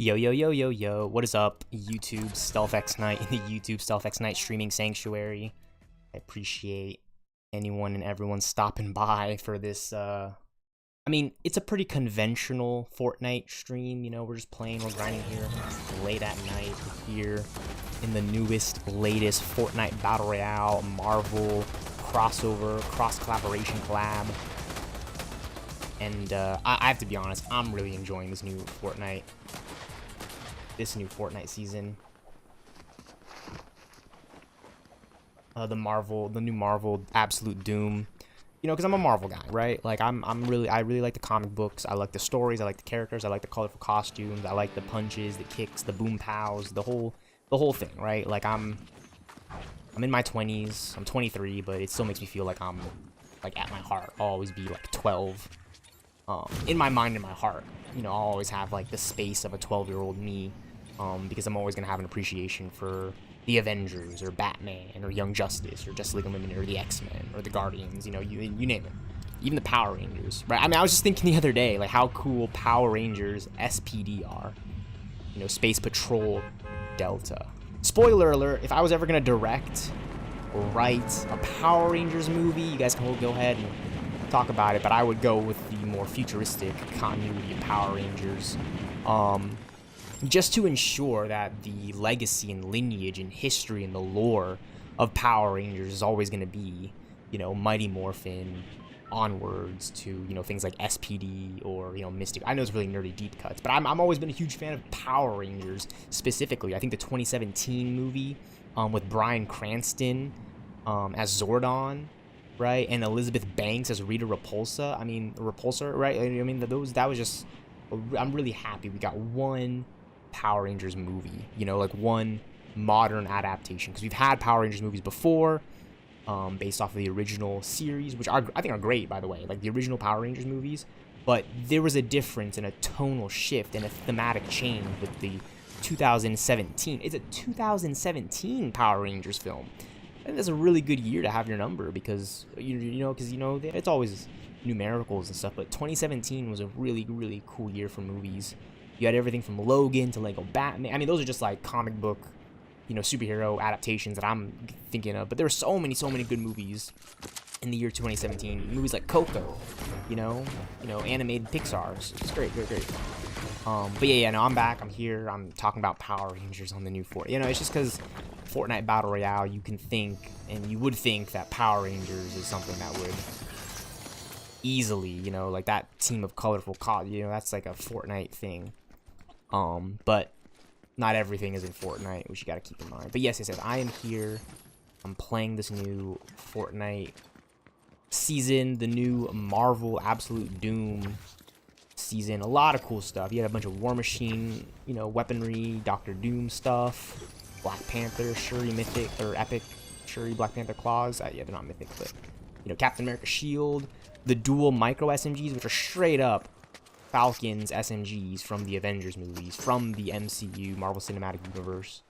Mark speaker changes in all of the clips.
Speaker 1: Yo, yo, yo, yo, yo, what is up, YouTube stealthxknight in the YouTube stealthxknight streaming sanctuary. I appreciate anyone and everyone stopping by for this, I mean, it's a pretty conventional Fortnite stream, you know, we're just playing, we're grinding here late at night here in the newest, latest Fortnite Battle Royale, Marvel, crossover, cross-collaboration collab. And, I have to be honest, I'm really enjoying this new Fortnite season. The new Marvel Absolute Doom. You know, because I'm a Marvel guy, right? Like, I really like the comic books. I like the stories. I like the characters. I like the colorful costumes. I like the punches, the kicks, the boom pows, the whole thing, right? Like, I'm in my 20s. I'm 23, but it still makes me feel like I'm, like, at my heart. I'll always be, like, 12. In my mind and my heart. You know, I'll always have, like, the space of a 12-year-old me. Because I'm always going to have an appreciation for the Avengers, or Batman, or Young Justice, or Justice League Unlimited, or the X-Men, or the Guardians, you know, you name it. Even the Power Rangers, right? I mean, I was just thinking the other day, like, how cool Power Rangers SPD are. You know, Space Patrol Delta. Spoiler alert, if I was ever going to direct or write a Power Rangers movie, you guys can go ahead and talk about it, but I would go with the more futuristic continuity of Power Rangers. Just to ensure that the legacy and lineage and history and the lore of Power Rangers is always going to be, you know, Mighty Morphin onwards to, you know, things like SPD or, you know, Mystic. I know it's really nerdy deep cuts, but I'm always been a huge fan of Power Rangers specifically. I think the 2017 movie with Bryan Cranston as Zordon, right, and Elizabeth Banks as Rita Repulsa. I mean, Repulsor, right? I mean, that was just. I'm really happy we got one Power Rangers movie, you know, like one modern adaptation, because we've had Power Rangers movies before, based off of the original series, which I think are great, by the way, like the original Power Rangers movies, but there was a difference and a tonal shift and a thematic change with the 2017. It's a 2017 Power Rangers film. I think that's a really good year to have your number, because you know it's always numericals and stuff, but 2017 was a really, really cool year for movies. You had everything from Logan to Lego Batman. I mean, those are just like comic book, you know, superhero adaptations that I'm thinking of. But there were so many good movies in the year 2017. Movies like Coco, you know, animated Pixar. It's great. But yeah, no, I'm back. I'm here. I'm talking about Power Rangers on the new Fortnite. You know, it's just because Fortnite Battle Royale, you can think, and you would think that Power Rangers is something that would easily, you know, like that team of colorful, you know, that's like a Fortnite thing. But not everything is in Fortnite, which you gotta keep in mind. But yes, I am here. I'm playing this new Fortnite season, the new Marvel Absolute Doom season. A lot of cool stuff. You had a bunch of War Machine, you know, weaponry, Doctor Doom stuff, Black Panther, Shuri Mythic, or Epic Shuri Black Panther claws. Yeah, they're not Mythic, but, you know, Captain America shield, the dual micro SMGs, which are straight up Falcon's SMGs from the Avengers movies, from the MCU, Marvel Cinematic Universe.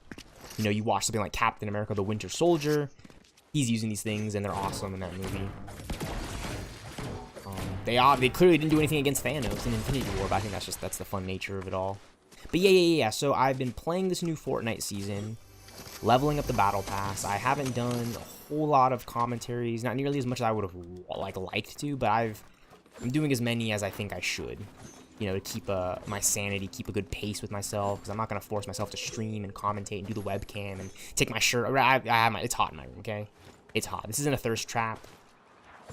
Speaker 1: You know, you watch something like Captain America the Winter Soldier, he's using these things, and they're awesome in that movie. They clearly didn't do anything against Thanos in Infinity War, but I think that's the fun nature of it all. But yeah, so I've been playing this new Fortnite season, leveling up the Battle Pass. I haven't done a whole lot of commentaries, not nearly as much as I would have liked to, but I'm doing as many as I think I should, you know, to keep my sanity, keep a good pace with myself, because I'm not going to force myself to stream and commentate and do the webcam and take my shirt. It's hot in my room, okay? It's hot. This isn't a thirst trap,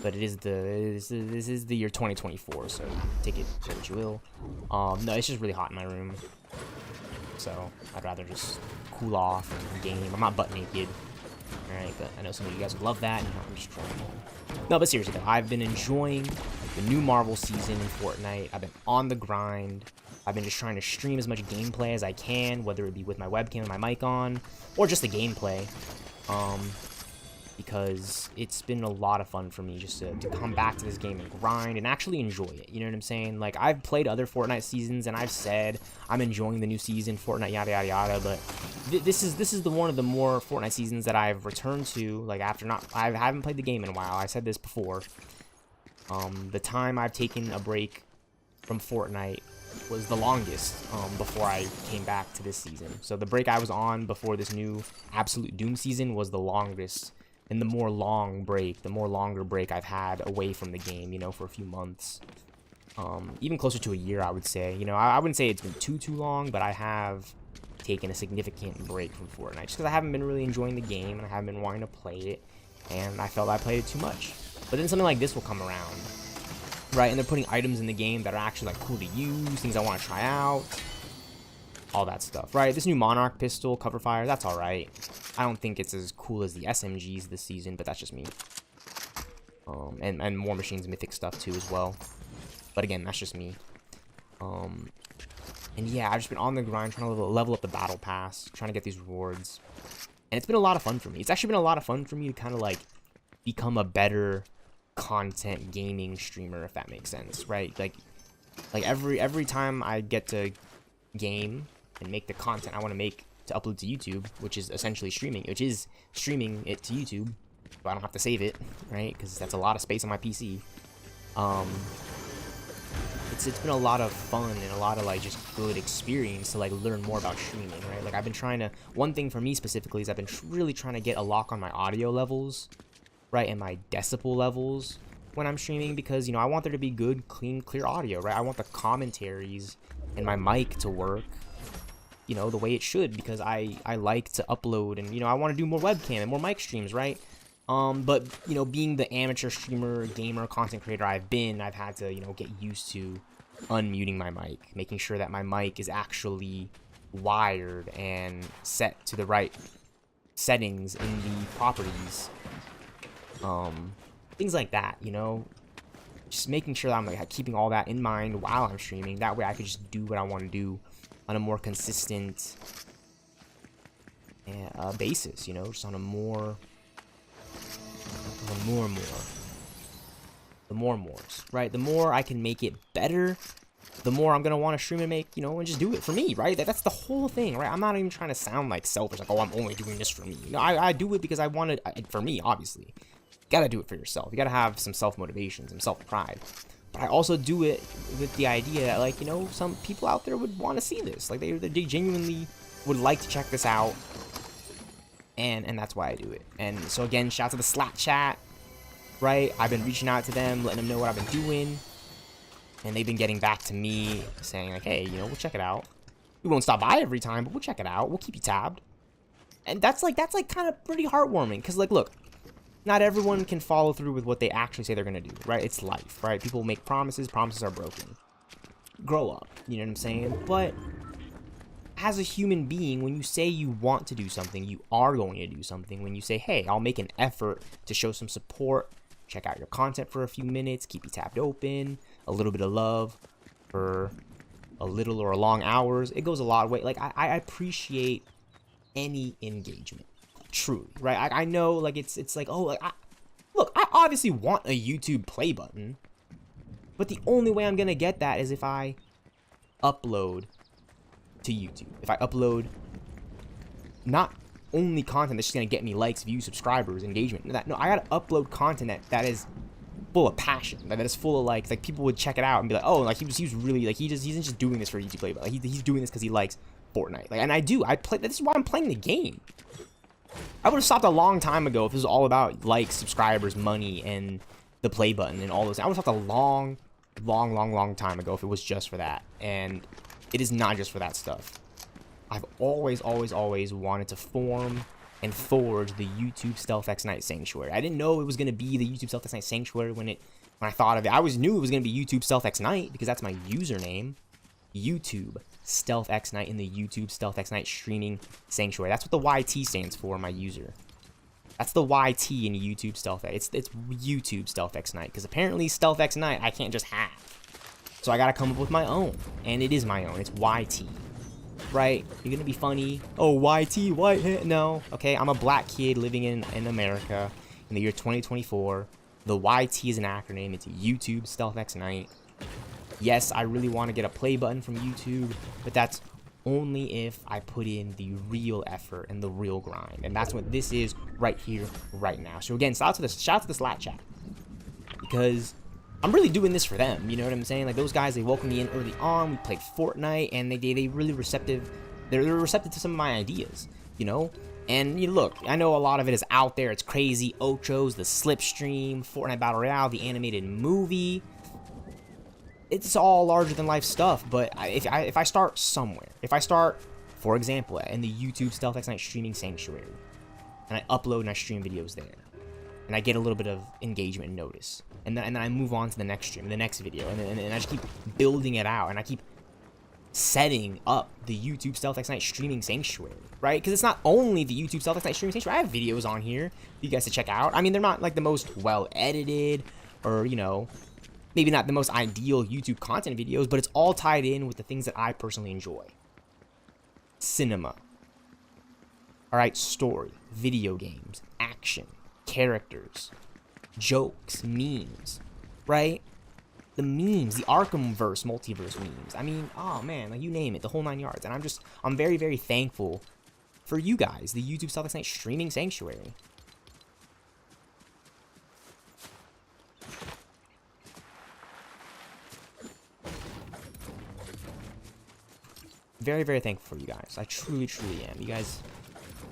Speaker 1: but this is the year 2024, so take it for what you will. No, it's just really hot in my room, so I'd rather just cool off and game. I'm not butt naked. Alright, but I know some of you guys would love that, and I'm just trolling. No, but seriously though, I've been enjoying the new Marvel season in Fortnite. I've been on the grind. I've been just trying to stream as much gameplay as I can, whether it be with my webcam and my mic on, or just the gameplay. Because it's been a lot of fun for me just to come back to this game and grind and actually enjoy it. You know what I'm saying? Like, I've played other Fortnite seasons and I've said I'm enjoying the new season, Fortnite yada yada yada, but this is the one of the more Fortnite seasons that I've returned to, like, after I haven't played the game in a while. I said this before. The time I've taken a break from Fortnite was the longest before I came back to this season. So the break I was on before this new Absolute Doom season was the longest, and the more longer break I've had away from the game, you know, for a few months. Even closer to a year, I would say. You know, I wouldn't say it's been too long, but I have taken a significant break from Fortnite just because I haven't been really enjoying the game and I haven't been wanting to play it, and I felt I played it too much. But then something like this will come around, right? And they're putting items in the game that are actually like cool to use, things I want to try out, all that stuff, right? This new Monarch pistol, cover fire, that's all right. I don't think it's as cool as the SMGs this season, but that's just me. And War Machine's mythic stuff too as well. But again, that's just me. And yeah, I've just been on the grind trying to level up the battle pass, trying to get these rewards. And it's been a lot of fun for me. It's actually been a lot of fun for me to kind of like become a better content gaming streamer, if that makes sense, right? Like every time I get to game and make the content I want to make to upload to YouTube, which is essentially streaming, which is streaming it to YouTube, so I don't have to save it, right? Because that's a lot of space on my PC. It's been a lot of fun and a lot of like just good experience to like learn more about streaming, right? Like I've been trying to, one thing for me specifically is I've been really trying to get a lock on my audio levels, right, and my decibel levels when I'm streaming, because, you know, I want there to be good, clean, clear audio, right? I want the commentaries and my mic to work, you know, the way it should, because I like to upload and, you know, I want to do more webcam and more mic streams, right? But, you know, being the amateur streamer, gamer, content creator I've had to, you know, get used to unmuting my mic, making sure that my mic is actually wired and set to the right settings in the properties. Things like that, you know, just making sure that I'm like keeping all that in mind while I'm streaming. That way I could just do what I want to do on a more consistent basis, you know, just on a more right? The more I can make it better, the more I'm gonna want to stream and make, you know, and just do it for me, right? That's the whole thing, right? I'm not even trying to sound like selfish, like, oh, I'm only doing this for me. You know, I do it because I want to, for me, obviously. You gotta do it for yourself. You gotta have some self-motivation, some self-pride. But I also do it with the idea that, like, you know, some people out there would want to see this. Like, they genuinely would like to check this out. And that's why I do it. And so, again, shout out to the Slack chat, right? I've been reaching out to them, letting them know what I've been doing. And they've been getting back to me saying, like, hey, you know, we'll check it out. We won't stop by every time, but we'll check it out. We'll keep you tabbed. And that's kind of pretty heartwarming. Because, like, look, not everyone can follow through with what they actually say they're going to do, right? It's life, right? People make promises. Promises are broken. Grow up, you know what I'm saying? But as a human being, when you say you want to do something, you are going to do something. When you say, hey, I'll make an effort to show some support, check out your content for a few minutes, keep you tabbed open, a little bit of love for a little or long hours, it goes a lot of way. Like, I appreciate any engagement, truly, right? I know, like, it's like, oh, like, look, I obviously want a YouTube play button, but the only way I'm gonna get that is if I upload to YouTube. If I upload not only content that's just gonna get me likes, views, subscribers, engagement. No, I gotta upload content that is full of passion, that is full of like people would check it out and be like, oh, like he's really like he's isn't just doing this for YouTube play, but like he's doing this because he likes Fortnite. Like, and I play. This is why I'm playing the game. I would have stopped a long time ago if it was all about likes, subscribers, money, and the play button and all those. I would have stopped a long time ago if it was just for that. And it is not just for that stuff. I've always wanted to form and forge the YouTube stealthxknight sanctuary. I didn't know it was gonna be the YouTube stealthxknight sanctuary when I thought of it. I always knew it was gonna be YouTube stealthxknight because that's my username. YouTube stealthxknight in the YouTube stealthxknight streaming sanctuary. That's what the YT stands for, my user. That's the YT in YouTube stealth. It's YouTube stealthxknight, because apparently stealthxknight I can't just have. So I gotta come up with my own, and it is my own. It's YT, right? You're gonna be funny. Oh, YT, white hair. No, okay. I'm a black kid living in America in the year 2024. The YT is an acronym. It's YouTube stealthxknight. Yes, I really want to get a play button from YouTube, but that's only if I put in the real effort and the real grind, and that's what this is right here, right now. So again, shout out to the Slack chat, because I'm really doing this for them, you know what I'm saying? Like, those guys, they welcomed me in early on, we played Fortnite, and they really receptive, they're receptive to some of my ideas, you know? And, you know, look, I know a lot of it is out there, it's crazy, Ochos, the Slipstream, Fortnite Battle Royale, the animated movie, it's all larger than life stuff, but if I start somewhere, if I start, for example, in the YouTube stealthxknight streaming sanctuary, and I upload and I stream videos there, and I get a little bit of engagement and notice, and then I move on to the next stream, the next video, and I just keep building it out, and I keep setting up the YouTube stealthxknight streaming sanctuary, right? Because it's not only the YouTube stealthxknight streaming sanctuary. I have videos on here for you guys to check out. I mean, they're not like the most well edited, or, you know, maybe not the most ideal YouTube content videos, but it's all tied in with the things that I personally enjoy. Cinema. All right, story, video games, action, characters, jokes, memes, right? The memes, the Arkhamverse, multiverse memes. I mean, oh man, like, you name it, the whole 9 yards. And I'm very, very thankful for you guys, the YouTube stealthxknight streaming sanctuary. Very, very thankful for you guys. I truly, truly am. You guys,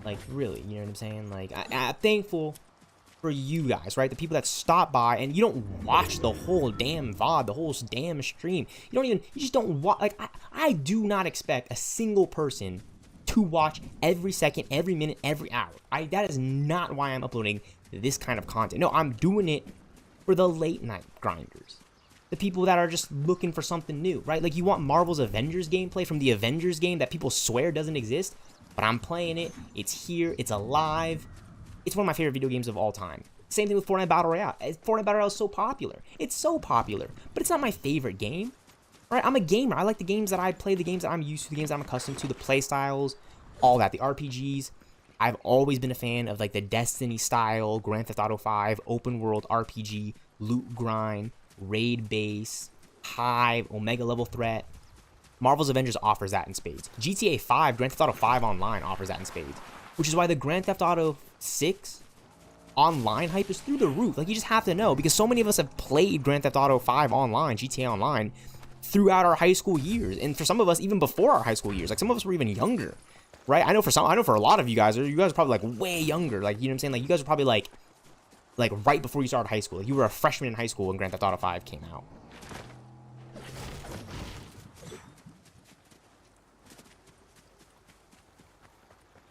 Speaker 1: like, really, you know what I'm saying? Like, I'm thankful for you guys, right? The people that stop by, and you don't watch the whole damn VOD, the whole damn stream. You just don't watch. Like, I do not expect a single person to watch every second, every minute, every hour. That is not why I'm uploading this kind of content. No, I'm doing it for the late night grinders. The people that are just looking for something new, right? Like, you want Marvel's Avengers gameplay from the Avengers game that people swear doesn't exist, but I'm playing it. It's here. It's alive. It's one of my favorite video games of all time. Same thing with Fortnite Battle Royale. Fortnite Battle Royale is so popular. It's so popular, but it's not my favorite game, right? I'm a gamer. I like the games that I play, the games that I'm used to, the games that I'm accustomed to, the play styles, all that, the RPGs. I've always been a fan of, like, the Destiny style, Grand Theft Auto 5, open world RPG, loot grind, raid base, hive, omega level threat. Marvel's Avengers offers that in spades. GTA 5, Grand Theft Auto 5 Online offers that in spades, which is why the Grand Theft Auto 6 online hype is through the roof. Like, you just have to know, because so many of us have played Grand Theft Auto 5 Online, GTA Online, throughout our high school years, and for some of us even before our high school years. Like, some of us were even younger, right? I know for a lot of you guys are probably, like, way younger. Like, you know what I'm saying? Like, you guys are probably like right before you started high school. Like, you were a freshman in high school when Grand Theft Auto 5 came out.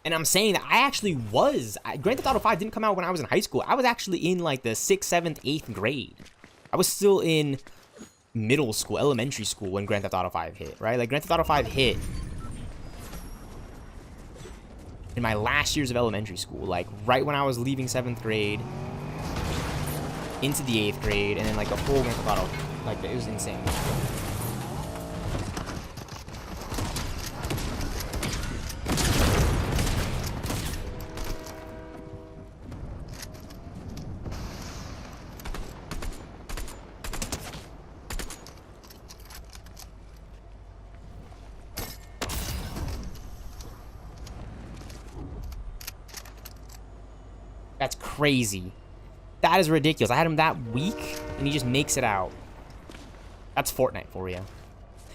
Speaker 1: And I'm saying that I actually was. Grand Theft Auto 5 didn't come out when I was in high school. I was actually in, like, the 6th, 7th, 8th grade. I was still in middle school, elementary school when Grand Theft Auto 5 hit, right? Like, Grand Theft Auto 5 hit in my last years of elementary school. Like, right when I was leaving 7th grade into the 8th grade, and then, like, a full Grand Theft Auto. Like, it was insane. That's crazy. That is ridiculous. I had him that weak, and he just makes it out. That's Fortnite for you.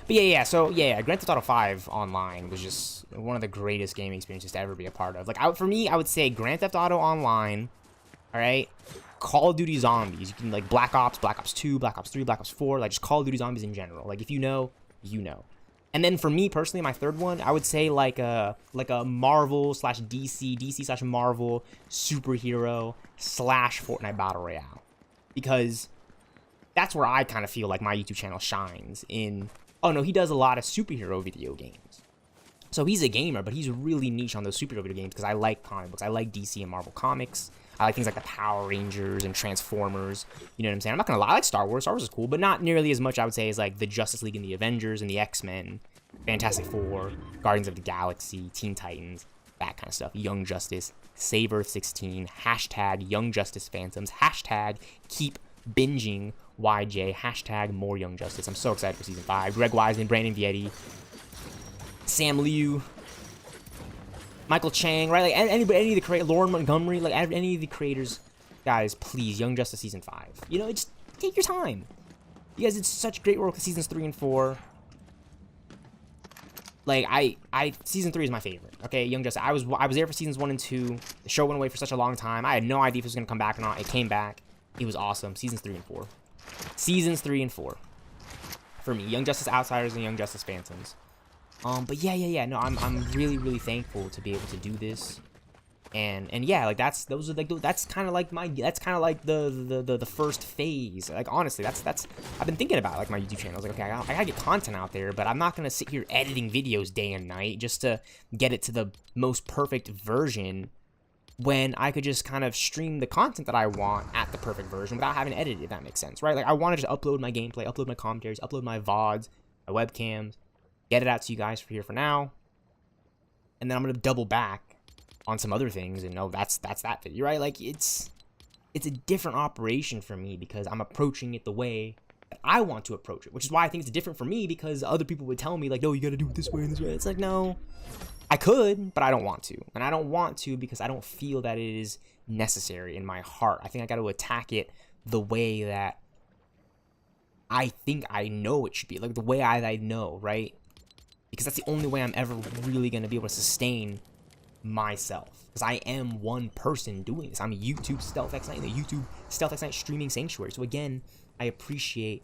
Speaker 1: But yeah. So yeah, Grand Theft Auto 5 Online was just one of the greatest gaming experiences to ever be a part of. Like, for me, I would say Grand Theft Auto Online. All right, Call of Duty Zombies. You can, like, Black Ops 2, Black Ops 3, Black Ops 4. Like, just Call of Duty Zombies in general. Like, if you know, you know. And then for me personally, my third one, I would say like a Marvel / DC / Marvel superhero / Fortnite Battle Royale, because that's where I kind of feel like my YouTube channel shines in. Oh no, he does a lot of superhero video games. So he's a gamer, but he's really niche on those superhero video games because I like comic books. I like DC and Marvel comics. I like things like the Power Rangers and Transformers. You know what I'm saying? I'm not going to lie. I like Star Wars. Star Wars is cool, but not nearly as much, I would say, as like the Justice League and the Avengers and the X-Men, Fantastic Four, Guardians of the Galaxy, Teen Titans, that kind of stuff. Young Justice, Save Earth 16, hashtag Young Justice Phantoms, hashtag keep binging YJ, hashtag more Young Justice. I'm so excited for Season 5. Greg Wiseman, Brandon Vietti, Sam Liu, Michael Chang, right? Like any of the creators, Lauren Montgomery, like any of the creators, guys, please, Young Justice Season 5. You know, just take your time. You guys did such great work with seasons 3 and 4. Like, season 3 is my favorite. Okay, Young Justice. I was there for seasons 1 and 2. The show went away for such a long time. I had no idea if it was gonna come back or not. It came back. It was awesome. Seasons 3 and 4. Seasons 3 and 4. For me, Young Justice Outsiders and Young Justice Phantoms. But yeah. No, I'm really thankful to be able to do this. And yeah, like that's kind of like the first phase. Like honestly, that's I've been thinking about like my YouTube channel. I was like, okay, I gotta get content out there, but I'm not gonna sit here editing videos day and night just to get it to the most perfect version when I could just kind of stream the content that I want at the perfect version without having to edit it, if that makes sense, right? Like I want to just upload my gameplay, upload my commentaries, upload my VODs, my webcams, get it out to you guys for now, and then I'm gonna double back on some other things, and no, that's that video, right? Like it's a different operation for me because I'm approaching it the way that I want to approach it, which is why I think it's different for me, because other people would tell me like, no, you gotta do it this way and this way. It's like, no, I could, but I don't want to, and I don't want to because I don't feel that it is necessary in my heart. I think I got to attack it the way that I think I know it should be, like the way I know, right? Because that's the only way I'm ever really gonna be able to sustain myself, because I am one person doing this. I'm a YouTube stealthxknight, the YouTube stealthxknight streaming sanctuary. So again, I appreciate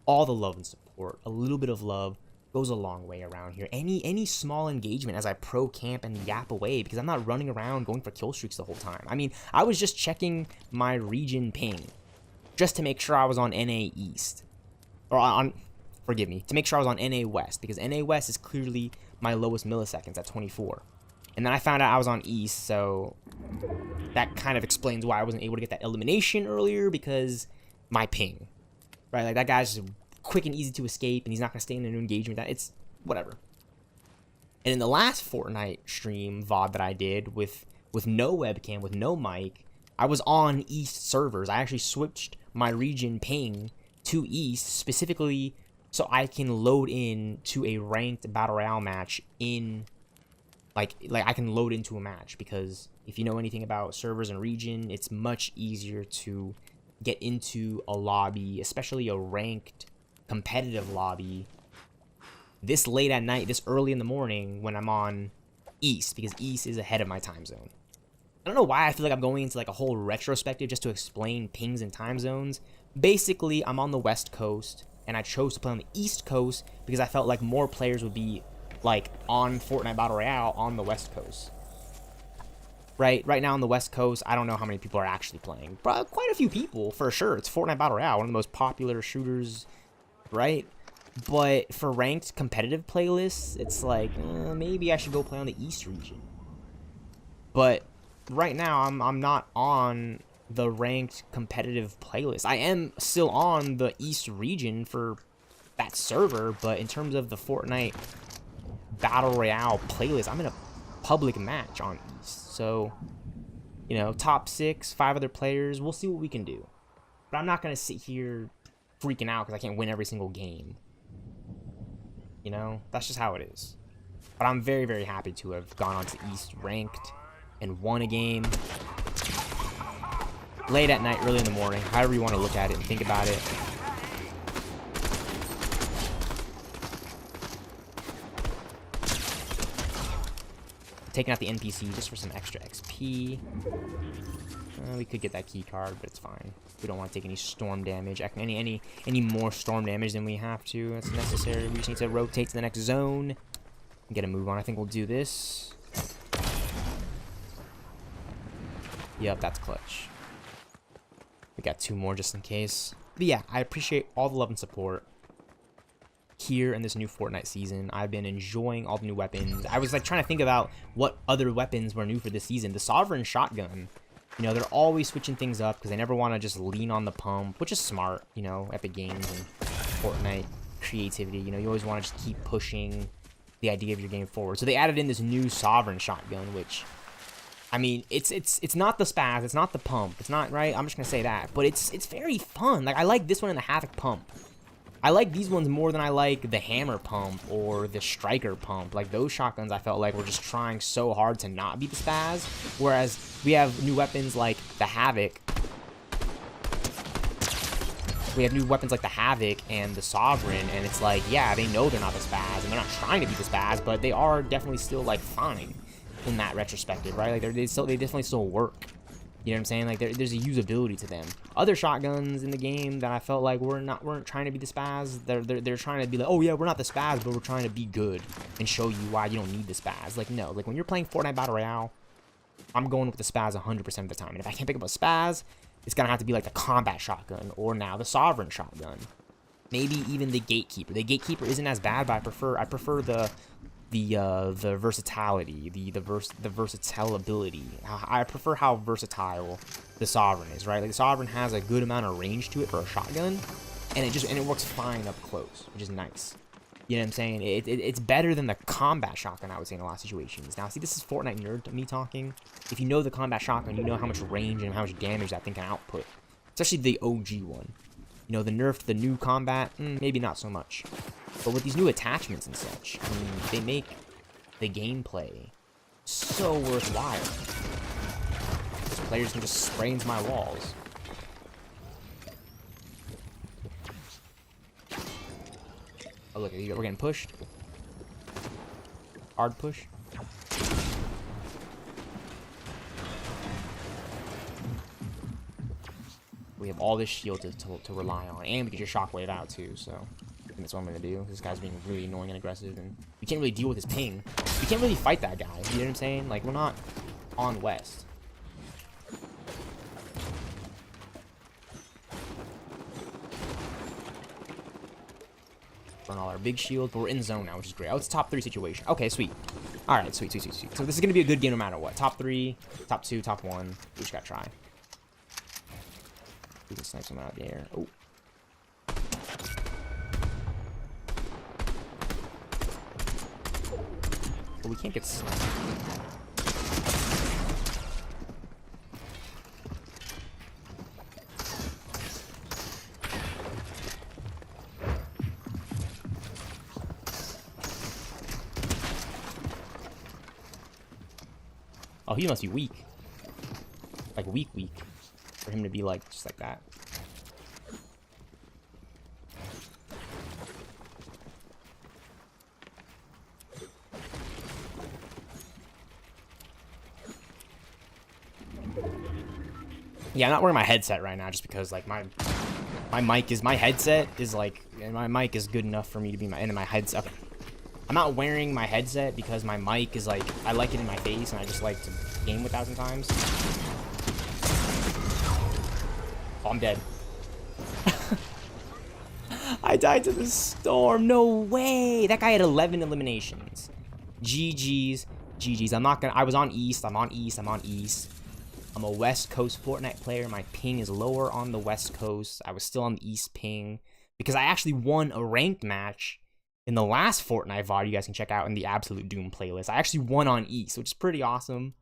Speaker 1: all the love and support. A little bit of love goes a long way around here. Any small engagement as I pro camp and yap away, because I'm not running around going for kill streaks the whole time. I mean, I was just checking my region ping just to make sure I was on NA East, or on, forgive me, to make sure I was on NA West, because NA West is clearly my lowest milliseconds at 24. And then I found out I was on East, so that kind of explains why I wasn't able to get that elimination earlier, because my ping, right? Like, that guy's just quick and easy to escape, and he's not going to stay in a new engagement. It's whatever. And in the last Fortnite stream VOD that I did with no webcam, with no mic, I was on East servers. I actually switched my region ping to East specifically so I can load in to a ranked Battle Royale match in... Like I can load into a match, because if you know anything about servers and region, it's much easier to get into a lobby, especially a ranked competitive lobby, this late at night, this early in the morning when I'm on East, because East is ahead of my time zone. I don't know why I feel like I'm going into like a whole retrospective just to explain pings and time zones. Basically, I'm on the West Coast, and I chose to play on the East Coast because I felt like more players would be like on Fortnite Battle Royale on the West Coast. Right now on the West Coast, I don't know how many people are actually playing, but quite a few people for sure. It's Fortnite Battle Royale, one of the most popular shooters, right? But for ranked competitive playlists, it's like maybe I should go play on the East region. But right now, I'm not on the ranked competitive playlist. I am still on the East region for that server, but in terms of the Fortnite Battle Royale playlist, I'm in a public match on East. So, you know, top 6, 5 other players, we'll see what we can do. But I'm not going to sit here freaking out because I can't win every single game. You know, that's just how it is. But I'm very happy to have gone on to East ranked and won a game. Late at night, early in the morning, however you want to look at it and think about it. Taking out the NPC just for some extra XP. We could get that key card, but it's fine. We don't want to take any storm damage. Any more storm damage than we have to. That's necessary. We just need to rotate to the next zone and get a move on. I think we'll do this. Yep, that's clutch. We got 2 more just in case. But yeah, I appreciate all the love and support here in this new Fortnite season. I've been enjoying all the new weapons. I was like trying to think about what other weapons were new for this season. The Sovereign Shotgun, you know, they're always switching things up because they never want to just lean on the pump, which is smart, you know, Epic Games and Fortnite creativity. You know, you always want to just keep pushing the idea of your game forward. So they added in this new Sovereign Shotgun, which, I mean, it's not the spaz, it's not the pump, it's not, right? I'm just gonna say that, but it's very fun. Like, I like this one and the Havoc pump. I like these ones more than I like the Hammer pump or the Striker pump. Like, those shotguns I felt like were just trying so hard to not be the spaz, whereas we have new weapons like the Havoc We have new weapons like the Havoc and the Sovereign, and it's like, yeah, they know they're not the spaz, and they're not trying to be the spaz, but they are definitely still like fine in that retrospective, right? Like they definitely still work. You know what I'm saying? Like there's a usability to them. Other shotguns in the game that I felt like weren't trying to be the spaz. They're trying to be like, oh yeah, we're not the spaz, but we're trying to be good and show you why you don't need the spaz. Like no, like when you're playing Fortnite Battle Royale, I'm going with the spaz 100% of the time. And if I can't pick up a spaz, it's gonna have to be like the combat shotgun or now the Sovereign shotgun. Maybe even the Gatekeeper. The Gatekeeper isn't as bad, but I prefer the versatility, the versatility. I prefer how versatile the Sovereign is, right? Like the Sovereign has a good amount of range to it for a shotgun, and it works fine up close, which is nice. You know what I'm saying? It's better than the combat shotgun, I would say, in a lot of situations. Now, see, this is Fortnite nerd me talking. If you know the combat shotgun, you know how much range and how much damage that thing can output, especially the OG one. You know, the nerfed, the new combat, maybe not so much. But with these new attachments and such, I mean, they make the gameplay so worthwhile. Because players can just spray into my walls. Oh, look, we're getting pushed. Hard push. We have all this shield to rely on, and we can just shockwave out too, so I think that's what I'm gonna do. This guy's being really annoying and aggressive, and we can't really deal with his ping. We can't really fight that guy, you know what I'm saying? Like, we're not on West. Burn all our big shields, but we're in zone now, which is great. Oh, it's a top 3 situation. Okay, sweet. Alright, sweet. So this is gonna be a good game no matter what. Top 3, top 2, top 1. We just gotta try. We can snipe someone out there. Oh. But we can't get sniped. Oh, he must be weak. Like weak. For him to be like, just like that. Yeah, I'm not wearing my headset right now just because like my headset is like, and my mic is good enough for me to be and my headset. Okay. I'm not wearing my headset because my mic is like, I like it in my face and I just like to game 1,000 times. Oh, I'm dead. I died to the storm. No way. That guy had 11 eliminations. GG's. I was on East. I'm on East. I'm a West Coast Fortnite player. My ping is lower on the West Coast. I was still on the East ping because I actually won a ranked match in the last Fortnite VOD. You guys can check out in the Absolute Doom playlist. I actually won on East, which is pretty awesome.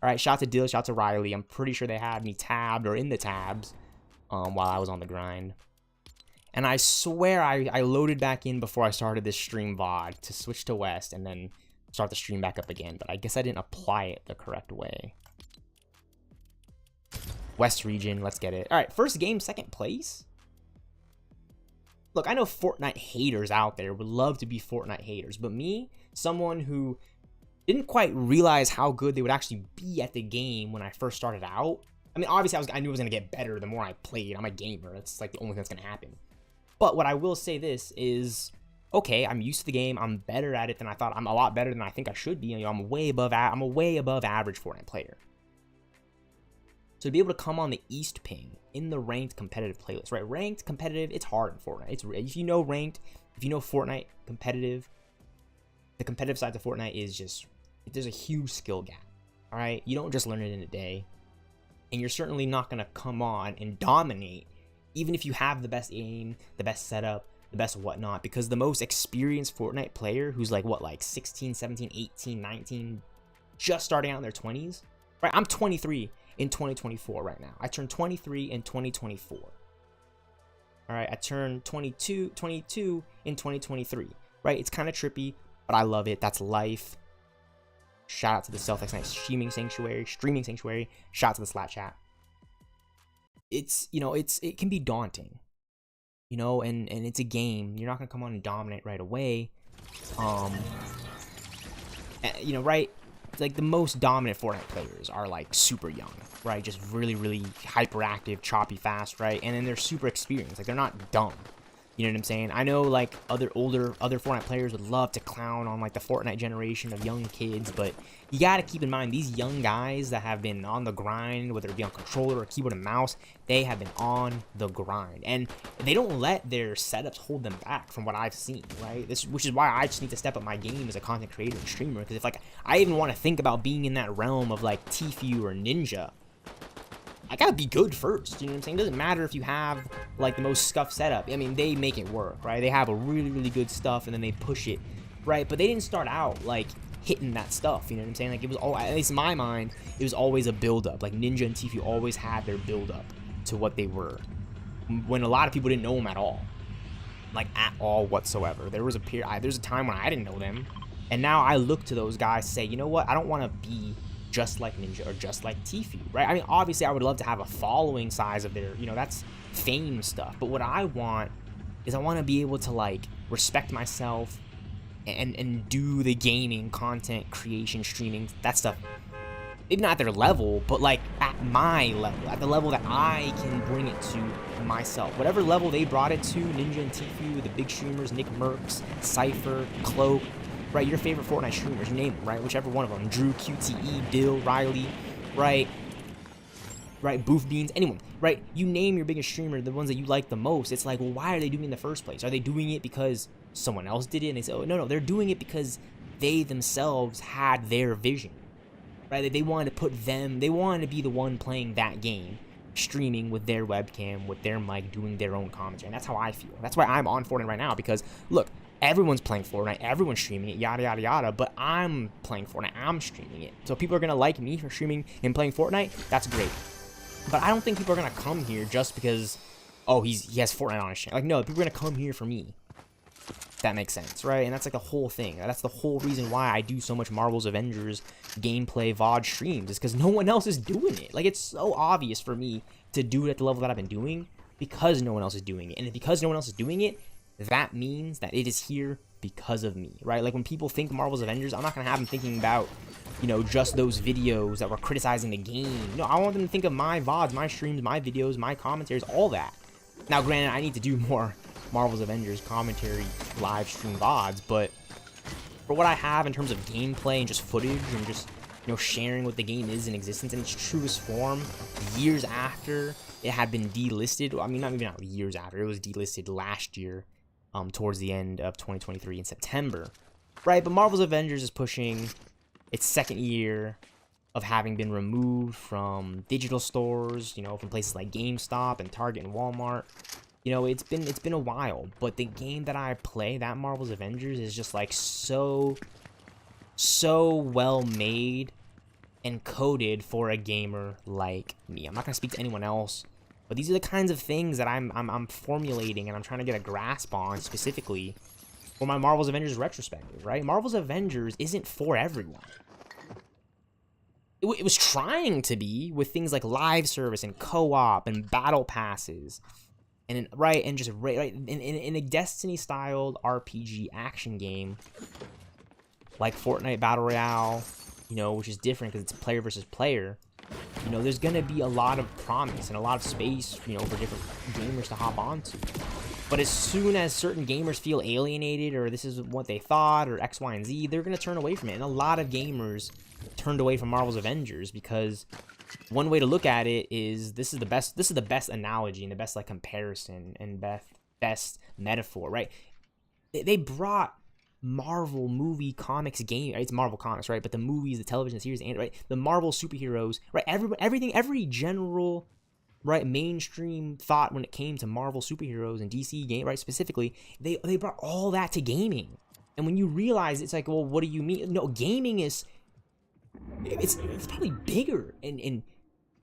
Speaker 1: All right, shout out to Dill, shout out to Riley. I'm pretty sure they had me tabbed or in the tabs while I was on the grind. And I swear I loaded back in before I started this stream VOD to switch to West and then start the stream back up again. But I guess I didn't apply it the correct way. West region, let's get it. All right, first game, second place. Look, I know Fortnite haters out there would love to be Fortnite haters, but me, someone who didn't quite realize how good they would actually be at the game when I first started out. I mean, obviously, I knew it was going to get better the more I played. I'm a gamer. That's like the only thing that's going to happen. But what I will say this is, okay, I'm used to the game. I'm better at it than I thought. I'm a lot better than I think I should be. You know, I'm a way above average Fortnite player. So to be able to come on the East ping in the ranked competitive playlist, right? Ranked competitive, it's hard in Fortnite. If you know ranked, if you know Fortnite competitive, the competitive side of Fortnite is just, there's a huge skill gap. All right, you don't just learn it in a day, and you're certainly not gonna come on and dominate, even if you have the best aim, the best setup, the best whatnot, because the most experienced Fortnite player who's like what, like 16, 17, 18, 19, just starting out in their 20s, right? I'm 23 in 2024 right now. I turned 23 in 2024. All right, I turned 22 in 2023, right? It's kind of trippy, but I love it. That's life. Shout out to the stealthxknight streaming sanctuary. Shout out to the Slack chat. It's, you know, it can be daunting. you know, and it's a game. You're not gonna come on and dominate right away. You know, right? Like the most dominant Fortnite players are like super young, right? Just really, really hyperactive, choppy fast, right? And then they're super experienced. Like they're not dumb. You know what I'm saying? I know like other Fortnite players would love to clown on like the Fortnite generation of young kids, but you gotta keep in mind these young guys that have been on the grind, whether it be on controller or keyboard and mouse, they have been on the grind, and they don't let their setups hold them back from what I've seen, right? Which is why I just need to step up my game as a content creator and streamer, because if like I even want to think about being in that realm of like Tfue or Ninja, I gotta be good first, you know what I'm saying? It doesn't matter if you have, like, the most scuffed setup. I mean, they make it work, right? They have a really, really good stuff, and then they push it, right? But they didn't start out, like, hitting that stuff, you know what I'm saying? Like, it was all, at least in my mind, it was always a build-up. Like, Ninja and Tfue always had their build-up to what they were, when a lot of people didn't know them at all. Like, at all whatsoever. There's a time when I didn't know them, and now I look to those guys and say, you know what? I don't want to be just like Ninja or just like Tfue, right? I mean, obviously, I would love to have a following size of their, you know, that's fame stuff. But what I want is I want to be able to, like, respect myself and do the gaming, content creation, streaming, that stuff. Maybe not at their level, but, like, at my level, at the level that I can bring it to myself. Whatever level they brought it to, Ninja and Tfue, the big streamers, Nick Mercs, Cypher, Cloak, right, your favorite Fortnite streamers, you name them, right, whichever one of them, Drew, QTE, Dill, Riley, right, Boof Beans, anyone, right, you name your biggest streamer, the ones that you like the most. It's like, well, why are they doing it in the first place? Are they doing it because someone else did it, and they say, oh, no, they're doing it because they themselves had their vision, right, they wanted to they wanted to be the one playing that game, streaming with their webcam, with their mic, doing their own commentary, and that's how I feel. That's why I'm on Fortnite right now, because, look, everyone's playing Fortnite, everyone's streaming it, yada, yada, yada, but I'm playing Fortnite, I'm streaming it. So people are going to like me for streaming and playing Fortnite, that's great. But I don't think people are going to come here just because, oh, he has Fortnite on his channel. Like, no, people are going to come here for me. That makes sense, right? And that's like the whole thing. That's the whole reason why I do so much Marvel's Avengers gameplay VOD streams, is because no one else is doing it. Like, it's so obvious for me to do it at the level that I've been doing because no one else is doing it. And because no one else is doing it, that means that it is here because of me, right? Like, when people think Marvel's Avengers, I'm not going to have them thinking about, you know, just those videos that were criticizing the game. No, I want them to think of my VODs, my streams, my videos, my commentaries, all that. Now, granted, I need to do more Marvel's Avengers commentary live stream VODs, but for what I have in terms of gameplay and just footage and just, you know, sharing what the game is in existence in its truest form, years after it had been delisted, I mean, not years after, it was delisted last year, towards the end of 2023 in September, right? But Marvel's Avengers is pushing its second year of having been removed from digital stores, you know, from places like GameStop and Target and Walmart. You know, it's been a while, but the game that I play, that Marvel's Avengers, is just like so well made and coded for a gamer like me. I'm not gonna speak to anyone else, but these are the kinds of things that I'm formulating and I'm trying to get a grasp on specifically for my Marvel's Avengers retrospective, right? Marvel's Avengers isn't for everyone. It was trying to be with things like live service and co-op and battle passes, and in a Destiny-styled RPG action game like Fortnite Battle Royale, you know, which is different because it's player versus player. You know, there's gonna be a lot of promise and a lot of space, you know, for different gamers to hop onto. But as soon as certain gamers feel alienated, or this is what they thought, or X, Y, and Z, they're gonna turn away from it. And a lot of gamers turned away from Marvel's Avengers because one way to look at it is this is the best analogy and the best like comparison and best metaphor, right? They brought Marvel movie comics game, right? It's Marvel comics, right? But the movies, the television series, and right, the Marvel superheroes, right? Every general, right, mainstream thought when it came to Marvel superheroes and DC game, right, specifically, they brought all that to gaming. And when you realize, it's like, well, what do you mean? No, gaming is it's probably bigger and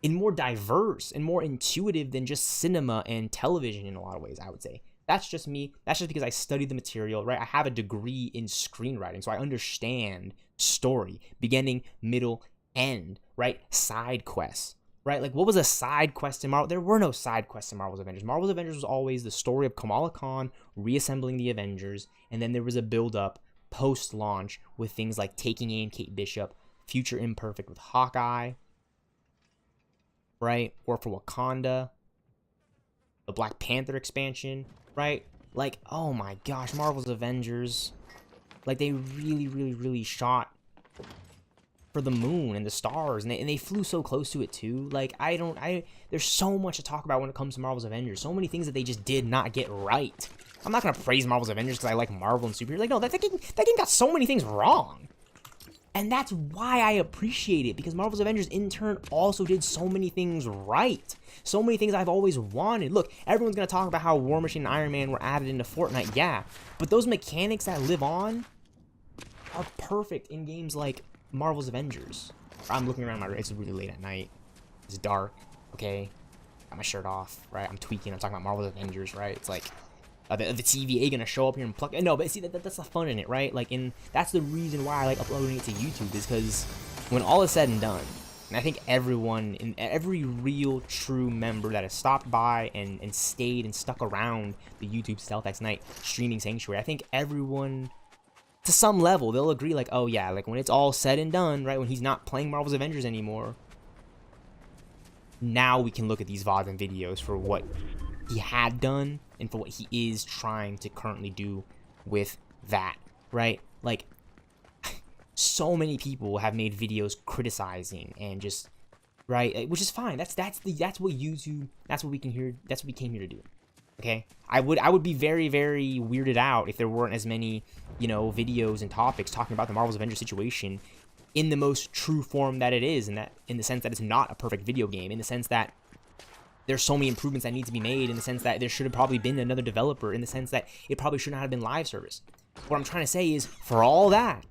Speaker 1: more diverse and more intuitive than just cinema and television in a lot of ways, I would say. That's just me. That's just because I studied the material, right? I have a degree in screenwriting, so I understand story, beginning, middle, end, right? Side quests, right? Like, what was a side quest in Marvel? There were no side quests in Marvel's Avengers. Marvel's Avengers was always the story of Kamala Khan reassembling the Avengers, and then there was a build-up post-launch with things like taking aim Kate Bishop, Future Imperfect with Hawkeye, right? Or for Wakanda, the Black Panther expansion, right? Like, oh my gosh, Marvel's Avengers, like, they really shot for the moon and the stars, and they flew so close to it too. Like, there's so much to talk about when it comes to Marvel's Avengers. So many things that they just did not get right. I'm not gonna praise Marvel's Avengers because I like Marvel and superheroes. Like, no, that game got so many things wrong. And that's why I appreciate it, because Marvel's Avengers in turn also did so many things right. So many things I've always wanted. Look, everyone's gonna talk about how War Machine and Iron Man were added into Fortnite, yeah. But those mechanics that live on are perfect in games like Marvel's Avengers. I'm looking around it's really late at night. It's dark, okay? Got my shirt off, right? I'm tweaking, I'm talking about Marvel's Avengers, right? It's like, the TVA gonna show up here and pluck? No, but see, that's the fun in it, right? Like, that's the reason why I like uploading it to YouTube, is because when all is said and done, and I think every real true member that has stopped by and stayed and stuck around the YouTube stealthxknight streaming sanctuary, I think everyone, to some level, they'll agree, like, oh yeah, like, when it's all said and done, right, when he's not playing Marvel's Avengers anymore, now we can look at these VODs and videos for what he had done and for what he is trying to currently do with that, right? Like, so many people have made videos criticizing and just, right, which is fine. That's what YouTube, that's what we came here to do. Okay, I would be very weirded out if there weren't as many, you know, videos and topics talking about the Marvel's Avengers situation in the most true form that it is, in the sense that it's not a perfect video game, in the sense that there's so many improvements that need to be made, in the sense that there should have probably been another developer, in the sense that it probably should not have been live service. What I'm trying to say is, for all that,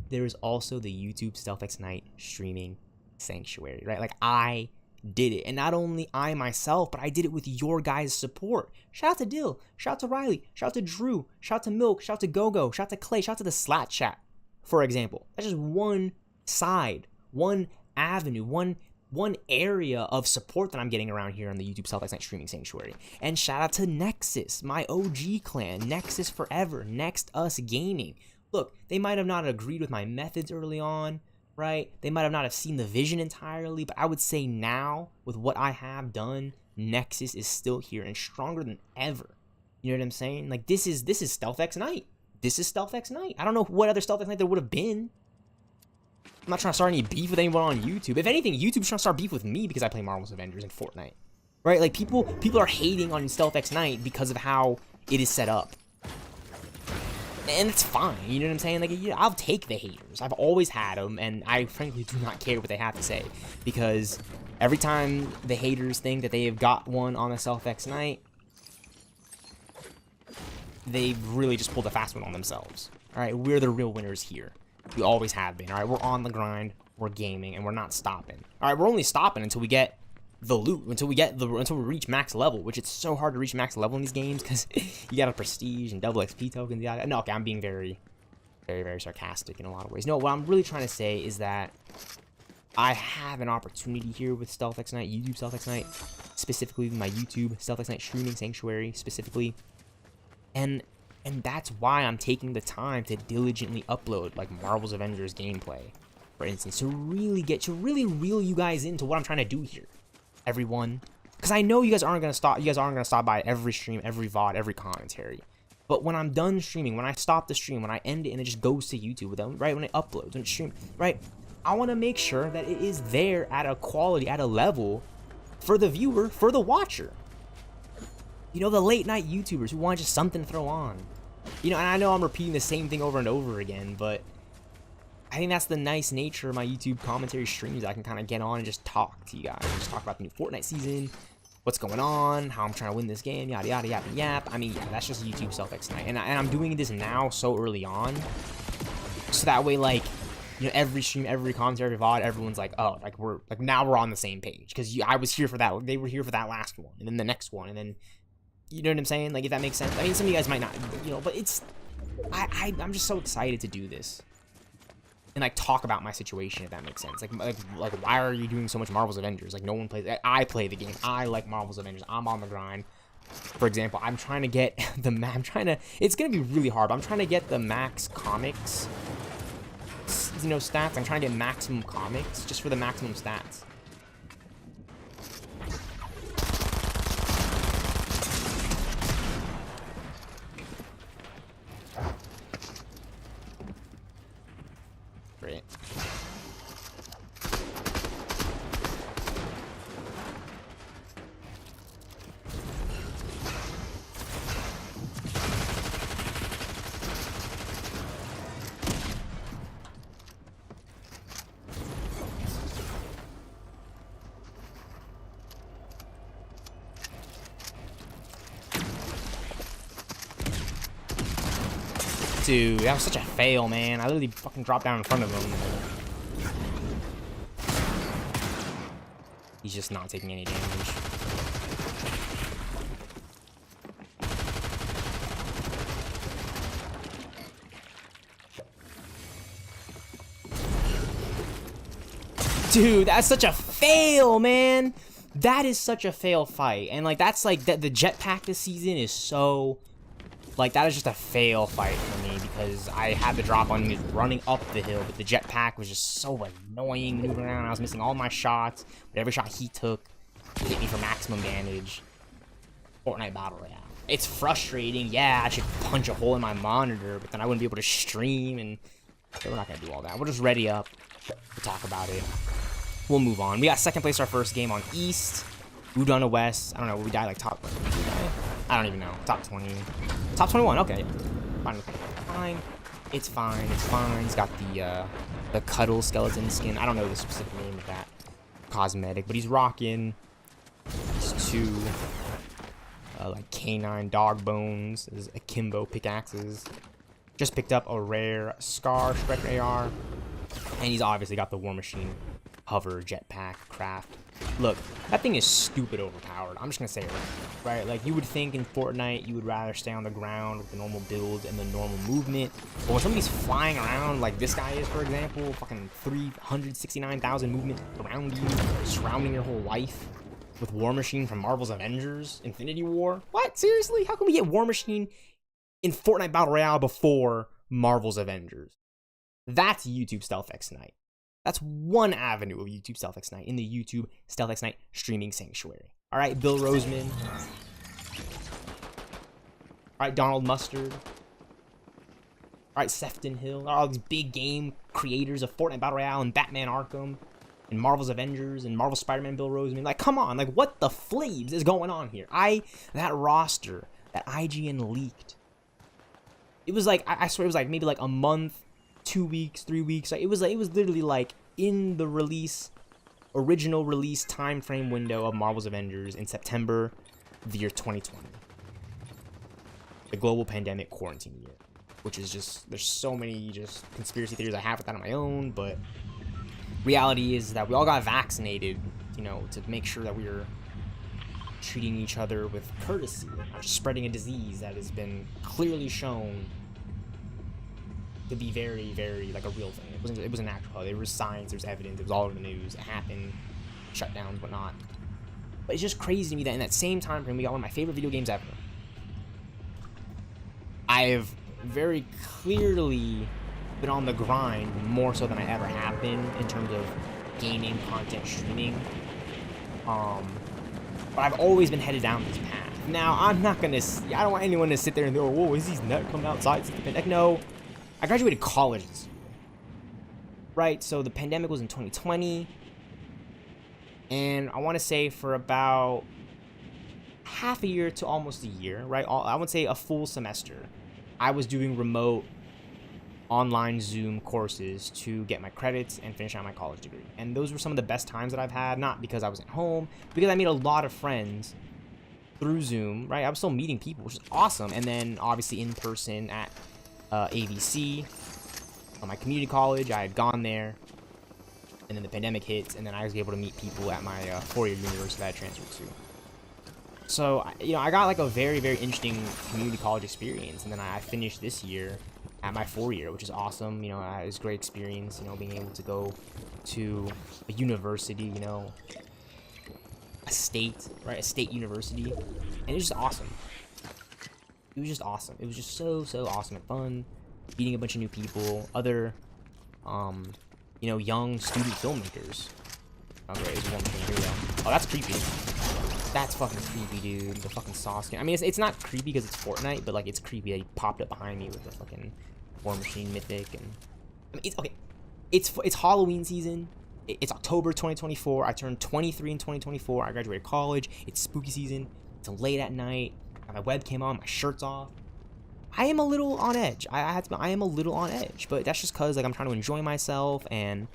Speaker 1: there is also the YouTube stealthxknight streaming sanctuary, right? Like, I did it, and not only I myself, but I did it with your guys' support. Shout out to Dill, shout out to Riley, shout out to Drew, shout out to Milk, shout out to Gogo, shout out to Clay, shout out to the Slat Chat, for example. That's just one side, one avenue, one area of support that I'm getting around here on the YouTube stealthxknight streaming sanctuary. And shout out to Nexus, my OG clan, Nexus Forever, Next Us Gaming. Look, they might have not agreed with my methods early on, right? They might have not have seen the vision entirely, but I would say now, with what I have done, Nexus is still here and stronger than ever. You know what I'm saying? Like, this is stealthxknight. This is stealthxknight. I don't know what other stealthxknight there would have been. I'm not trying to start any beef with anyone on YouTube. If anything, YouTube's trying to start beef with me because I play Marvel's Avengers and Fortnite. Right? Like, people are hating on stealthxknight because of how it is set up. And it's fine, you know what I'm saying? Like, I'll take the haters. I've always had them, and I frankly do not care what they have to say. Because every time the haters think that they have got one on a stealthxknight, they've really just pulled a fast one on themselves. Alright, we're the real winners here. We always have been, alright? We're on the grind, we're gaming, and we're not stopping. Alright, we're only stopping until we get the loot, until we reach max level, which it's so hard to reach max level in these games because you got a prestige and double XP tokens. No, okay, I'm being very sarcastic in a lot of ways. No, what I'm really trying to say is that I have an opportunity here with stealthxknight, YouTube stealthxknight, specifically my YouTube stealthxknight streaming sanctuary specifically, and that's why I'm taking the time to diligently upload like Marvel's Avengers gameplay, for instance, to really reel you guys into what I'm trying to do here, everyone. Because I know you guys aren't gonna stop by every stream, every VOD, every commentary. But when I'm done streaming, when I stop the stream, when I end it and it just goes to YouTube, right, when it uploads, when it streams, right, I want to make sure that it is there at a quality, at a level for the viewer, for the watcher. You know, the late night YouTubers who want just something to throw on. You know, and I know I'm repeating the same thing over and over again, but I think that's the nice nature of my YouTube commentary streams. I can kind of get on and just talk to you guys. Just talk about the new Fortnite season, what's going on, how I'm trying to win this game, yada, yada, yada, yap. I mean, yeah, that's just YouTube stealthxknight. And I'm doing this now so early on. So that way, like, you know, every stream, every commentary, every VOD, everyone's like, oh, like, now we're on the same page. Because I was here for that. They were here for that last one. And then the next one. And then, you know what I'm saying? Like, if that makes sense. I mean, some of you guys might not, you know, but it's, I'm just so excited to do this. and like talk about my situation, if that makes sense. Like why are you doing so much Marvel's Avengers? Like no one plays. I play the game. I like Marvel's Avengers. I'm on the grind. For example, I'm trying to get it's gonna be really hard, but I'm trying to get the max comics, you know, stats. I'm trying to get maximum comics just for the maximum stats. Great. Dude, that was such a fail, man. I literally fucking dropped down in front of him. He's just not taking any damage. Dude, that's such a fail, man. That is such a fail fight. And like that's like the jetpack this season is so like that is just a fail fight for me because I had the drop on me running up the hill, but the jetpack was just so annoying moving around. I was missing all my shots, but every shot he took hit me for maximum damage. Fortnite Battle Royale. It's frustrating. Yeah, I should punch a hole in my monitor, but then I wouldn't be able to stream, and so we're not gonna do all that. We'll just ready up to talk about it. We'll move on. We got second place our first game on East. Udon West. I don't know. We died like top. I don't even know. Top 20. Top 21. Okay. Fine. Fine. It's fine. It's fine. He's got the cuddle skeleton skin. I don't know the specific name of that cosmetic, but he's rocking these two like canine dog bones, his akimbo pickaxes. Just picked up a rare Scar Spectre AR, and he's obviously got the War Machine hover jetpack craft. Look, that thing is stupid overpowered. I'm just gonna say it right. Like, you would think in Fortnite you would rather stay on the ground with the normal build and the normal movement, but when somebody's flying around like this guy is, for example, fucking 369,000 movement around you, surrounding your whole life with War Machine from Marvel's Avengers, Infinity War. What? Seriously? How can we get War Machine in Fortnite Battle Royale before Marvel's Avengers? That's YouTube StealthxKnight. That's one avenue of YouTube StealthxKnight in the YouTube StealthxKnight streaming sanctuary. All right, Bill Roseman. All right, Donald Mustard. All right, Sefton Hill. All these big game creators of Fortnite Battle Royale and Batman Arkham and Marvel's Avengers and Marvel Spider-Man Bill Roseman. Like, come on. Like, what the flaves is going on here? That roster that IGN leaked. It was like, I swear it was like maybe like a month, 2 weeks, 3 weeks. It was literally like in the original release time frame window of Marvel's Avengers in September of the year 2020. The global pandemic quarantine year, which is just, there's so many just conspiracy theories I have with that on my own, but reality is that we all got vaccinated, you know, to make sure that we were treating each other with courtesy, not just spreading a disease that has been clearly shown to be very, very like a real thing. It was an actual. There was science. There was evidence. It was all over the news. It happened. Shutdowns, whatnot. But it's just crazy to me that in that same time frame, we got one of my favorite video games ever. I've very clearly been on the grind more so than I ever have been in terms of gaming, content, streaming. But I've always been headed down this path. Now, I'm not gonna. I don't want anyone to sit there and go, "Whoa, is these nut coming outside?" Like, no. I graduated college this year, right? So the pandemic was in 2020, and I want to say for about half a year to almost a year, right? I would say a full semester, I was doing remote online Zoom courses to get my credits and finish out my college degree. And those were some of the best times that I've had, not because I was at home, because I made a lot of friends through Zoom, right? I was still meeting people, which is awesome. And then obviously in person at AVC, on my community college. I had gone there, and then the pandemic hits, and then I was able to meet people at my four-year university that I transferred to. So, you know, I got like a very, very interesting community college experience, and then I finished this year at my 4-year, which is awesome. You know, it was a great experience, you know, being able to go to a university, you know, a state, right? A state university. And it was just awesome. It was just awesome. It was just so awesome and fun. Meeting a bunch of new people, other, you know, young student filmmakers. Oh, great, there's one thing here, though. Oh, that's creepy. That's fucking creepy, dude. The fucking sauce skin. I mean, it's not creepy because it's Fortnite, but, like, it's creepy that he popped up behind me with the fucking War Machine Mythic. And I mean, it's, okay, it's Halloween season. It's October 2024. I turned 23 in 2024. I graduated college. It's spooky season. It's late at night. I have my webcam on. My shirt's off. I am a little on edge. I have to. I am a little on edge, but that's just cause like I'm trying to enjoy myself and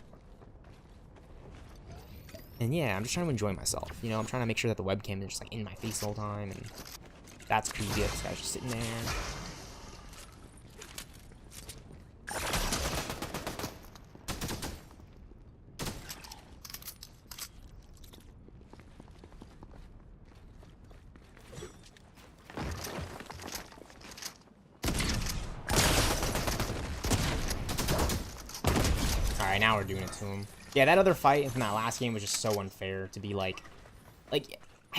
Speaker 1: yeah, I'm just trying to enjoy myself. You know, I'm trying to make sure that the webcam is just like in my face the whole time, and that's creepy. This guy's just sitting there. Alright, now we're doing it to him. Yeah, that other fight from that last game was just so unfair to be like, I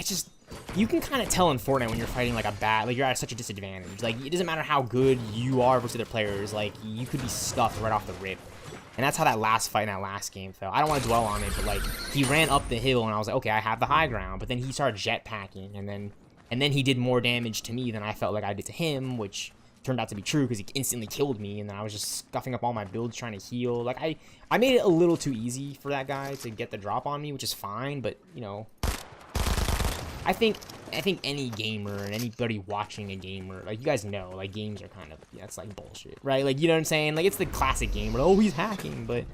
Speaker 1: just, you can kind of tell in Fortnite when you're fighting like a bad, like you're at such a disadvantage. Like, it doesn't matter how good you are versus other players, like, you could be stuffed right off the rip. And that's how that last fight in that last game felt. I don't want to dwell on it, but like, he ran up the hill and I was like, okay, I have the high ground. But then he started jetpacking and then he did more damage to me than I felt like I did to him, which turned out to be true because he instantly killed me, and then I was just scuffing up all my builds trying to heal. Like, I made it a little too easy for that guy to get the drop on me, which is fine, but, you know, I think any gamer and anybody watching a gamer, like, you guys know, like, games are kind of, yeah, it's like bullshit, right? Like, you know what I'm saying? Like, it's the classic gamer, oh, he's hacking, but,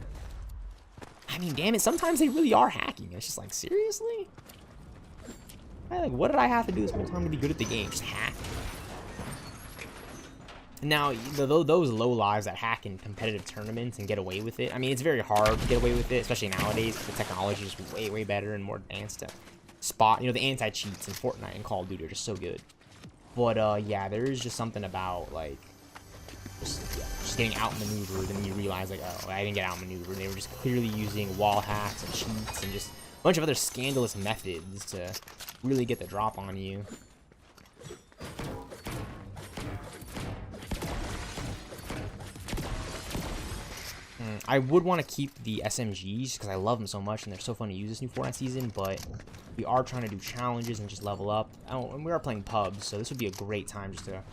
Speaker 1: I mean, damn it, sometimes they really are hacking. It's just like, seriously? Like, what did I have to do this whole time to be good at the game? Just hack? Now, those low lives that hack in competitive tournaments and get away with it, I mean, it's very hard to get away with it, especially nowadays. The technology is way better and more advanced to spot, you know, the anti-cheats in Fortnite and Call of Duty are just so good. But, yeah, there is just something about, like, just getting outmaneuvered, and you realize, like, oh, I didn't get outmaneuvered. They were just clearly using wall hacks and cheats and just a bunch of other scandalous methods to really get the drop on you. I would want to keep the SMGs because I love them so much and they're so fun to use this new Fortnite season, but we are trying to do challenges and just level up. Oh, and we are playing pubs, so this would be a great time just to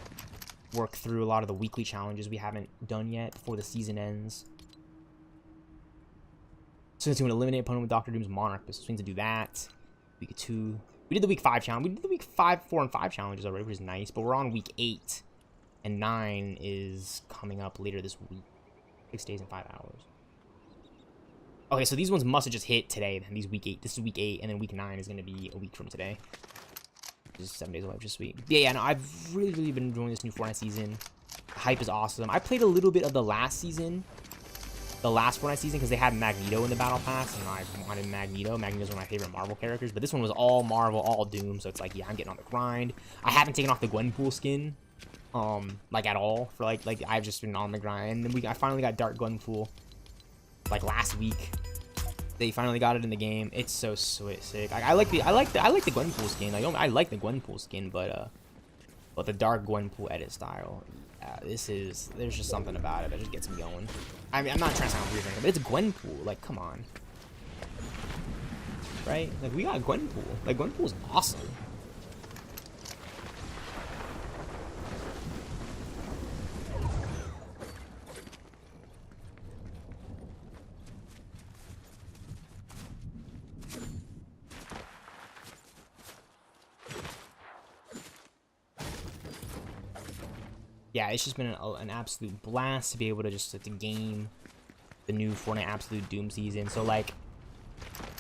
Speaker 1: work through a lot of the weekly challenges we haven't done yet before the season ends. So since we want to eliminate opponent with Dr. Doom's Monarch, this means to do that. Week 2. We did the week 5 challenge. We did the week 5, 4, and 5 challenges already, which is nice, but we're on week 8, and 9 is coming up later this week. 6 days and 5 hours. Okay, so these ones must have just hit today. Then these week 8. This is week 8, and then week 9 is going to be a week from today. Just 7 days away, just sweet. Yeah, no, I've really been enjoying this new Fortnite season. The hype is awesome. I played a little bit of the last season, the last Fortnite season, because they had Magneto in the Battle Pass, and I wanted Magneto. Magneto's one of my favorite Marvel characters, but this one was all Marvel, all Doom, so it's like, yeah, I'm getting on the grind. I haven't taken off the Gwenpool skin. Like at all for like I've just been on the grind, and then I finally got Dark Gunpool like last week. They finally got it in the game. It's so sick. I like the Gwenpool skin. Like, I like the Gwenpool skin, but the Dark Gwenpool edit style, there's just something about it that just gets me going. I mean, I'm not trying to sound weird, but it's Gwenpool. Like, come on, right? Like, we got Gwenpool. Like, Gwenpool's awesome. Yeah, it's just been an absolute blast to be able to just to game the new Fortnite Absolute Doom season. So, like,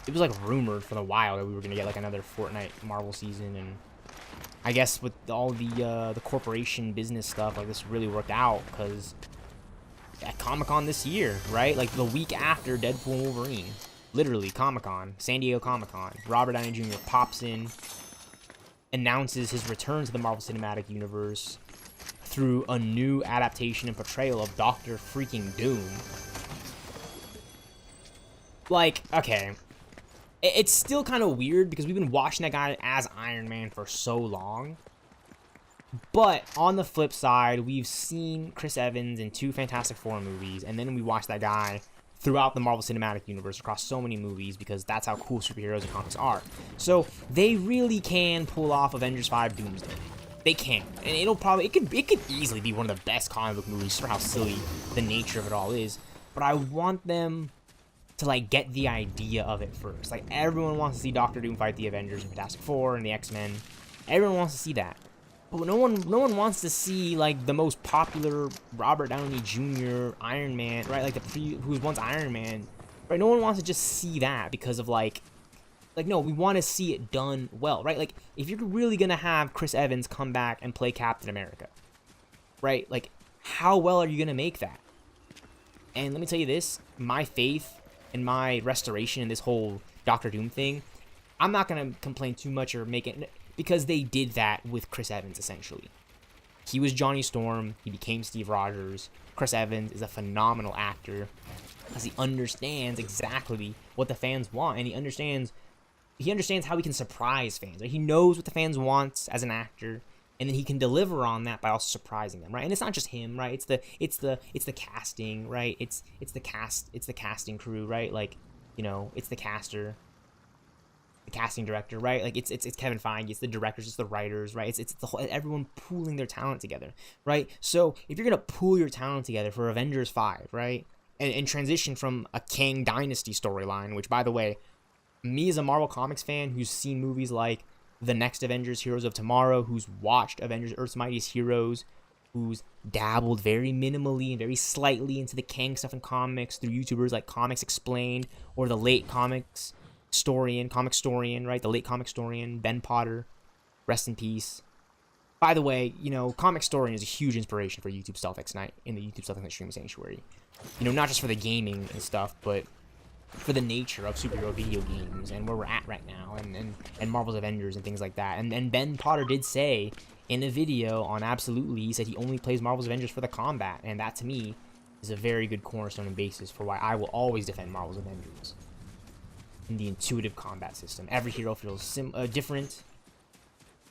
Speaker 1: it was, like, rumored for a while that we were going to get, like, another Fortnite Marvel season. And I guess with all the corporation business stuff, like, this really worked out because at Comic-Con this year, right? Like, the week after Deadpool and Wolverine. Literally, Comic-Con. San Diego Comic-Con. Robert Downey Jr. pops in, announces his return to the Marvel Cinematic Universe. through a new adaptation and portrayal of Doctor freaking Doom. Like, okay, it's still kind of weird because we've been watching that guy as Iron Man for so long. But on the flip side, we've seen Chris Evans in 2 Fantastic Four movies, and then we watched that guy throughout the Marvel Cinematic Universe across so many movies because that's how cool superheroes and comics are. So they really can pull off Avengers 5 Doomsday. They can, and it could easily be one of the best comic book movies for how silly the nature of it all is. But I want them to like get the idea of it first. Like, everyone wants to see Doctor Doom fight the Avengers and Fantastic Four and the X-Men. Everyone wants to see that. But no one wants to see like the most popular Robert Downey Jr. Iron Man, right? Like who was once Iron Man, right? No one wants to just see that because of like no, we want to see it done well, right? Like, if you're really gonna have Chris Evans come back and play Captain America, right? Like, how well are you gonna make that? And let me tell you this, my faith and my restoration in this whole Doctor Doom thing, I'm not gonna complain too much or make it, because they did that with Chris Evans, essentially. He was Johnny Storm. He became Steve Rogers. Chris Evans is a phenomenal actor because he understands exactly what the fans want, and he understands how he can surprise fans. Right? He knows what the fans want as an actor, and then he can deliver on that by also surprising them, right? And it's not just him, right? It's the casting, right? It's the casting crew, right? Like, you know, it's the caster, the casting director, right? Like, it's Kevin Feige, it's the directors, it's the writers, right? It's the whole, everyone pooling their talent together, right? So if you're gonna pool your talent together for Avengers 5, right, and transition from a Kang Dynasty storyline, which, by the way, me as a Marvel Comics fan who's seen movies like The Next Avengers, Heroes of Tomorrow, who's watched Avengers Earth's Mightiest Heroes, who's dabbled very minimally and very slightly into the Kang stuff in comics through YouTubers like Comics Explained or the late comic historian, right? The late comic historian, Ben Potter, rest in peace. By the way, you know, Comic Historian is a huge inspiration for YouTube stealthxknight in the YouTube stealthxknight Stream Sanctuary. You know, not just for the gaming and stuff, but for the nature of superhero video games and where we're at right now, and Marvel's Avengers and things like that. And Ben Potter did say in a video on Absolutely, he said he only plays Marvel's Avengers for the combat, and that to me is a very good cornerstone and basis for why I will always defend Marvel's Avengers. In the intuitive combat system, every hero feels different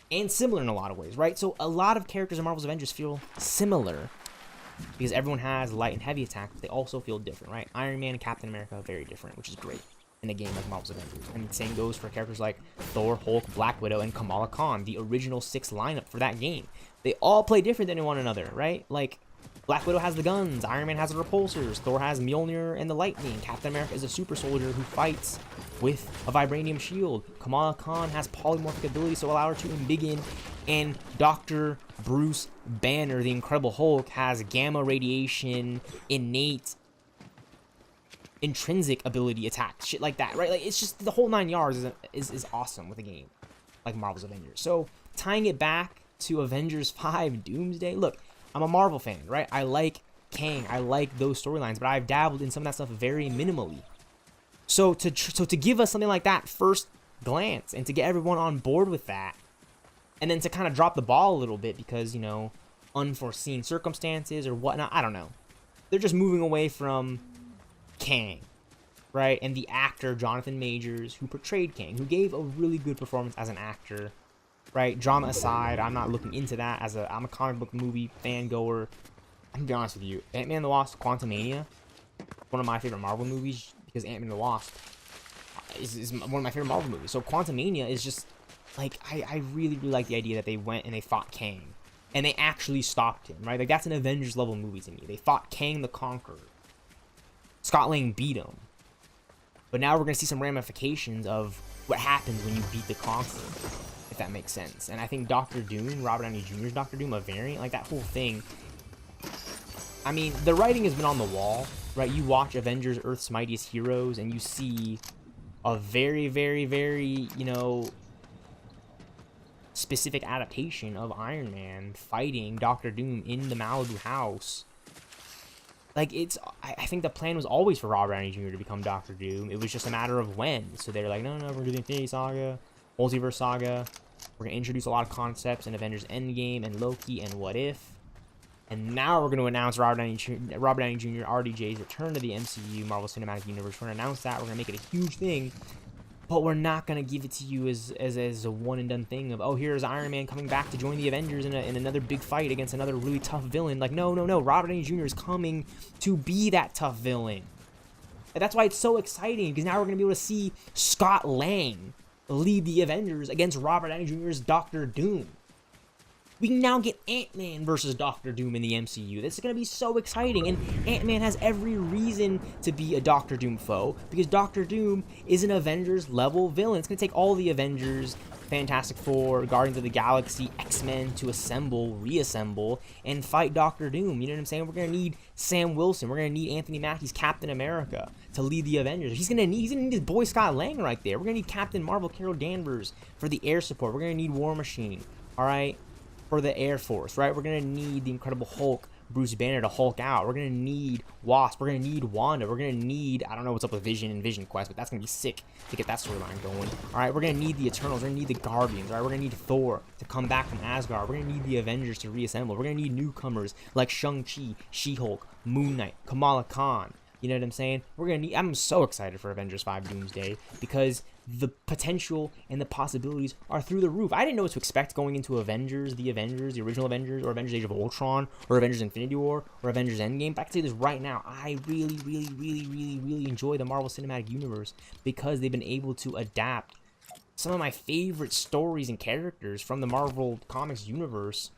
Speaker 1: and similar in a lot of ways, right? So a lot of characters in Marvel's Avengers feel similar because everyone has light and heavy attacks, but they also feel different, right? Iron Man and Captain America are very different, which is great in a game like Marvel's Avengers. And the same goes for characters like Thor, Hulk, Black Widow, and Kamala Khan, the original 6 lineup for that game. They all play different than one another, right? Like, Black Widow has the guns, Iron Man has the repulsors, Thor has Mjolnir and the lightning, Captain America is a super soldier who fights with a vibranium shield, Kamala Khan has polymorphic abilities so allow her to embiggen, and Dr. Bruce Banner, the Incredible Hulk, has gamma radiation, innate, intrinsic ability attacks, shit like that, right? Like, it's just the whole 9 yards is awesome with a game like Marvel's Avengers. So tying it back to Avengers 5 Doomsday, look, I'm a Marvel fan, right? I like Kang, I like those storylines, but I've dabbled in some of that stuff very minimally. So to give us something like that first glance and to get everyone on board with that, and then to kind of drop the ball a little bit because, you know, unforeseen circumstances or whatnot, I don't know. They're just moving away from Kang, right? And the actor Jonathan Majors, who portrayed Kang, who gave a really good performance as an actor, right? Drama aside, I'm not looking into that. I'm a comic book movie fan goer. I'm gonna be honest with you, Ant-Man and the Wasp: Quantumania, one of my favorite Marvel movies because Ant-Man and the Wasp is one of my favorite Marvel movies. So Quantumania is just like, I really like the idea that they went and they fought Kang and they actually stopped him, right? Like, that's an Avengers level movie to me. They fought Kang the Conqueror. Scott Lang beat him. But now we're gonna see some ramifications of what happens when you beat the Conqueror, if that makes sense. And I think Doctor Doom, Robert Downey Jr.'s Doctor Doom, a variant, like that whole thing, I mean, the writing has been on the wall, right? You watch Avengers Earth's Mightiest Heroes and you see a very, very, very, you know, specific adaptation of Iron Man fighting Doctor Doom in the Malibu house. Like, I think the plan was always for Robert Downey Jr. to become Doctor Doom. It was just a matter of when. So they're like, no, we're gonna do the Infinity Saga, Multiverse Saga. We're gonna introduce a lot of concepts in Avengers Endgame and Loki and What If. And now we're going to announce Robert Downey Jr., RDJ's return to the MCU, Marvel Cinematic Universe. We're going to announce that. We're going to make it a huge thing. But we're not going to give it to you as a one-and-done thing of, oh, here's Iron Man coming back to join the Avengers in another big fight against another really tough villain. Like, no. Robert Downey Jr. is coming to be that tough villain. And that's why it's so exciting, because now we're going to be able to see Scott Lang lead the Avengers against Robert Downey Jr.'s Doctor Doom. We can now get Ant-Man versus Doctor Doom in the MCU. This is going to be so exciting, and Ant-Man has every reason to be a Doctor Doom foe, because Doctor Doom is an Avengers-level villain. It's going to take all the Avengers, Fantastic Four, Guardians of the Galaxy, X-Men to reassemble, and fight Doctor Doom. You know what I'm saying? We're going to need Sam Wilson. We're going to need Anthony Mackie's Captain America to lead the Avengers. He's going to need his boy Scott Lang right there. We're going to need Captain Marvel, Carol Danvers for the air support. We're going to need War Machine, all right? For the Air Force, right? We're going to need the Incredible Hulk, Bruce Banner, to Hulk out. We're going to need Wasp. We're going to need Wanda. We're going to need, I don't know what's up with Vision and Vision Quest, but that's going to be sick to get that storyline going. All right, we're going to need the Eternals. We're going to need the Guardians. All right, we're going to need Thor to come back from Asgard. We're going to need the Avengers to reassemble. We're going to need newcomers like Shang-Chi, She-Hulk, Moon Knight, Kamala Khan. You know what I'm saying? I'm so excited for Avengers 5 Doomsday, because the potential and the possibilities are through the roof. I didn't know what to expect going into Avengers, the original Avengers, or Avengers Age of Ultron, or Avengers Infinity War, or Avengers Endgame. But I can say this right now, I really enjoy the Marvel Cinematic Universe, because they've been able to adapt some of my favorite stories and characters from the Marvel Comics universe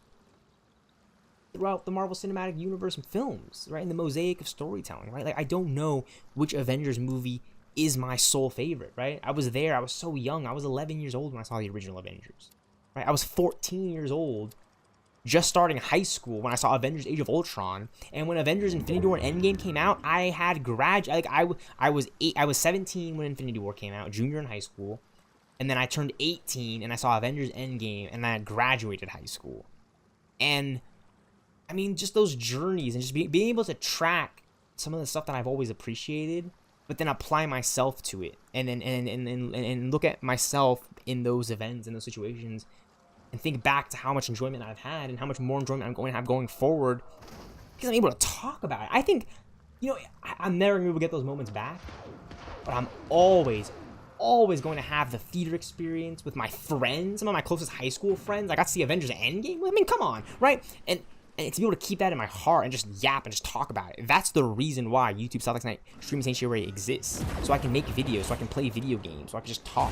Speaker 1: throughout the Marvel Cinematic Universe and films, right? In the mosaic of storytelling, right? Like, I don't know which Avengers movie is my sole favorite, right? I was there. I was so young. I was 11 years old when I saw the original Avengers, right? I was 14 years old, just starting high school, when I saw Avengers Age of Ultron. And when Avengers Infinity War and Endgame came out, I had I was 17 when Infinity War came out, junior in high school. And then I turned 18 and I saw Avengers Endgame, and then I graduated high school. And I mean, just those journeys, and just being able to track some of the stuff that I've always appreciated, but then apply myself to it, and then and look at myself in those events, in those situations, and think back to how much enjoyment I've had and how much more enjoyment I'm going to have going forward, because I'm able to talk about it. I think, you know, I'm never going to get those moments back, but I'm always going to have the theater experience with my friends, some of my closest high school friends. I got to see Avengers Endgame. I mean, come on, right? And to be able to keep that in my heart and just yap and just talk about it. That's the reason why YouTube Stealthxknight Streaming Sanctuary exists. So I can make videos, so I can play video games, so I can just talk,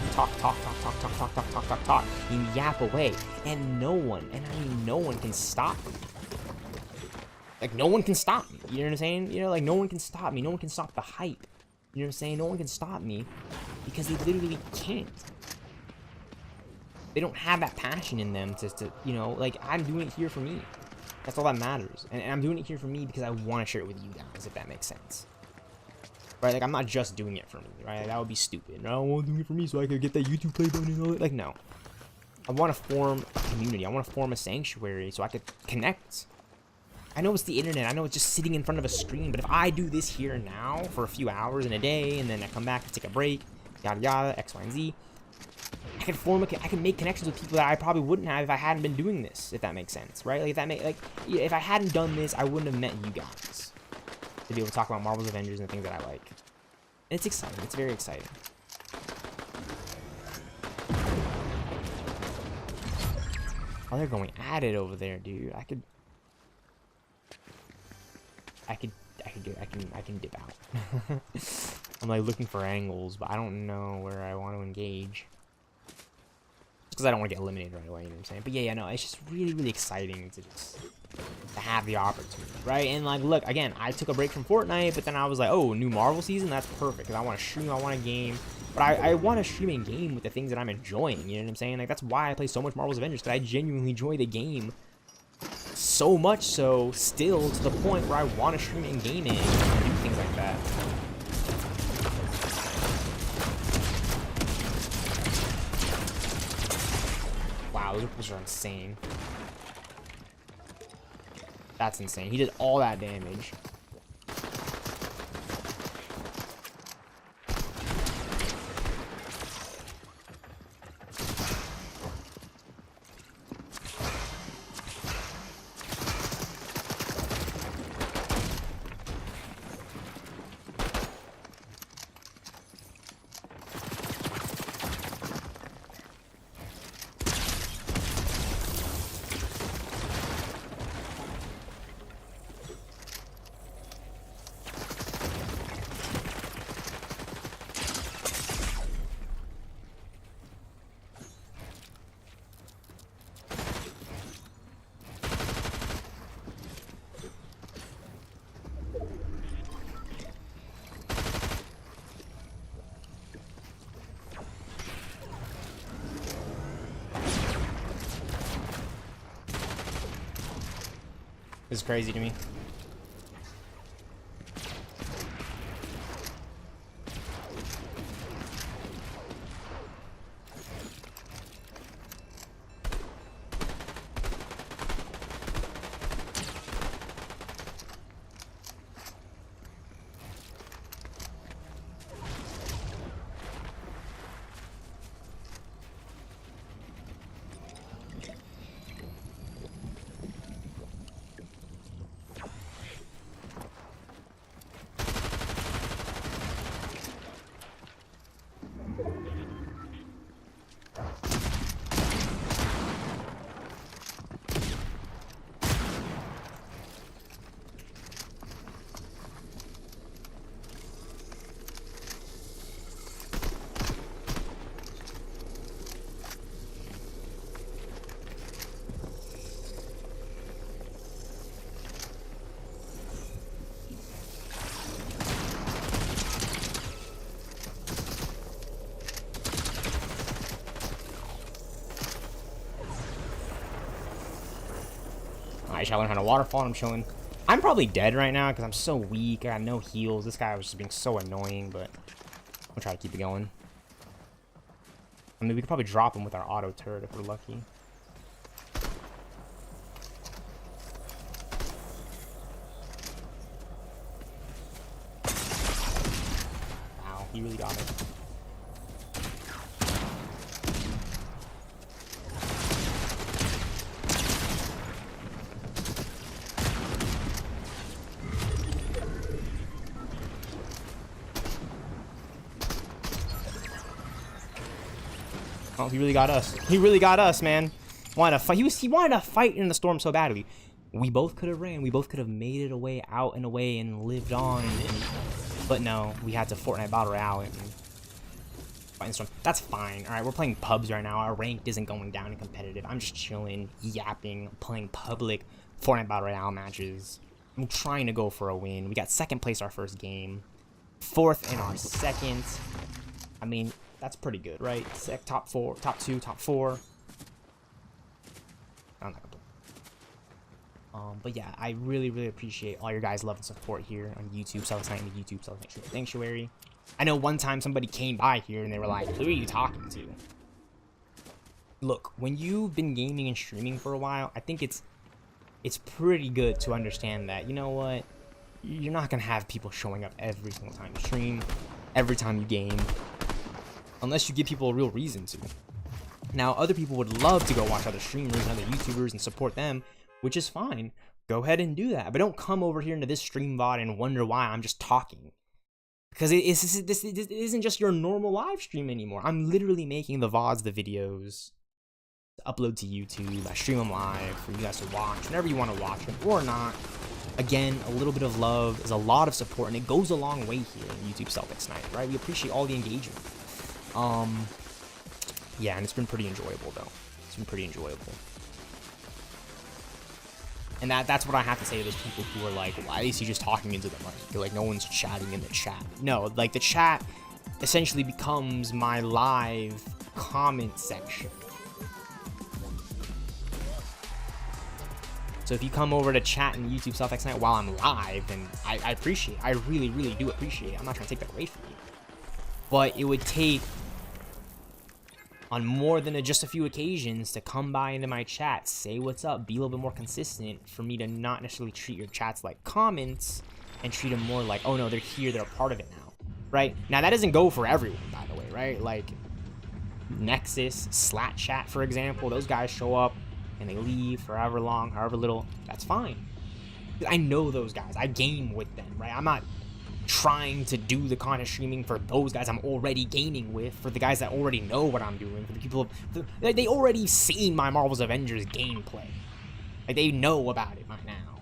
Speaker 1: and yap away. And no one can stop me. Like, no one can stop me. You know what I'm saying? You know, like, no one can stop me. No one can stop the hype. You know what I'm saying? No one can stop me, because they literally can't. They don't have that passion in them to you know, like, I'm doing it here for me. That's all that matters. And I'm doing it here for me because I want to share it with you guys, if that makes sense. Right? Like, I'm not just doing it for me, right? That would be stupid. No, I want to do it for me so I could get that YouTube play button and all that. Like, no. I want to form a community. I want to form a sanctuary so I could connect. I know it's the internet. I know it's just sitting in front of a screen. But if I do this here now for a few hours in a day, and then I come back and take a break, yada yada, X, Y, and Z, I can make connections with people that I probably wouldn't have if I hadn't been doing this, if that makes sense, right? Like, if I hadn't done this, I wouldn't have met you guys to be able to talk about Marvel's Avengers and the things that I like. And it's exciting. It's very exciting. Oh, they're going at it over there, dude. I can dip out. I'm like looking for angles, but I don't know where I want to engage. Because I don't want to get eliminated right away, you know what I'm saying? But yeah, no, it's just really exciting to have the opportunity, right? And like, look, again, I took a break from Fortnite, but then I was like, oh, new Marvel season, that's perfect, because I want to stream, I want to game, but I want to stream and game with the things that I'm enjoying, you know what I'm saying? Like, that's why I play so much Marvel's Avengers, because I genuinely enjoy the game so much so, still, to the point where I want to stream and game it and do things like that. Wow, those ripples are insane. That's insane. He did all that damage. This is crazy to me. I shall learn how to waterfall. I'm chilling. I'm probably dead right now because I'm so weak. I got no heals. This guy was just being so annoying, but I'll try to keep it going. I mean, we could probably drop him with our auto turret if we're lucky. Wow, he really got it. Oh, he really got us. He really got us, man. Wanted to fight. He wanted to fight in the storm so badly. We both could have ran. We both could have made it away, out and away, and lived on. But no, we had to Fortnite Battle Royale and fight in the storm. That's fine. All right, we're playing pubs right now. Our rank isn't going down in competitive. I'm just chilling, yapping, playing public Fortnite Battle Royale matches. I'm trying to go for a win. We got second place our first game, fourth in our second. I mean, that's pretty good, right? Top 4, top 2, top 4. I'm not gonna. But yeah, I really, really appreciate all your guys' love and support here on YouTube, stealthxknight and the YouTube stealthxknight Sanctuary. I know one time somebody came by here and they were like, "Who are you talking to?" Look, when you've been gaming and streaming for a while, I think it's pretty good to understand that, you know what, you're not gonna have people showing up every single time you stream, every time you game, unless you give people a real reason to. Now, other people would love to go watch other streamers and other YouTubers and support them, which is fine. Go ahead and do that. But don't come over here into this stream VOD and wonder why I'm just talking. Because this isn't just your normal live stream anymore. I'm literally making the VODs, the videos, to upload to YouTube. I stream them live for you guys to watch whenever you want to watch them or not. Again, a little bit of love is a lot of support, and it goes a long way here in YouTube stealthxknight, right? We appreciate all the engagement. Yeah, and it's been pretty enjoyable though. It's been pretty enjoyable. And that's what I have to say to those people who are like, why is he just talking into the mic? You're like, no one's chatting in the chat. No, like the chat essentially becomes my live comment section. So if you come over to chat in YouTube stealthxknight while I'm live, then I appreciate it. I really, really do appreciate it. I'm not trying to take that away from you. But it would take on more than just a few occasions to come by into my chat, say what's up, be a little bit more consistent for me to not necessarily treat your chats like comments and treat them more like, oh no, they're here, they're a part of it now, right? Now that doesn't go for everyone, by the way, right? Like Nexus, Slat Chat, for example, those guys show up and they leave for however long, however little, that's fine. I know those guys, I game with them, right? I'm not trying to do the content streaming for those guys I'm already gaming with, for the guys that already know what I'm doing, for the people they already seen my Marvel's Avengers gameplay, like they know about it by now.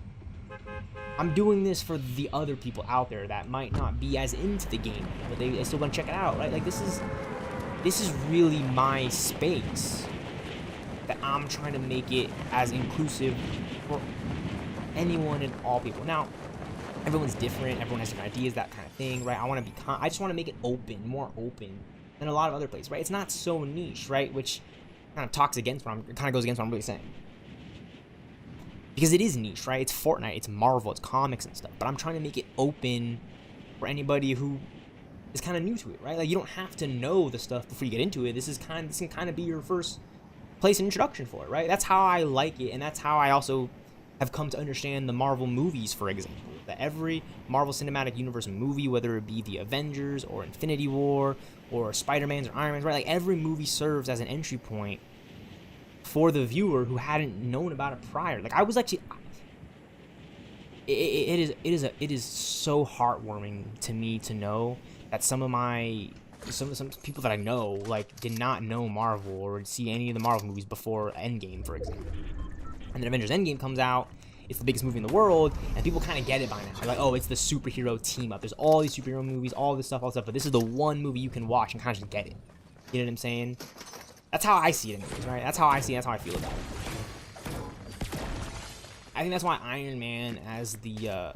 Speaker 1: I'm doing this for the other people out there that might not be as into the game, but they still want to check it out, right? Like this is really my space that I'm trying to make it as inclusive for anyone and all people. Now, everyone's different, everyone has different ideas, that kind of thing, right? I just want to make it open, more open than a lot of other places, right? It's not so niche, right? Which kind of goes against what I'm really saying. because it is niche, right? It's Fortnite, it's Marvel, it's comics and stuff. But I'm trying to make it open for anybody who is kind of new to it, right? Like, you don't have to know the stuff before you get into it. This can kind of be your first place and introduction for it, right? That's how I like it, and that's how I also have come to understand the Marvel movies, for example. That every Marvel Cinematic Universe movie, whether it be the Avengers or Infinity War or Spider-Man's or Iron Man's, right? Like, every movie serves as an entry point for the viewer who hadn't known about it prior. Like, I was actually, it is so heartwarming to me to know that some people that I know, like, did not know Marvel or see any of the Marvel movies before Endgame, for example. And then Avengers Endgame comes out, it's the biggest movie in the world, and people kind of get it by now. They're like, oh, it's the superhero team up. There's all these superhero movies, all this stuff, but this is the one movie you can watch and kind of just get it. You know what I'm saying? That's how I see it anyways, right? That's how I see it, that's how I feel about it. I think that's why Iron Man as the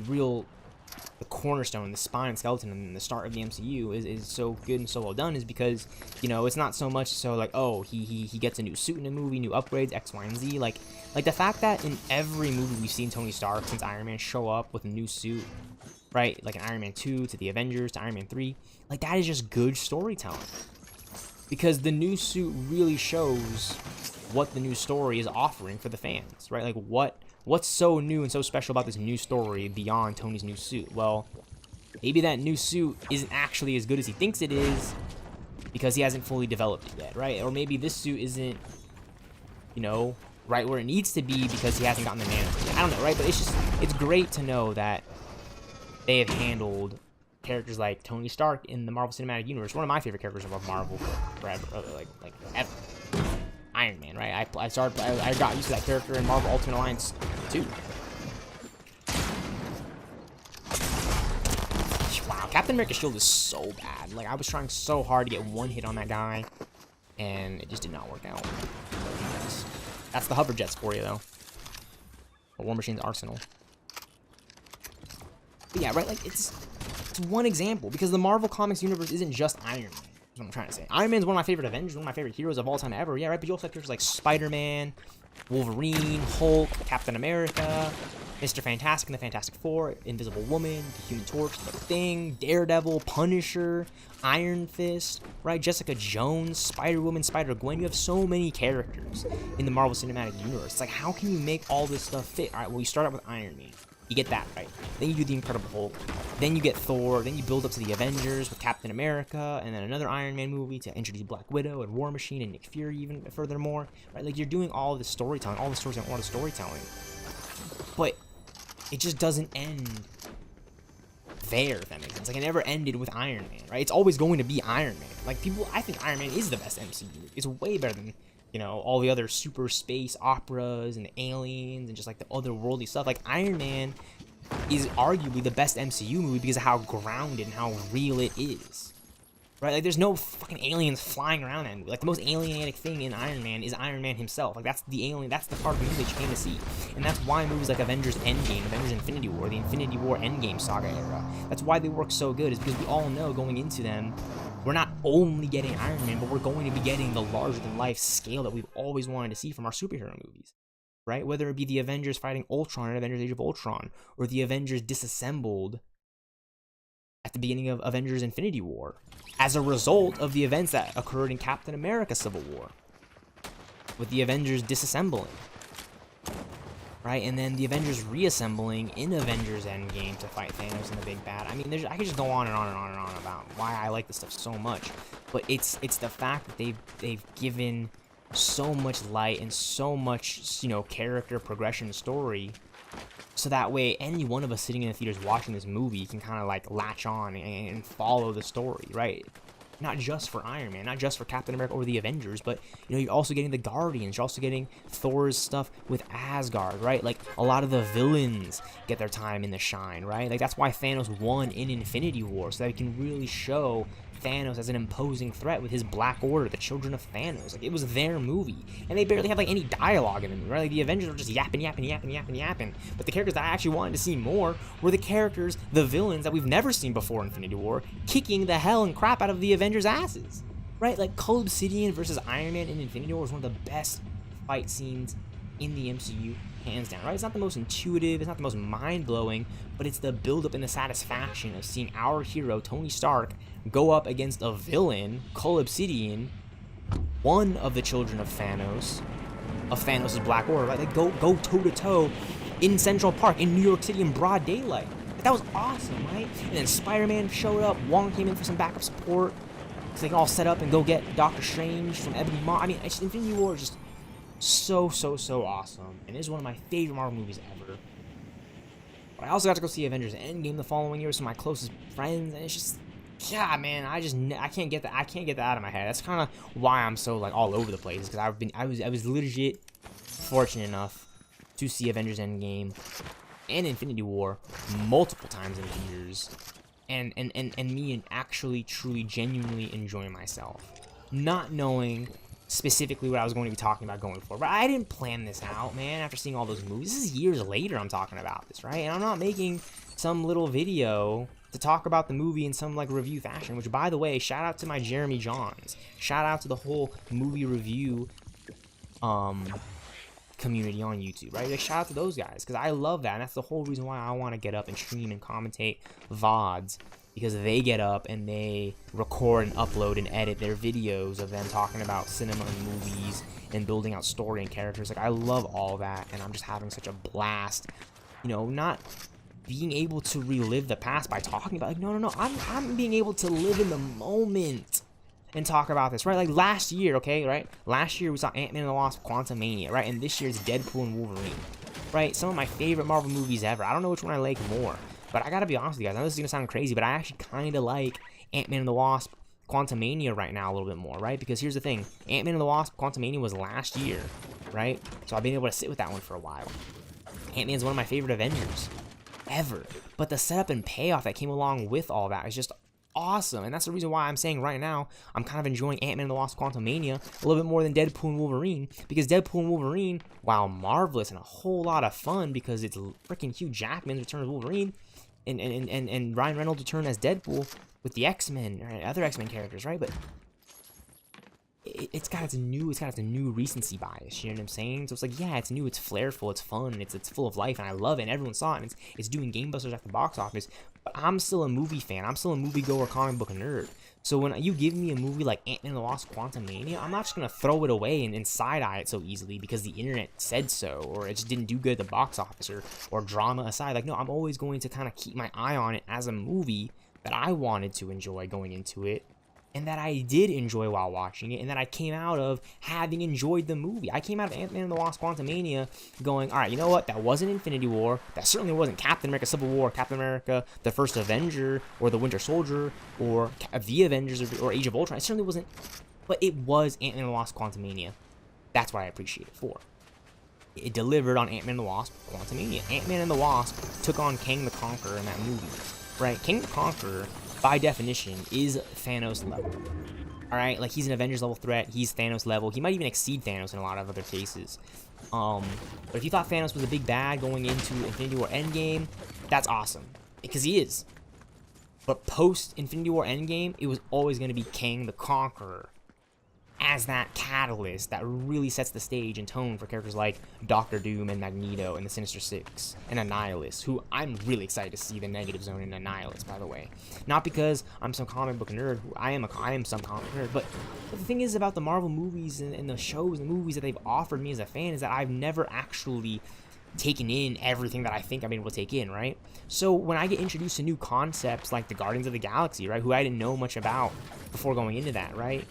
Speaker 1: real, the cornerstone, the spine and skeleton and the start of the MCU is so good and so well done, is because, you know, it's not so much so like, oh, he gets a new suit in a movie, new upgrades, X, Y, and Z. Like the fact that in every movie we've seen Tony Stark since Iron Man show up with a new suit, right? Like in Iron Man 2 to the Avengers to Iron Man 3, like that is just good storytelling. Because the new suit really shows what the new story is offering for the fans, right? Like what's so new and so special about this new story beyond Tony's new suit? Well, maybe that new suit isn't actually as good as he thinks it is because he hasn't fully developed it yet, right? Or maybe this suit isn't, you know, right where it needs to be because he hasn't gotten the management yet. I don't know, right? But it's great to know that they have handled characters like Tony Stark in the Marvel Cinematic Universe, one of my favorite characters of Marvel forever, like ever. Iron Man, right? I got used to that character in Marvel Ultimate Alliance 2. Wow, Captain America's shield is so bad. Like, I was trying so hard to get one hit on that guy, and it just did not work out. That's the hover jets for you, though. Or War Machine's arsenal. But yeah, right? Like, it's one example, because the Marvel Comics universe isn't just Iron Man. That's what I'm trying to say. Iron Man's one of my favorite Avengers, one of my favorite heroes of all time ever. Yeah, right? But you also have characters like Spider-Man, Wolverine, Hulk, Captain America, Mr. Fantastic and the Fantastic Four, Invisible Woman, the Human Torch, the Thing, Daredevil, Punisher, Iron Fist, right? Jessica Jones, Spider-Woman, Spider-Gwen. You have so many characters in the Marvel Cinematic Universe. It's like, how can you make all this stuff fit? All right, well, you start out with Iron Man. You get that, right? Then you do the Incredible Hulk. Then you get Thor. Then you build up to the Avengers with Captain America, and then another Iron Man movie to introduce Black Widow and War Machine and Nick Fury even furthermore, right? Like, you're doing all this storytelling, all the stories and all the storytelling, but it just doesn't end there, if that makes sense. Like, it never ended with Iron Man, right? It's always going to be Iron Man. Like, I think Iron Man is the best MCU. It's way better than, you know, all the other super space operas and the aliens and just like the otherworldly stuff. Like, Iron Man is arguably the best MCU movie because of how grounded and how real it is, right? Like, there's no fucking aliens flying around that movie. Like, the most alienating thing in Iron Man is Iron Man himself. Like, that's the alien, that's the part of the movie that you came to see. And that's why movies like Avengers Endgame, Avengers Infinity War, the Infinity War Endgame saga era, that's why they work so good, is because we all know going into them, we're not only getting Iron Man, but we're going to be getting the larger-than-life scale that we've always wanted to see from our superhero movies, right? Whether it be the Avengers fighting Ultron in Avengers Age of Ultron, or the Avengers disassembled at the beginning of Avengers Infinity War, as a result of the events that occurred in Captain America Civil War, with the Avengers disassembling, right? And then the Avengers reassembling in Avengers Endgame to fight Thanos and the big bad. I mean, I could just go on and on and on and on about why I like this stuff so much, but it's the fact that they've given so much light and so much, you know, character progression story, so that way any one of us sitting in the theaters watching this movie can kind of like latch on and follow the story, right? Not just for Iron Man, not just for Captain America or the Avengers, but, you know, you're also getting the Guardians, you're also getting Thor's stuff with Asgard, right? Like, a lot of the villains get their time in the shine, right? Like, that's why Thanos won in Infinity War, so that we can really show Thanos as an imposing threat with his Black Order, the Children of Thanos. Like, it was their movie, and they barely had like any dialogue in the movie, right? Like, the Avengers were just yapping. But the characters that I actually wanted to see more were the characters, the villains that we've never seen before in Infinity War, kicking the hell and crap out of the Avengers' asses, right? Like, Cull Obsidian versus Iron Man in Infinity War was one of the best fight scenes in the MCU, hands down, right? It's not the most intuitive, it's not the most mind-blowing, but it's the build-up and the satisfaction of seeing our hero, Tony Stark, go up against a villain, Cull Obsidian, one of the children of Thanos' Black Order, right? Like, go toe-to-toe in Central Park, in New York City, in broad daylight. Like, that was awesome, right? And then Spider-Man showed up, Wong came in for some backup support, so they can all set up and go get Doctor Strange from Ebony Maw. I mean, Infinity War is just so awesome, and it is one of my favorite Marvel movies ever. But I also got to go see Avengers Endgame the following year with some of my closest friends, and it's just, yeah, man, I can't get that out of my head. That's kind of why I'm so like all over the place, because I was legit fortunate enough to see Avengers Endgame and Infinity War multiple times in theaters, and me actually truly genuinely enjoying myself, not knowing specifically what I was going to be talking about going forward. But I didn't plan this out, man, after seeing all those movies. This is years later I'm talking about this, right? And I'm not making some little video to talk about the movie in some like review fashion, which, by the way, shout out to my Jeremy Johns. Shout out to the whole movie review community on YouTube, right? Like, shout out to those guys, because I love that, and that's the whole reason why I want to get up and stream and commentate VODs, because they get up and they record and upload and edit their videos of them talking about cinema and movies and building out story and characters. Like, I love all that, and I'm just having such a blast, you know, not being able to relive the past by talking about, like, no, I'm being able to live in the moment and talk about this, right? Like last year, okay, right? Last year we saw Ant-Man and the Wasp: Quantumania, right? And this year's Deadpool and Wolverine, right? Some of my favorite Marvel movies ever. I don't know which one I like more, but I gotta be honest with you guys. I know this is gonna sound crazy, but I actually kind of like Ant-Man and the Wasp: Quantumania right now a little bit more, right? Because here's the thing: Ant-Man and the Wasp: Quantumania was last year, right? So I've been able to sit with that one for a while. Ant-Man's one of my favorite Avengers ever, but the setup and payoff that came along with all that is just awesome, and that's the reason why I'm saying right now I'm kind of enjoying Ant-Man and the Wasp: Quantumania a little bit more than Deadpool and Wolverine, because Deadpool and Wolverine, while marvelous and a whole lot of fun because it's freaking Hugh Jackman's return as Wolverine and Ryan Reynolds' return as Deadpool with the X-Men or other X-Men characters, right? But it's got its new recency bias, you know what I'm saying? So it's like, yeah, it's new, it's flairful, it's fun, it's full of life, and I love it, and everyone saw it, and it's doing gangbusters at the box office. But I'm still a movie fan, I'm still a moviegoer, comic book nerd. So when you give me a movie like Ant-Man and the Wasp: Quantumania, I'm not just gonna throw it away and side-eye it so easily because the internet said so, or it just didn't do good at the box office, or drama aside. Like, no, I'm always going to kind of keep my eye on it as a movie that I wanted to enjoy going into it, and that I did enjoy while watching it, and that I came out of having enjoyed the movie. I came out of Ant-Man and the Wasp: Quantumania going, all right, you know what? That wasn't Infinity War. That certainly wasn't Captain America: Civil War, Captain America: The First Avenger, or The Winter Soldier, or The Avengers, or Age of Ultron. It certainly wasn't, but it was Ant-Man and the Wasp: Quantumania. That's what I appreciate it for. It delivered on Ant-Man and the Wasp: Quantumania. Ant-Man and the Wasp took on Kang the Conqueror in that movie, right? Kang the Conqueror, by definition, is Thanos level. Alright, like, he's an Avengers level threat, he's Thanos level, he might even exceed Thanos in a lot of other cases. But if you thought Thanos was a big bad going into Infinity War Endgame, that's awesome, because he is. But post Infinity War Endgame, it was always going to be Kang the Conqueror as that catalyst that really sets the stage and tone for characters like Doctor Doom and Magneto and the Sinister Six and Annihilus, who I'm really excited to see the Negative Zone in Annihilus, by the way. Not because I'm some comic book nerd, I am some comic nerd, but the thing is about the Marvel movies and the shows and movies that they've offered me as a fan is that I've never actually taken in everything that I think I'm able to take in, right? So when I get introduced to new concepts like the Guardians of the Galaxy, right, who I didn't know much about before going into that, right?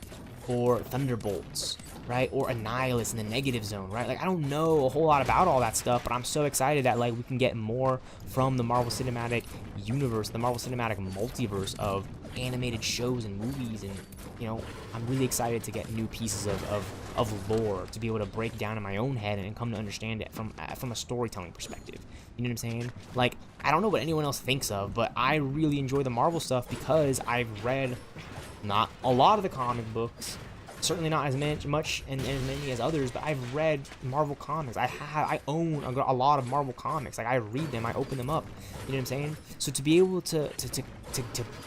Speaker 1: Or Thunderbolts, right? Or Annihilus in the Negative Zone, right? Like, I don't know a whole lot about all that stuff, but I'm so excited that, like, we can get more from the Marvel Cinematic Universe, the Marvel Cinematic Multiverse of animated shows and movies, and, you know, I'm really excited to get new pieces of lore to be able to break down in my own head and come to understand it from a storytelling perspective. You know what I'm saying? Like, I don't know what anyone else thinks of, but I really enjoy the Marvel stuff because I've read not a lot of the comic books, certainly not as much and as many as others, but I've read Marvel comics. I own a lot of Marvel comics. Like, I read them, I open them up. You know what I'm saying? So to be able to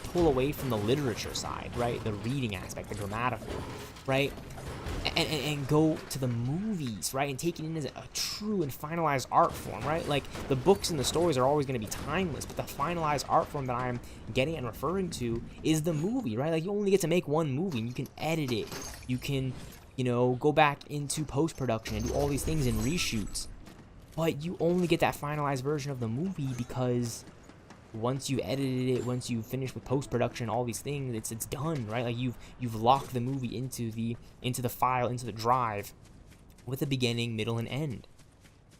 Speaker 1: pull away from the literature side, right, the reading aspect, the grammatical, right, and go to the movies, right? And take it in as a true and finalized art form, right? Like, the books and the stories are always going to be timeless, but the finalized art form that I'm getting and referring to is the movie, right? Like, you only get to make one movie, and you can edit it. You can, you know, go back into post-production and do all these things in reshoots. But you only get that finalized version of the movie because once you edited it, once you finish with post-production, all these things, it's done, right? Like, you've locked the movie into the file, into the drive, with a beginning, middle, and end.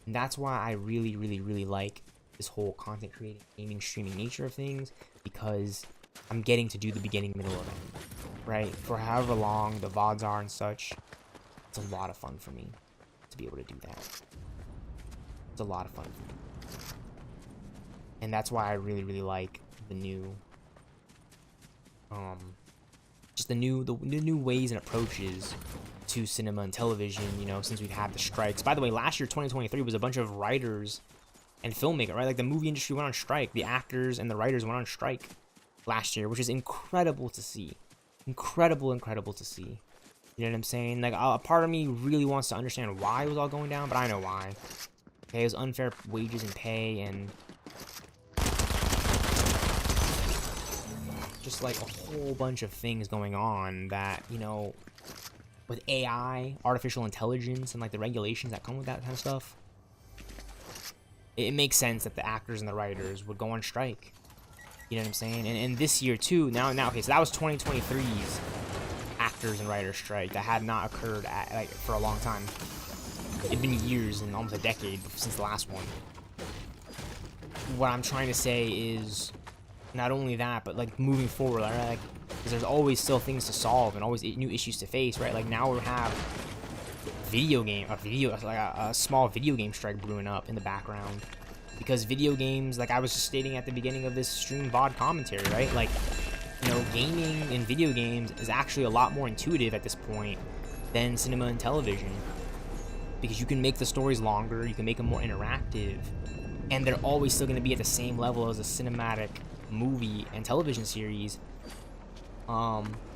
Speaker 1: And that's why I really, really, really like this whole content creating, gaming, streaming nature of things, because I'm getting to do the beginning, middle, and end, right? For however long the VODs are and such, it's a lot of fun for me to be able to do that. It's a lot of fun for me. And that's why I really, really like the new, just the new ways and approaches to cinema and television, you know, since we've had the strikes. By the way, last year, 2023, was a bunch of writers and filmmakers, right? Like, the movie industry went on strike. The actors and the writers went on strike last year, which is incredible to see. Incredible to see. You know what I'm saying? Like, a part of me really wants to understand why it was all going down, but I know why. Okay, it was unfair wages and pay, and just like a whole bunch of things going on that, you know, with AI, artificial intelligence, and like the regulations that come with that kind of stuff, it makes sense that the actors and the writers would go on strike. You know what I'm saying? And this year too, now okay, so that was 2023's actors and writers strike that had not occurred for a long time. It'd been years and almost a decade since the last one. What I'm trying to say is, not only that, but like moving forward, right? Like, because there's always still things to solve and always new issues to face, right? Like, now we have a small video game strike brewing up in the background, because video games, like I was just stating at the beginning of this stream VOD commentary, right? Like, you know, gaming and video games is actually a lot more intuitive at this point than cinema and television, because you can make the stories longer, you can make them more interactive, and they're always still going to be at the same level as a cinematic movie and television series,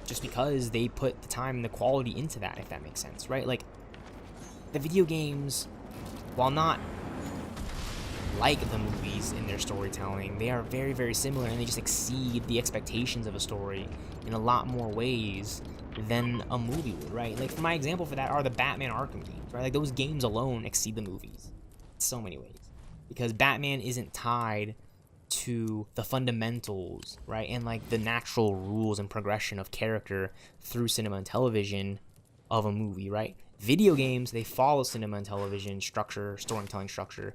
Speaker 1: just because they put the time and the quality into that, if that makes sense, right? Like, the video games, while not like the movies in their storytelling, they are very, very similar, and they just exceed the expectations of a story in a lot more ways than a movie would, right? Like, for my example for that are the Batman Arkham games, right? Like, those games alone exceed the movies in so many ways, because Batman isn't tied to the fundamentals, right, and like the natural rules and progression of character through cinema and television of a movie, right? Video games, they follow cinema and television structure, storytelling structure,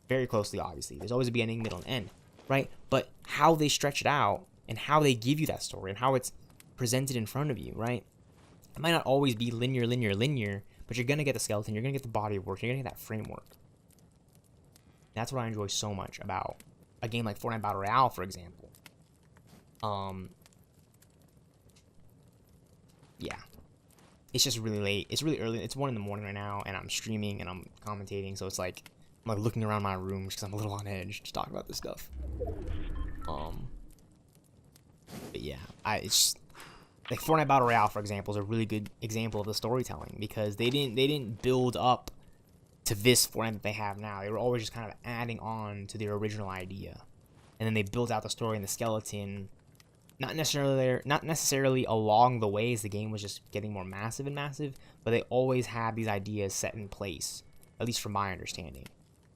Speaker 1: very closely, obviously. There's always a beginning, middle, and end, right? But how they stretch it out and how they give you that story and how it's presented in front of you, right? It might not always be linear, but you're gonna get the skeleton, you're gonna get the body of work, you're gonna get that framework. That's what I enjoy so much about a game like Fortnite Battle Royale, for example. Yeah. It's just really late. It's really early. It's 1 in the morning right now, and I'm streaming and I'm commentating, so it's like I'm like looking around my room because I'm a little on edge to talk about this stuff. But yeah, it's like Fortnite Battle Royale, for example, is a really good example of the storytelling, because they didn't build up to this Fortnite that they have now. They were always just kind of adding on to their original idea, and then they built out the story and the skeleton, not necessarily along the way as the game was just getting more massive, but they always had these ideas set in place, at least from my understanding,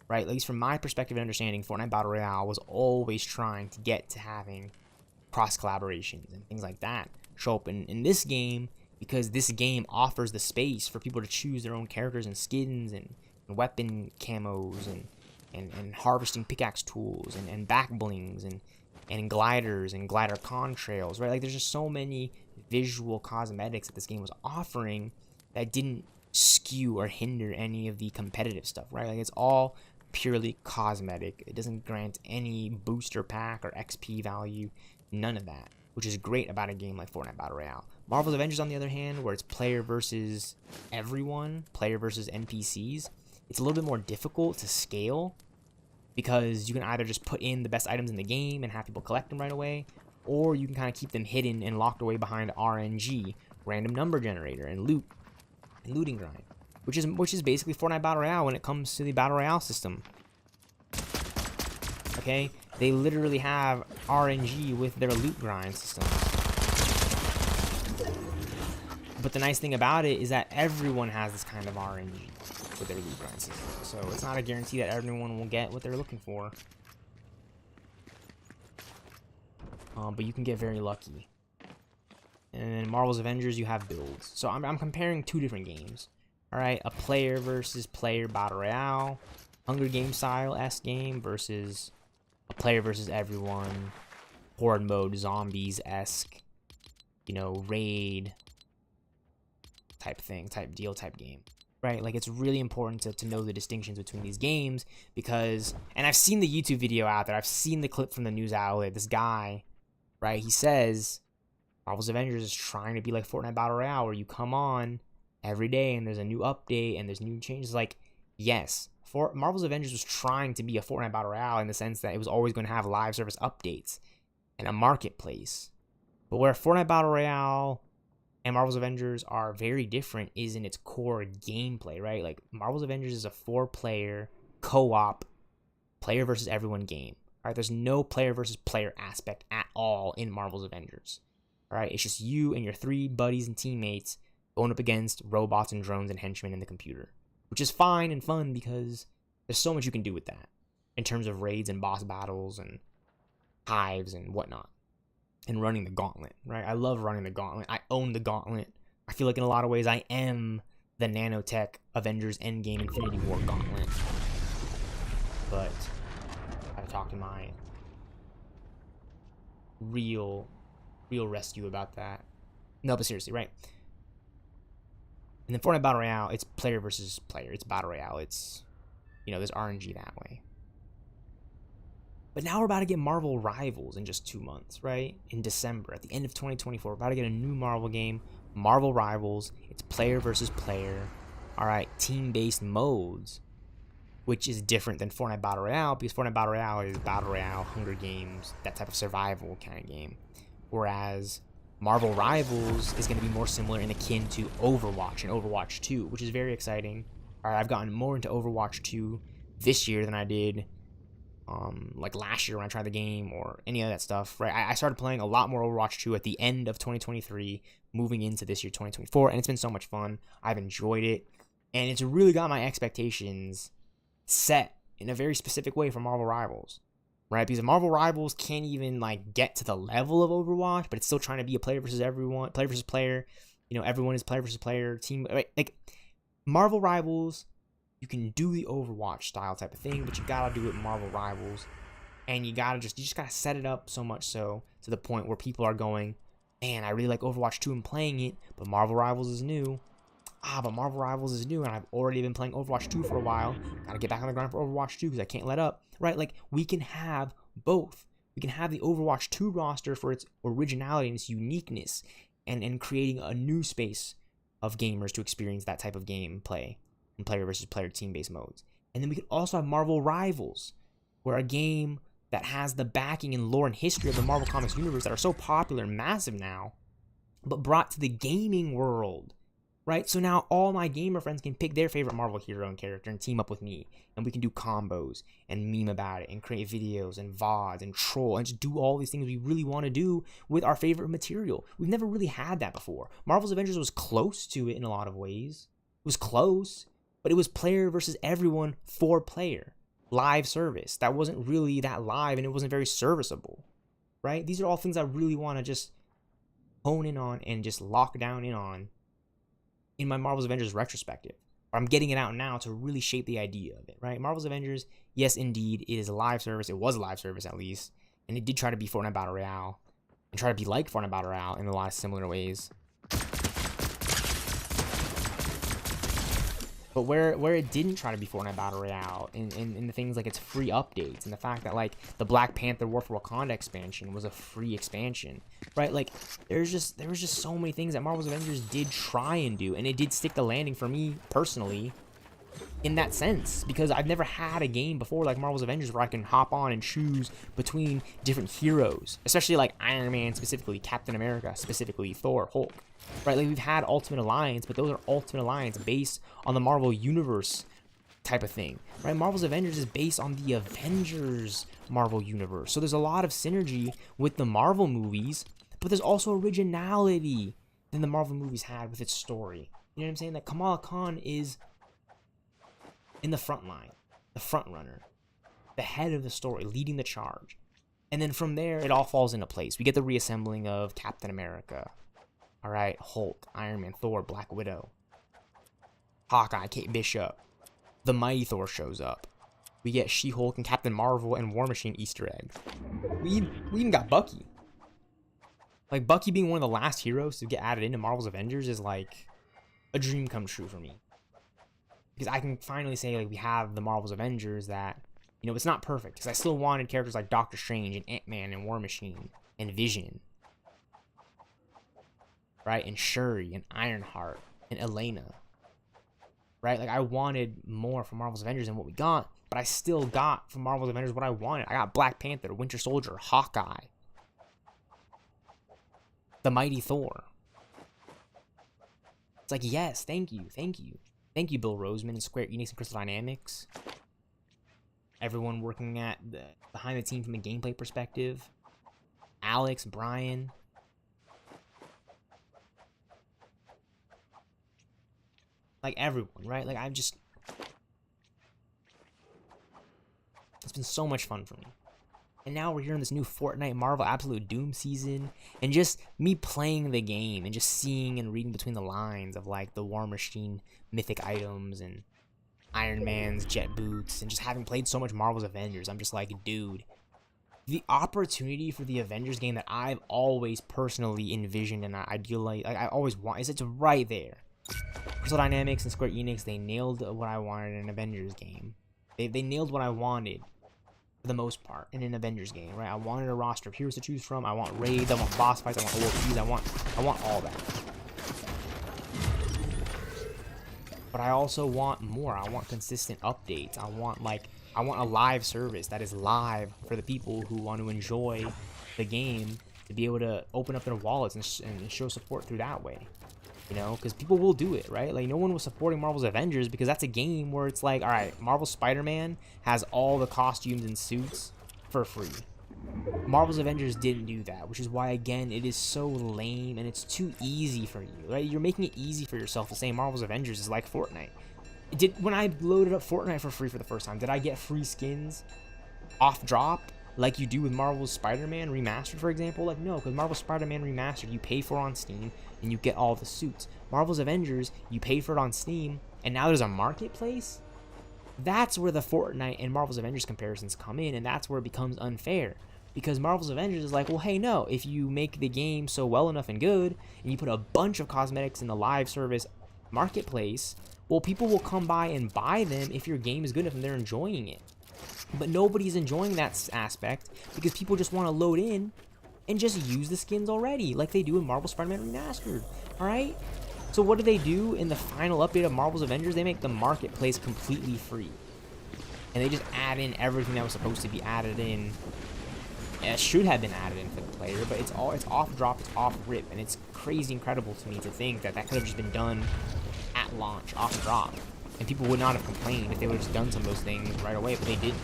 Speaker 1: right? At least from my perspective and understanding, Fortnite Battle Royale was always trying to get to having cross collaborations and things like that show up in this game, because this game offers the space for people to choose their own characters and skins and weapon camos and harvesting pickaxe tools and back blings and gliders and glider contrails, right? Like, there's just so many visual cosmetics that this game was offering that didn't skew or hinder any of the competitive stuff, right? Like, it's all purely cosmetic. It doesn't grant any booster pack or XP value, none of that, which is great about a game like Fortnite Battle Royale. Marvel's Avengers, on the other hand, where it's player versus everyone, player versus NPCs, it's a little bit more difficult to scale, because you can either just put in the best items in the game and have people collect them right away, or you can kind of keep them hidden and locked away behind RNG, random number generator, and loot. and looting grind, which is basically Fortnite Battle Royale when it comes to the Battle Royale system. Okay, they literally have RNG with their loot grind system. But the nice thing about it is that everyone has this kind of RNG with their loot grind system. So it's not a guarantee that everyone will get what they're looking for. But you can get very lucky. And in Marvel's Avengers, you have builds. So I'm comparing two different games. Alright, a player versus player Battle Royale. Hunger Games style-esque game versus a player versus everyone. Horde mode, zombies-esque. You know, raid type thing, type deal, type game, right? Like, it's really important to know the distinctions between these games because, and I've seen the YouTube video out there, I've seen the clip from the news outlet, this guy, right, he says, Marvel's Avengers is trying to be like Fortnite Battle Royale, where you come on every day and there's a new update and there's new changes. Like, yes, Marvel's Avengers was trying to be a Fortnite Battle Royale in the sense that it was always going to have live service updates and a marketplace. But where Fortnite Battle Royale and Marvel's Avengers are very different is in its core gameplay, right? Like, Marvel's Avengers is a 4-player co-op player versus everyone game. All right, there's no player versus player aspect at all in Marvel's Avengers. All right, it's just you and your 3 buddies and teammates going up against robots and drones and henchmen in the computer, which is fine and fun because there's so much you can do with that in terms of raids and boss battles and hives and whatnot. And running the gauntlet, right? I love running the gauntlet. I own the gauntlet. I feel like in a lot of ways I am the nanotech Avengers Endgame Infinity War gauntlet. But I gotta talk to my real rescue about that. No, but seriously, right? And then Fortnite Battle Royale, it's player versus player. It's Battle Royale. It's, you know, there's RNG that way. But now we're about to get Marvel Rivals in just 2 months, right? In December, at the end of 2024, we're about to get a new Marvel game, Marvel Rivals. It's player versus player. All right, team-based modes, which is different than Fortnite Battle Royale because Fortnite Battle Royale is Battle Royale, Hunger Games, that type of survival kind of game. Whereas Marvel Rivals is going to be more similar and akin to Overwatch and Overwatch 2, which is very exciting. All right, I've gotten more into Overwatch 2 this year than I did like last year when I tried the game or any of that stuff, right? I started playing a lot more Overwatch 2 at the end of 2023, moving into this year, 2024, and it's been so much fun. I've enjoyed it, and it's really got my expectations set in a very specific way for Marvel Rivals, right? Because Marvel Rivals can't even, like, get to the level of Overwatch, but it's still trying to be a player versus everyone, player versus player, you know, everyone is player versus player, team, like, Marvel Rivals, you can do the Overwatch style type of thing, but you gotta do it Marvel Rivals, and you just gotta set it up so much so to the point where people are going, man, I really like Overwatch 2 and playing it, but Marvel Rivals is new. But Marvel Rivals is new, and I've already been playing Overwatch 2 for a while. Gotta get back on the grind for Overwatch 2 because I can't let up, right? Like, we can have both. We can have the Overwatch 2 roster for its originality and its uniqueness, and creating a new space of gamers to experience that type of gameplay and player versus player team-based modes. And then we could also have Marvel Rivals, where a game that has the backing and lore and history of the Marvel Comics universe that are so popular and massive now, but brought to the gaming world, right? So now all my gamer friends can pick their favorite Marvel hero and character and team up with me, and we can do combos and meme about it and create videos and VODs and troll and just do all these things we really want to do with our favorite material. We've never really had that before. Marvel's Avengers was close to it in a lot of ways. It was close, but it was player versus everyone, 4-player live service. That wasn't really that live, and it wasn't very serviceable, right? These are all things I really want to just hone in on and just lock down in on in my Marvel's Avengers retrospective. Or I'm getting it out now to really shape the idea of it, right? Marvel's Avengers, yes, indeed, it is a live service. It was a live service, at least. And it did try to be Fortnite Battle Royale and try to be like Fortnite Battle Royale in a lot of similar ways. But where it didn't try to be Fortnite Battle Royale, in the things like its free updates, and the fact that, like, the Black Panther War for Wakanda expansion was a free expansion, right? Like, there was just so many things that Marvel's Avengers did try and do, and it did stick the landing for me personally. in that sense, because I've never had a game before like Marvel's Avengers where I can hop on and choose between different heroes, especially like Iron Man specifically, Captain America specifically, Thor, Hulk, right? Like we've had Ultimate Alliance, but those are Ultimate Alliance based on the Marvel Universe type of thing, right? Marvel's Avengers is based on the Avengers Marvel Universe. So there's a lot of synergy with the Marvel movies, but there's also originality than the Marvel movies had with its story. You know what I'm saying? That Kamala Khan is in the front line, the front runner, the head of the story, leading the charge. And then from there, it all falls into place. We get the reassembling of Captain America, all right, Hulk, Iron Man, Thor, Black Widow, Hawkeye, Kate Bishop. The Mighty Thor shows up. We get She-Hulk and Captain Marvel and War Machine Easter eggs. We even got Bucky. Like, Bucky being one of the last heroes to get added into Marvel's Avengers is like a dream come true for me. Because I can finally say, like, we have the Marvel's Avengers that, you know, it's not perfect. Because I still wanted characters like Doctor Strange and Ant-Man and War Machine and Vision. Right? And Shuri and Ironheart and Elena. Right? Like, I wanted more from Marvel's Avengers than what we got. But I still got from Marvel's Avengers what I wanted. I got Black Panther, Winter Soldier, Hawkeye. The Mighty Thor. It's like, yes, thank you, thank you. Thank you, Bill Roseman and Square Enix and Crystal Dynamics. Everyone working behind the team from a gameplay perspective. Alex, Brian. Like, everyone, right? Like, it's been so much fun for me. And now we're here in this new Fortnite Marvel Absolute Doom season. And just me playing the game and just seeing and reading between the lines of like the War Machine mythic items and Iron Man's jet boots. And just having played so much Marvel's Avengers, I'm just like, dude, the opportunity for the Avengers game that I've always personally envisioned and I idealize, like I always want, is it's right there. Crystal Dynamics and Square Enix, they nailed what I wanted in an Avengers game. They nailed what I wanted. For the most part, in an Avengers game, right? I wanted a roster of heroes to choose from. I want raids. I want boss fights. I want OOPs. I want all that. But I also want more. I want consistent updates. I want a live service that is live for the people who want to enjoy the game to be able to open up their wallets and show support through that way. You know, because people will do it, right? Like, no one was supporting Marvel's Avengers because that's a game where it's like, all right, Marvel Spider-Man has all the costumes and suits for free. Marvel's Avengers didn't do that, which is why, again, it is so lame and it's too easy for you, right? You're making it easy for yourself to say Marvel's Avengers is like Fortnite. When I loaded up Fortnite for free for the first time, did I get free skins off drop? Like you do with Marvel's Spider-Man Remastered, for example? Like, no, because Marvel's Spider-Man Remastered, you pay for on Steam, and you get all the suits. Marvel's Avengers, you pay for it on Steam, and now there's a marketplace? That's where the Fortnite and Marvel's Avengers comparisons come in, and that's where it becomes unfair. Because Marvel's Avengers is like, well, hey, no, if you make the game so well enough and good, and you put a bunch of cosmetics in the live service marketplace, well, people will come by and buy them if your game is good enough and they're enjoying it. But nobody's enjoying that aspect because people just want to load in and just use the skins already, like they do in Marvel Spider-Man Remastered, alright? So what do they do in the final update of Marvel's Avengers? They make the marketplace completely free. And they just add in everything that was supposed to be added in. It should have been added in for the player, but it's off drop, it's off rip, and it's crazy incredible to me to think that could have just been done at launch, off drop. And people would not have complained if they would have just done some of those things right away, but they didn't.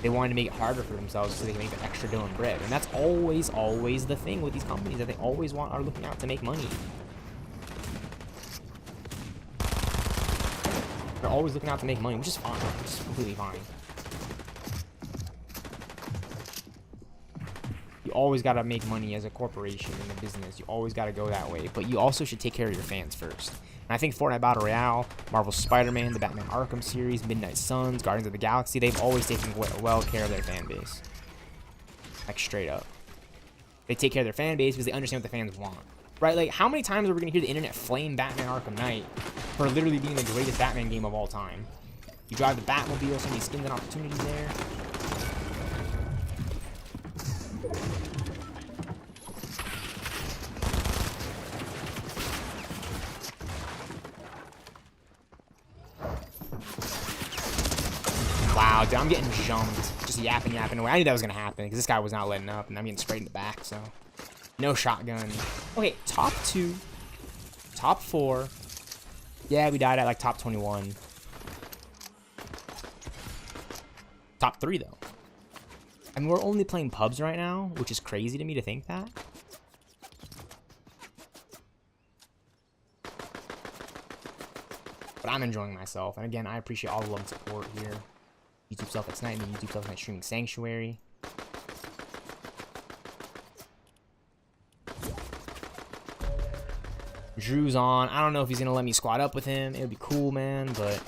Speaker 1: They wanted to make it harder for themselves so they can make the extra dough and bread. And that's always the thing with these companies, that they always are looking out to make money. They're always looking out to make money, which is fine. It's completely fine. You always got to make money as a corporation in a business. You always got to go that way. But you also should take care of your fans first. And I think Fortnite Battle Royale, Marvel Spider-Man, the Batman Arkham series, Midnight Suns, Guardians of the Galaxy, they've always taken well care of their fan base. Like, straight up. They take care of their fan base because they understand what the fans want. Right? Like, how many times are we going to hear the internet flame Batman Arkham Knight for literally being the greatest Batman game of all time? You drive the Batmobile, so many skins and opportunities there. Wow, dude, I'm getting jumped. Just yapping away. I knew that was gonna happen because this guy was not letting up, and I'm getting sprayed in the back. So, no shotgun. Okay, top 2, top 4. Yeah, we died at like top 21. Top 3 though. I mean, we're only playing pubs right now, which is crazy to me to think that. But I'm enjoying myself. And again, I appreciate all the love and support here. YouTube stealthxknight and YouTube stealthxknight streaming sanctuary. Drew's on. I don't know if he's gonna let me squad up with him. It would be cool, man, but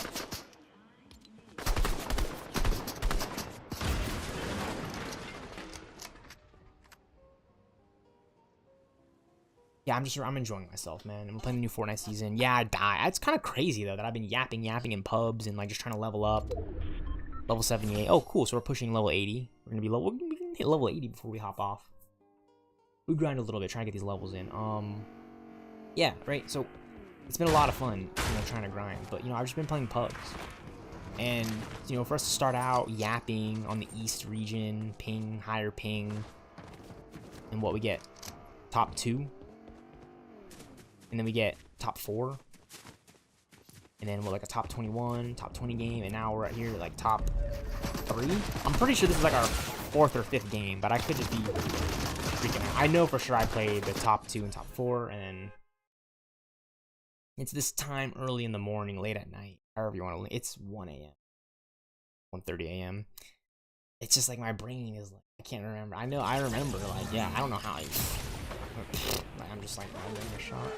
Speaker 1: yeah, I'm enjoying myself, man. I'm playing the new Fortnite season. Yeah, I die. It's kind of crazy though that I've been yapping in pubs and like just trying to level up. Level 78. Oh, cool. So we're pushing level 80. We're gonna be level. We can hit level 80 before we hop off. We grind a little bit, trying to get these levels in. Yeah, right. So it's been a lot of fun, trying to grind. But I've just been playing pubs, and for us to start out yapping on the East region, ping, higher ping, and what we get, top 2. And then we get top 4. And then we're like a top 21, top 20 game. And now we're right here like top 3. I'm pretty sure this is like our 4th or 5th game, but I could just be freaking out. I know for sure I played the top 2 and top 4. And then it's this time early in the morning, late at night. However you want to. It's 1 a.m. 1:30 a.m. It's just like my brain is like, I can't remember. I remember. Like, yeah, I don't know how I. Like, I'm just like, I'm getting a shot.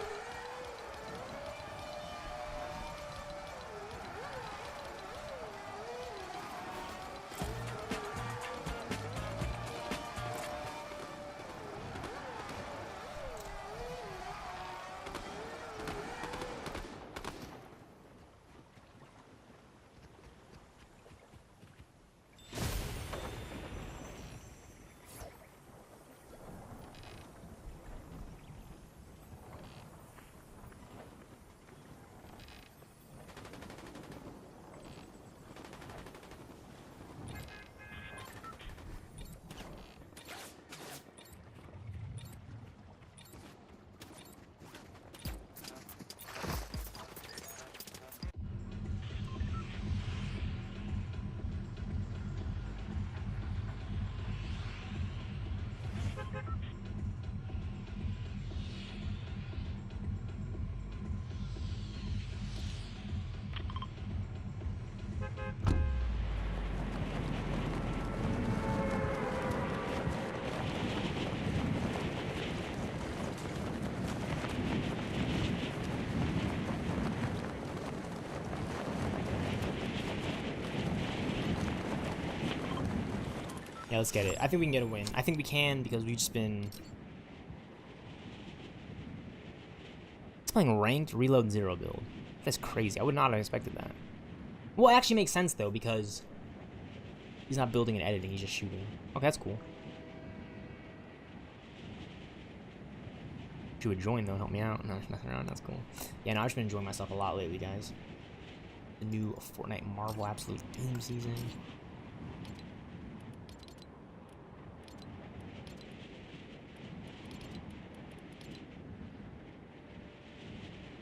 Speaker 1: Yeah, let's get it. I think we can get a win. I think we can because we've just been... It's playing ranked, reload, 0 build. That's crazy. I would not have expected that. Well, it actually makes sense, though, because he's not building and editing. He's just shooting. Okay, that's cool. If you would join, though, help me out. No, there's nothing around. That's cool. Yeah, no, I've just been enjoying myself a lot lately, guys. The new Fortnite Marvel Absolute Doom season.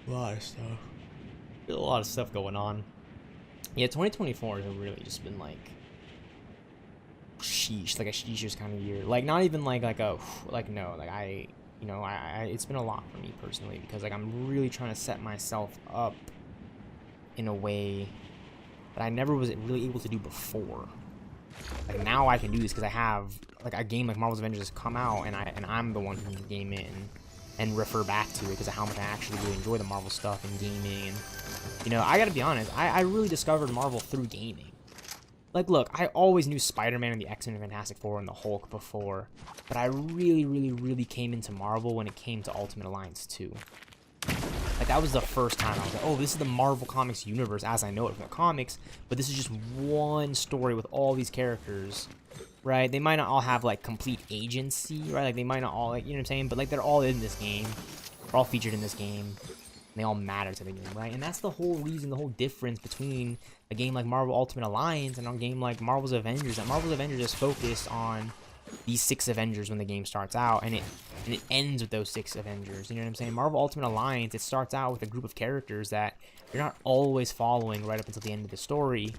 Speaker 1: A lot of stuff. There's a lot of stuff going on. Yeah, 2024 has really just been like sheesh, like a sheesh kind of year. Like not even like a like no, like I it's been a lot for me personally because like I'm really trying to set myself up in a way that I never was really able to do before. Like now I can do this because I have like a game like Marvel's Avengers has come out and I'm the one who can game it and refer back to it because of how much I actually really enjoy the Marvel stuff and gaming. And I gotta be honest, I really discovered Marvel through gaming. Like, look, I always knew Spider-Man and the X-Men and Fantastic Four and the Hulk before, but I really came into Marvel when it came to Ultimate Alliance 2. Like, that was the first time I was like, oh, this is the Marvel Comics universe as I know it from the comics, but this is just one story with all these characters, right? They might not all have, like, complete agency, right? Like, they might not all, like, you know what I'm saying? But, like, they're all in this game. They're all featured in this game. And they all matter to the game, right? And that's the whole reason, the whole difference between a game like Marvel Ultimate Alliance and a game like Marvel's Avengers. That Marvel's Avengers is focused on these 6 Avengers when the game starts out, and it ends with those 6 Avengers. You know what I'm saying? Marvel Ultimate Alliance, it starts out with a group of characters that you're not always following right up until the end of the story.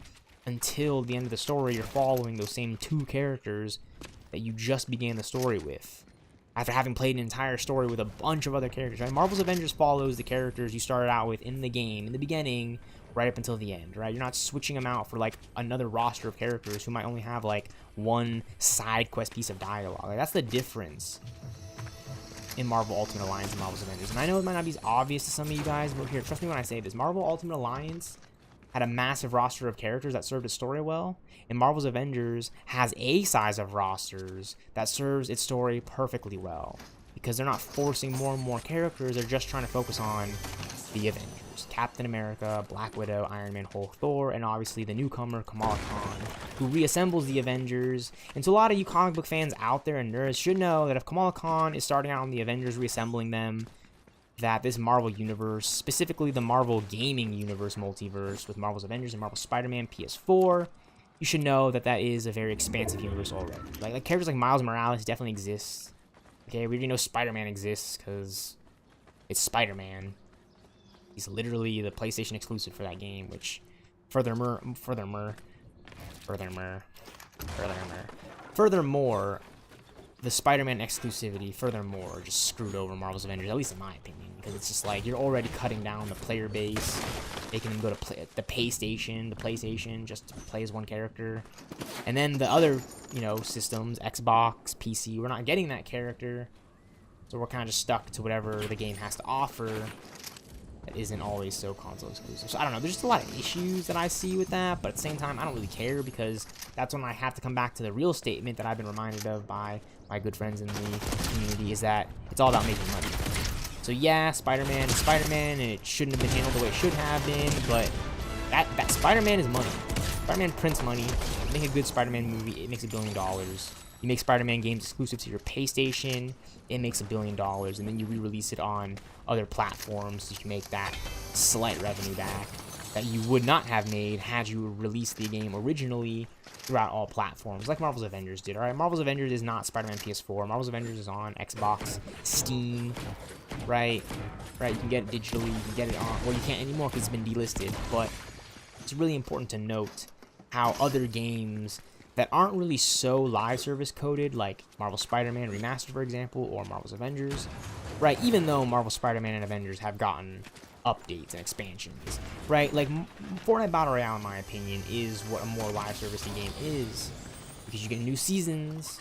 Speaker 1: Until the end of the story, you're following those same 2 characters that you just began the story with, after having played an entire story with a bunch of other characters, right? Marvel's Avengers follows the characters you started out with in the game, in the beginning, right up until the end, right? You're not switching them out for, like, another roster of characters who might only have, like, one side quest piece of dialogue. Like, that's the difference in Marvel Ultimate Alliance and Marvel's Avengers. And I know it might not be obvious to some of you guys, but here, trust me when I say this. Marvel Ultimate Alliance had a massive roster of characters that served its story well, and Marvel's Avengers has a size of rosters that serves its story perfectly well, because they're not forcing more and more characters, they're just trying to focus on the Avengers. Captain America, Black Widow, Iron Man, Hulk, Thor, and obviously the newcomer, Kamala Khan, who reassembles the Avengers. And so a lot of you comic book fans out there and nerds should know that if Kamala Khan is starting out on the Avengers, reassembling them, that this Marvel universe, specifically the Marvel gaming universe multiverse with Marvel's Avengers and Marvel Spider-Man PS4, you should know that that is a very expansive universe already. Like characters like Miles Morales definitely exist. Okay, we already know Spider-Man exists because it's Spider-Man. He's literally the PlayStation exclusive for that game, which furthermore, the Spider-Man exclusivity, furthermore, just screwed over Marvel's Avengers, at least in my opinion, because it's just like, you're already cutting down the player base, making them go to the PlayStation, just to play as one character. And then the other, you know, systems, Xbox, PC, we're not getting that character, so we're kind of just stuck to whatever the game has to offer that isn't always so console exclusive. So I don't know, there's just a lot of issues that I see with that, but at the same time, I don't really care, because that's when I have to come back to the real statement that I've been reminded of by my good friends in the community, is that it's all about making money. So yeah, Spider-Man is Spider-Man, and it shouldn't have been handled the way it should have been, but that Spider-Man is money. Spider-Man prints money. You make a good Spider-Man movie, it makes $1 billion. You make Spider-Man games exclusive to your PlayStation, it makes $1 billion, and then you re-release it on other platforms, so you can make that slight revenue back that you would not have made had you released the game originally throughout all platforms, like Marvel's Avengers did. All right, Marvel's Avengers is not Spider-Man PS4. Marvel's Avengers is on Xbox, Steam, right? You can get it digitally, you can get it on, well, you can't anymore because it's been delisted, but it's really important to note how other games that aren't really so live service coded, like Marvel Spider-Man Remastered, for example, or Marvel's Avengers, right? Even though Marvel Spider-Man and Avengers have gotten updates and expansions, right? Like Fortnite Battle Royale, in my opinion, is what a more live service game is, because you get new seasons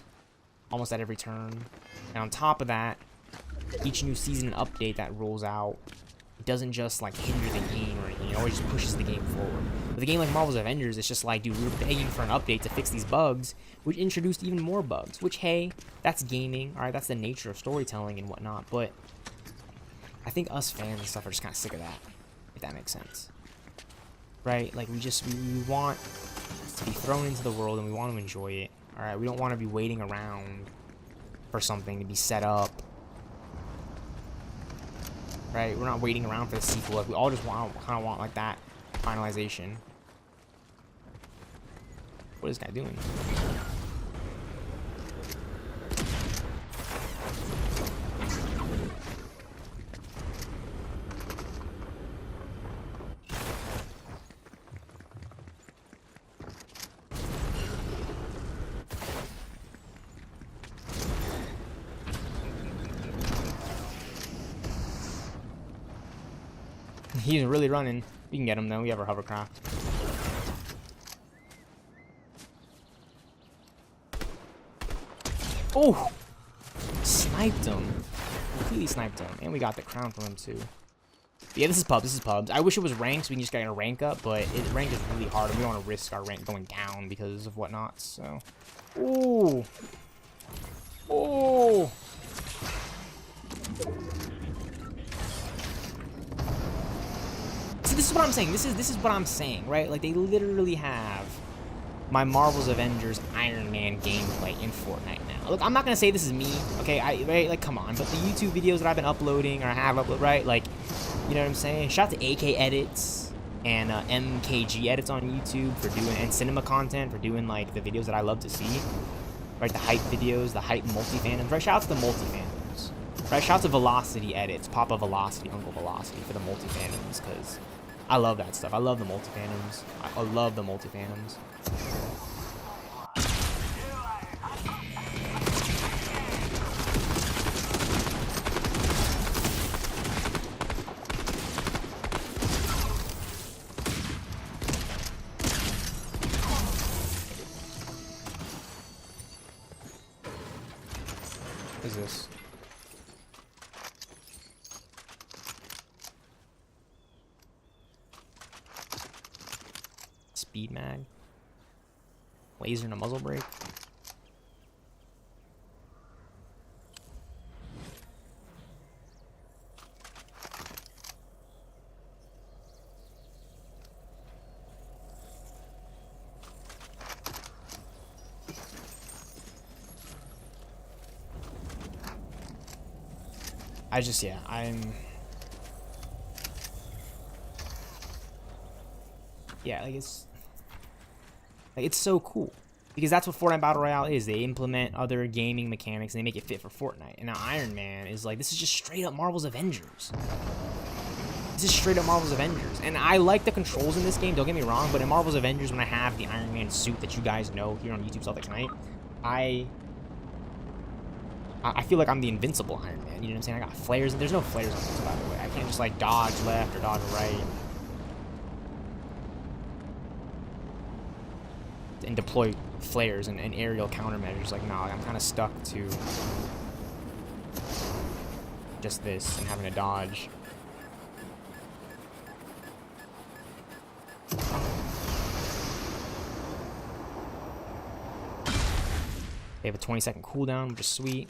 Speaker 1: almost at every turn, and on top of that, each new season and update that rolls out, it doesn't just like hinder the game or anything, it always just pushes the game forward. With a game like Marvel's Avengers, it's just like, dude, we were begging for an update to fix these bugs, which introduced even more bugs, which, hey, that's gaming, alright, that's the nature of storytelling and whatnot, but I think us fans and stuff are just kind of sick of that, if that makes sense. Right? Like, we want to be thrown into the world and we want to enjoy it, alright? We don't want to be waiting around for something to be set up. Right? We're not waiting around for the sequel. Like, we all just kind of want like that finalization. What is this guy doing? He's really running. We can get him though. We have our hovercraft. Oh! Sniped him. Completely sniped him. And we got the crown from him too. But yeah, this is pubs. This is pubs. I wish it was ranked so we can just get a rank up, but rank is really hard and we don't want to risk our rank going down because of whatnot, so. Ooh! Oh! This is what I'm saying. This is what I'm saying, right? Like, they literally have my Marvel's Avengers Iron Man gameplay in Fortnite now. Look, I'm not gonna say this is me, okay? Right? Like, come on. But the YouTube videos that I've been uploading or have uploaded, right? Like, You know what I'm saying? Shout out to AK Edits and MKG Edits on YouTube for doing, and Cinema Content for doing like the videos that I love to see. Right, the hype videos, the hype multi-fandoms. Right, shout out to the multi-fandoms. Right, shout out to Velocity Edits, Papa Velocity, Uncle Velocity for the multi-fandoms, because I love that stuff. I love the multi-fandoms. I love the multi-fandoms. What is this? Speed mag. Laser and a muzzle brake. It's so cool because that's what Fortnite Battle Royale is. They implement other gaming mechanics and they make it fit for Fortnite. And now Iron Man is like, this is just straight up Marvel's Avengers. This is straight up Marvel's Avengers. And I like the controls in this game, don't get me wrong, but in Marvel's Avengers, when I have the Iron Man suit that you guys know here on YouTube stealthxknight, I feel like I'm the invincible Iron Man. You know what I'm saying? I got flares. There's no flares on this, by the way. I can't just like dodge left or dodge right and deploy flares and aerial countermeasures. Like, no, I'm kind of stuck to just this and having to dodge. They have a 20-second cooldown, which is sweet.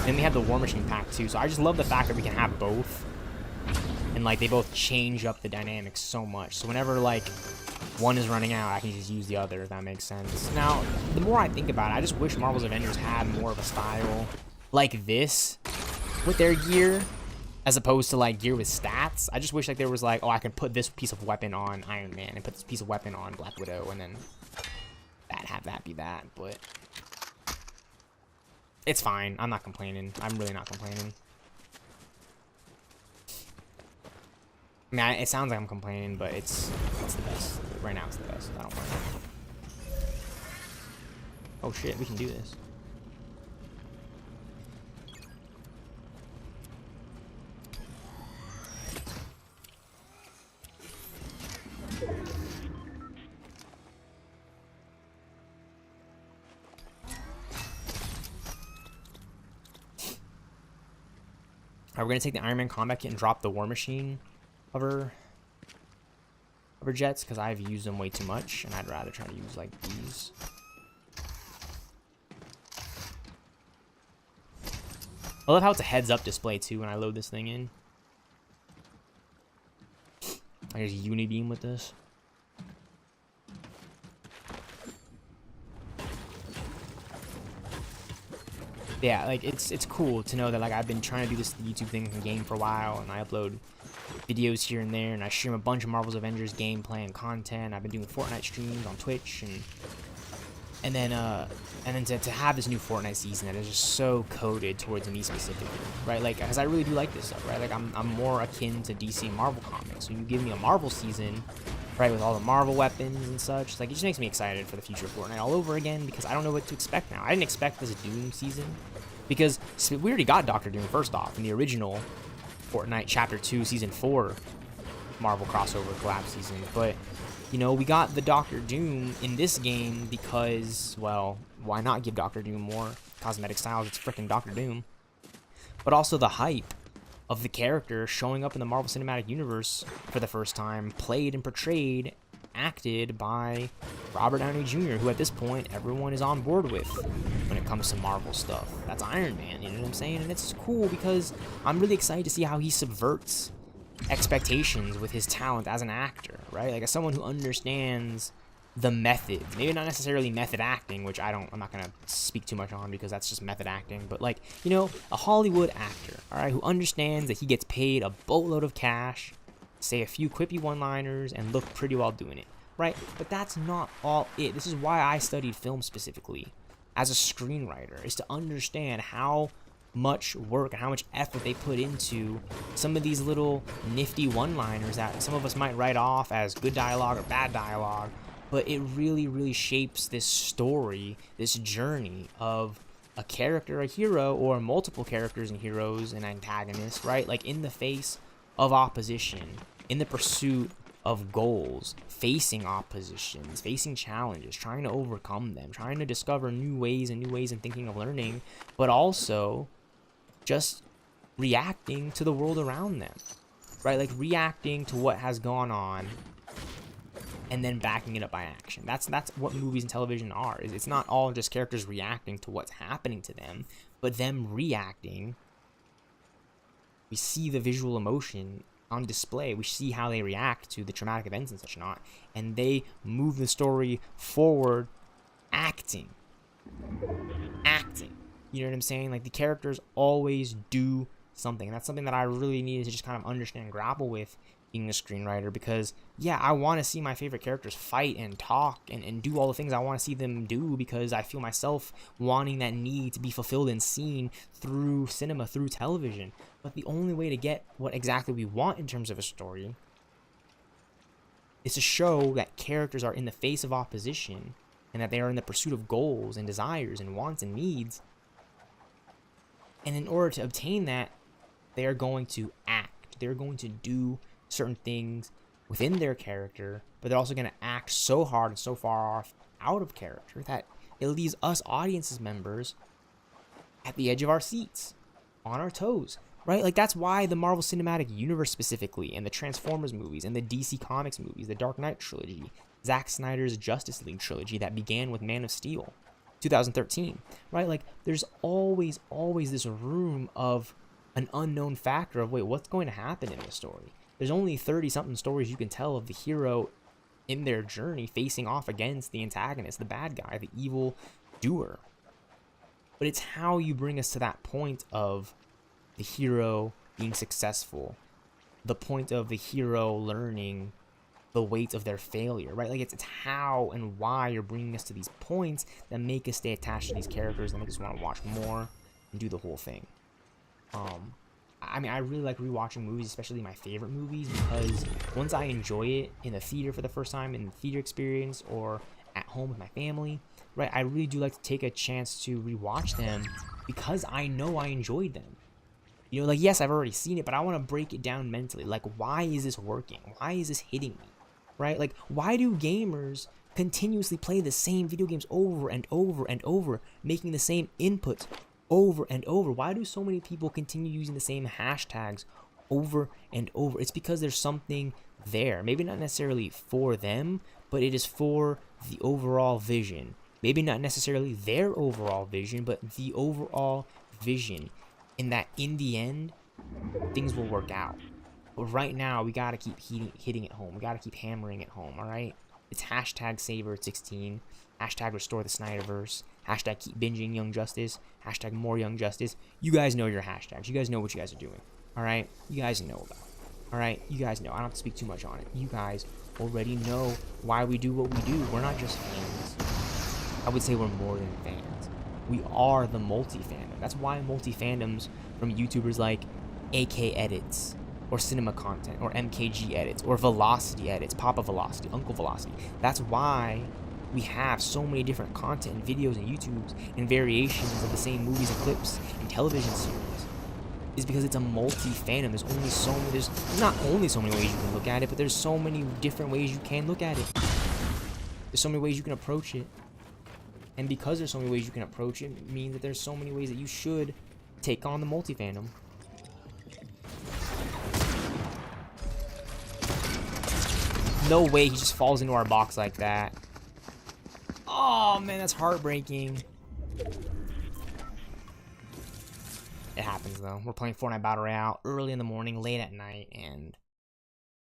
Speaker 1: Then we have the War Machine pack too, so I just love the fact that we can have both. And like they both change up the dynamics so much. So whenever like one is running out, I can just use the other, if that makes sense. Now, the more I think about it, I just wish Marvel's Avengers had more of a style like this with their gear, as opposed to like gear with stats. I just wish like there was like, oh, I can put this piece of weapon on Iron Man and put this piece of weapon on Black Widow, and then have that be that. But it's fine. I'm not complaining. I'm really not complaining. I mean, it sounds like I'm complaining, but it's the best. Right now, it's the best. I don't mind. Oh shit, we can do this. Alright, we're gonna take the Iron Man combat kit and drop the War Machine of her jets, because I've used them way too much, and I'd rather try to use like these. I love how it's a heads-up display too when I load this thing in. I just uni-beam with this. Yeah, like it's cool to know that like I've been trying to do this YouTube thing in the game for a while, and I upload videos here and there, and I stream a bunch of Marvel's Avengers gameplay and content. I've been doing Fortnite streams on Twitch, and then to have this new Fortnite season that is just so coded towards me specifically, right? Like, because I really do like this stuff, right? Like I'm more akin to DC and Marvel comics. So you give me a Marvel season, right, with all the Marvel weapons and such, like it just makes me excited for the future of Fortnite all over again, because I don't know what to expect now. I didn't expect this Doom season, because we already got Dr. Doom first off in the original Fortnite Chapter 2 Season 4 Marvel crossover collab season, but you know, we got the Dr. Doom in this game because, well, why not give Dr. Doom more cosmetic styles? It's freaking Dr. Doom. But also the hype of the character showing up in the Marvel Cinematic Universe for the first time, played and portrayed, acted by Robert Downey Jr., who at this point everyone is on board with when it comes to Marvel stuff. That's Iron Man, you know what I'm saying? And it's cool because I'm really excited to see how he subverts expectations with his talent as an actor, right? Like, as someone who understands the methods, maybe not necessarily method acting, which I'm not gonna speak too much on because that's just method acting, but like, you know, a Hollywood actor, all right, who understands that he gets paid a boatload of cash, say a few quippy one-liners, and look pretty while doing it, right? But that's not all it. This is why I studied film specifically as a screenwriter, is to understand how much work and how much effort they put into some of these little nifty one-liners that some of us might write off as good dialogue or bad dialogue, but it really, really shapes this story, this journey of a character, a hero, or multiple characters and heroes and antagonists, right? Like in the face of opposition, in the pursuit of goals, facing oppositions, facing challenges, trying to overcome them, trying to discover new ways and thinking of learning, but also just reacting to the world around them, right? Like reacting to what has gone on and then backing it up by action. That's what movies and television are. It's not all just characters reacting to what's happening to them, but them reacting. We see the visual emotion on display. We see how they react to the traumatic events and such not, and they move the story forward, acting. You know what I'm saying? Like the characters always do something, and that's something that I really needed to just kind of understand and grapple with being a screenwriter, because yeah, I want to see my favorite characters fight and talk and do all the things I want to see them do, because I feel myself wanting that need to be fulfilled and seen through cinema, through television. But the only way to get what exactly we want in terms of a story is to show that characters are in the face of opposition and that they are in the pursuit of goals and desires and wants and needs. And in order to obtain that, they are going to act. They're going to do certain things within their character, but they're also going to act so hard and so far off out of character that it leaves us audiences members at the edge of our seats, on our toes, right? Like that's why the Marvel Cinematic Universe specifically, and the Transformers movies, and the DC Comics movies, the Dark Knight trilogy, Zack Snyder's Justice League trilogy that began with Man of Steel, 2013, right? Like there's always this room of an unknown factor of, wait, what's going to happen in this story? There's only 30-something stories you can tell of the hero in their journey facing off against the antagonist, the bad guy, the evil doer. But it's how you bring us to that point of the hero being successful, the point of the hero learning the weight of their failure, right? Like it's how and why you're bringing us to these points that make us stay attached to these characters, that make us want to watch more and do the whole thing. I mean, I really like rewatching movies, especially my favorite movies, because once I enjoy it in the theater for the first time, in the theater experience, or at home with my family, right, I really do like to take a chance to rewatch them because I know I enjoyed them. You know, like, yes, I've already seen it, but I want to break it down mentally. Like, why is this working? Why is this hitting me? Right? Like, why do gamers continuously play the same video games over and over and over, making the same inputs over and over? Why do so many people continue using the same hashtags over and over? It's because there's something there. Maybe not necessarily for them, but it is for the overall vision. Maybe not necessarily their overall vision, but the overall vision. In that, in the end, things will work out. But right now, we gotta keep hitting it home. We gotta keep hammering it home, alright? It's hashtag Saber16, hashtag restore the Snyderverse, hashtag keep binging Young Justice, hashtag more Young Justice. You guys know your hashtags. You guys know what you guys are doing, alright? You guys know about it, alright? You guys know. I don't have to speak too much on it. You guys already know why we do what we do. We're not just fans. I would say we're more than fans. We are the multi-fandom. That's why multi-fandoms from YouTubers like AK Edits, or Cinema Content, or MKG Edits, or Velocity Edits, Papa Velocity, Uncle Velocity. That's why we have so many different content and videos and YouTubes and variations of the same movies and clips and television series. Is because it's a multi-fandom. There's only so many, there's not only so many ways you can look at it, but there's so many different ways you can look at it. There's so many ways you can approach it. And because there's so many ways you can approach it, it means that there's so many ways that you should take on the multi-fandom. No way he just falls into our box like that. Oh, man, that's heartbreaking. It happens, though. We're playing Fortnite Battle Royale early in the morning, late at night, and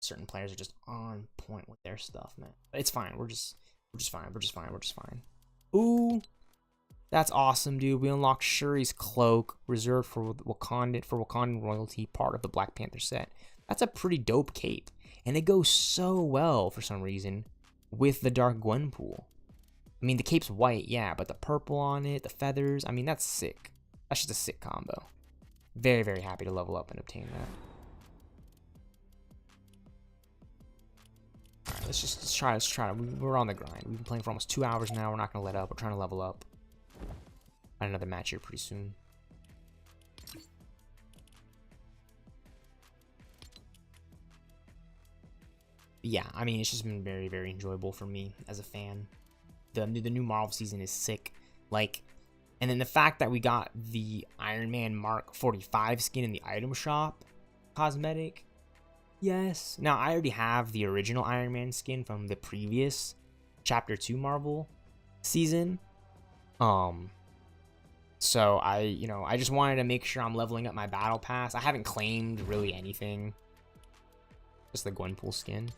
Speaker 1: certain players are just on point with their stuff, man. But it's fine. We're We're just fine. We're just fine. We're just fine. Ooh. That's awesome, dude. We unlocked Shuri's cloak, reserved for Wakandan royalty, part of the Black Panther set. That's a pretty dope cape. And it goes so well, for some reason, with the Dark Gwenpool. I mean, the cape's white, yeah, but the purple on it, the feathers, I mean, that's sick. That's just a sick combo. Very, very happy to level up and obtain that. Alright, let's try. We're on the grind. We've been playing for almost 2 hours now. We're not going to let up. We're trying to level up. Got another match here pretty soon. Yeah, I mean, it's just been very, very enjoyable for me as a fan. The new Marvel season is sick. Like, and then the fact that we got the Iron Man Mark 45 skin in the item shop cosmetic. Yes. Now, I already have the original Iron Man skin from the previous Chapter 2 Marvel season. So I just wanted to make sure I'm leveling up my battle pass. I haven't claimed really anything. Just the Gwenpool skin.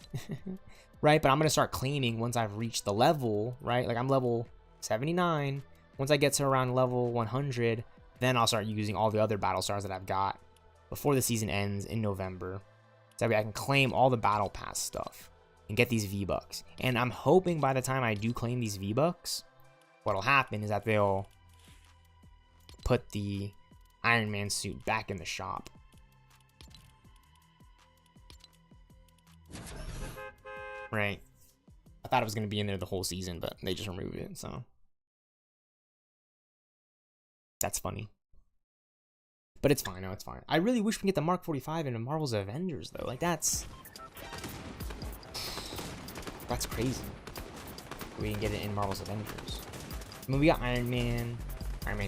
Speaker 1: Right? But I'm going to start claiming once I've reached the level, right? Like, I'm level 79. Once I get to around level 100, then I'll start using all the other battle stars that I've got before the season ends in November. So that way I can claim all the battle pass stuff and get these V-Bucks. And I'm hoping by the time I do claim these V-Bucks, what'll happen is that they'll put the Iron Man suit back in the shop. Right. I thought it was going to be in there the whole season, but they just removed it, so. That's funny. But it's fine, no, it's fine. I really wish we could get the Mark 45 into Marvel's Avengers, though. Like, that's crazy. We can get it in Marvel's Avengers. I mean, we got Iron Man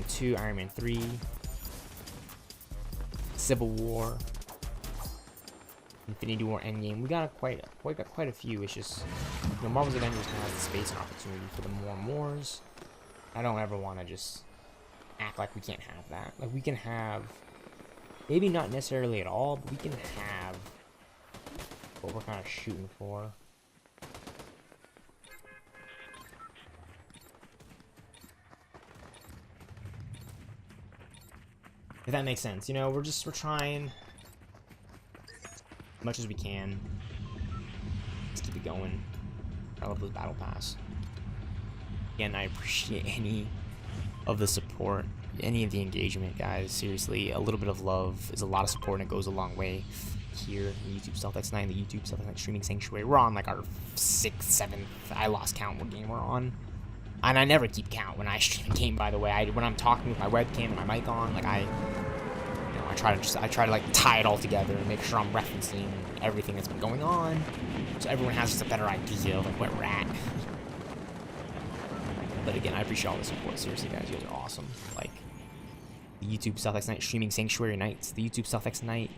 Speaker 1: 2, Iron Man 3, Civil War, Infinity War, Endgame. We got quite a few. It's just, you know, Marvel's Avengers has the space and opportunity for the more and mores. I don't ever want to just act like we can't have that. Like, we can have, maybe not necessarily at all, but we can have what we're kind of shooting for. If that makes sense, you know, we're trying as much as we can. Let's keep it going. I love this battle pass. Again, I appreciate any of the support, any of the engagement, guys. Seriously, a little bit of love is a lot of support, and it goes a long way. Here, the YouTube stealthxknight, the YouTube stealthxknight streaming sanctuary. We're on like our 6th, 7th. I lost count what game we're on. And I never keep count when I stream a game, by the way. When I'm talking with my webcam and my mic on, like I try to like tie it all together and make sure I'm referencing everything that's been going on, so everyone has just a better idea of like where we're at. But again, I appreciate all the support. Seriously, guys, you guys are awesome. Like, the YouTube stealthxknight streaming sanctuary nights, the YouTube stealthxknight,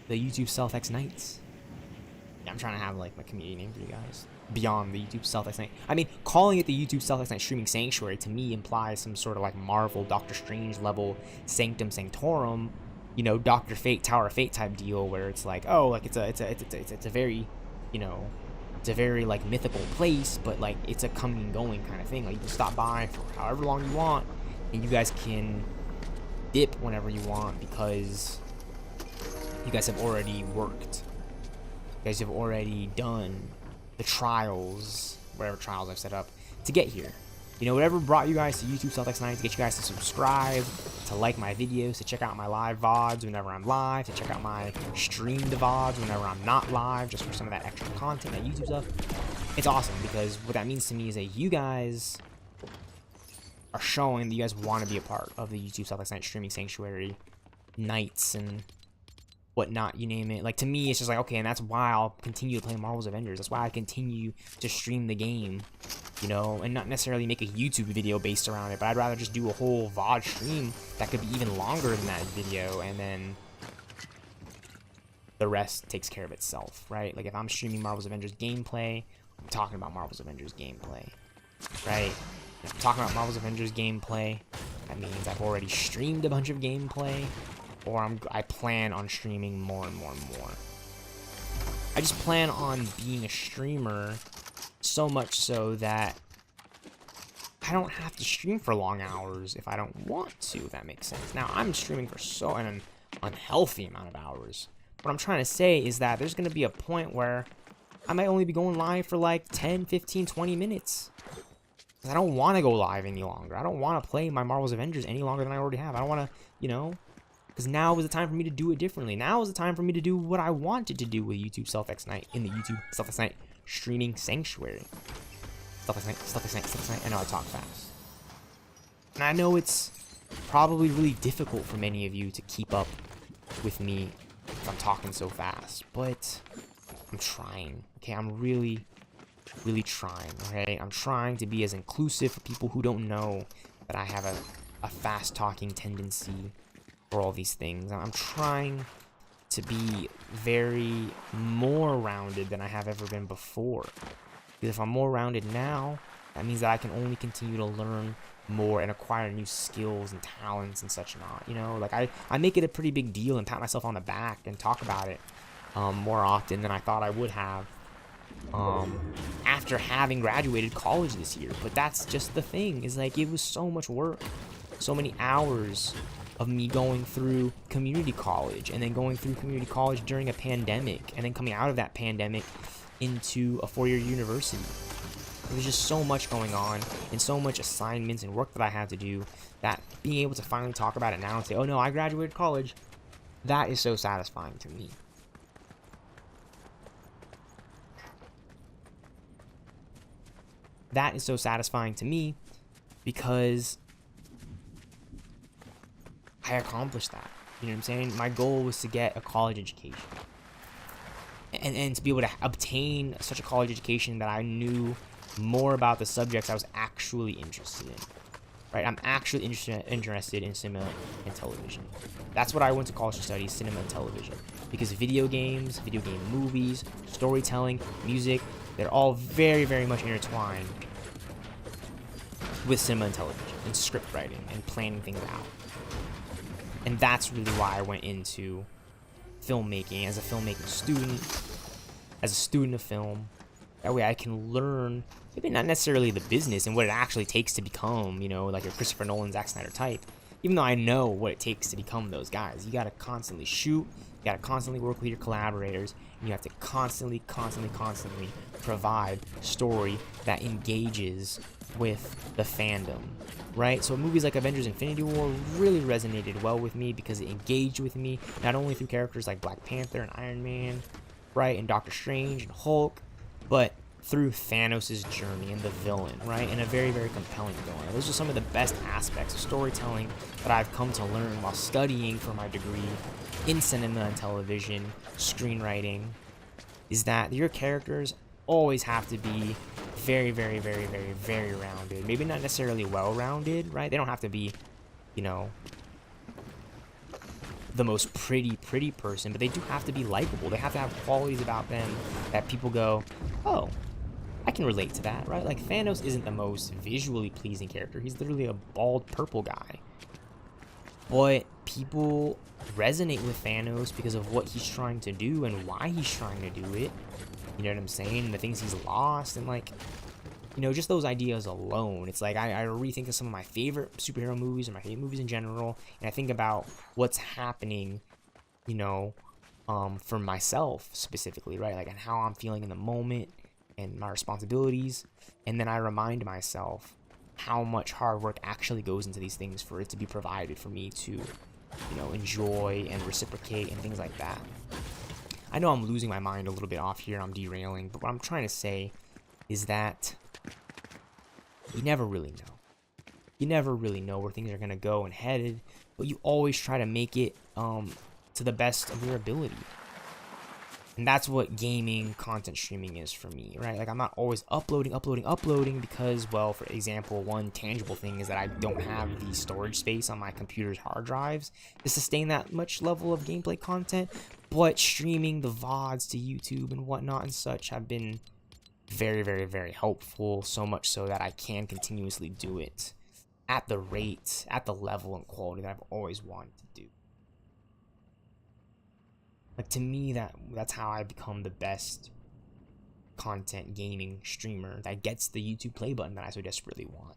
Speaker 1: the YouTube stealthxknights. Yeah, I'm trying to have like my community name for you guys beyond the YouTube stealthxknight. I mean, calling it the YouTube stealthxknight streaming sanctuary to me implies some sort of like Marvel Doctor Strange level Sanctum Sanctorum, you know, Doctor Fate Tower of Fate type deal, where it's like, oh, like it's a very, you know, it's a very like mythical place, but like it's a coming and going kind of thing. Like, you can stop by for however long you want, and you guys can dip whenever you want because you guys have already worked. You guys have already done the trials, whatever trials I've set up to get here. You know, whatever brought you guys to YouTube stealthxknight, to get you guys to subscribe, to like my videos, to check out my live VODs whenever I'm live, to check out my streamed VODs whenever I'm not live, just for some of that extra content, that YouTube stuff. It's awesome, because what that means to me is that you guys are showing that you guys want to be a part of the YouTube stealthxknight streaming sanctuary nights and whatnot, you name it. Like, to me, it's just like, okay, and that's why I'll continue to play Marvel's Avengers. That's why I continue to stream the game, you know, and not necessarily make a YouTube video based around it, but I'd rather just do a whole VOD stream that could be even longer than that video, and then the rest takes care of itself, right? Like, if I'm streaming Marvel's Avengers gameplay, I'm talking about Marvel's Avengers gameplay, right? If I'm talking about Marvel's Avengers gameplay, that means I've already streamed a bunch of gameplay, or I plan on streaming more and more and more. I just plan on being a streamer so much so that I don't have to stream for long hours if I don't want to, if that makes sense. Now, I'm streaming for an unhealthy amount of hours. What I'm trying to say is that there's going to be a point where I might only be going live for like 10, 15, 20 minutes. I don't want to go live any longer. I don't want to play my Marvel's Avengers any longer than I already have. I don't want to, you know, because now is the time for me to do it differently. Now is the time for me to do what I wanted to do with YouTube stealthxknight in the YouTube stealthxknight streaming sanctuary. stealthxknight. I know I talk fast. And I know it's probably really difficult for many of you to keep up with me if I'm talking so fast, but I'm trying. Okay, I'm really trying. Okay, I'm trying to be as inclusive for people who don't know that I have a fast talking tendency for all these things. I'm trying to be very more rounded than I have ever been before. Because if I'm more rounded now, that means that I can only continue to learn more and acquire new skills and talents and such not. You know, like I make it a pretty big deal and pat myself on the back and talk about it more often than I thought I would have after having graduated college this year. But that's just the thing, is like it was so much work, so many hours of me going through community college and then going through community college during a pandemic and then coming out of that pandemic into a 4-year university. There's just so much going on and so much assignments and work that I have to do that being able to finally talk about it now and say, oh no, I graduated college, that is so satisfying to me. That is so satisfying to me because I accomplished that. You know what I'm saying? My goal was to get a college education. And to be able to obtain such a college education that I knew more about the subjects I was actually interested in. Right? I'm actually interested in cinema and television. That's what I went to college to study, cinema and television. Because video games, video game movies, storytelling, music, they're all very, very much intertwined with cinema and television and script writing and planning things out. And that's really why I went into filmmaking as a filmmaking student, as a student of film. That way I can learn, maybe not necessarily the business and what it actually takes to become, you know, like a Christopher Nolan, Zack Snyder type. Even though I know what it takes to become those guys. You gotta constantly shoot, you gotta constantly work with your collaborators, and you have to constantly provide story that engages with the fandom, right? So movies like Avengers Infinity War really resonated well with me because it engaged with me, not only through characters like Black Panther and Iron Man, right, and Doctor Strange and Hulk, but through Thanos' journey and the villain, right, in a very, very compelling villain. Those are some of the best aspects of storytelling that I've come to learn while studying for my degree in cinema and television, screenwriting, is that your characters always have to be very, very, very, very, very rounded. Maybe not necessarily well-rounded, right? They don't have to be, you know, the most pretty person, but they do have to be likable. They have to have qualities about them that people go, oh, I can relate to that, right? Like Thanos isn't the most visually pleasing character. He's literally a bald purple guy. But people resonate with Thanos because of what he's trying to do and why he's trying to do it. You know what I'm saying? And the things he's lost and like, you know, just those ideas alone. It's like I rethink of some of my favorite superhero movies or my favorite movies in general, and I think about what's happening, you know, for myself specifically, right? Like, and how I'm feeling in the moment and my responsibilities, and then I remind myself how much hard work actually goes into these things for it to be provided for me to, you know, enjoy and reciprocate and things like that. I know I'm losing my mind a little bit off here, I'm derailing, but what I'm trying to say is that you never really know. You never really know where things are going to go and headed, but you always try to make it to the best of your ability. And that's what gaming content streaming is for me, right? Like, I'm not always uploading because, well, for example, one tangible thing is that I don't have the storage space on my computer's hard drives to sustain that much level of gameplay content. But streaming the VODs to YouTube and whatnot and such have been very, very, very helpful, so much so that I can continuously do it at the rate, at the level and quality that I've always wanted to do. Like, to me, that's how I become the best content gaming streamer that gets the YouTube play button that I so desperately want,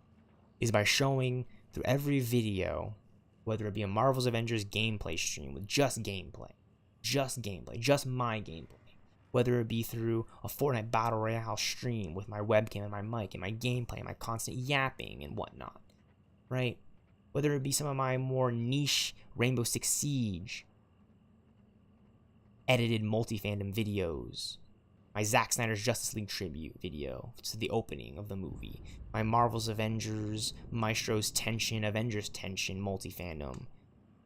Speaker 1: is by showing through every video, whether it be a Marvel's Avengers gameplay stream with just gameplay, just my gameplay, whether it be through a Fortnite Battle Royale stream with my webcam and my mic and my gameplay and my constant yapping and whatnot, right? Whether it be some of my more niche Rainbow Six Siege edited multi-fandom videos, my Zack Snyder's Justice League tribute video to the opening of the movie, my Marvel's Avengers, Maestro's Tension, Avengers Tension multi-fandom,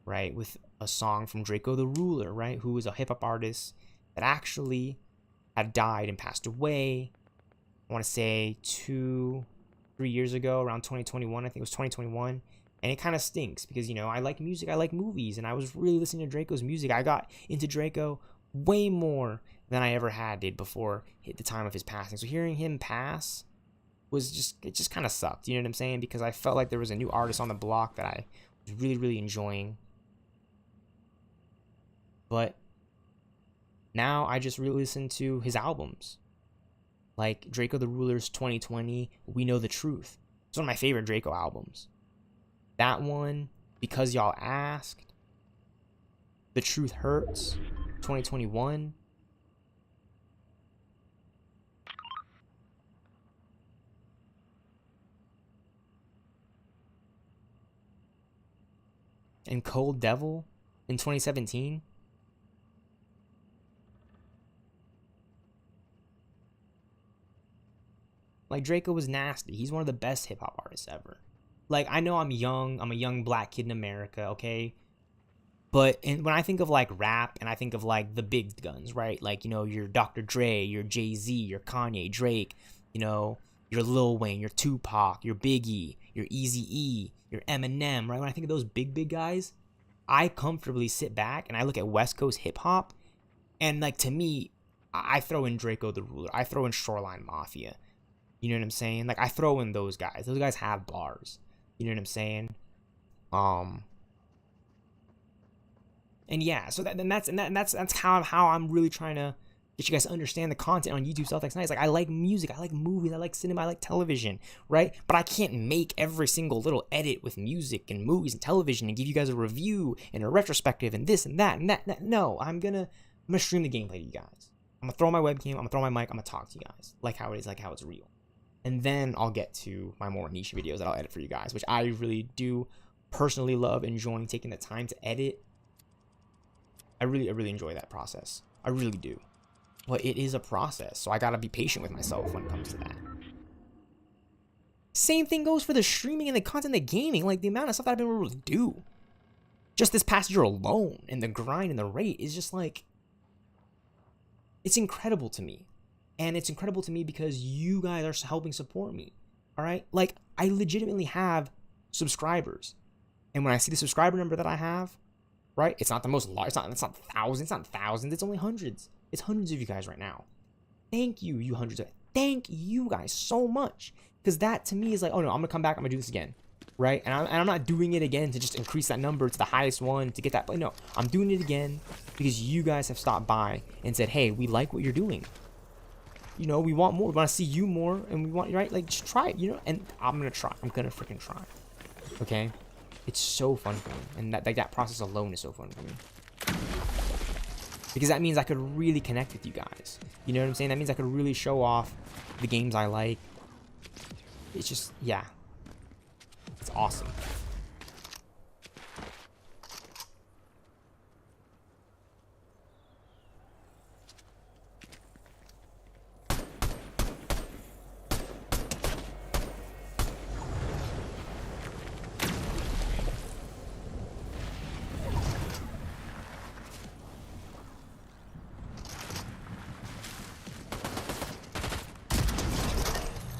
Speaker 1: right, with a song from Draco the Ruler, right, who is a hip-hop artist that actually had died and passed away, I want to say 2-3 years ago, around 2021, I think it was 2021, and it kind of stinks because, you know, I like music, I like movies, and I was really listening to Draco's music. I got into Draco way more than I ever did before the time of his passing. So hearing him pass it just kind of sucked, you know what I'm saying? Because I felt like there was a new artist on the block that I was really, really enjoying. But now I just really listen to his albums. Like Draco the Ruler's 2020, We Know the Truth. It's one of my favorite Draco albums. That one, Because Y'all Asked, The Truth Hurts, 2021. And Cold Devil in 2017. Like, Draco was nasty. He's one of the best hip-hop artists ever. Like, I know I'm young. I'm a young black kid in America, okay? But when I think of, like, rap, and I think of, like, the big guns, right? Like, you know, your Dr. Dre, your Jay-Z, your Kanye, Drake, you know, your Lil Wayne, your Tupac, your Biggie, your Eazy-E, your Eminem, right? When I think of those big guys, I comfortably sit back and I look at West Coast hip-hop, and, like, to me, I throw in Draco the Ruler. I throw in Shoreline Mafia. You know what I'm saying? Like, I throw in those guys. Those guys have bars. You know what I'm saying? And yeah, so that's how I'm really trying to get you guys to understand the content on YouTube stealthxknight. It's like, I like music, I like movies, I like cinema, I like television, right? But I can't make every single little edit with music and movies and television and give you guys a review and a retrospective and this and that and that. No, I'm gonna stream the gameplay to you guys. I'm gonna throw my webcam, I'm gonna throw my mic, I'm gonna talk to you guys like how it is, like how it's real. And then I'll get to my more niche videos that I'll edit for you guys, which I really do personally love enjoying taking the time to edit. I really enjoy that process. I really do. But it is a process, so I gotta be patient with myself when it comes to that. Same thing goes for the streaming and the content, the gaming. Like, the amount of stuff that I've been able to do just this past year alone, and the grind and the rate is just like, it's incredible to me. And it's incredible to me because you guys are helping support me. All right? Like, I legitimately have subscribers. And when I see the subscriber number that I have, right? It's not the most large. It's not thousands. It's only hundreds. It's hundreds of you guys right now. Thank you, you hundreds of. Thank you guys so much. Because that to me is like, oh no, I'm gonna come back. I'm gonna do this again, right? And I'm not doing it again to just increase that number to the highest one to get that. But no, I'm doing it again because you guys have stopped by and said, hey, we like what you're doing. You know, we want more. We want to see you more, and we want, right? Like, just try it, you know. And I'm gonna try. I'm gonna freaking try. Okay, it's so fun for me, and that process alone is so fun for me. Because that means I could really connect with you guys. You know what I'm saying? That means I could really show off the games I like. It's just, yeah, it's awesome.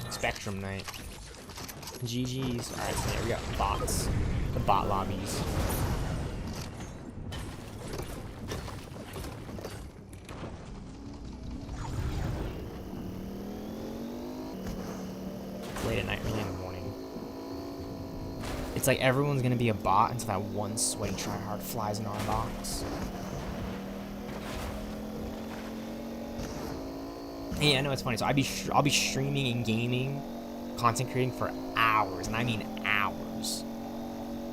Speaker 1: Spectrum Knight. GG's. Alright, so yeah, we got bots. The bot lobbies. Late at night, early in the morning. It's like everyone's gonna be a bot until that one sweaty tryhard flies in our box. And yeah, I know it's funny. So I'll be streaming and gaming, content creating for hours, and I mean hours,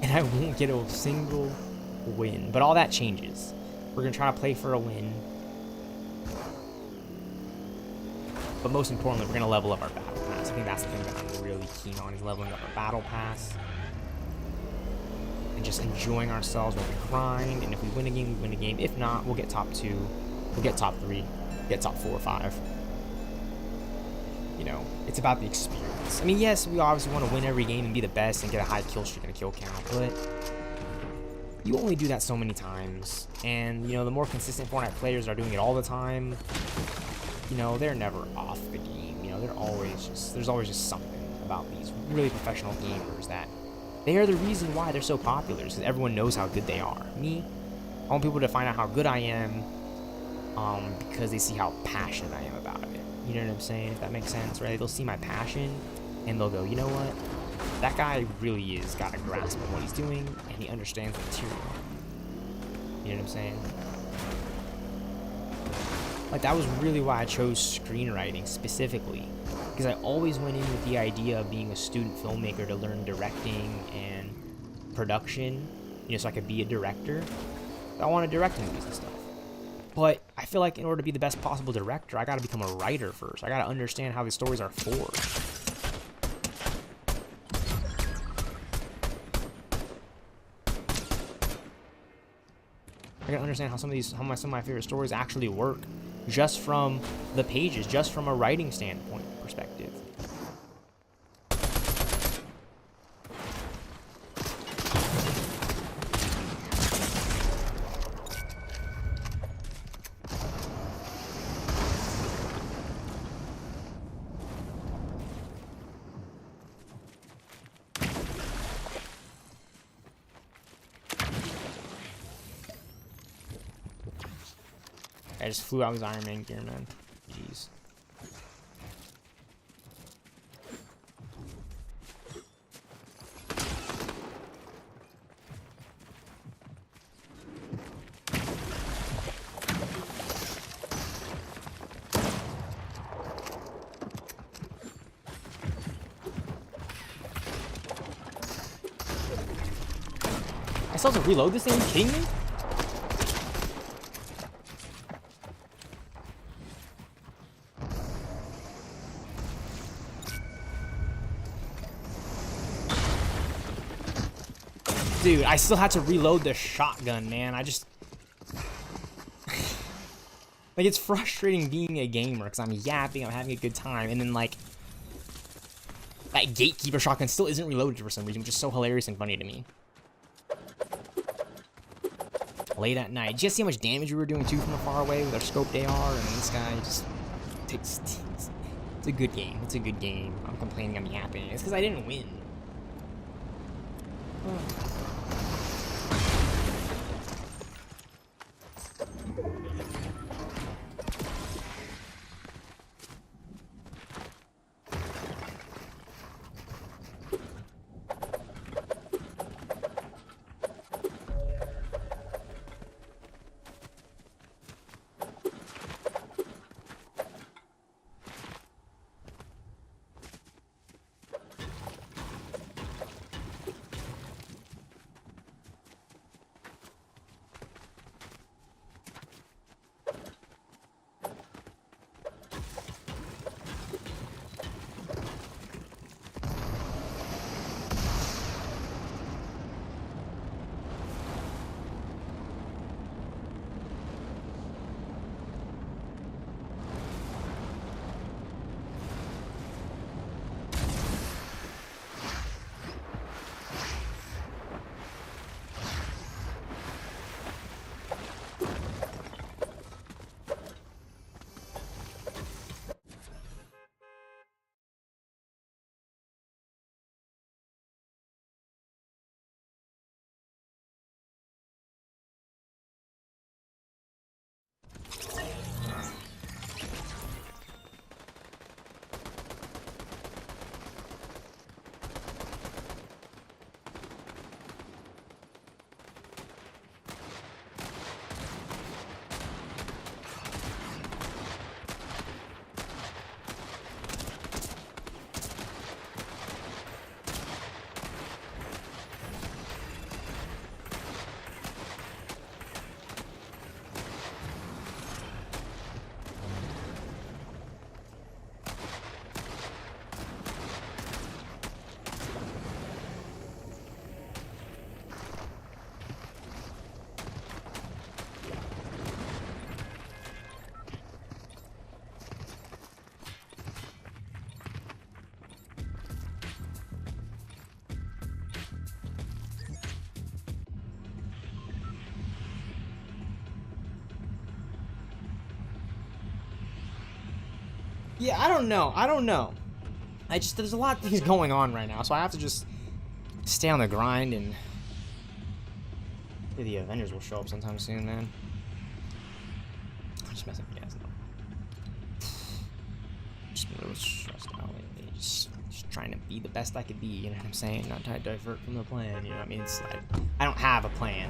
Speaker 1: and I won't get a single win. But all that changes. We're gonna try to play for a win. But most importantly, we're gonna level up our battle pass. I think that's the thing that I'm really keen on, is leveling up our battle pass. And just enjoying ourselves while we grind. And if we win a game, we win a game. If not, we'll get top 2. We'll get top 3. Get top 4 or 5. You know, it's about the experience. I mean, yes, we obviously want to win every game and be the best and get a high kill streak and a kill count, but you only do that so many times. And, you know, the more consistent Fortnite players are doing it all the time, you know, they're never off the game. You know, there's always just something about these really professional gamers that they are the reason why they're so popular, because everyone knows how good they are. Me, I want people to find out how good I am, because they see how passionate I am about it. You know what I'm saying? If that makes sense, right? They'll see my passion, and they'll go, you know what? That guy really is got a grasp of what he's doing, and he understands the material. You know what I'm saying? Like, that was really why I chose screenwriting specifically, because I always went in with the idea of being a student filmmaker to learn directing and production, you know, so I could be a director. I want to direct movies and stuff. But I feel like in order to be the best possible director, I got to become a writer first. I got to understand how these stories are forged. I got to understand how some of my favorite stories actually work, just from the pages, just from a writing standpoint perspective. I just flew out his Iron Man gear, man. Jeez. I still have to reload this thing? Are you kidding me? Dude, I still had to reload the shotgun, man. I just... like, it's frustrating being a gamer, because I'm yapping, I'm having a good time, and then, like, that gatekeeper shotgun still isn't reloaded for some reason, which is so hilarious and funny to me. Late at night. Did you guys see how much damage we were doing, too, from far away with our scoped AR, and this guy just takes... It's a good game. It's a good game. I'm complaining, I'm yapping. It's because I didn't win. Oh. Yeah, I don't know. There's a lot of things going on right now, so I have to just stay on the grind, and maybe the Avengers will show up sometime soon, man. I'm just messing with you guys. Just been really stressed out lately. Just trying to be the best I could be, you know what I'm saying? Not trying to divert from the plan, you know what I mean? It's like, I don't have a plan.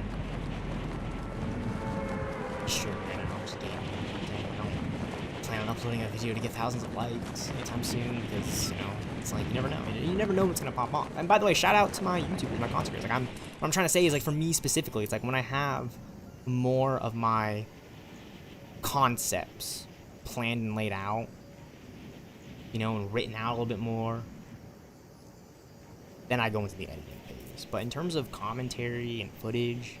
Speaker 1: Sure, man, I'm just gaming. I don't plan on uploading a video to get thousands of likes anytime soon, because, you know, it's like, you never know. You never know what's gonna pop off. And by the way, shout out to my YouTubers, my content creators. Like, what I'm trying to say is, like, for me specifically, it's like when I have more of my concepts planned and laid out, you know, and written out a little bit more, then I go into the editing phase. But in terms of commentary and footage,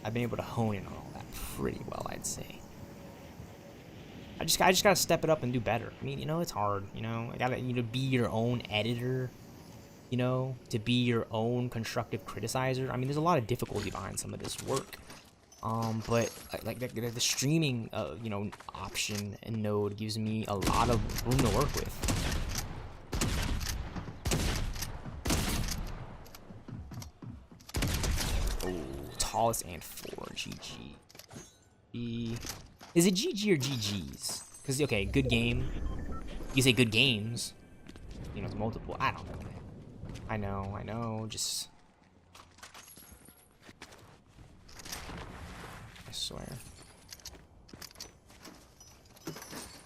Speaker 1: I've been able to hone in on all that pretty well, I'd say. I just gotta step it up and do better. I mean, you know, it's hard, you know. I gotta, you know, be your own editor, you know, to be your own constructive criticizer. I mean, there's a lot of difficulty behind some of this work. But like the streaming, you know, option and node gives me a lot of room to work with. Oh, tallest and 4, GG. Is it GG or GG's? Because, okay, good game. You say good games. You know, it's multiple. I don't know, man. I know, just...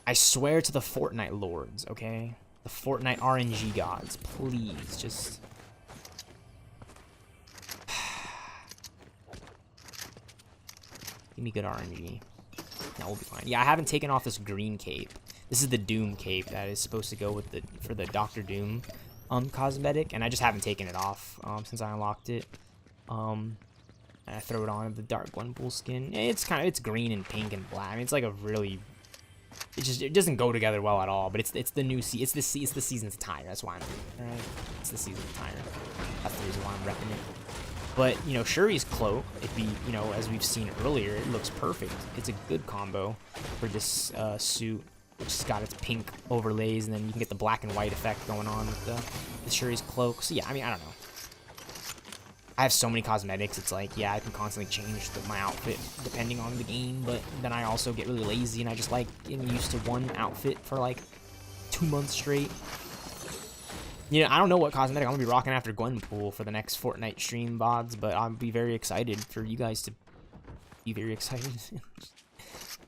Speaker 1: I swear to the Fortnite lords, okay? The Fortnite RNG gods, please, just... Give me good RNG. That will be fine. Yeah, I haven't taken off this green cape. This is the Doom cape that is supposed to go with the for the Doctor Doom cosmetic, and I just haven't taken it off since I unlocked it. And I throw it on the dark Gwenpool skin. It's green and pink and black. I mean, it's like a really, it doesn't go together well at all. But it's the new it's the season's attire. That's why I'm doing it. All right, it's the season's attire. That's the reason why I'm repping it. But, you know, Shuri's cloak, you know, as we've seen earlier, it looks perfect. It's a good combo for this suit, which has got its pink overlays, and then you can get the black and white effect going on with the Shuri's cloak. So, yeah, I mean, I don't know. I have so many cosmetics, it's like, yeah, I can constantly change my outfit depending on the game, but then I also get really lazy, and I just like getting used to one outfit for, like, 2 months straight. You know, I don't know what cosmetic I'm going to be rocking after Gwenpool for the next Fortnite stream VODs, but I'll be very excited for you guys to be very excited.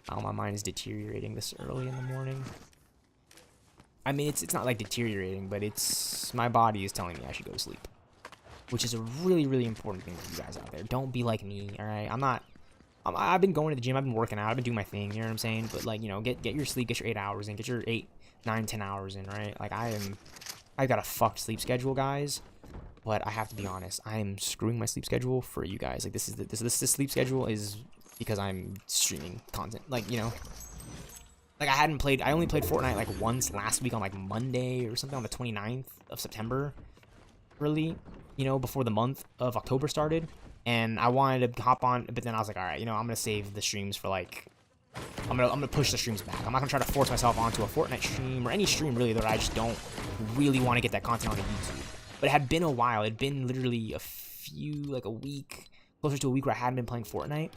Speaker 1: Oh, my mind is deteriorating this early in the morning. I mean, it's not like deteriorating, but my body is telling me I should go to sleep. Which is a really, really important thing for you guys out there. Don't be like me, alright? I've been going to the gym, I've been working out, I've been doing my thing, you know what I'm saying? But, like, you know, get your sleep, get your 8 hours in, get your 8, 9, 10 hours in, right? Like, I've got a fucked sleep schedule, guys, but I have to be honest. I am screwing my sleep schedule for you guys. Like, this sleep schedule is because I'm streaming content. Like, you know, like I only played Fortnite like once last week on like Monday or something on the 29th of September, really, you know, before the month of October started. And I wanted to hop on, but then I was like, all right, you know, I'm gonna save the streams for like. I'm gonna push the streams back. I'm not gonna try to force myself onto a Fortnite stream or any stream really that I just don't really want to get that content on YouTube. But it had been a while. It had been literally like a week, closer to a week where I hadn't been playing Fortnite.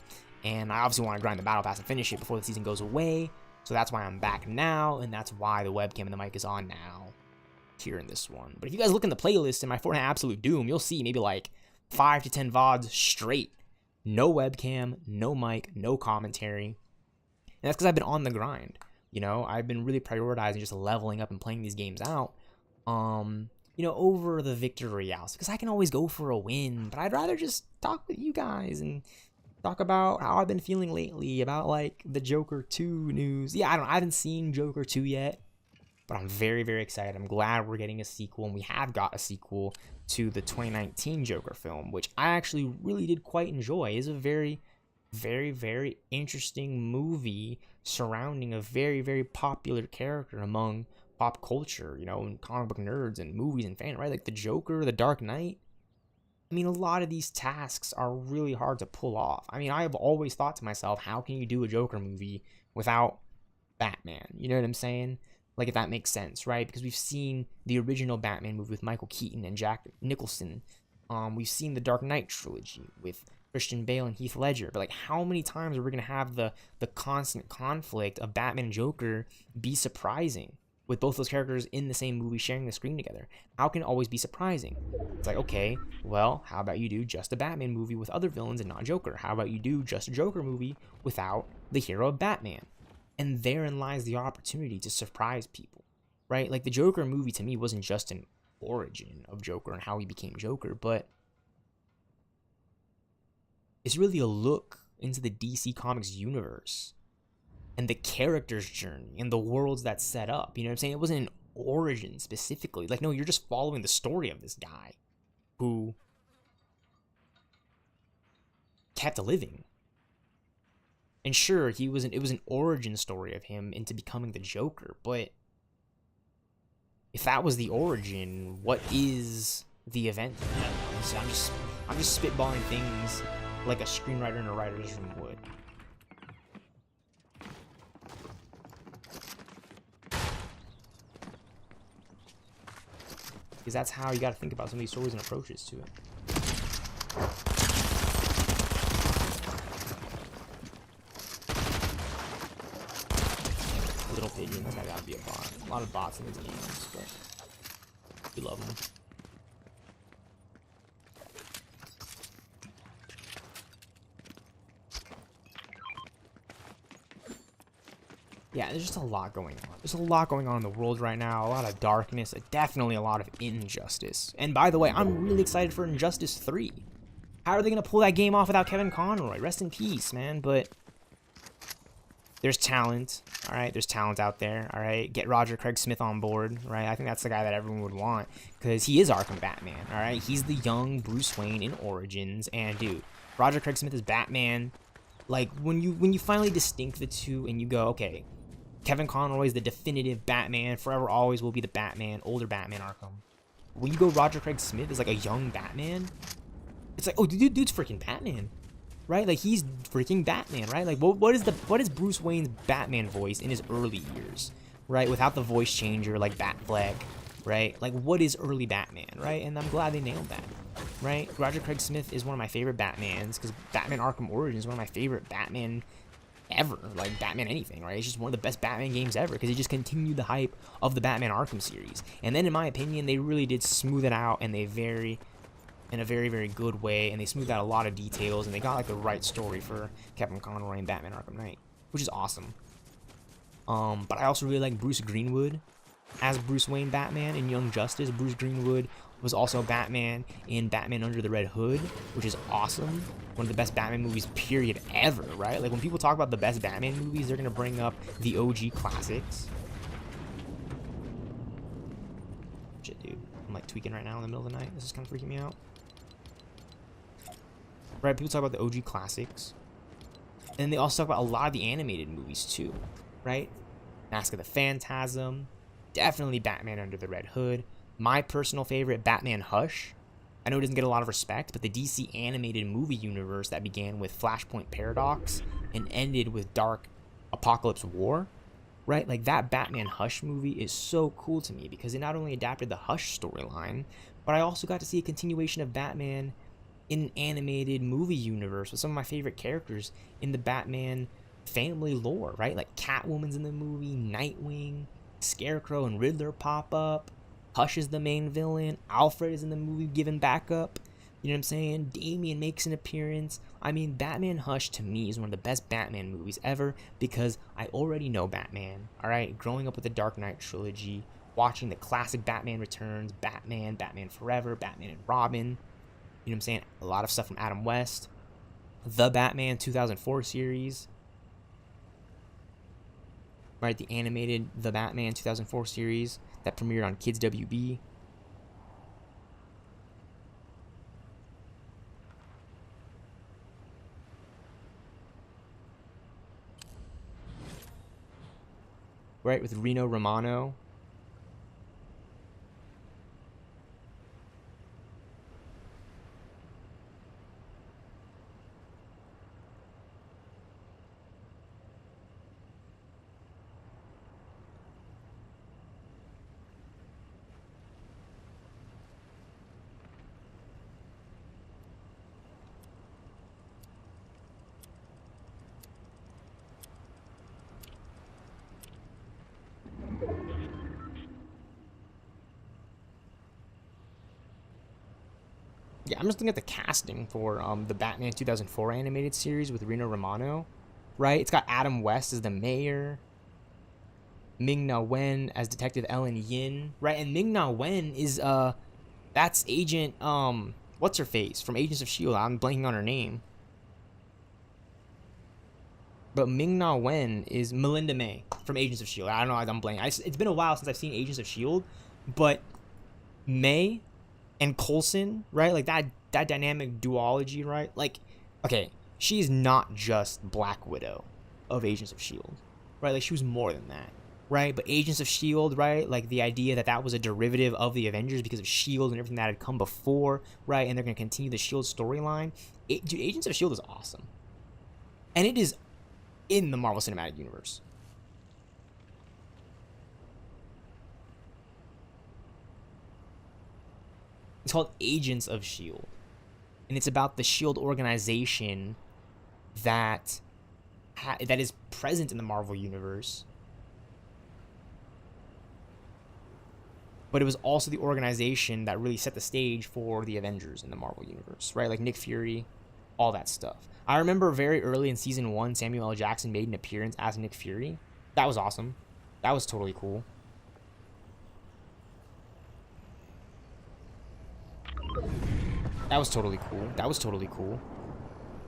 Speaker 1: And I obviously want to grind the battle pass and finish it before the season goes away. So that's why I'm back now, and that's why the webcam and the mic is on now here in this one. But if you guys look in the playlist in my Fortnite Absolute Doom, you'll see maybe like 5 to 10 VODs straight. No webcam, no mic, no commentary. And that's because I've been on the grind, you know? I've been really prioritizing just leveling up and playing these games out, you know, over the Victory Royale. Because I can always go for a win, but I'd rather just talk with you guys and talk about how I've been feeling lately, about, like, the Joker 2 news. Yeah, I haven't seen Joker 2 yet, but I'm very, very excited. I'm glad we're getting a sequel, and we have got a sequel to the 2019 Joker film, which I actually really did quite enjoy. It's a very... very, very interesting movie surrounding a very, very popular character among pop culture, you know, and comic book nerds and movies and fan, right? Like the Joker, the Dark Knight. I mean, a lot of these tasks are really hard to pull off. I mean, I have always thought to myself, how can you do a Joker movie without Batman. You know what I'm saying? Like, if that makes sense, right? Because we've seen the original Batman movie with Michael Keaton and Jack Nicholson. We've seen the Dark Knight trilogy with Christian Bale and Heath Ledger. But, like, how many times are we going to have the constant conflict of Batman and Joker be surprising with both those characters in the same movie sharing the screen together? How can it always be surprising? It's like, okay, well, how about you do just a Batman movie with other villains and not Joker? How about you do just a Joker movie without the hero of Batman? And therein lies the opportunity to surprise people, right? Like, the Joker movie to me wasn't just an origin of Joker and how he became Joker, but it's really a look into the DC Comics universe and the character's journey and the worlds that set up. You know what I'm saying? It wasn't an origin specifically. Like, no, you're just following the story of this guy who kept living. And sure, it was an origin story of him into becoming the Joker, but if that was the origin, what is the event? So I'm just spitballing things like a screenwriter in a writer's room would. Because that's how you got to think about some of these stories and approaches to it. Little pigeons, that gotta be a bot. A lot of bots in these games, but we love them. Yeah, there's just a lot going on. There's a lot going on in the world right now. A lot of darkness, definitely a lot of injustice. And by the way, I'm really excited for Injustice 3. How are they going to pull that game off without Kevin Conroy? Rest in peace, man. But there's talent, all right? There's talent out there, all right? Get Roger Craig Smith on board, right? I think that's the guy that everyone would want because he is Arkham Batman, all right? He's the young Bruce Wayne in Origins. And, dude, Roger Craig Smith is Batman. Like, when you finally distinct the two and you go, okay, Kevin Conroy is the definitive Batman, forever always will be the Batman, older Batman Arkham. When you go Roger Craig Smith is like a young Batman, it's like, oh, dude's freaking Batman, right? Like, he's freaking Batman, right? Like, what is Bruce Wayne's Batman voice in his early years, right? Without the voice changer like Batfleck, right? Like, what is early Batman, right? And I'm glad they nailed that, right? Roger Craig Smith is one of my favorite Batmans because Batman Arkham Origins is one of my favorite Batman ever, like Batman anything, right? It's just one of the best Batman games ever because it just continued the hype of the Batman Arkham series. And then, in my opinion, they really did smooth it out, and in a very, very good way, and they smoothed out a lot of details, and they got like the right story for Kevin Conroy and Batman Arkham Knight, which is awesome. But I also really like Bruce Greenwood as Bruce Wayne Batman in Young Justice. Bruce Greenwood was also Batman in Batman Under the Red Hood, which is awesome. One of the best Batman movies, period, ever, right? Like, when people talk about the best Batman movies, they're going to bring up the OG classics. Shit, dude. I'm, like, tweaking right now in the middle of the night. This is kind of freaking me out. Right, people talk about the OG classics. And they also talk about a lot of the animated movies, too, right? Mask of the Phantasm. Definitely Batman Under the Red Hood. My personal favorite, Batman Hush. I know it doesn't get a lot of respect, but the DC animated movie universe that began with Flashpoint Paradox and ended with Dark Apocalypse War, right? Like, that Batman Hush movie is so cool to me because it not only adapted the Hush storyline, but I also got to see a continuation of Batman in an animated movie universe with some of my favorite characters in the Batman family lore, right? Like, Catwoman's in the movie, Nightwing, Scarecrow and Riddler pop up. Hush is the main villain. Alfred is in the movie giving backup. You know what I'm saying? Damian makes an appearance. I mean, Batman Hush to me is one of the best Batman movies ever because I already know Batman. All right, growing up with the Dark Knight trilogy, watching the classic Batman Returns, Batman, Batman Forever, Batman and Robin. You know what I'm saying? A lot of stuff from Adam West. The Batman 2004 series. Right, the animated The Batman 2004 series that premiered on Kids WB. Right, with Reno Romano. I'm just looking at the casting for the Batman 2004 animated series with Reno Romano, right? It's got Adam West as the mayor, Ming-Na Wen as Detective Ellen Yin, right? And Ming-Na Wen is that's Agent what's her face from Agents of Shield. I'm blanking on her name. But Ming-Na Wen is Melinda May from Agents of Shield. I don't know, I'm blanking. It's been a while since I've seen Agents of Shield, but May and Coulson, right? Like that dynamic duology, right? Like, okay, she's not just Black Widow of Agents of Shield, right? Like she was more than that, right? But Agents of Shield, right? Like the idea that that was a derivative of the Avengers because of Shield and everything that had come before, right? And they're gonna continue the Shield storyline. Dude, Agents of Shield is awesome, and it is in the Marvel Cinematic Universe. It's called Agents of Shield, and it's about the Shield organization that that is present in the Marvel universe, but it was also the organization that really set the stage for the Avengers in the Marvel universe, right? Like Nick Fury, all that stuff. I remember very early in season 1, Samuel L. Jackson made an appearance as Nick Fury. That was awesome. That was totally cool. That was totally cool. That was totally cool.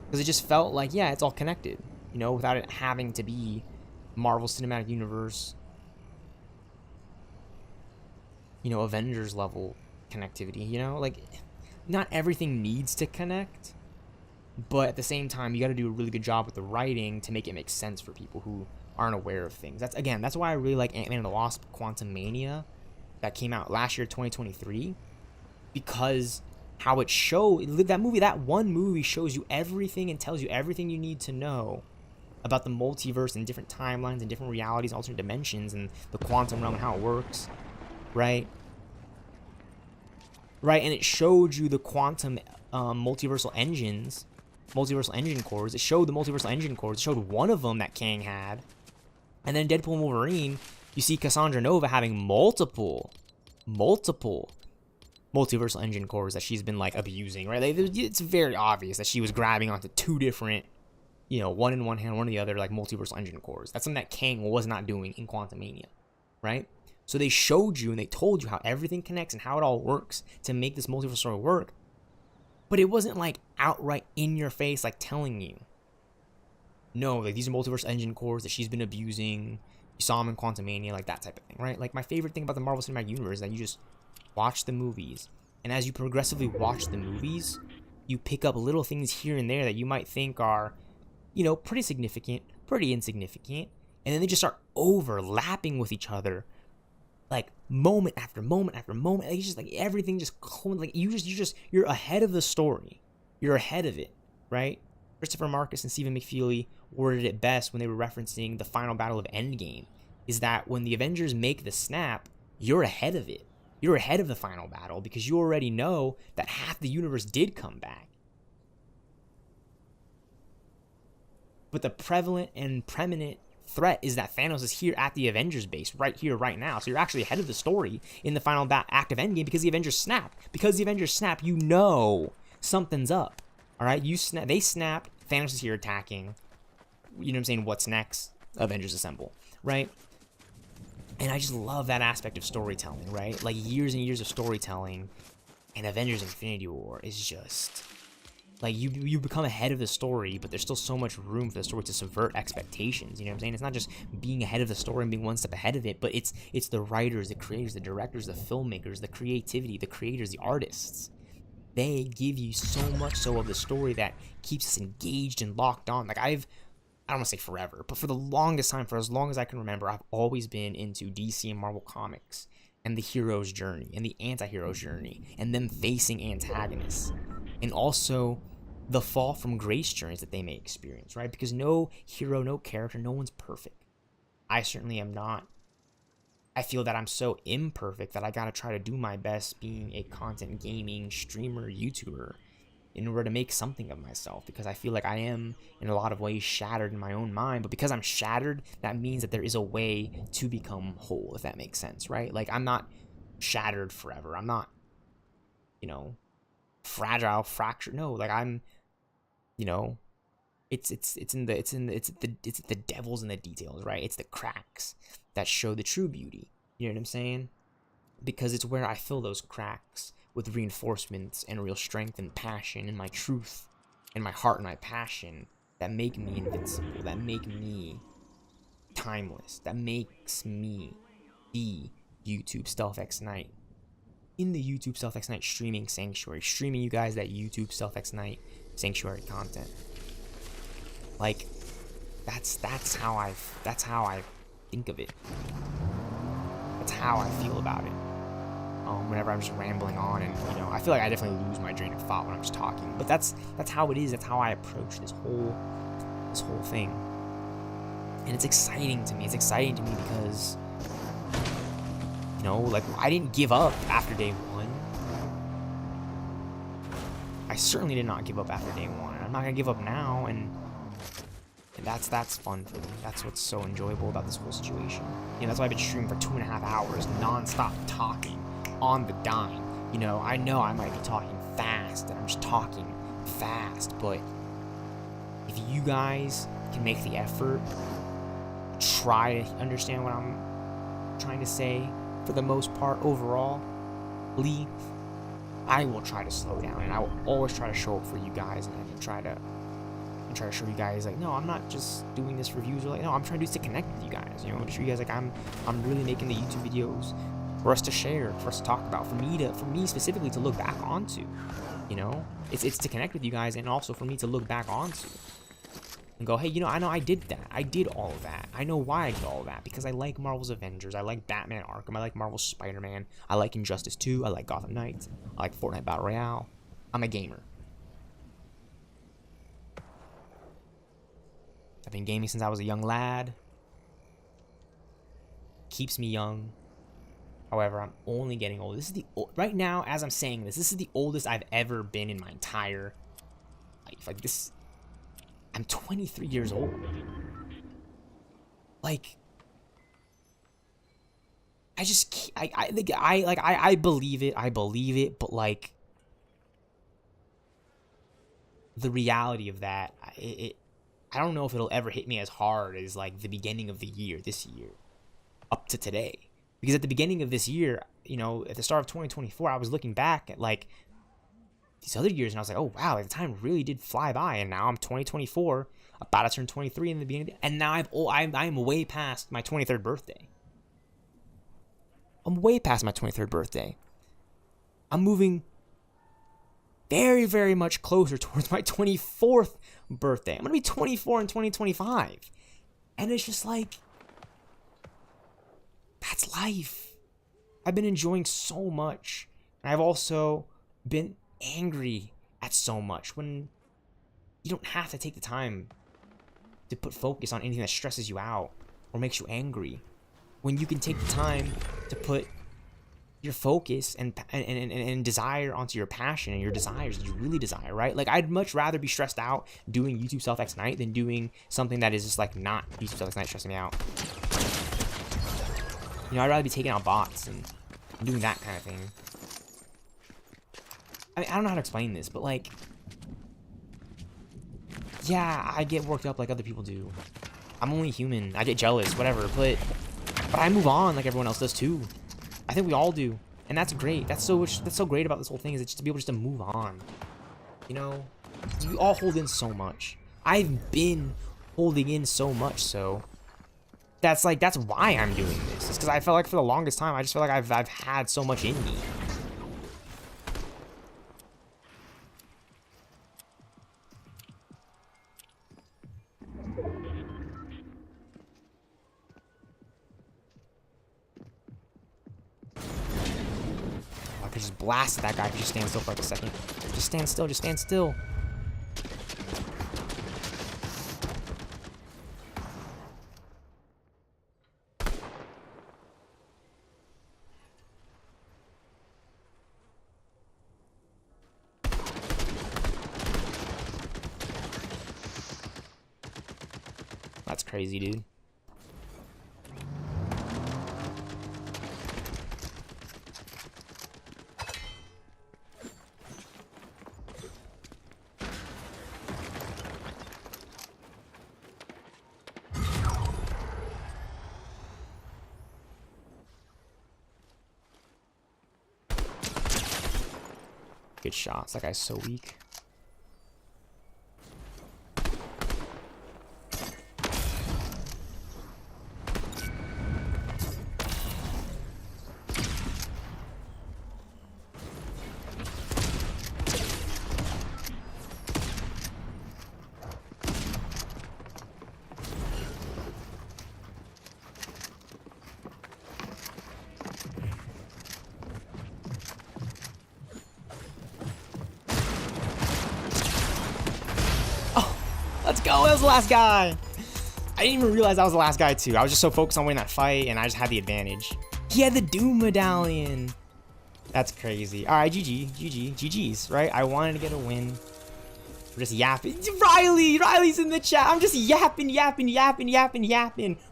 Speaker 1: Because it just felt like, yeah, it's all connected, you know, without it having to be Marvel Cinematic Universe, you know, Avengers level connectivity, you know? Like, not everything needs to connect, but at the same time, you got to do a really good job with the writing to make it make sense for people who aren't aware of things. That's why I really like Ant-Man and the Wasp: Quantumania that came out last year, 2023, because how it showed that one movie shows you everything and tells you everything you need to know about the multiverse and different timelines and different realities, alternate dimensions, and the quantum realm and how it works, right? Right, and it showed you the quantum multiversal engine cores. It showed the multiversal engine cores. It showed one of them that Kang had, and then Deadpool and Wolverine, you see Cassandra Nova having multiple multiversal engine cores that she's been like abusing, right? Like, it's very obvious that she was grabbing onto two different, you know, one in one hand, one in the other, like multiversal engine cores. That's something that Kang was not doing in Quantumania, right? So they showed you and they told you how everything connects and how it all works to make this multiverse story work. But it wasn't like outright in your face, like telling you, no, like these are multiverse engine cores that she's been abusing. You saw them in Quantumania, like that type of thing, right? Like my favorite thing about the Marvel Cinematic Universe is that you just watch the movies, and as you progressively watch the movies, you pick up little things here and there that you might think are, you know, pretty significant, pretty insignificant, and then they just start overlapping with each other, like moment after moment after moment. Like, it's just like everything just like you're ahead of the story, you're ahead of it, right? Christopher Marcus and Stephen McFeely worded it best when they were referencing the final battle of Endgame, is that when the Avengers make the snap, you're ahead of it. You're ahead of the final battle because you already know that half the universe did come back. But the prevalent and preeminent threat is that Thanos is here at the Avengers base, right here, right now. So you're actually ahead of the story in the final act of Endgame because the Avengers snap. Because the Avengers snap, you know something's up. All right, they snapped. Thanos is here attacking. You know what I'm saying? What's next? Avengers assemble, right? And I just love that aspect of storytelling, right? Like years and years of storytelling, and Avengers Infinity War is just like you become ahead of the story, but there's still so much room for the story to subvert expectations. You know what I'm saying? It's not just being ahead of the story and being one step ahead of it, but it's the writers, the creators, the directors, the filmmakers, the creativity, the creators, the artists. They give you so much so of the story that keeps us engaged and locked on. Like I don't want to say forever, but for the longest time, for as long as I can remember, I've always been into DC and Marvel Comics and the hero's journey and the anti-hero's journey and them facing antagonists, and also the fall from grace journeys that they may experience, right? Because no hero, no character, no one's perfect. I certainly am not. I feel that I'm so imperfect that I gotta try to do my best being a content gaming streamer, YouTuber, in order to make something of myself, because I feel like I am in a lot of ways shattered in my own mind. But because I'm shattered, that means that there is a way to become whole, if that makes sense, right? Like I'm not shattered forever. I'm not, you know, fragile, fractured. No, like I'm, you know, it's the devil's in the details, right? It's the cracks that show the true beauty. You know what I'm saying? Because it's where I fill those cracks with reinforcements and real strength and passion and my truth and my heart and my passion that make me invincible, that make me timeless, that makes me the YouTube stealthxknight. In the YouTube stealthxknight streaming sanctuary, streaming you guys that YouTube stealthxknight sanctuary content. Like, that's how I think of it. That's how I feel about it. Whenever I'm just rambling on, and you know, I feel like I definitely lose my train of thought when I'm just talking. But that's how it is. That's how I approach this whole thing. And it's exciting to me. It's exciting to me because, you know, like, I didn't give up after day one. I certainly did not give up after day one. I'm not gonna give up now, and that's fun for me. That's what's so enjoyable about this whole situation. You know, that's why I've been streaming for 2.5 hours, non-stop talking on the dime. You know I might be talking fast, and I'm just talking fast, but if you guys can make the effort, try to understand what I'm trying to say, for the most part, overall, I will try to slow down, and I will always try to show up for you guys, and try to show you guys, like, no, I'm not just doing this for views, or like, no, I'm trying to do this to connect with you guys, you know, to show you guys, like, I'm really making the YouTube videos for us to share, for us to talk about, for me specifically to look back onto, you know, it's to connect with you guys, and also for me to look back onto and go, hey, you know I did that, I did all of that, I know why I did all of that, because I like Marvel's Avengers, I like Batman Arkham, I like Marvel's Spider-Man, I like Injustice 2, I like Gotham Knights, I like Fortnite Battle Royale. I'm a gamer. I've been gaming since I was a young lad. Keeps me young. However, I'm only getting old. This is right now, as I'm saying this is the oldest I've ever been in my entire life. Like, this, I'm 23 years old. Like, I believe it, but like, the reality of that, I don't know if it'll ever hit me as hard as like the beginning of the year, this year, up to today. Because at the beginning of this year, you know, at the start of 2024, I was looking back at like these other years, and I was like, oh wow, like, the time really did fly by. And now I'm 2024, about to turn 23 in the beginning, and now I'm way past my 23rd birthday. I'm way past my 23rd birthday. I'm moving very, very much closer towards my 24th birthday. I'm gonna be 24 in 2025, and it's just like, that's life. I've been enjoying so much, and I've also been angry at so much, when you don't have to take the time to put focus on anything that stresses you out or makes you angry, when you can take the time to put your focus and desire onto your passion and your desires that you really desire, right? Like, I'd much rather be stressed out doing YouTube stealthxknight than doing something that is just like not YouTube stealthxknight stressing me out. You know, I'd rather be taking out bots and doing that kind of thing. I mean, I don't know how to explain this, but like, yeah, I get worked up like other people do. I'm only human. I get jealous, whatever, but I move on like everyone else does too. I think we all do, and that's great. That's so great about this whole thing, is it's just to be able just to move on. You know, we all hold in so much. I've been holding in so much, so that's why I'm doing this. It's because I felt like for the longest time, I just feel like I've had so much in me. I could just blast that guy if you just stand still for like a second. Just stand still, just stand still. That's crazy, dude. Good shots. That guy's so weak. Let's go. That was the last guy. I didn't even realize that was the last guy too. I was just so focused on winning that fight, and I just had the advantage. He had the Doom medallion. That's crazy. All right, GG's, right? I wanted to get a win. We're just yapping. Riley's in the chat. I'm just yapping,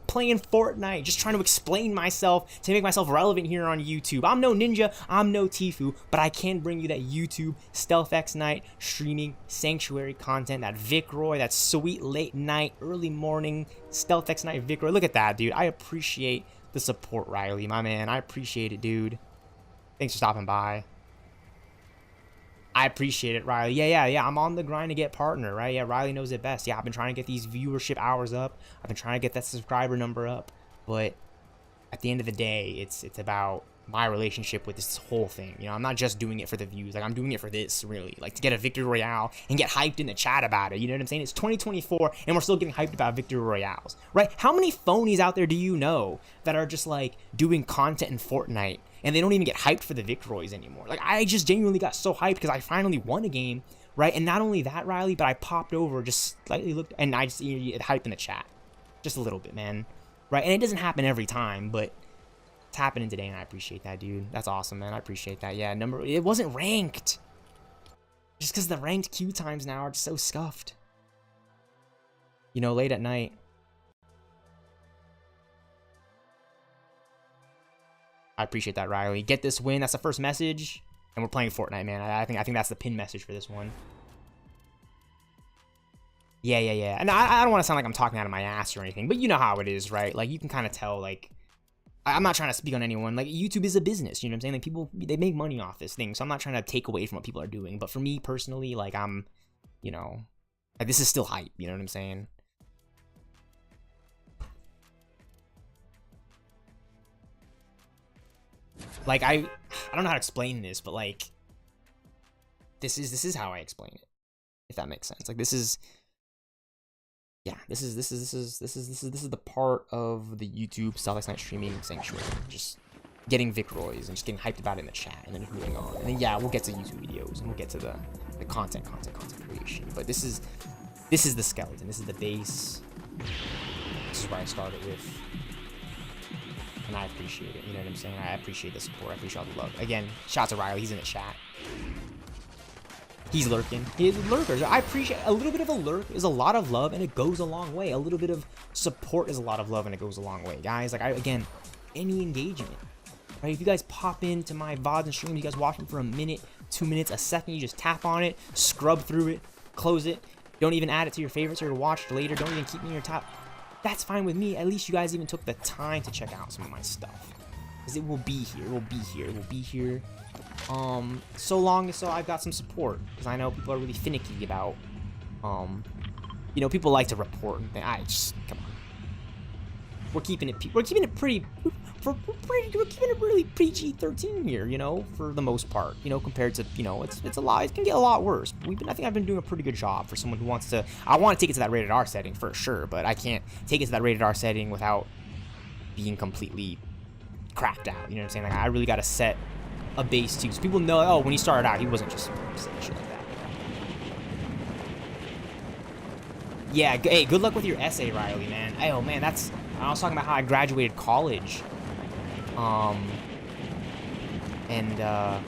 Speaker 1: playing Fortnite, just trying to explain myself to make myself relevant here on YouTube. I'm no ninja, I'm no Tfue, but I can bring you that YouTube stealthxknight streaming sanctuary content, that Vic Roy, that sweet late night, early morning stealthxknight Vic Roy. Look at that, dude. I appreciate the support, Riley, my man. I appreciate it, dude. Thanks for stopping by. I appreciate it, Riley. Yeah. I'm on the grind to get partner, right? Yeah, Riley knows it best. Yeah, I've been trying to get these viewership hours up. I've been trying to get that subscriber number up. But at the end of the day, it's about my relationship with this whole thing. You know, I'm not just doing it for the views. Like, I'm doing it for this, really. Like, to get a Victory Royale and get hyped in the chat about it. You know what I'm saying? It's 2024, and we're still getting hyped about Victory Royales, right? How many phonies out there do you know that are just, like, doing content in Fortnite, and they don't even get hyped for the Victroys anymore? Like, I just genuinely got so hyped because I finally won a game, right? And not only that, Riley, but I popped over, just slightly looked, and I just hyped in the chat. Just a little bit, man. Right? And it doesn't happen every time, but it's happening today, and I appreciate that, dude. That's awesome, man. I appreciate that. Yeah, it wasn't ranked. Just because the ranked queue times now are just so scuffed. You know, late at night. I appreciate that, Riley. Get this win. That's the first message. And we're playing Fortnite, man. I think that's the pin message for this one. Yeah. And I don't want to sound like I'm talking out of my ass or anything, but you know how it is, right? Like, you can kind of tell, like, I'm not trying to speak on anyone. Like, YouTube is a business, you know what I'm saying? Like, people, they make money off this thing, so I'm not trying to take away from what people are doing. But for me, personally, like, I'm, you know, like, this is still hype, you know what I'm saying? Like, I don't know how to explain this, but, like, this is how I explain it, if that makes sense. Like, this is the part of the YouTube stealthxknight streaming sanctuary. Just getting Vic Roys and just getting hyped about it in the chat, and then moving on. And then, yeah, we'll get to YouTube videos, and we'll get to the content creation. But this is the skeleton. This is the base. This is where I started with. And I appreciate it, you know what I'm saying? I appreciate the support, I appreciate all the love. Again, shout out to Riley, he's in the chat. He's lurking. He is lurkers. I appreciate a little bit of a lurk is a lot of love, and it goes a long way. A little bit of support is a lot of love, and it goes a long way. Guys, like, again, any engagement, right? If you guys pop into my VODs and streams, you guys watch them for a minute, 2 minutes, a second, you just tap on it, scrub through it, close it. Don't even add it to your favorites or watch later. Don't even keep me in your top. That's fine with me. At least you guys even took the time to check out some of my stuff. Because it will be here. It will be here. So long as I've got some support. Because I know people are really finicky about, you know, people like to report and think, come on. We're keeping it really PG-13 here, you know, for the most part, you know, compared to, you know, it's a lot, it can get a lot worse. I think I've been doing a pretty good job for someone who wants to. I want to take it to that rated R setting for sure, but I can't take it to that rated R setting without being completely cracked out, you know what I'm saying? Like, I really got to set a base too, so people know, oh, when he started out, he wasn't just saying shit like that. Yeah, hey, good luck with your essay, Riley, man. Hey, oh man, I was talking about how I graduated college, and I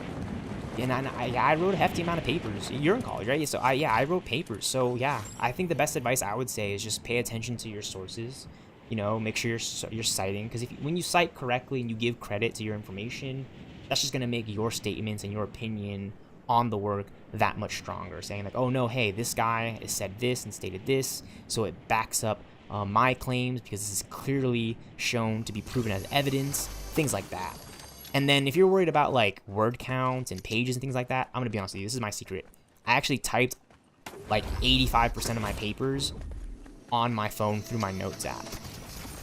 Speaker 1: wrote a hefty amount of papers. You're in college, right? So I wrote papers. So yeah, I think the best advice I would say is just pay attention to your sources. You know, make sure you're citing, because when you cite correctly and you give credit to your information, that's just gonna make your statements and your opinion on the work that much stronger. Saying like, oh no, hey, this guy has said this and stated this, so it backs up my claims because this is clearly shown to be proven as evidence, things like that. And then if you're worried about like word count and pages and things like that, I'm gonna be honest with you, this is my secret. I actually typed like 85% of my papers on my phone through my notes app,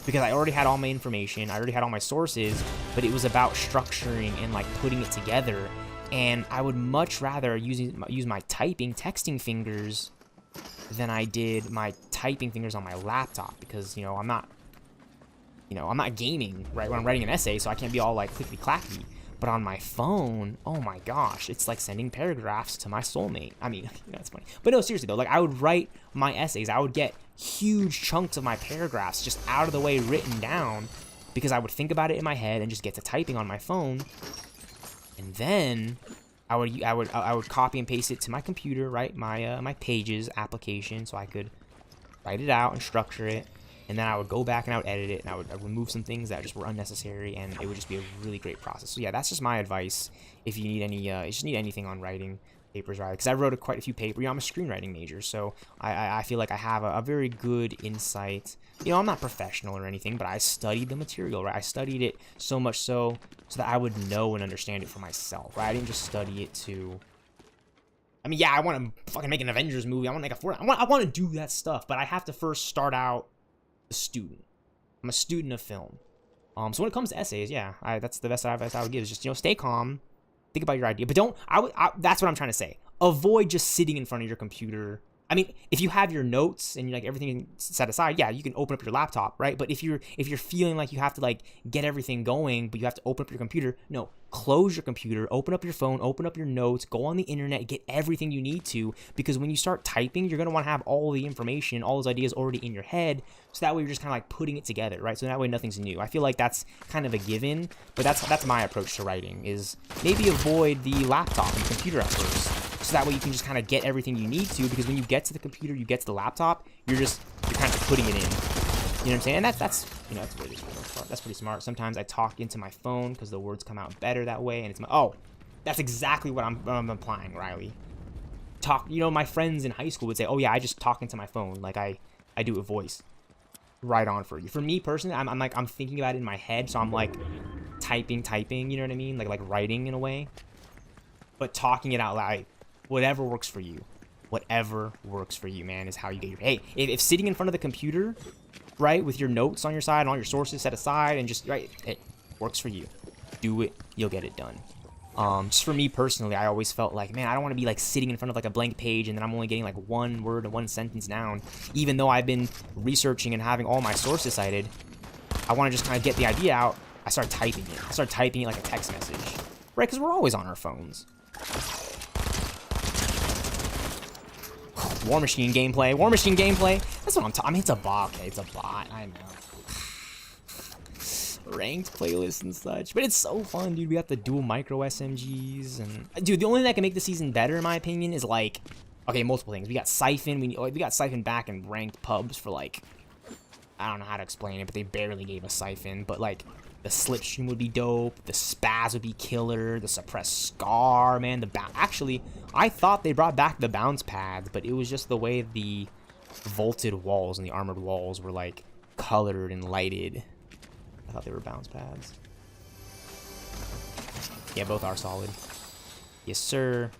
Speaker 1: because I already had all my information, I already had all my sources, but it was about structuring and like putting it together. And I would much rather use my texting fingers than I did my typing fingers on my laptop, because I'm not gaming, right, when I'm writing an essay, so I can't be all like clickety clacky. But on my phone, oh my gosh, it's like sending paragraphs to my soulmate. I mean, it's funny. But no, seriously though, like I would write my essays, I would get huge chunks of my paragraphs just out of the way written down, because I would think about it in my head and just get to typing on my phone. And then I would copy and paste it to my computer, right? My Pages application, so I could write it out and structure it. And then I would go back and I would edit it, and I would remove some things that just were unnecessary, and it would just be a really great process. So yeah, that's just my advice. If you need any, just need anything on writing papers, right? Because I wrote quite a few papers. I'm a screenwriting major, so I feel like I have a very good insight. I'm not professional or anything, but I studied the material, right? I studied it so much so that I would know and understand it for myself, right? I didn't just study it to. I mean, yeah, I want to fucking make an Avengers movie. I want to make a Fortnite. I want to do that stuff, but I have to first start out a student. I'm a student of film. So when it comes to essays, yeah, that's the best advice I would give is just, stay calm, think about your idea, but don't, that's what I'm trying to say. Avoid just sitting in front of your computer. I mean, if you have your notes and like everything set aside, yeah, you can open up your laptop, right? But if you're feeling like you have to like get everything going, but you have to open up your computer, no, close your computer, open up your phone, open up your notes, go on the internet, get everything you need to, because when you start typing, you're going to want to have all the information, all those ideas already in your head, so that way you're just kind of like putting it together, right? So that way nothing's new. I feel like that's kind of a given, but that's my approach to writing, is maybe avoid the laptop and computer at first. So that way you can just kind of get everything you need to, because when you get to the computer, you get to the laptop, you're kind of putting it in. You know what I'm saying? And that's really smart. That's pretty smart. Sometimes I talk into my phone because the words come out better that way, and it's that's exactly what I'm applying, Riley. My friends in high school would say, oh yeah, I just talk into my phone, like I do a voice. Right on for you. For me personally, I'm thinking about it in my head, so I'm like typing, you know what I mean? Like writing in a way. But talking it out loud, whatever works for you. Whatever works for you, man, is how you get your... Hey, if sitting in front of the computer, right, with your notes on your side and all your sources set aside and just, right, it works for you. Do it. You'll get it done. Just for me personally, I always felt like, man, I don't want to be like sitting in front of like a blank page and then I'm only getting like one word and one sentence down. Even though I've been researching and having all my sources cited, I want to just kind of get the idea out. I start typing it. I start typing it like a text message, right? Because we're always on our phones. War Machine gameplay. War Machine gameplay. That's what I'm talking. I mean, it's a bot. Okay, it's a bot. I know. Ranked playlists and such, but it's so fun, dude. We got the dual micro SMGs, and dude, the only thing that can make the season better, in my opinion, is like, okay, multiple things. We got Siphon. We got Siphon back in ranked pubs for like, I don't know how to explain it, but they barely gave us Siphon. But like, the Slipstream would be dope. The Spaz would be killer. The Suppressed Scar, man. Actually, I thought they brought back the bounce pads, but it was just the way the vaulted walls and the armored walls were like colored and lighted. I thought they were bounce pads. Yeah, both are solid. Yes, sir.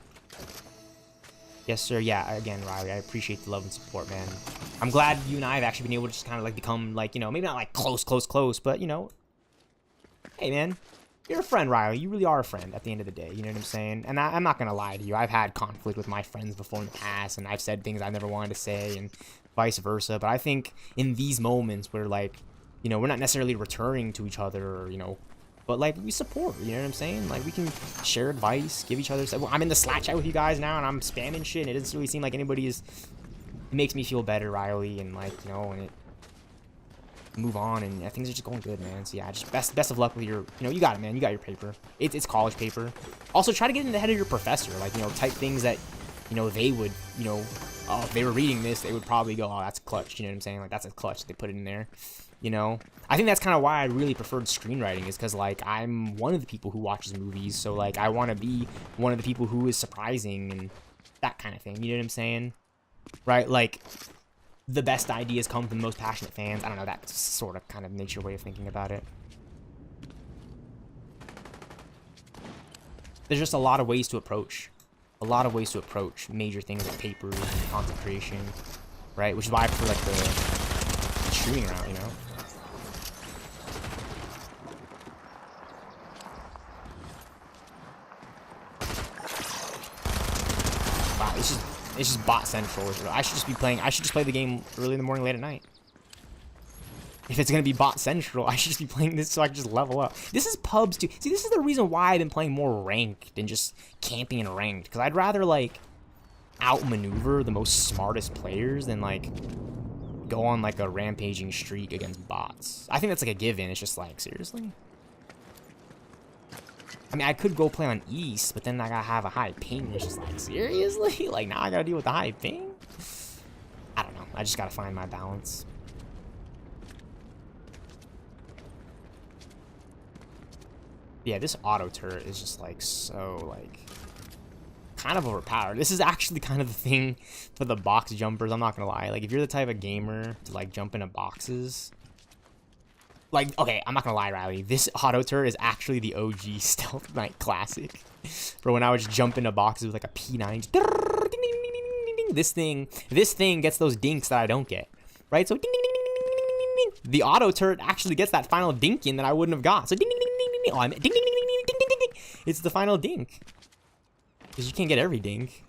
Speaker 1: Yes, sir. Yeah, again, Riley, I appreciate the love and support, man. I'm glad you and I have actually been able to just kind of like become like, maybe not like close, but hey, man, you're a friend, Riley. You really are a friend at the end of the day. You know what I'm saying? And I'm not going to lie to you. I've had conflict with my friends before in the past, and I've said things I never wanted to say and vice versa. But I think in these moments where like, we're not necessarily returning to each other, or, but like we support, you know what I'm saying? Like we can share advice, give each other stuff. I'm in the Slack chat with you guys now, and I'm spamming shit, and it doesn't really seem like anybody is. It makes me feel better, Riley, and like and it move on, and things are just going good, man. So yeah, just best of luck with your, you got it, man. You got your paper. It's college paper. Also, try to get in the head of your professor, like type things that they would, if they were reading this, they would probably go, oh, that's clutch. You know what I'm saying? Like that's a clutch. They put it in there. I think that's kind of why I really preferred screenwriting, is because like I'm one of the people who watches movies, so like I want to be one of the people who is surprising and that kind of thing. You know what I'm saying? Right? Like the best ideas come from the most passionate fans. I don't know, that sort of kind of nature way of thinking about it. there's just a lot of ways to approach. A lot of ways to approach major things like papers and content creation, right? Which is why I prefer like the streaming route, you know? Wow, it's just bot central. I should just play the game early in the morning, late at night. If it's gonna be bot central, I should just be playing this so I can just level up. This is pubs too. See, this is the reason why I've been playing more ranked than just camping and ranked. Because I'd rather like outmaneuver the most smartest players than like go on like a rampaging streak against bots. I think that's like a given. It's just like, seriously? I mean, I could go play on East, but then I gotta have a high ping. It's just like, seriously? Like, now I gotta deal with the high ping? I don't know. I just gotta find my balance. Yeah, this auto turret is just like so like kind of overpowered. This is actually kind of the thing for the box jumpers. I'm not gonna lie. Like if you're the type of gamer to like jump into boxes, like okay, I'm not gonna lie, Riley. This auto turret is actually the OG Stealth Knight classic. For when I would just jump into boxes with like a P9. This thing gets those dinks that I don't get, right? So ding ding ding ding ding ding ding ding. The auto turret actually gets that final dink in that I wouldn't have got. So ding ding ding ding ding. Oh, I'm ding ding ding ding ding ding ding ding. It's the final dink. Because you can't get every dink.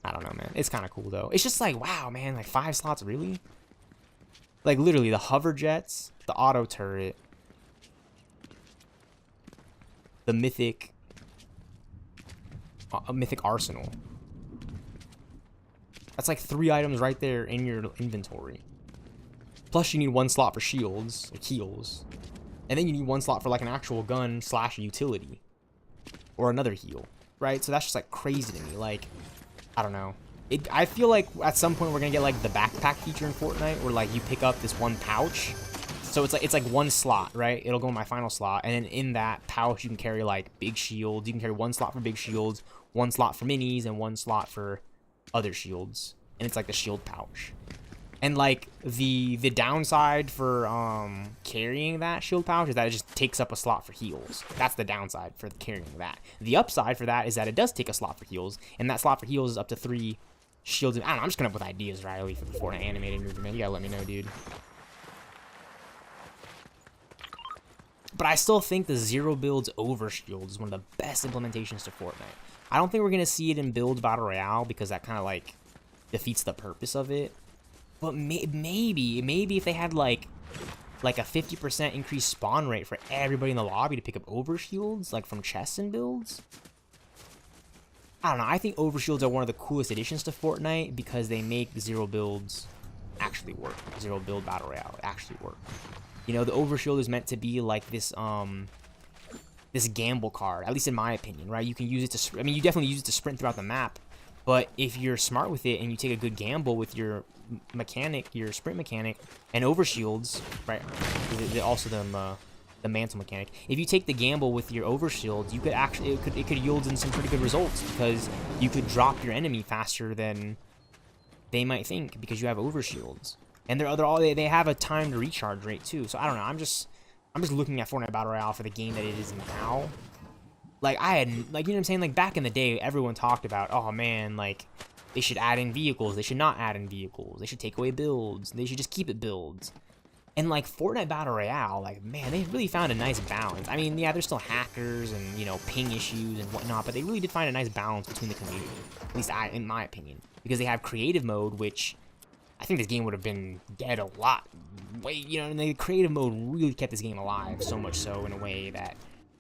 Speaker 1: I don't know, man. It's kind of cool though. It's just like, wow, man, like 5 slots, really? Like literally the hover jets, the auto turret, the mythic arsenal. That's like 3 items right there in your inventory. Plus you need 1 slot for shields, or heals. And then you need 1 slot for like an actual gun / utility. Or another heal, right? So that's just like crazy to me. Like, I don't know. I feel like at some point we're gonna get like the backpack feature in Fortnite where like you pick up this 1 pouch. So it's like 1 slot, right? It'll go in my final slot. And then in that pouch you can carry like big shields. You can carry 1 slot for big shields, 1 slot for minis, and 1 slot for other shields. And it's like the shield pouch. And like the downside for carrying that shield pouch is that it just takes up a slot for heals. That's the downside for carrying that. The upside for that is that it does take a slot for heals, and that slot for heals is up to 3 shields. I don't know, I'm just coming up with ideas, Riley, for the Fortnite animated movie, man. You gotta let me know, dude. But I still think the 0 builds over shield is one of the best implementations to Fortnite. I don't think we're gonna see it in build battle royale because that kind of like defeats the purpose of it. But maybe if they had like a 50% increased spawn rate for everybody in the lobby to pick up overshields, like from chests and builds. I don't know. I think overshields are one of the coolest additions to Fortnite because they make 0 builds actually work. 0 build battle royale actually work. You know, the overshield is meant to be like this this gamble card, at least in my opinion, right? You can use it to, I mean, you definitely use it to sprint throughout the map. But if you're smart with it and you take a good gamble with your mechanic, your sprint mechanic, and overshields, right? Also the mantle mechanic. If you take the gamble with your overshields, you could actually it could yield in some pretty good results because you could drop your enemy faster than they might think because you have overshields. And they have a time to recharge rate too. So I don't know. I'm just looking at Fortnite Battle Royale for the game that it is now. Like, I had, like, you know what I'm saying? Like, back in the day, everyone talked about, oh, man, like, they should add in vehicles. They should not add in vehicles. They should take away builds. They should just keep it builds. And, like, Fortnite Battle Royale, like, man, they really found a nice balance. I mean, yeah, there's still hackers and, you know, ping issues and whatnot, but they really did find a nice balance between the community. At least in my opinion. Because they have creative mode, which I think this game would have been dead a lot. You know, and the creative mode really kept this game alive, so much so in a way that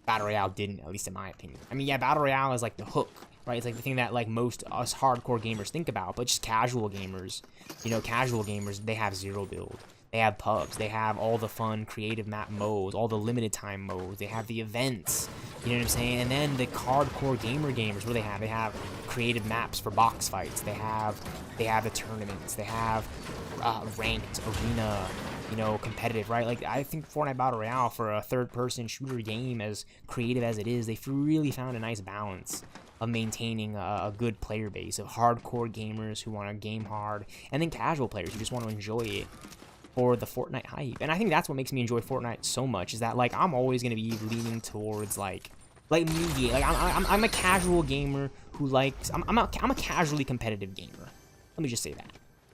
Speaker 1: Battle Royale didn't, at least in my opinion. I mean, yeah, Battle Royale is like the hook, right? It's like the thing that like most us hardcore gamers think about, but just casual gamers, you know, they have 0 build. They have pubs. They have all the fun creative map modes, all the limited time modes. They have the events, you know what I'm saying? And then the hardcore gamers, what do they have? They have creative maps for box fights. They have the tournaments. They have ranked arena, you know, competitive, right? Like, I think Fortnite Battle Royale, for a third-person shooter game as creative as it is, they've really found a nice balance of maintaining a good player base of hardcore gamers who want to game hard, and then casual players who just want to enjoy it for the Fortnite hype. And I think that's what makes me enjoy Fortnite so much, is that, like, I'm always going to be leaning towards, like, Like me, like I'm a casual gamer who likes. I'm a casually competitive gamer. Let me just say that.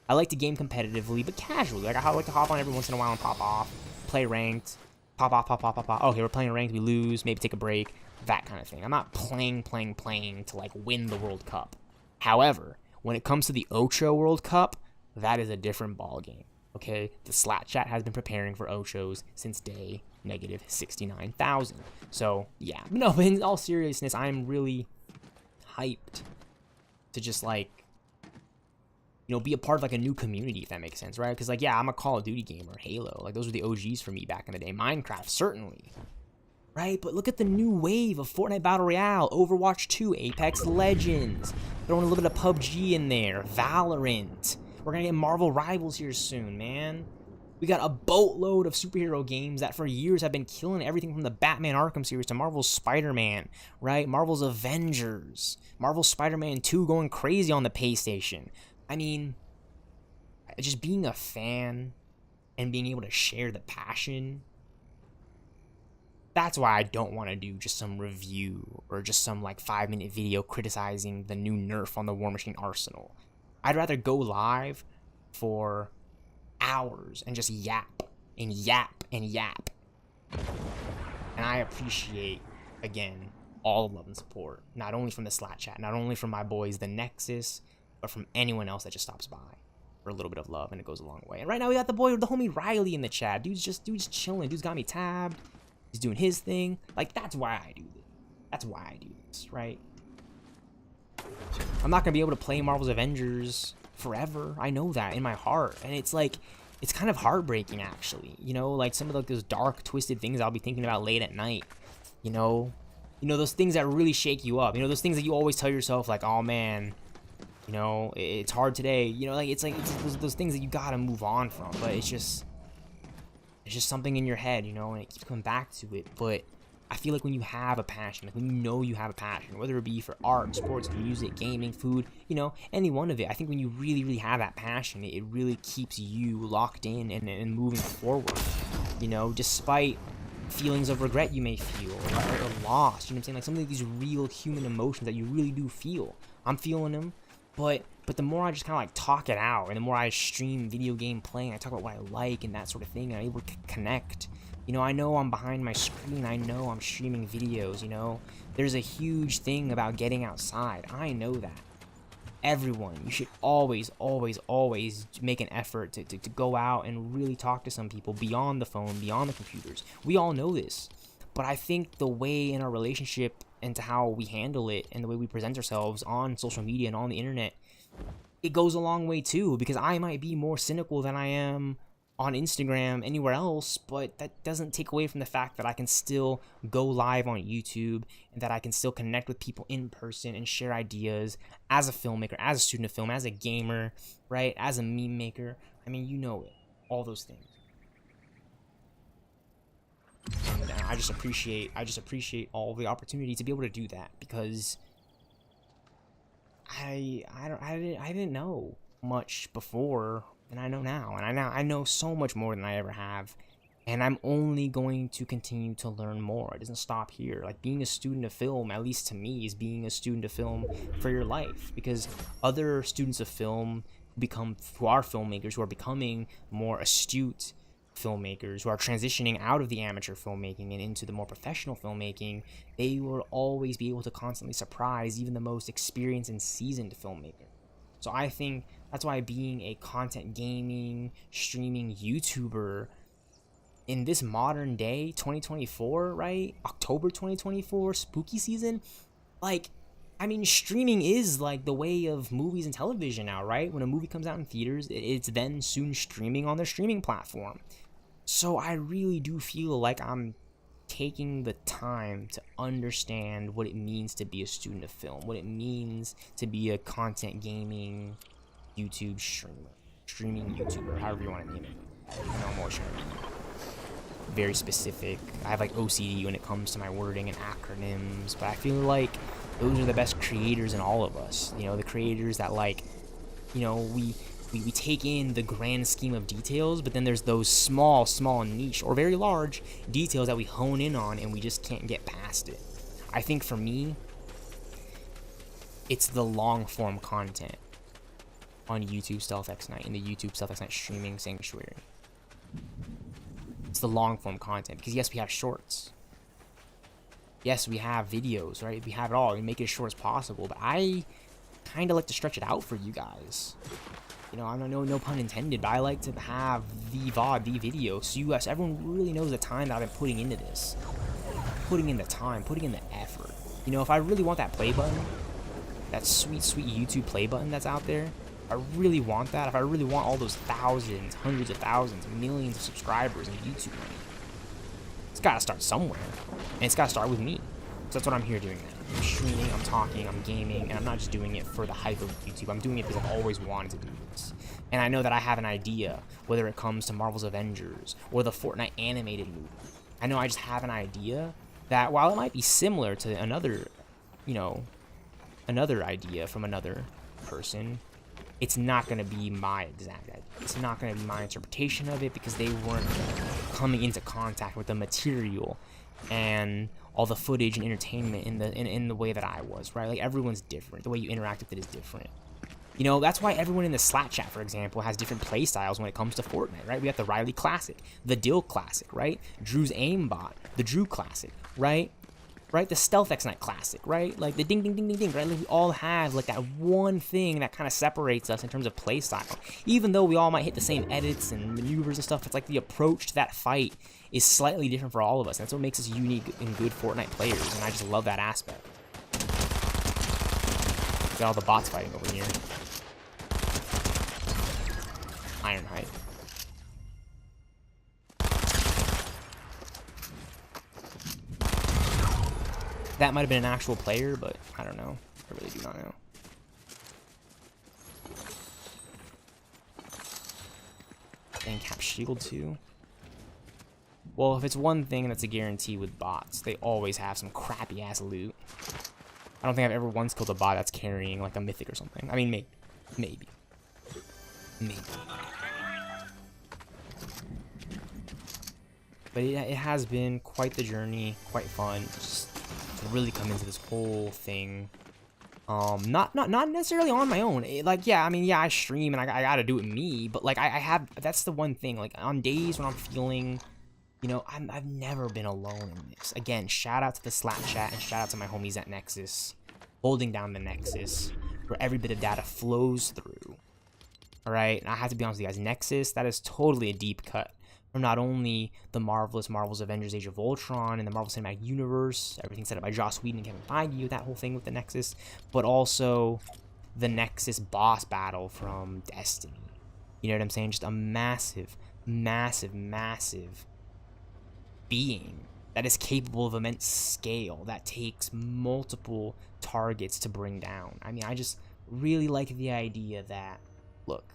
Speaker 1: I like to game competitively, but casually. Like I like to hop on every once in a while and pop off, play ranked, pop off, pop off, pop off. Okay, we're playing ranked, we lose, maybe take a break, that kind of thing. I'm not playing to like win the World Cup. However, when it comes to the Ocho World Cup, that is a different ball game. Okay, the Slat Chat has been preparing for Ochos since day -69,000. So yeah, no, but in all seriousness, I'm really hyped to just like, you know, be a part of like a new community, if that makes sense, right? Because like, yeah, I'm a Call of Duty gamer, Halo, like those were the OGs for me back in the day. Minecraft, certainly, right? But look at the new wave of Fortnite Battle Royale, Overwatch 2, Apex Legends, throwing a little bit of PUBG in there, Valorant. We're gonna get Marvel Rivals here soon, man. We got a boatload of superhero games that for years have been killing everything from the Batman Arkham series to Marvel's Spider-Man, right? Marvel's Avengers, Marvel's Spider-Man 2 going crazy on the PlayStation. I mean, just being a fan and being able to share the passion, that's why I don't want to do just some review or just some like 5-minute video criticizing the new nerf on the War Machine Arsenal. I'd rather go live for hours and just yap and yap and yap. And I appreciate, again, all the love and support, not only from the Slat Chat, not only from my boys, the Nexus, but from anyone else that just stops by for a little bit of love, and it goes a long way. And right now we got the homie Riley in the chat. Dude's chilling. Dude's got me tabbed. He's doing his thing. Like, that's why I do this. That's why I do this, right? I'm not gonna be able to play Marvel's Avengers forever. I know that in my heart, and it's like, it's kind of heartbreaking, actually. You know, like some of like those dark, twisted things I'll be thinking about late at night. You know, those things that really shake you up. You know, those things that you always tell yourself, like, oh man, you know, it's hard today. You know, like it's those things that you gotta move on from. But it's just something in your head, you know, and it keeps coming back to it. But I feel like when you have a passion, like when you know you have a passion, whether it be for art, sports, music, gaming, food, you know, any one of it, I think when you really, really have that passion, it really keeps you locked in and moving forward, you know, despite feelings of regret you may feel, or loss, you know what I'm saying? Like some of these real human emotions that you really do feel. I'm feeling them, but the more I just kind of like talk it out, and the more I stream video game playing, I talk about what I like and that sort of thing, and I'm able to connect. You know, I know I'm behind my screen, I know I'm streaming videos, you know. There's a huge thing about getting outside. I know that. Everyone, you should always, always, always make an effort to go out and really talk to some people beyond the phone, beyond the computers. We all know this. But I think the way in our relationship and to how we handle it and the way we present ourselves on social media and on the internet, it goes a long way too, because I might be more cynical than I am on Instagram, anywhere else, but that doesn't take away from the fact that I can still go live on YouTube and that I can still connect with people in person and share ideas as a filmmaker, as a student of film, as a gamer, right? As a meme maker. I mean, you know it. All those things. And I just appreciate all the opportunity to be able to do that, because I didn't know much before, and I know now, and I know so much more than I ever have, and I'm only going to continue to learn more. It doesn't stop here. Like, being a student of film, at least to me, is being a student of film for your life, because other students of film who are filmmakers, who are becoming more astute filmmakers, who are transitioning out of the amateur filmmaking and into the more professional filmmaking, they will always be able to constantly surprise even the most experienced and seasoned filmmaker. So I think that's why being a content gaming, streaming YouTuber in this modern day, 2024, right? October 2024, spooky season, like, I mean, streaming is like the way of movies and television now, right? When a movie comes out in theaters, it's then soon streaming on their streaming platform. So I really do feel like I'm taking the time to understand what it means to be a student of film, what it means to be a content gaming YouTube streaming YouTuber, however you want to name it. No more streaming. Very specific. I have like OCD when it comes to my wording and acronyms, but I feel like those are the best creators in all of us. You know, the creators that, like, you know, we take in the grand scheme of details, but then there's those small niche or very large details that we hone in on and we just can't get past it. I think for me, it's the long form content on YouTube stealthxknight, in the YouTube stealthxknight streaming sanctuary. It's the long form content, because yes, we have shorts. Yes, we have videos, right? We have it all. We make it as short as possible, but I kind of like to stretch it out for you guys. You know, I don't know, no pun intended, but I like to have the VOD, the video, so you guys, everyone really knows the time that I've been putting into this. Putting in the time, putting in the effort. You know, if I really want that play button, that sweet, sweet YouTube play button that's out there, I really want that. If I really want all those thousands, hundreds of thousands, millions of subscribers in YouTube money, it's got to start somewhere. And it's got to start with me. So that's what I'm here doing now. I'm streaming, I'm talking, I'm gaming, and I'm not just doing it for the hype of YouTube. I'm doing it because I've always wanted to do this. And I know that I have an idea, whether it comes to Marvel's Avengers or the Fortnite animated movie. I know I just have an idea that while it might be similar to another, you know, another idea from another person, it's not going to be my exact idea. It's not going to be my interpretation of it, because they weren't coming into contact with the material and all the footage and entertainment in the way that I was, right? Like, everyone's different. The way you interact with it is different. You know, that's why everyone in the Slack chat, for example, has different play styles when it comes to Fortnite, right? We have the Riley Classic, the Dill Classic, right? Drew's Aimbot, the Drew Classic, right? Right? The stealthxknight Classic, right? Like the ding, ding, ding, ding, ding, right? Like, we all have like that one thing that kind of separates us in terms of play style. Even though we all might hit the same edits and maneuvers and stuff, it's like the approach to that fight is slightly different for all of us. And that's what makes us unique and good Fortnite players, and I just love that aspect. Got all the bots fighting over here. Ironhide. That might have been an actual player, but I don't know. I really do not know. And cap shield too. Well, if it's one thing that's a guarantee with bots, they always have some crappy ass loot. I don't think I've ever once killed a bot that's carrying like a mythic or something. I mean, maybe. But it has been quite the journey, quite fun, just to really come into this whole thing. Not necessarily on my own. Yeah, I mean, yeah, I stream and I gotta do it me, but like I have, that's the one thing. Like on days when I'm feeling, you know, I've never been alone in this. Again, shout out to the Slack chat and shout out to my homies at Nexus, holding down the Nexus, where every bit of data flows through. All right, and I have to be honest with you guys, Nexus, that is totally a deep cut from not only the marvelous Marvel's Avengers Age of Ultron and the Marvel Cinematic Universe, everything set up by Joss Whedon and Kevin Feige, that whole thing with the Nexus, but also the Nexus boss battle from Destiny. You know what I'm saying? Just a massive, massive, massive being that is capable of immense scale, that takes multiple targets to bring down. I mean, I just really like the idea that, look,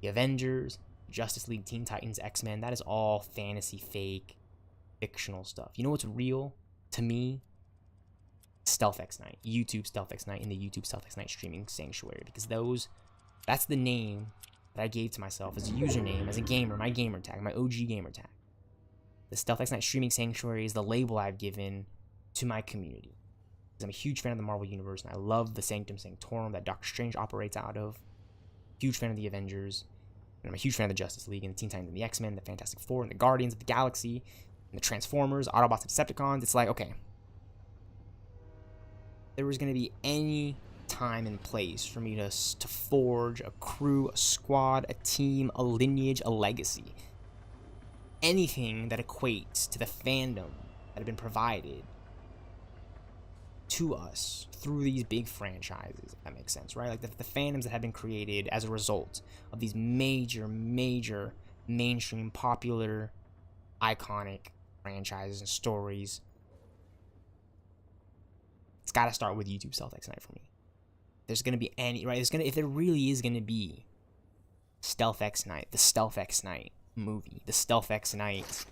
Speaker 1: the Avengers, Justice League, Teen Titans, X-Men, that is all fantasy, fake, fictional stuff. You know what's real to me? stealthxknight, YouTube stealthxknight, in the YouTube stealthxknight streaming sanctuary, because that's the name that I gave to myself as a username, as a gamer, my gamer tag, my OG gamer tag. The stealthxknight streaming sanctuary is the label I've given to my community, because I'm a huge fan of the Marvel Universe, and I love the Sanctum Sanctorum that Doctor Strange operates out of. Huge fan of the Avengers. And I'm a huge fan of the Justice League and the Teen Titans and the X-Men, the Fantastic Four and the Guardians of the Galaxy and the Transformers, Autobots and Decepticons. It's like, okay, there was going to be any time and place for me to forge a crew, a squad, a team, a lineage, a legacy. Anything that equates to the fandom that had been provided to us through these big franchises, if that makes sense, right? Like the fandoms that have been created as a result of these major, major, mainstream, popular, iconic franchises and stories. It's got to start with YouTube stealthxknight for me. There's going to be any, right? If there really is going to be stealthxknight, the stealthxknight movie, the stealthxknight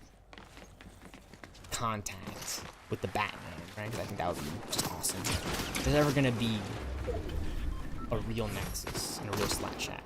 Speaker 1: contact with the Batman, right? Because I think that would be just awesome. If there's ever gonna be a real Nexus and a real Slack chat,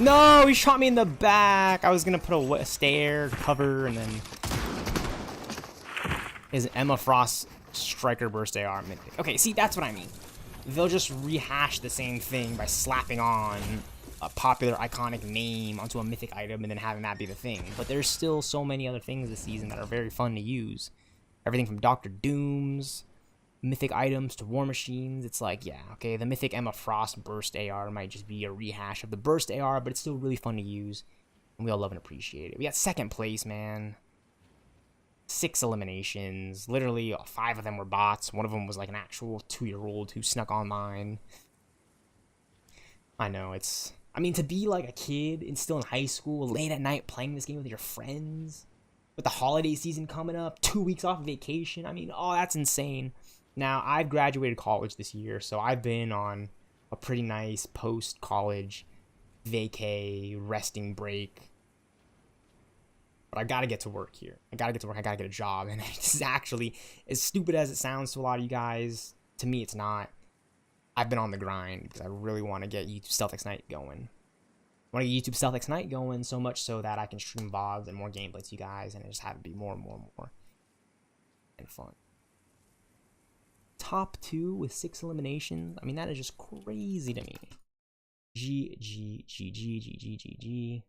Speaker 1: No, he shot me in the back. I was gonna put a stair cover and then his Emma Frost Striker Burst AR mythic. Okay, see, that's what I mean. They'll just rehash the same thing by slapping on a popular iconic name onto a mythic item and then having that be the thing. But there's still so many other things this season that are very fun to use. Everything from Dr. Doom's mythic items to war machines. It's like, yeah, okay, the mythic Emma Frost Burst AR might just be a rehash of the Burst AR, but it's still really fun to use, and we all love and appreciate it. We got second place, man. 6 eliminations. Literally 5 of them were bots. One of them was like an actual 2-year-old who snuck on mine. I know, it's... I mean, to be like a kid and still in high school, late at night playing this game with your friends, with the holiday season coming up, 2 weeks off of vacation, I mean, oh, that's insane. Now, I've graduated college this year, so I've been on a pretty nice post-college vacay, resting break. But I gotta get to work here. I gotta get to work. I gotta get a job. And this is actually, as stupid as it sounds to a lot of you guys, to me it's not. I've been on the grind because I really want to get YouTube stealthxknight going. I want to get YouTube stealthxknight going so much so that I can stream VODs and more gameplay to you guys and just have it be more and more and more and fun. Top 2 with 6 eliminations. I mean, that is just crazy to me. G, G, G, G, G, G, G, G.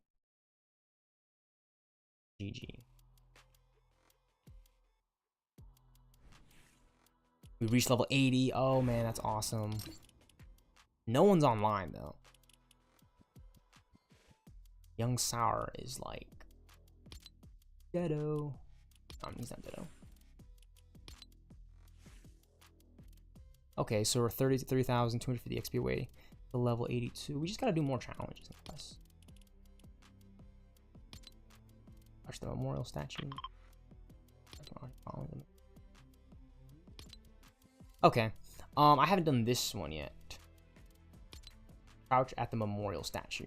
Speaker 1: GG. We reached level 80. Oh man, that's awesome. No one's online though. Young Sour is like Deado. He's not Deado. Okay, so we're 33,250 XP away to level 82. We just gotta do more challenges, I guess. Watch the memorial statue. Okay. I haven't done this one yet. Crouch at the memorial statue.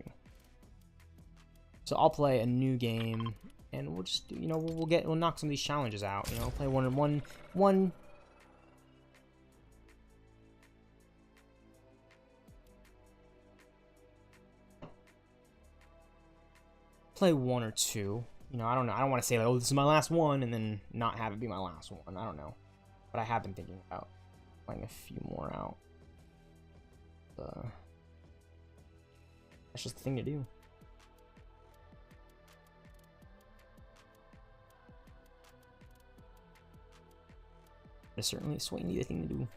Speaker 1: So I'll play a new game, and we'll just, you know, we'll knock some of these challenges out. You know, play one. Play 1 or 2. You know, I don't know. I don't want to say like, oh, this is my last one, and then not have it be my last one. I don't know. But I have been thinking about playing a few more out. That's just the thing to do. It's certainly a sweet, neat thing to do.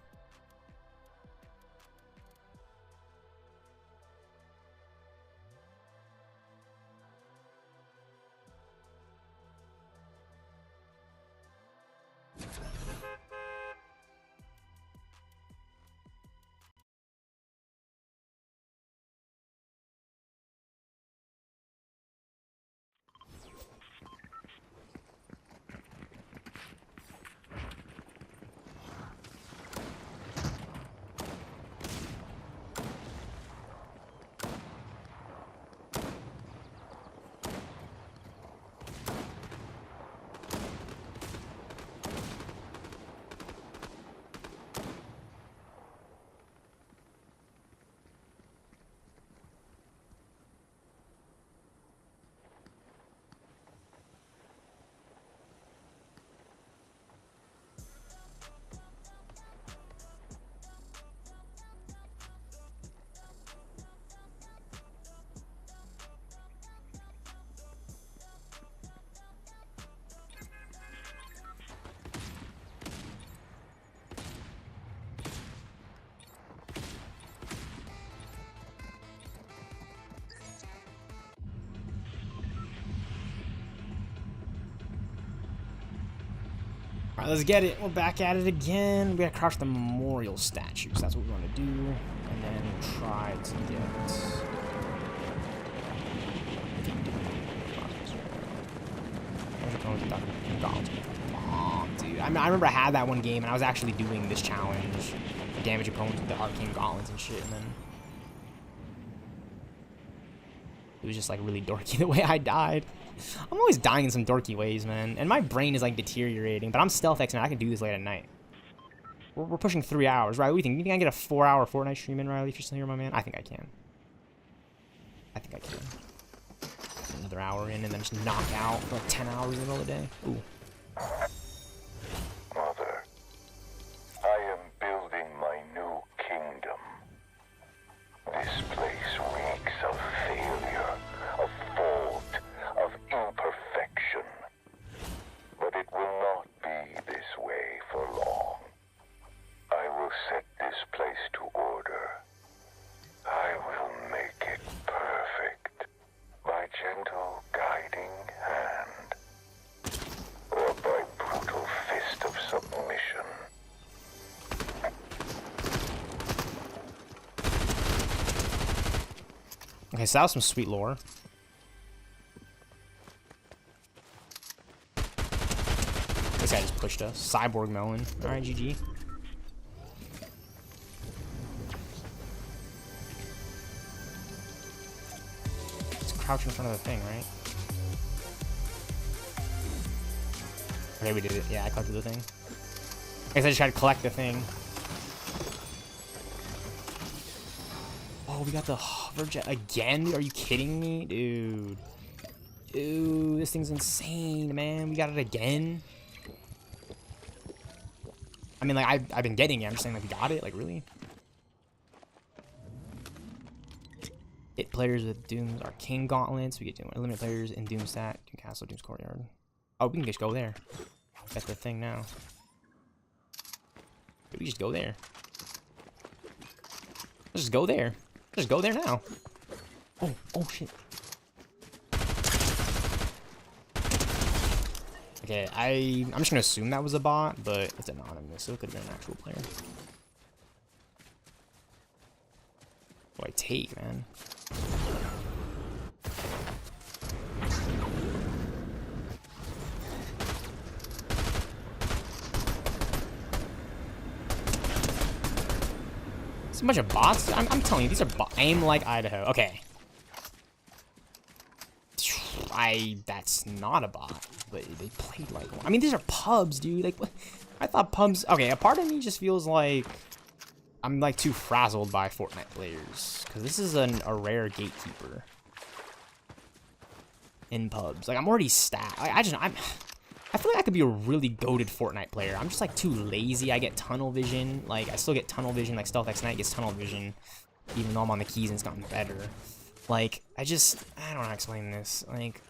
Speaker 1: All right, let's get it. We're back at it again. We gotta crush the memorial statues. That's what we want to do. And then try to get... Oh, dude. I mean, I remember I had that one game and I was actually doing this challenge. Damage opponents with the arcane gauntlets and shit, and then... it was just like really dorky the way I died. I'm always dying in some dorky ways, man. And my brain is like deteriorating, but I'm stealthxknight. I can do this late at night. We're pushing 3 hours, right? What do you think? You think I can get a 4-hour Fortnite stream in, Riley, if you're still here, my man? I think I can. I think I can. Another hour in and then just knock out for like 10 hours in the middle of the day. Ooh.
Speaker 2: Mother, I am building my new kingdom. This place reeks of failure, of fault, of imperfection. But it will not be this way for long. I will set this place to order. I will make it perfect by gentle guiding hand, or by brutal fist of submission.
Speaker 1: Okay, so that was some sweet lore. This guy just pushed us. Cyborg melon. Alright, GG. Let's crouch in front of the thing, right? Okay, we did it. Yeah, I collected the thing. I guess I just tried to collect the thing. Oh, we got the hover jet again? Are you kidding me? Dude. Dude, this thing's insane, man. We got it again? I mean, like, I've been getting it. I'm just saying, like, we got it? Like, really? Hit players with Doom's Arcane Gauntlets. We get to eliminate players in Doom Stack, Doom Castle, Doom's Courtyard. Oh, we can just go there. That's the thing now. We can just go there. Let's just go there. Just go there now. Oh, oh shit. Okay, I'm just gonna assume that was a bot, but it's anonymous, so it could have been an actual player. What do I take, man? It's a bunch of bots. I'm telling you, these are bots. Aim like Idaho. Okay. That's not a bot, but they played like one. I mean, these are pubs, dude. Like, what? I thought pubs. Okay, a part of me just feels like I'm like too frazzled by Fortnite players because this is a rare gatekeeper in pubs. Like, I'm already stacked. I feel like I could be a really goated Fortnite player. I'm just like too lazy. I get tunnel vision. Like, I still get tunnel vision. Like stealthxknight gets tunnel vision, even though I'm on the keys and it's gotten better. Like, I don't know how to explain this. Like,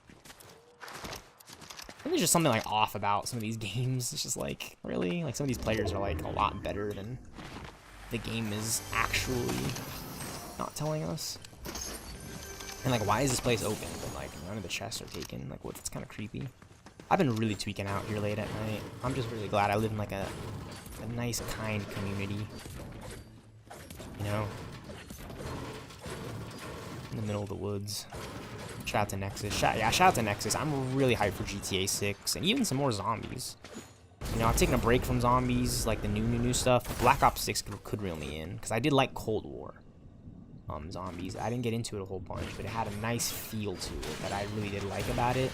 Speaker 1: I think there's just something like off about some of these games. It's just like, really? Like, some of these players are like a lot better than the game is actually not telling us. And like, why is this place open? But like, none of the chests are taken. Like, what? It's kind of creepy. I've been really tweaking out here late at night. I'm just really glad I live in like a nice, kind community. You know? In the middle of the woods. Shout out to Nexus. Shout out to Nexus. I'm really hyped for GTA 6 and even some more zombies. You know, I've taken a break from zombies, like the new stuff. Black Ops 6 could reel me in because I did like Cold War zombies. I didn't get into it a whole bunch, but it had a nice feel to it that I really did like about it.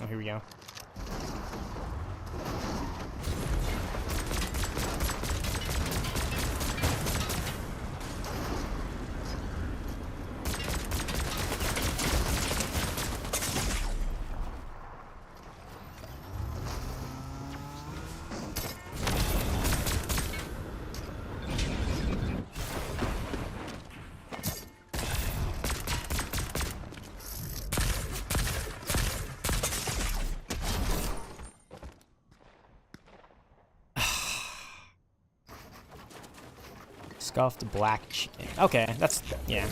Speaker 1: Oh, here we go. Scuffed black chicken. Okay, that's, yeah.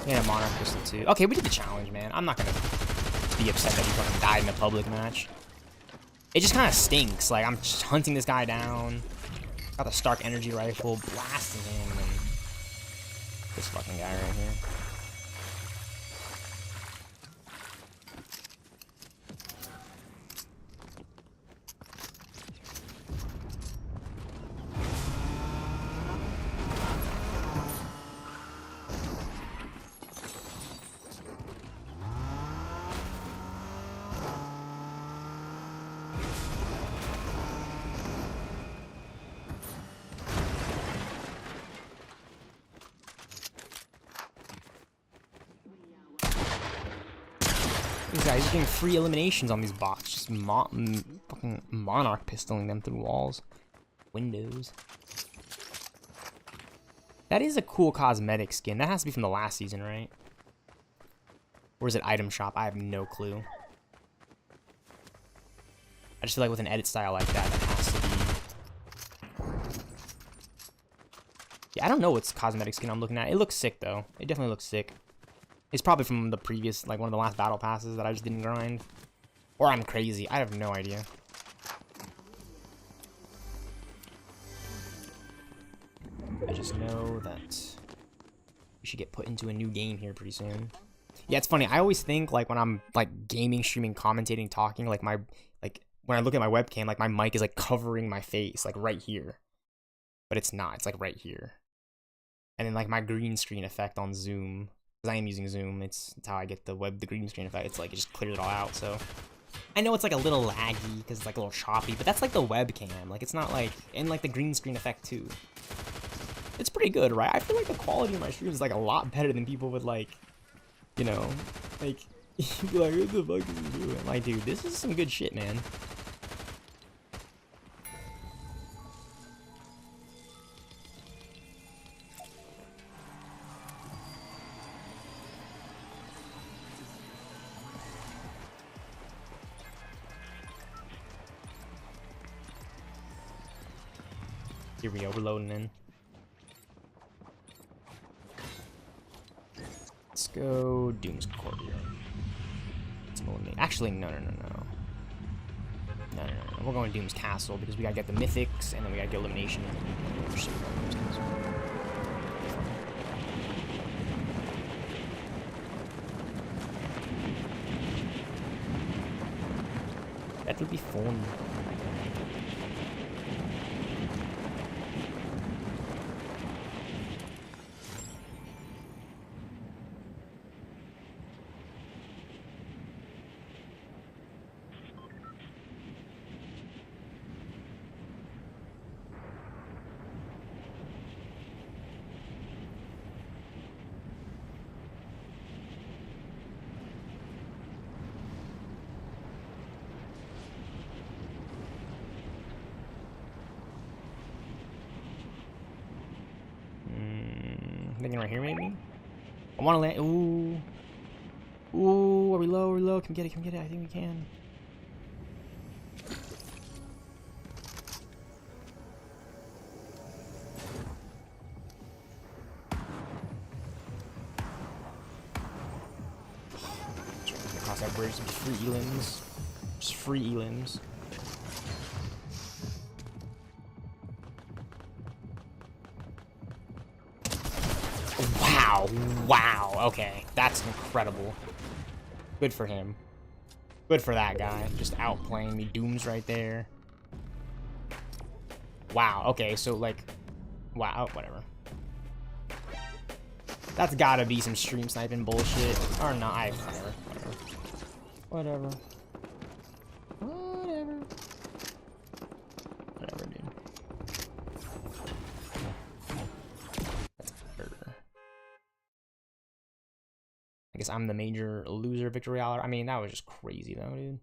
Speaker 1: Yeah, Monarch Crystal too. Okay, we did the challenge, man. I'm not gonna be upset that he fucking died in a public match. It just kind of stinks. Like, I'm just hunting this guy down. Got the Stark energy rifle, blasting him, and then This fucking guy right here. These guys are getting free eliminations on these bots. Just fucking Monarch pistoling them through walls. Windows. That is a cool cosmetic skin. That has to be from the last season, right? Or is it item shop? I have no clue. I just feel like with an edit style like that, that has to be... Yeah, I don't know what's cosmetic skin I'm looking at. It looks sick, though. It definitely looks sick. It's probably from the previous, like, one of the last battle passes that I just didn't grind. Or I'm crazy. I have no idea. I just know that we should get put into a new game here pretty soon. Yeah, it's funny. I always think, like, when I'm, like, gaming, streaming, commentating, talking, like, when I look at my webcam, like, my mic is, like, covering my face, like, right here. But it's not. It's, like, right here. And then, like, my green screen effect on Zoom... Because I am using Zoom, it's how I get the green screen effect. It's like, it just clears it all out, so. I know it's like a little laggy, because it's like a little choppy, but that's like the webcam. Like, it's not like, and like the green screen effect too. It's pretty good, right? I feel like the quality of my streams is like a lot better than people would like, you know, like, you'd be like, what the fuck is he doing? Like, dude, this is some good shit, man. Here we go, we're loading in. Let's go Doom's Courtyard. Let's eliminate. Actually, no. We're going Doom's Castle because we gotta get the mythics and then we gotta get elimination. That would be fun. Thinking right here, maybe? I want to land. Ooh. Ooh, are we low? Are we low? Can we get it? Can we get it? I think we can. Across that bridge, some free elims. Just free elims. Wow, okay. That's incredible. Good for him. Good for that guy. Just outplaying me. Doom's right there. Wow, okay, so like... Wow, whatever. That's gotta be some stream sniping bullshit. Or not, whatever. Whatever, dude. I guess I'm the major loser, Victory Royale. I mean, that was just crazy, though, dude.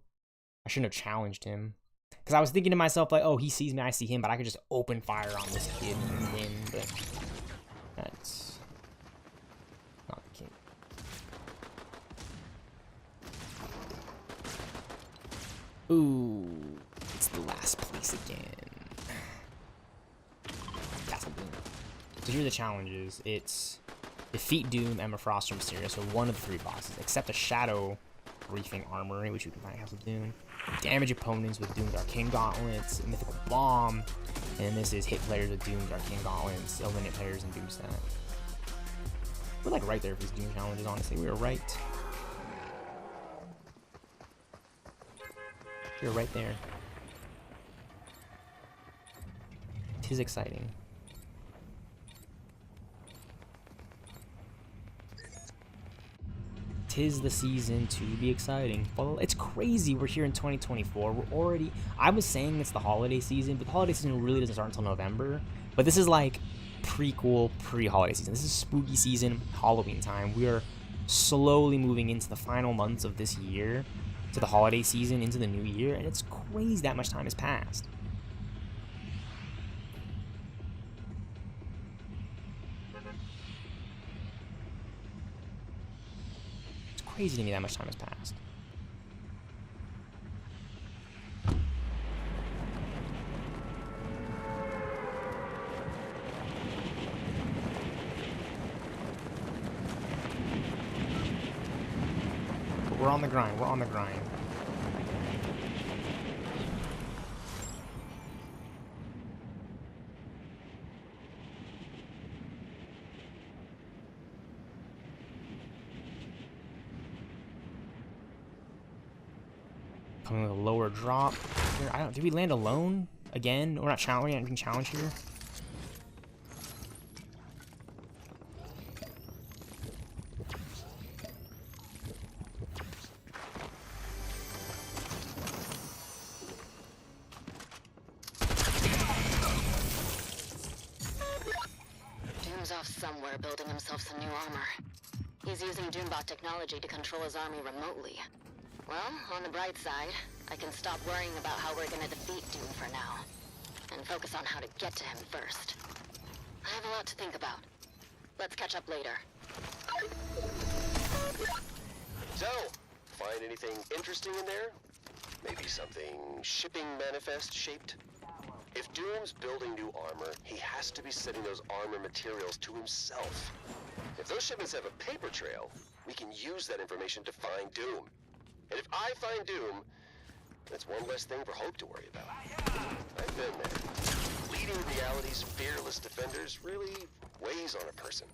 Speaker 1: I shouldn't have challenged him. Because I was thinking to myself, like, oh, he sees me, I see him, but I could just open fire on this kid and win, but that's not the king. Ooh, it's the last place again. Castle Doom. So here are the challenges. It's defeat Doom, Emma Frost, or Mysterio, so one of the three bosses, except a Shadow Briefing Armory, which you can find in Castle Doom. Damage opponents with Doom's Arcane Gauntlets, Mythical Bomb, and this is hit players with Doom's Arcane Gauntlets, eliminate players in Doom's Stat. We're like right there for these Doom challenges, honestly. We were right. We were right there. Tis exciting. Tis the season to be exciting. Well, it's crazy we're here in 2024. We're already... I was saying it's the holiday season, but the holiday season really doesn't start until November. But this is like prequel, pre-holiday season. This is spooky season, Halloween time. We are slowly moving into the final months of this year, to the holiday season, into the new year, and it's crazy that much time has passed. Crazy to me that much time has passed. But we're on the grind. We're on the grind. Coming with a lower drop. I don't. Did we land alone again? We're not challenging. We're not being challenged here.
Speaker 3: Doom's off somewhere building himself some new armor. He's using Doombot technology to control his army remotely. Well, on the bright side, I can stop worrying about how we're gonna defeat Doom for now, and focus on how to get to him first. I have a lot to think about. Let's catch up later.
Speaker 4: So, find anything interesting in there? Maybe something shipping manifest shaped? If Doom's building new armor, he has to be sending those armor materials to himself. If those shipments have a paper trail, we can use that information to find Doom. And if I find Doom, that's one less thing for Hope to worry about. I've been there. Leading reality's fearless defenders really weighs on a person.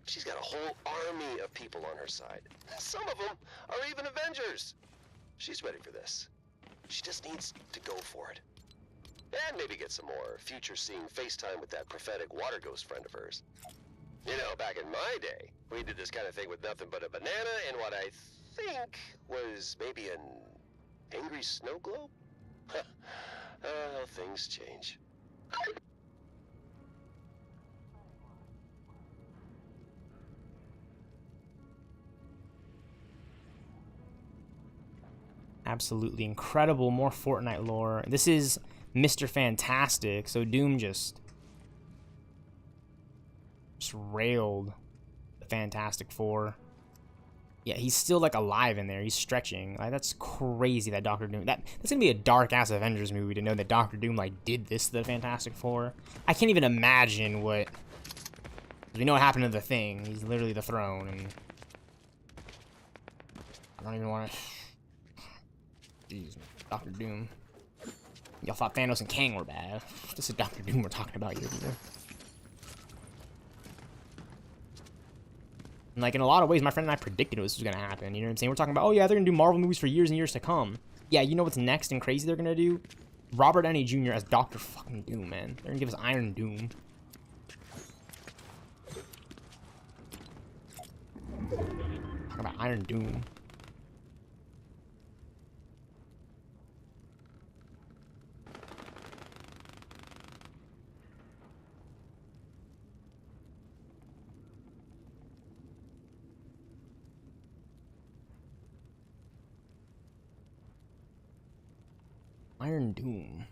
Speaker 4: She's got a whole army of people on her side. Some of them are even Avengers. She's ready for this. She just needs to go for it. And maybe get some more future-seeing FaceTime with that prophetic water ghost friend of hers. You know, back in my day, we did this kind of thing with nothing but a banana and what I think was maybe an angry snow globe? How things change.
Speaker 1: Absolutely incredible. More Fortnite lore. This is Mr. Fantastic, so Doom just railed the Fantastic Four. Yeah, he's still like alive in there. He's stretching. Like, that's crazy that Doctor Doom. That's gonna be a dark ass Avengers movie to know that Doctor Doom like did this to the Fantastic Four. I can't even imagine what. We know what happened to the Thing. He's literally the Throne, and I don't even want to. Jeez, Doctor Doom. Y'all thought Thanos and Kang were bad. This is Doctor Doom we're talking about here. And like in a lot of ways, my friend and I predicted this was gonna happen. You know what I'm saying? We're talking about, oh yeah, they're gonna do Marvel movies for years and years to come. Yeah, you know what's next and crazy they're gonna do? Robert Downey Jr. as Doctor fucking Doom, man. They're gonna give us Iron Doom. Talking about Iron Doom. Iron Doom.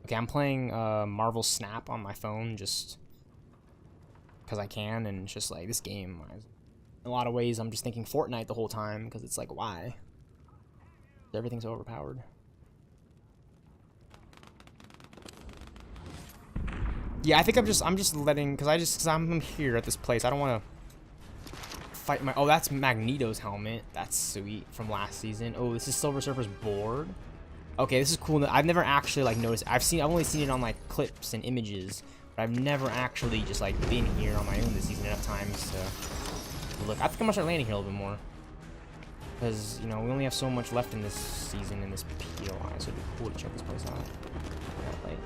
Speaker 1: Okay, I'm playing Marvel Snap on my phone just because I can, and it's just like this game. In a lot of ways, I'm just thinking Fortnite the whole time because it's like, why? Everything's so overpowered. Yeah, I think I'm just letting, cause I'm here at this place. I don't want to fight my. Oh, that's Magneto's helmet. That's sweet from last season. Oh, this is Silver Surfer's board. Okay, this is cool. I've never actually like noticed. I've only seen it on like clips and images, but I've never actually just like been here on my own this season enough times to look. I think I'm gonna start landing here a little bit more, because you know we only have so much left in this season in this POI, so it'd be cool to check this place out. Yeah, like.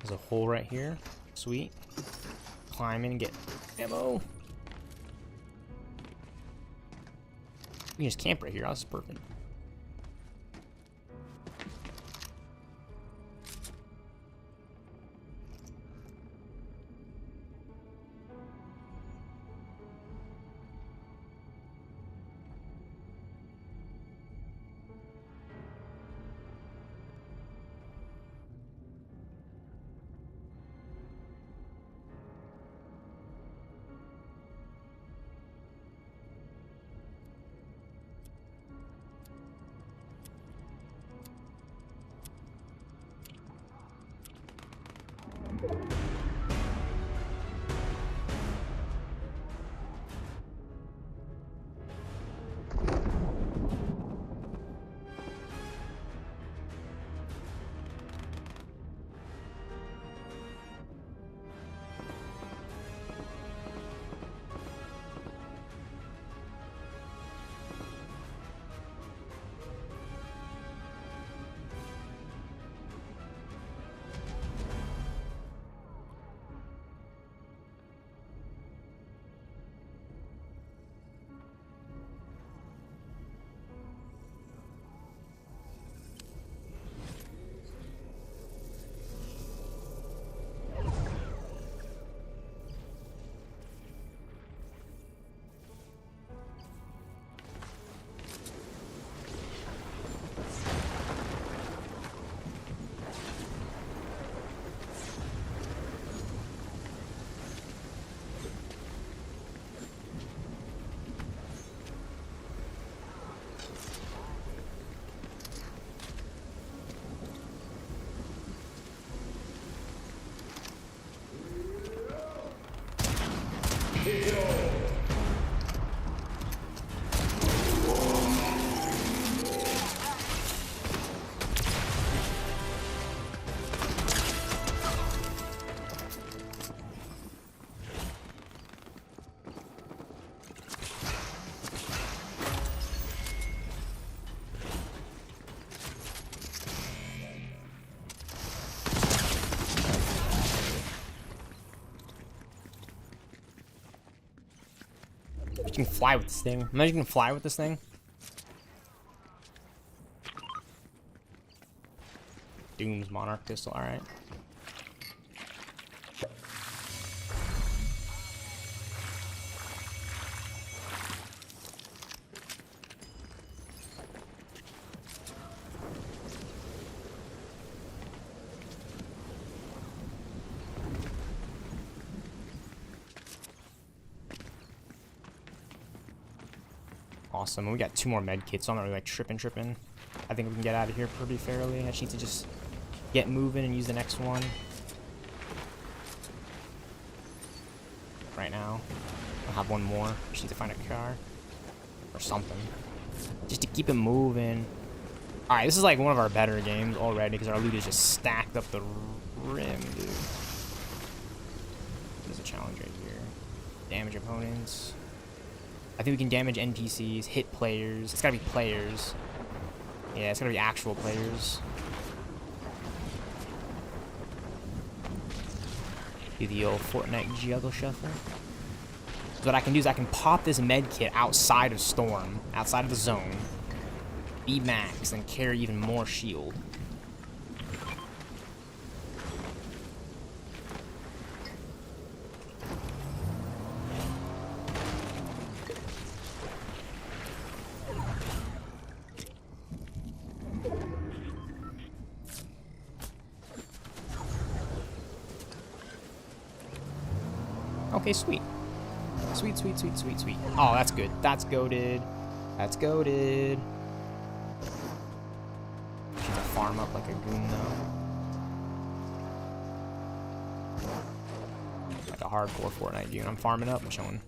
Speaker 1: There's a hole right here. Sweet. Climb in and get ammo. You can just camp right here. This is perfect. You can fly with this thing. Imagine you can fly with this thing. Doom's Monarch pistol, alright. Awesome. We got 2 more med kits, so I'm not really like tripping. I think we can get out of here pretty fairly. I just need to just get moving and use the next one. Right now. I'll have one more. Just need to find a car. Or something. Just to keep it moving. Alright, this is like one of our better games already because our loot is just stacked up the rim, dude. There's a challenge right here. Damage opponents. I think we can damage NPCs, hit players. It's gotta be players. Yeah, it's gotta be actual players. Do the old Fortnite juggle shuffle. So what I can do is I can pop this med kit outside of Storm, outside of the zone. Be max and carry even more shield. Okay, sweet. Sweet, sweet, sweet, sweet, sweet. Oh, that's good. That's goated. That's goated. She's a farm up like a goon, though. Like a hardcore Fortnite goon. I'm farming up and chilling.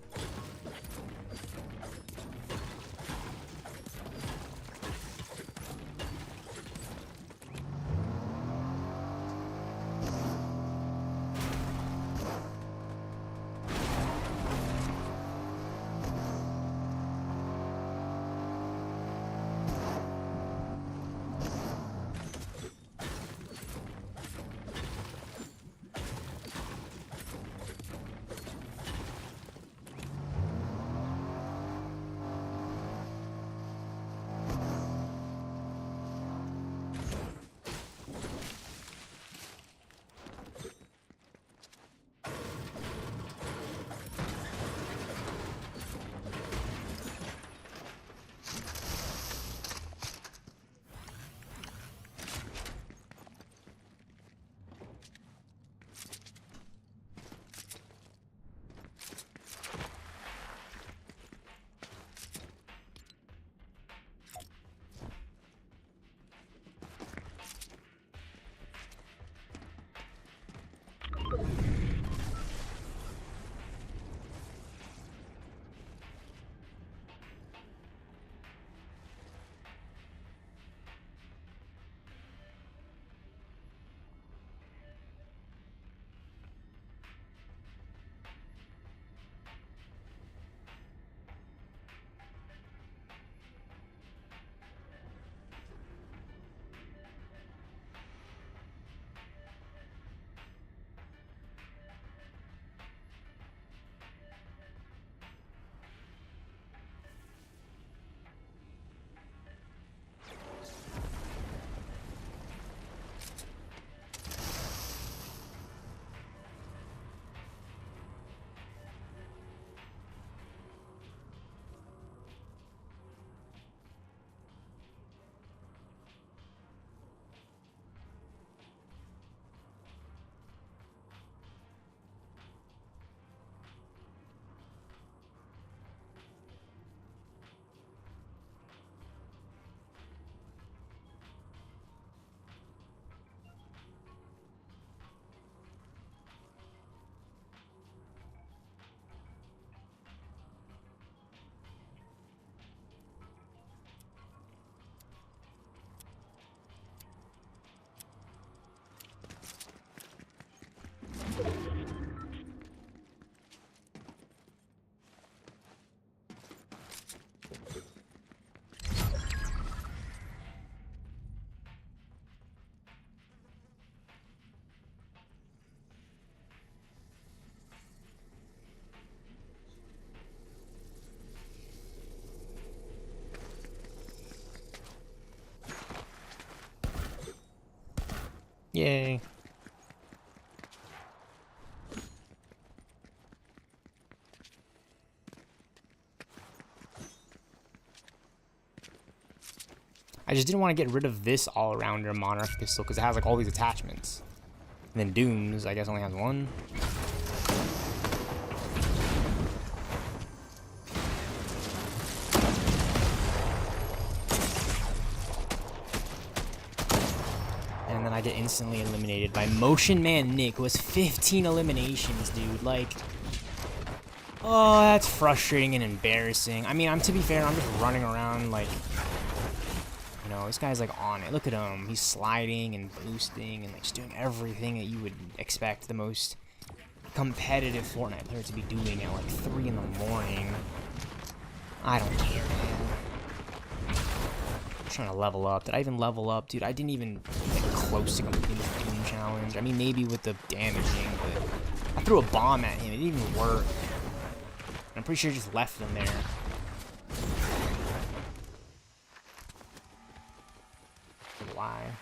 Speaker 1: Yay. I just didn't want to get rid of this all-rounder Monarch pistol because it has like all these attachments. And then Doom's, I guess, only has one. And then I get instantly eliminated by Motion Man Nick, who has 15 eliminations, dude. Like, oh, that's frustrating and embarrassing. I mean, to be fair, I'm just running around like You know, this guy's like on it. Look at him. He's sliding and boosting and like just doing everything that you would expect the most competitive Fortnite player to be doing at like 3 in the morning. I don't care, man. I'm trying to level up. Did I even level up? Dude, I didn't even get close to completing the Doom challenge. I mean, maybe with the damaging, but I threw a bomb at him. It didn't even work. I'm pretty sure he just left him there. Why?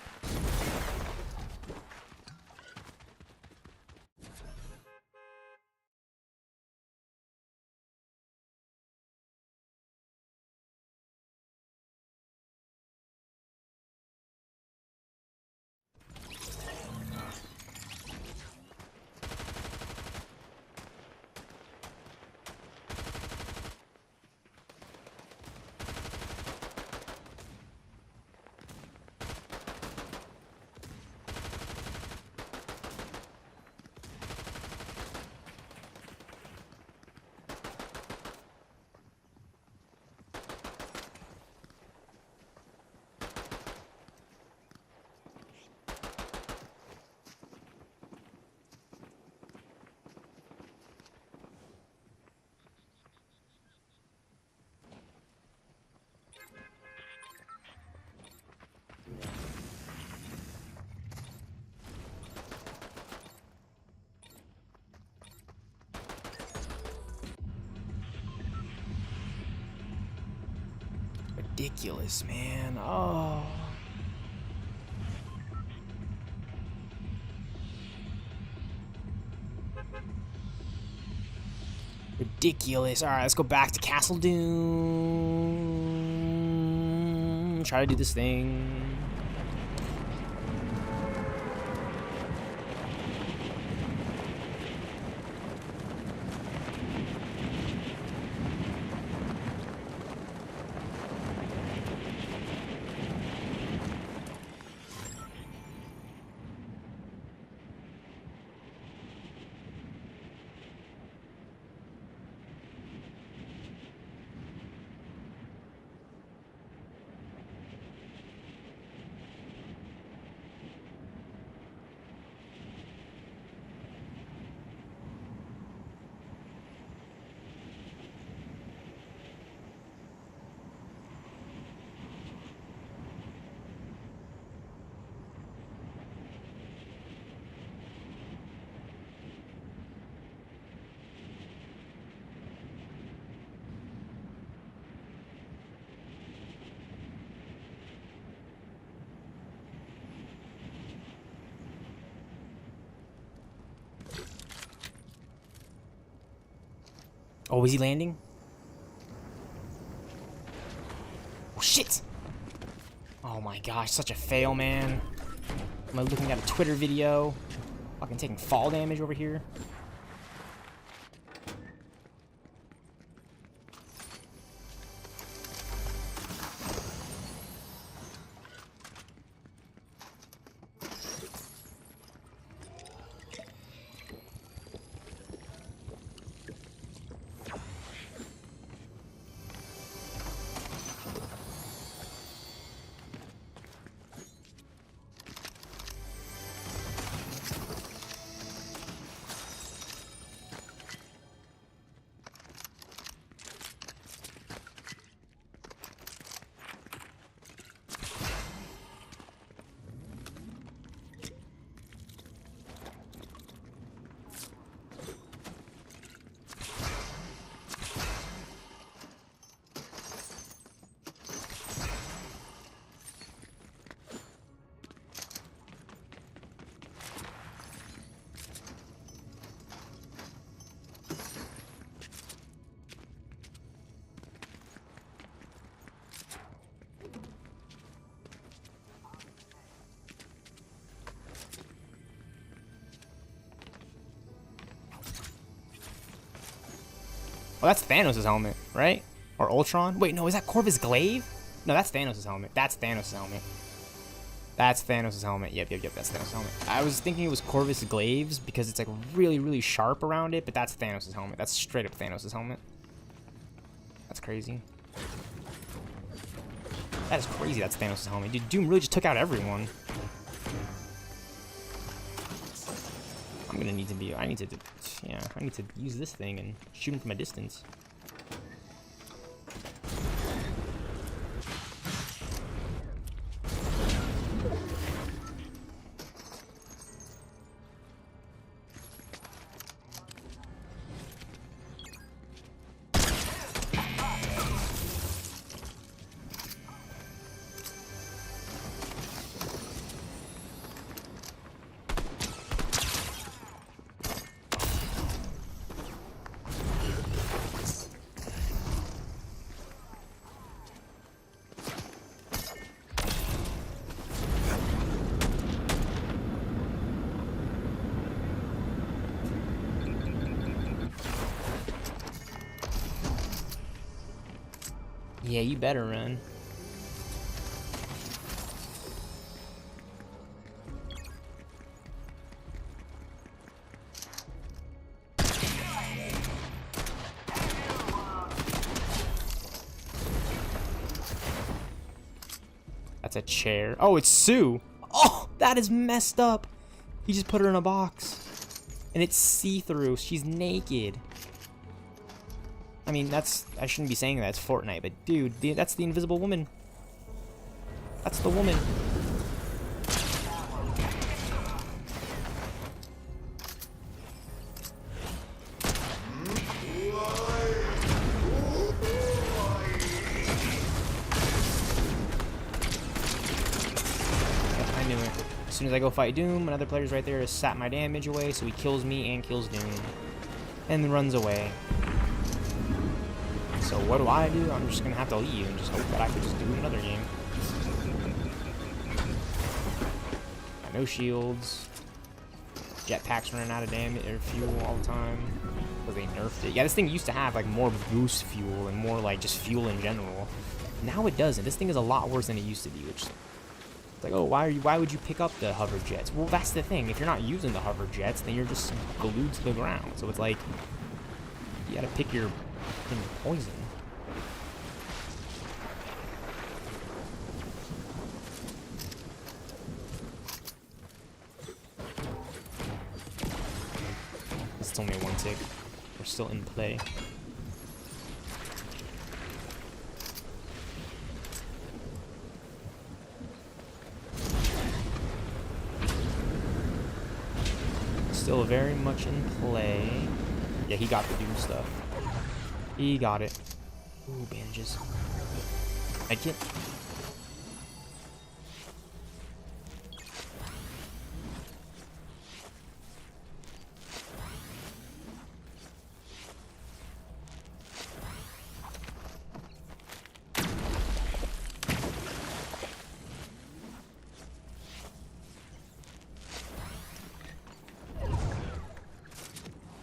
Speaker 1: Ridiculous, man. Oh. Ridiculous. Alright, let's go back to Castle Doom. Try to do this thing. Oh, is he landing? Oh, shit! Oh my gosh, such a fail, man. Am I looking at a Twitter video? Fucking taking fall damage over here. Oh, that's Thanos' helmet, right? Or Ultron? Wait, no, is that Corvus Glaive? No, that's Thanos' helmet. That's Thanos' helmet. That's Thanos' helmet. Yep, that's Thanos' helmet. I was thinking it was Corvus Glaive's because it's like really, really sharp around it, but that's Thanos' helmet. That's straight up Thanos' helmet. That's crazy. That is crazy, that's Thanos' helmet. Dude, Doom really just took out everyone. I'm gonna need to be, I need to use this thing and shoot him from a distance. Yeah, you better run. That's a chair. Oh, it's Sue. Oh, that is messed up. He just put her in a box. And it's see-through. She's naked. I mean, I shouldn't be saying that, it's Fortnite, but dude, that's the Invisible Woman. That's the woman. Yep, I knew it. As soon as I go fight Doom, another player's right there to sap my damage away, so he kills me and kills Doom. And then runs away. So what do? I'm just gonna have to leave and just hope that I can just do another game. Got no shields. Jetpacks running out of damage or fuel all the time because they nerfed it. Yeah, this thing used to have like more boost fuel and more like just fuel in general. Now it doesn't. This thing is a lot worse than it used to be. Which, it's like, oh, why would you pick up the hover jets? Well, that's the thing. If you're not using the hover jets, then you're just glued to the ground. So it's like you gotta pick your poison. It's only one tick. We're still in play. Still very much in play. Yeah, he got the Doom stuff. He got it. Ooh, bandages. I can't.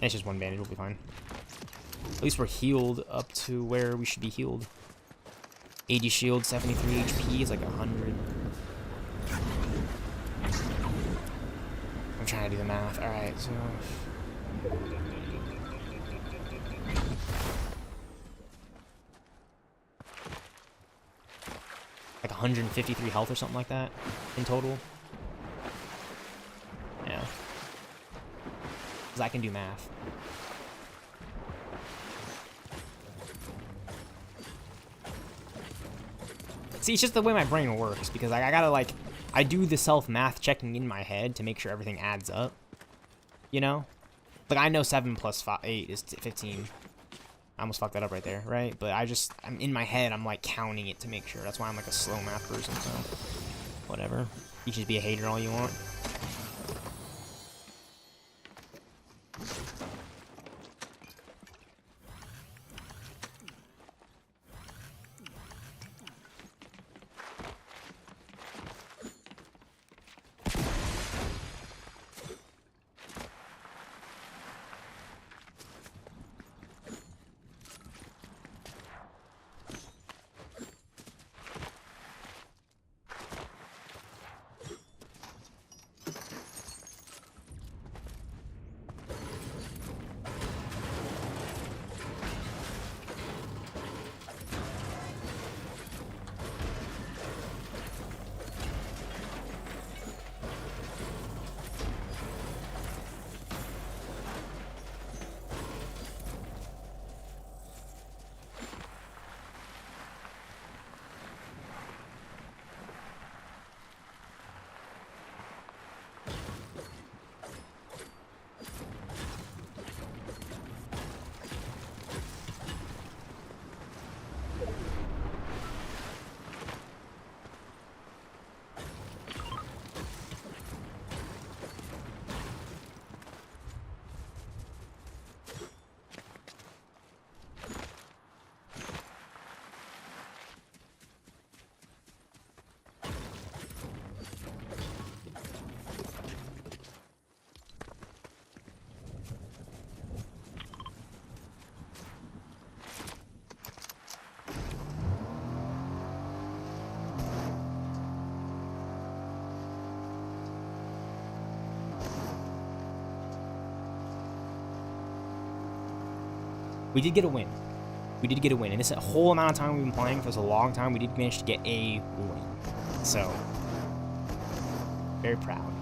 Speaker 1: It's just one bandage, we'll be fine. At least we're healed up to where we should be healed. 80 shield, 73 HP is like 100. I'm trying to do the math. Alright, so... like 153 health or something like that in total. Yeah. Because I can do math. See, it's just the way my brain works, because I gotta, like, I do the self-math checking in my head to make sure everything adds up. You know? Like, I know 7 plus 8 is 15. I almost fucked that up right there, right? But I'm in my head, I'm, like, counting it to make sure. That's why I'm, like, a slow math person, so... whatever. You can just be a hater all you want. We did get a win. We did get a win. And this whole amount of time we've been playing, for this a long time, we did manage to get a win. So, very proud.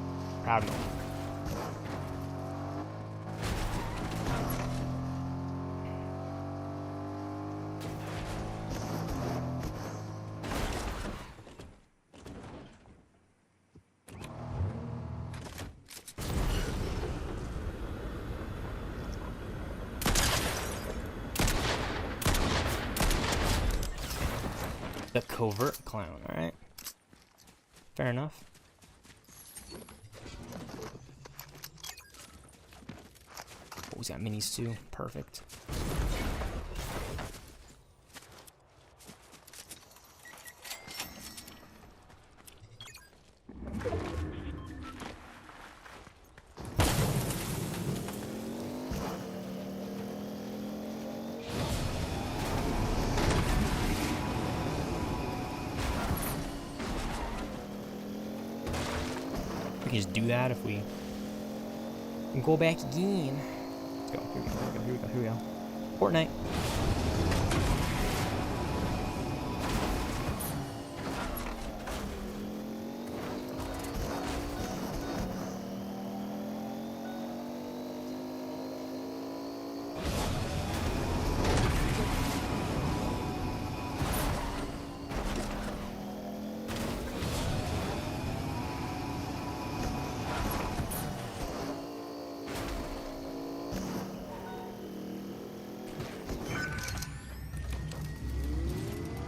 Speaker 1: Proud moment. The covert clown, alright. Fair enough. Oh, he's got minis too. Perfect. We can just do that if we can go back again. Let's go. Here we go. Here we go. Here we go. Fortnite.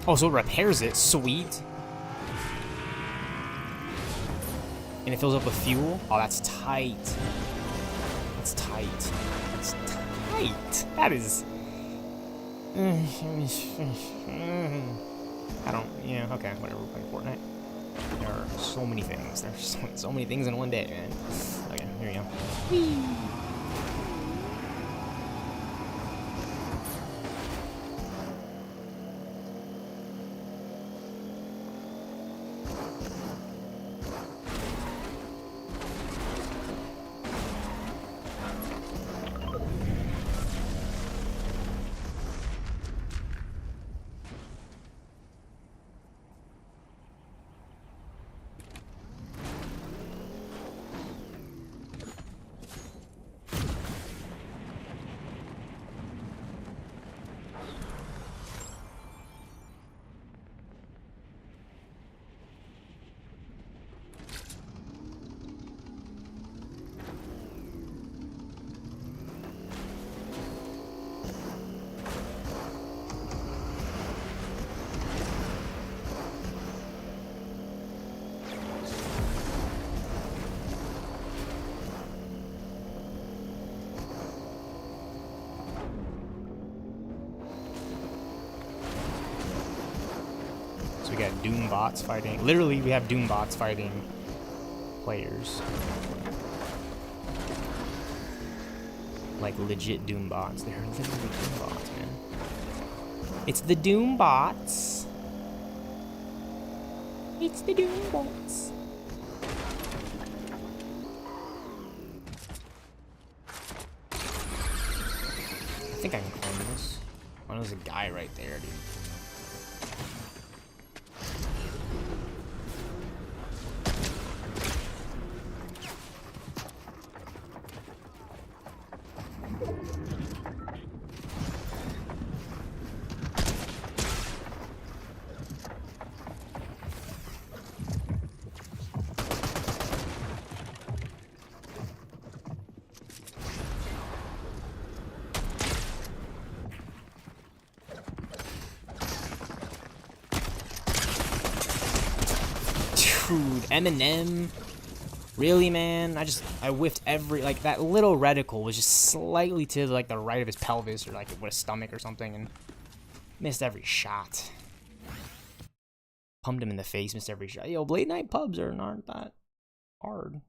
Speaker 1: Oh, so it repairs it. Sweet. And it fills up with fuel. Oh, that's tight. That's tight. That's tight. That is... I don't... Yeah, okay. Whatever. We're playing Fortnite. There are so many things. There's so many things in one day, man. Okay, here we go. Whee! We got Doom bots fighting. Literally, we have Doom bots fighting players. Like legit Doom bots. They're literally Doom bots, man. It's the Doom bots. It's the Doom bots. I think I can claim this. Oh, there's a guy right there, dude. Dude, Eminem. Really, man? I whiffed every, like, that little reticle was just slightly to, like, the right of his pelvis or, like, with his stomach or something, and missed every shot. Pumped him in the face, missed every shot. Yo, Blade Night pubs aren't that hard.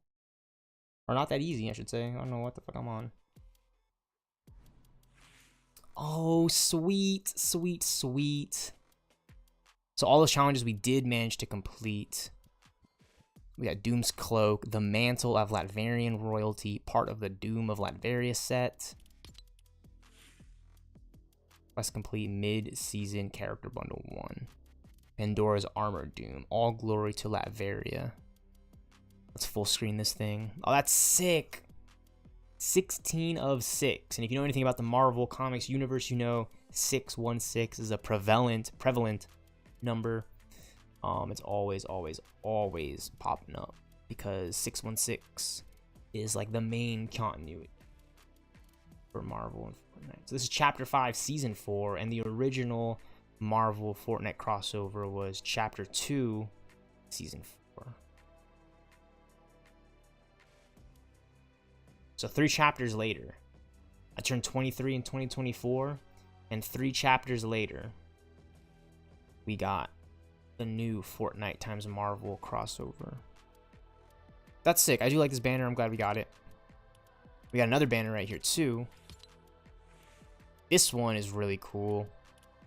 Speaker 1: Or not that easy, I should say. I don't know what the fuck I'm on. Oh, sweet, sweet, sweet. So all those challenges we did manage to complete. We got Doom's Cloak, the Mantle of Latverian Royalty, part of the Doom of Latveria set. Quest complete. Mid-season character bundle 1. Pandora's Armor Doom. All glory to Latveria. Let's full screen this thing. Oh, that's sick. 16 of 6. And if you know anything about the Marvel Comics universe, you know 616 is a prevalent number. It's always popping up because 616 is like the main continuity for Marvel and Fortnite. So this is Chapter 5, Season 4, and the original Marvel Fortnite crossover was Chapter 2, Season 4. So 3 chapters later, I turned 23 in 2024, and 3 chapters later, we got the new Fortnite times Marvel crossover. That's sick. I do like this banner. I'm glad we got it. We got another banner right here too. This one is really cool.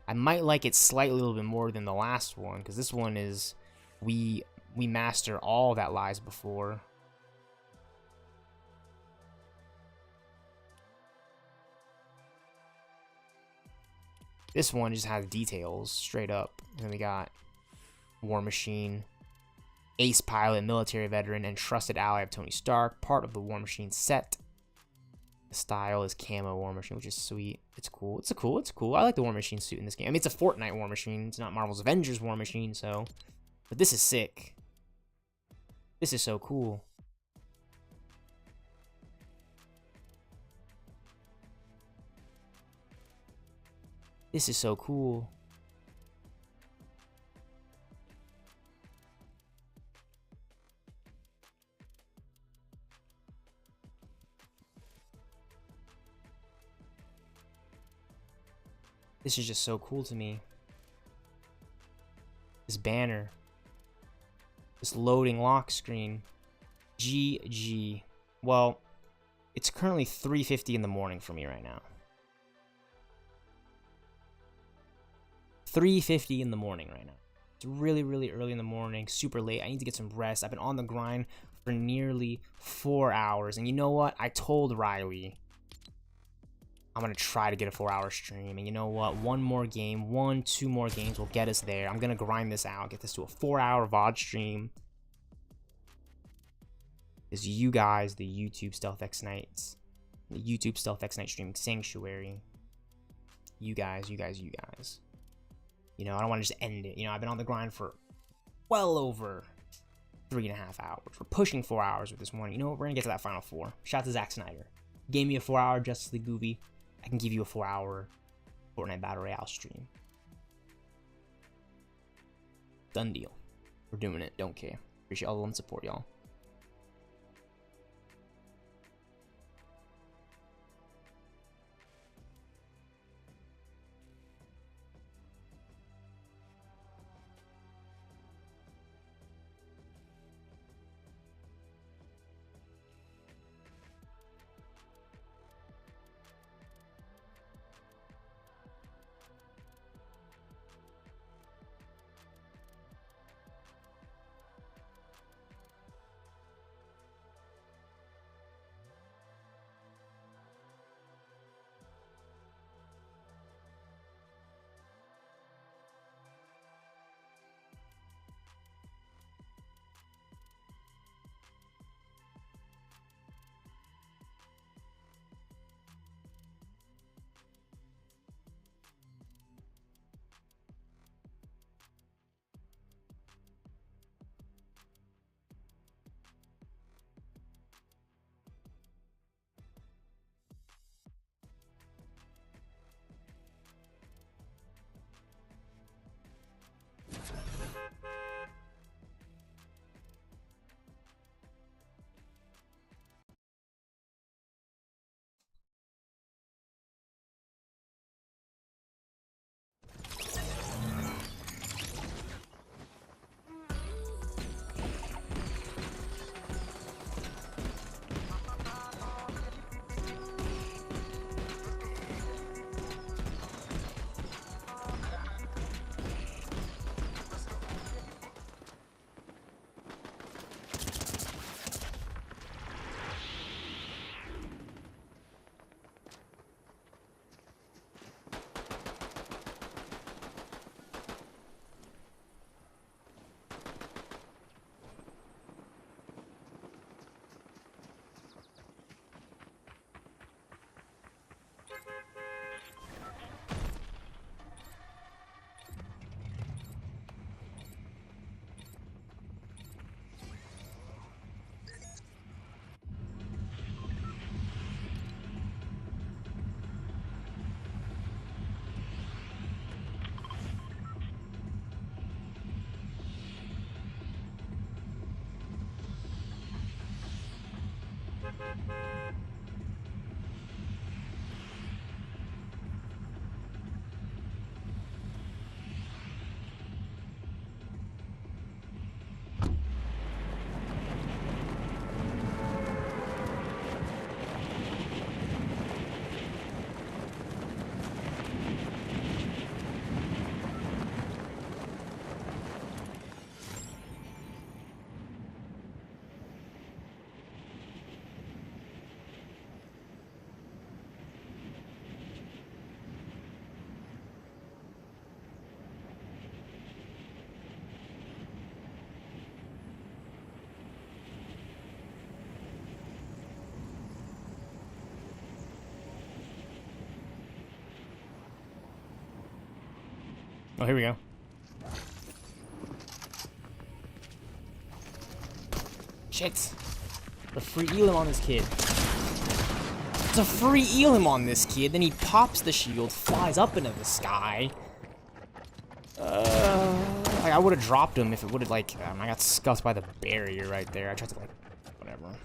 Speaker 1: I might like it slightly a little bit more than the last one because this one is we master all that lies before. This one just has details straight up. And then we got War Machine, ace pilot, military veteran, and trusted ally of Tony Stark, part of the War Machine set. The style is camo War Machine, which is sweet. It's cool. It's cool. I like the War Machine suit in this game. I mean, it's a Fortnite War Machine. It's not Marvel's Avengers War Machine, so. But this is sick. This is so cool. This is so cool. This is just so cool to me. This banner. This loading lock screen. GG. Well, it's currently 3:50 in the morning for me right now. 3:50 in the morning right now. It's really, really early in the morning, super late. I need to get some rest. I've been on the grind for nearly 4 hours. And you know what? I told Riley I'm going to try to get a 4-hour stream. And you know what? One more game, 2 more games will get us there. I'm going to grind this out, get this to a 4-hour VOD stream. Because you guys, the YouTube stealthxknights, the YouTube stealthxknight streaming sanctuary, you guys. You know, I don't want to just end it. You know, I've been on the grind for well over 3.5 hours. We're pushing 4 hours with this one. You know what? We're going to get to that final 4. Shout out to Zack Snyder. Gave me a 4-hour Justice League movie. I can give you a 4-hour Fortnite Battle Royale stream. Done deal. We're doing it. Don't care. Appreciate all the love and support, y'all. Oh, here we go. Shit. The free elim on this kid. It's a free elim on this kid. Then he pops the shield, flies up into the sky. Like I would have dropped him if it would have like. I got scuffed by the barrier right there. I tried to like, whatever.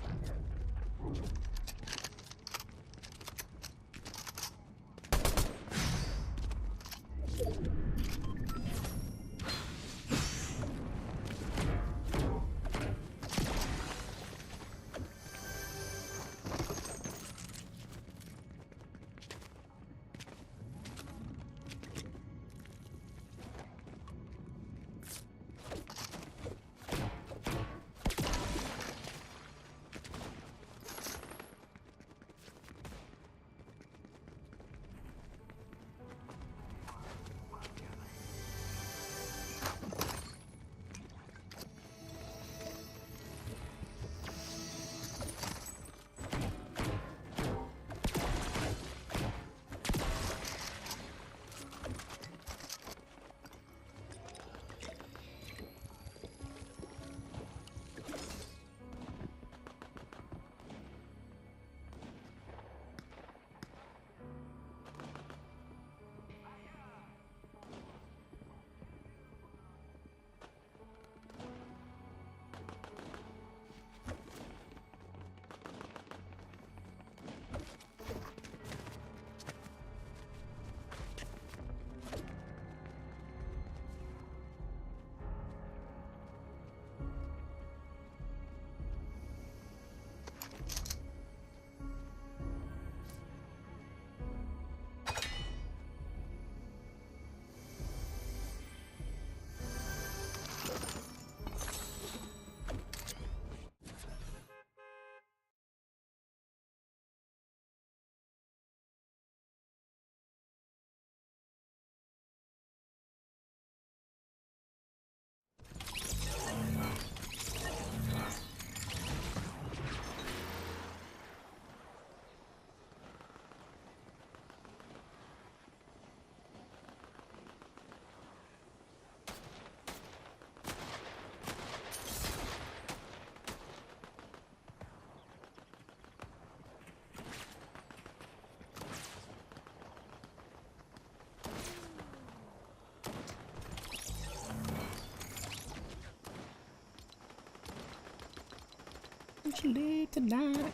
Speaker 1: Tonight.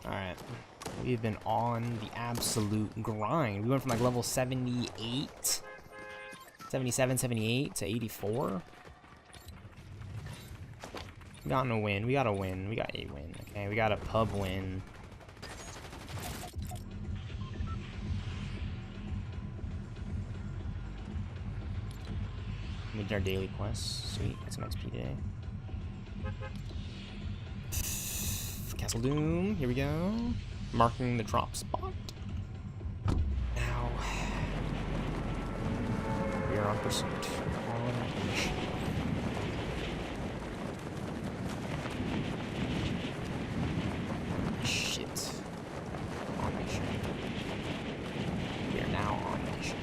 Speaker 1: Alright. We've been on the absolute grind. We went from like level 78, 77, 78 to 84. We got a win. We got a win. We got a win. Okay, we got a pub win. We did our daily quests. Sweet. Got some XP today. Castle Doom, here we go. Marking the drop spot. Now, we are on pursuit. On mission. Shit. On mission. We are now on mission.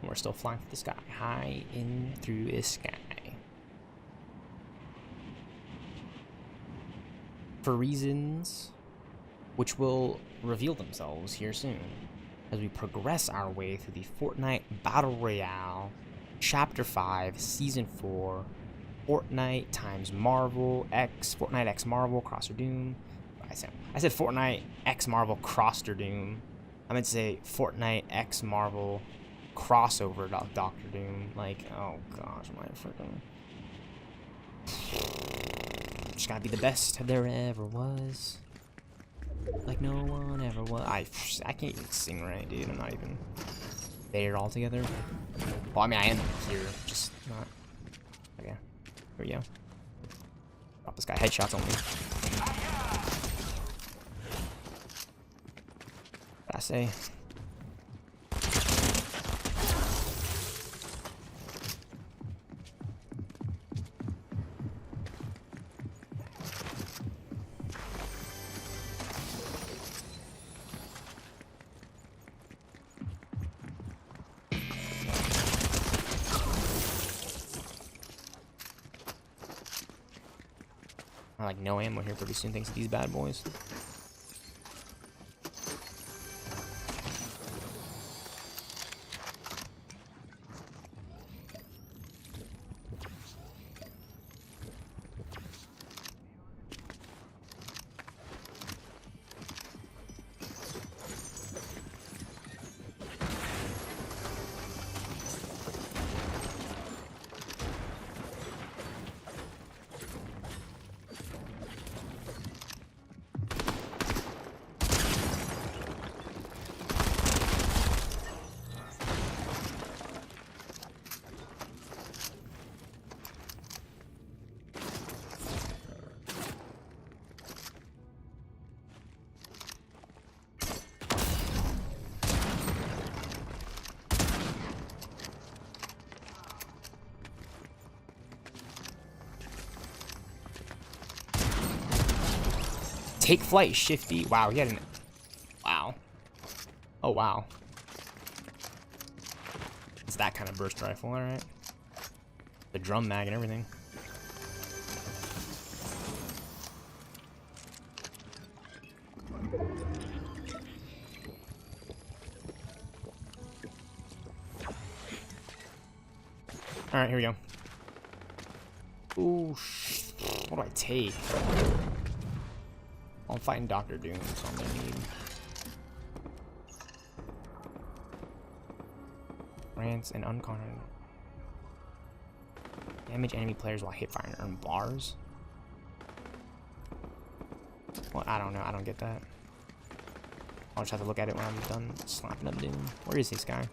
Speaker 1: We're still flying through the sky, high in through the sky. For reasons which will reveal themselves here soon, as we progress our way through the Fortnite Battle Royale, Chapter 5, Season 4, Fortnite times Marvel X, Fortnite X Marvel, Crosser Doom. I said Fortnite X Marvel, Crosser Doom. I meant to say Fortnite X Marvel crossover Doctor Doom. Like, oh gosh, my freaking. Just gotta be the best there ever was. Like no one ever was. I can't even sing right, dude. I'm not even there altogether. Well, I mean, I am here, just not. Okay, here we go. Drop this guy. Headshots only. I say. I like no ammo here pretty soon thanks to these bad boys. Take flight, Shifty. Wow, he had an... Wow. Oh, wow. It's that kind of burst rifle, alright. The drum mag and everything. Alright, here we go. Ooh, what do I take? I'm fighting Dr. Doom, so I'm gonna need Rants and uncommon. Damage enemy players while hit fire and earn bars. Well, I don't know. I don't get that. I'll just have to look at it when I'm done slapping up Doom. Where is this guy?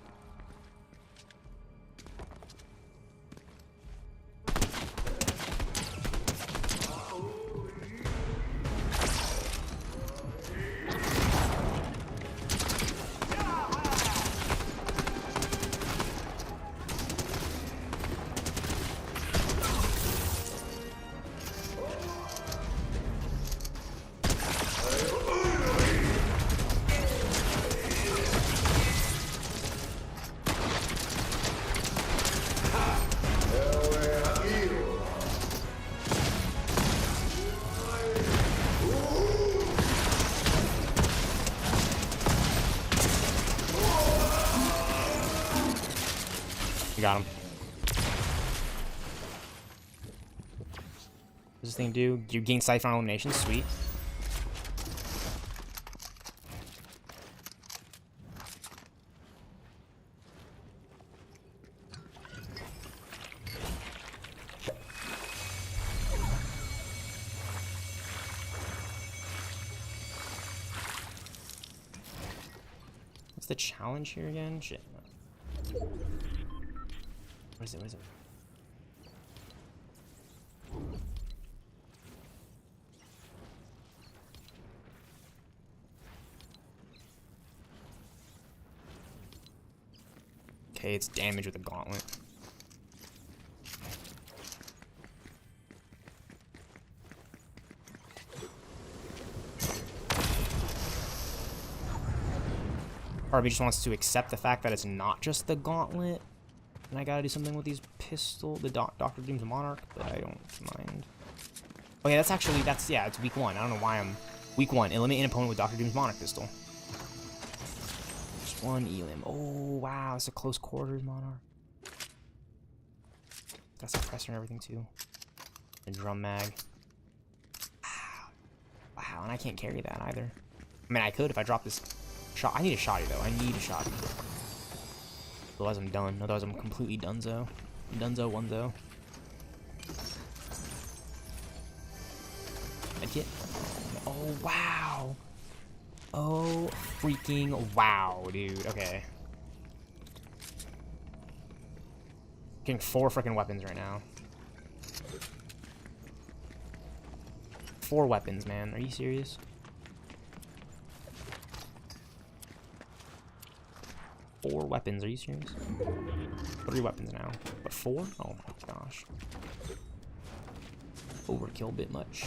Speaker 1: Got him. What does this thing do? You gain sight on elimination. Sweet. What's the challenge here again? Shit. What is it? What is it? Okay, it's damage with a gauntlet. RB just wants to accept the fact that it's not just the gauntlet. And I gotta do something with these the Dr. Doom's Monarch, but I don't mind. Oh yeah, yeah, it's week 1. I don't know why I'm... Week 1, eliminate an opponent with Dr. Doom's Monarch pistol. Just 1 elim. Oh, wow, it's a close quarters Monarch. Got suppressor and everything too. The drum mag. Wow. Wow, and I can't carry that either. I mean, I could if I drop this shot. I need a shotty though. I need a shotty. Otherwise I'm done. Otherwise I'm completely donezo. Dunzo, onezo. Medkit. Oh, wow. Oh, freaking wow, dude. Okay. Getting 4 freaking weapons right now. 4 weapons, man. Are you serious? 4 weapons. Are you serious? 3 weapons now. But 4? Oh my gosh. Overkill a bit much.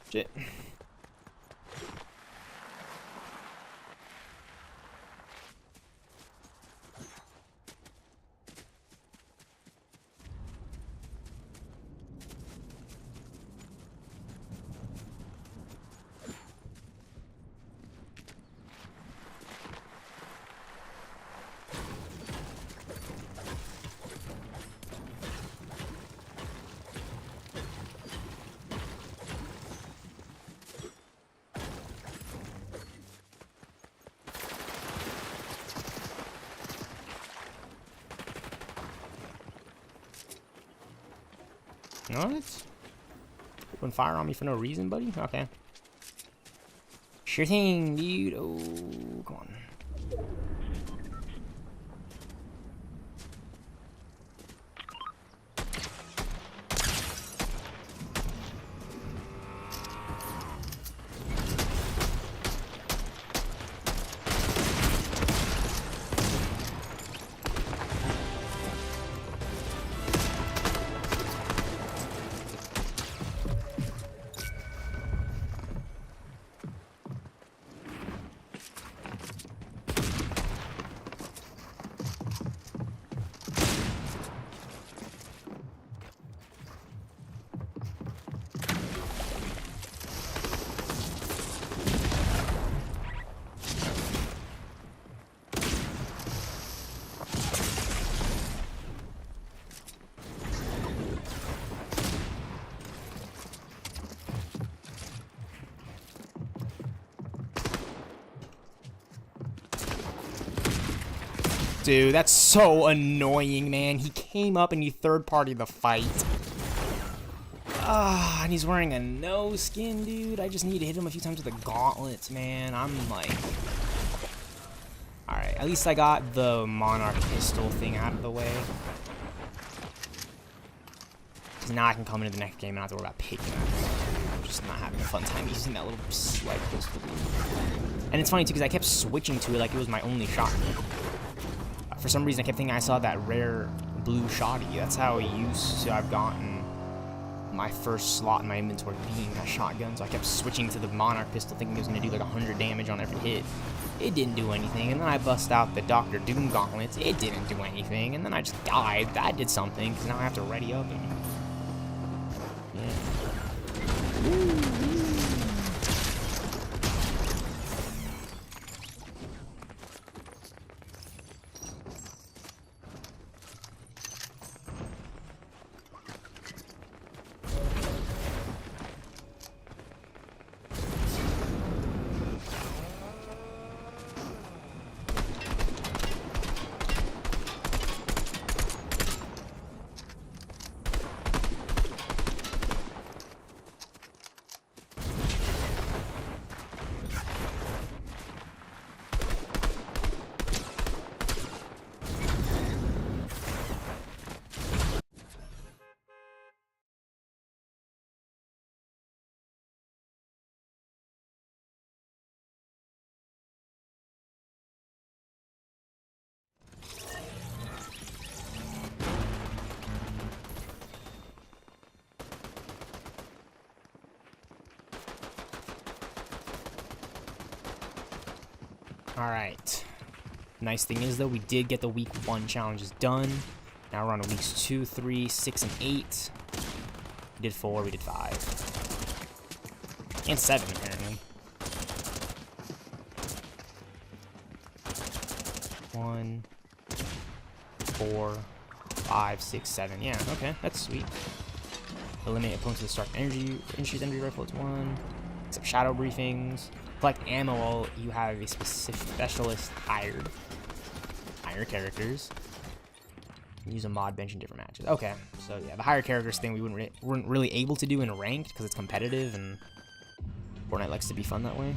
Speaker 1: Shit. What? Open fire on me for no reason, buddy? Okay. Sure thing, dude. Oh, come on. Dude, that's so annoying, man. He came up and he third-partied the fight. Ah, and he's wearing a no skin, dude. I just need to hit him a few times with the gauntlets, man. I'm like... Alright, at least I got the Monarch pistol thing out of the way. Because now I can come into the next game and not have to worry about picking it. I'm just not having a fun time using that little swipe pistol, dude. And it's funny, too, because I kept switching to it like it was my only shot. For some reason, I kept thinking I saw that rare blue shoddy. That's how used to I've gotten my first slot in my inventory being that shotgun. So I kept switching to the Monarch pistol, thinking it was going to do like 100 damage on every hit. It didn't do anything. And then I bust out the Dr. Doom gauntlets. It didn't do anything. And then I just died. That did something, because now I have to ready up. And... yeah. Woo. Alright. Nice thing is, though, we did get the week 1 challenges done. Now we're on to weeks 2, 3, 6, and 8. We did 4, we did 5. And 7, apparently. 1, 4, 5, 6, 7. Yeah, okay, that's sweet. Eliminate opponents with Stark Energy Rifle, it's 1. Except Shadow Briefings. Collect ammo while you have a specific specialist hired. Hire characters. Use a mod bench in different matches. Okay, so yeah, the higher characters thing we weren't really able to do in ranked because it's competitive and Fortnite likes to be fun that way.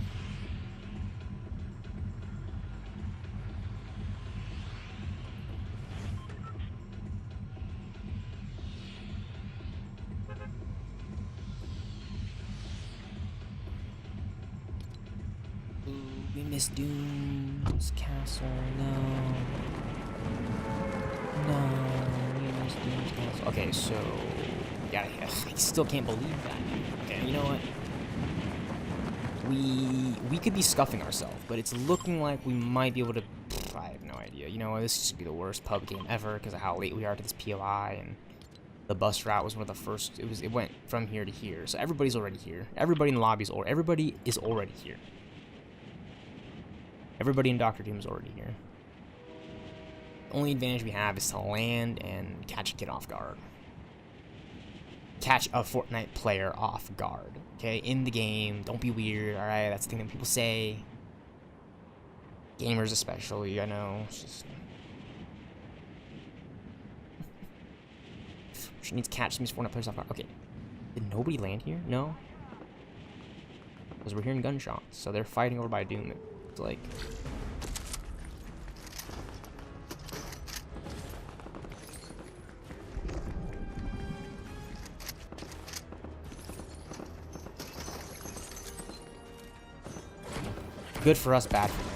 Speaker 1: Ooh, we missed Doom's Castle. No. No. We missed Doom's Castle. Okay, so yeah, I still can't believe that. Okay, you know what? We could be scuffing ourselves, but it's looking like we might be able to. I have no idea. You know, this is just be the worst pub game ever because of how late we are to this POI, and the bus route was one of the first. It went from here to here, so everybody's already here. Everybody in the lobby is everybody is already here. Everybody in Dr. Doom is already here. The only advantage we have is to land and catch a kid off guard. Catch a Fortnite player off guard. Okay, in the game, don't be weird. All right, that's the thing that people say. Gamers especially, I know. It's just... She needs to catch some Fortnite players off guard. Okay, did nobody land here? No, because we're hearing gunshots, so they're fighting over by Doom. It's like. Good for us, bad for them.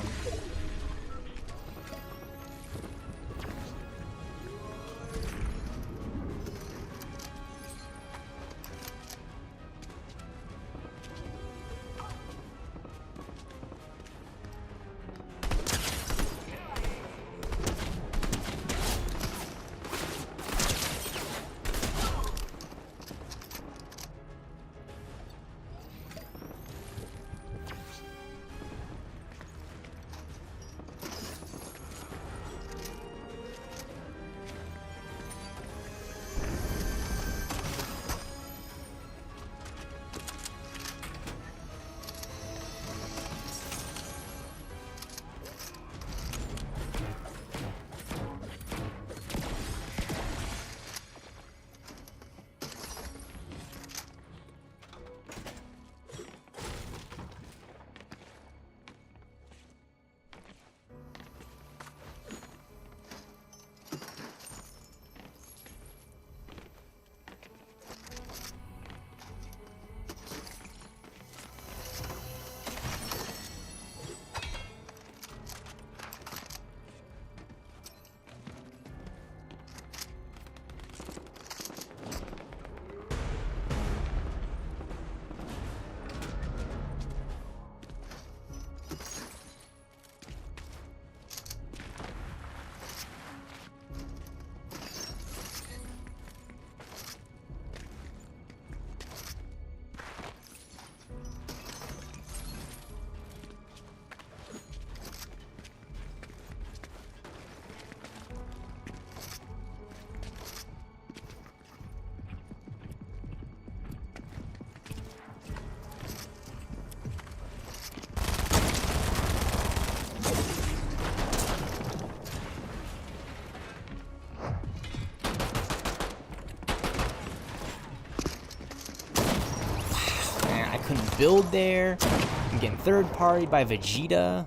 Speaker 1: Couldn't build there. I'm getting third-partied by Vegeta.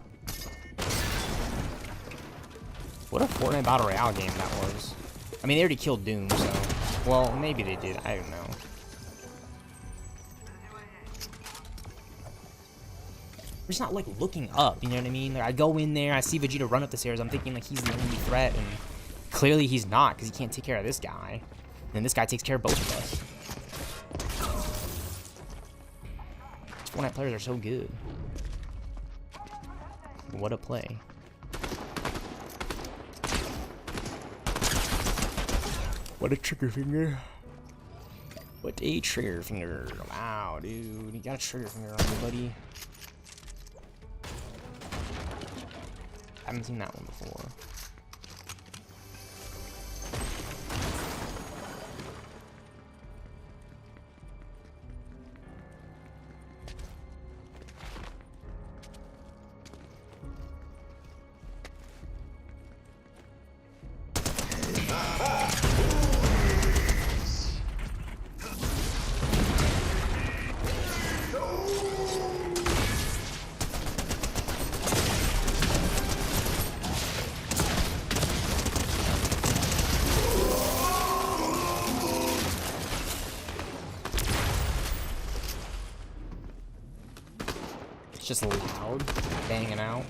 Speaker 1: What a Fortnite Battle Royale game that was. I mean, they already killed Doom, so... Well, maybe they did. I don't know. I'm just not, like, looking up, you know what I mean? Like, I go in there, I see Vegeta run up the stairs, I'm thinking, like, he's the only threat, and clearly he's not, because he can't take care of this guy. And this guy takes care of both of us. Fortnite players are so good. What a play. What a trigger finger. What a trigger finger. Wow, dude. You got a trigger finger on you, buddy. I haven't seen that one before. Just loud, banging out.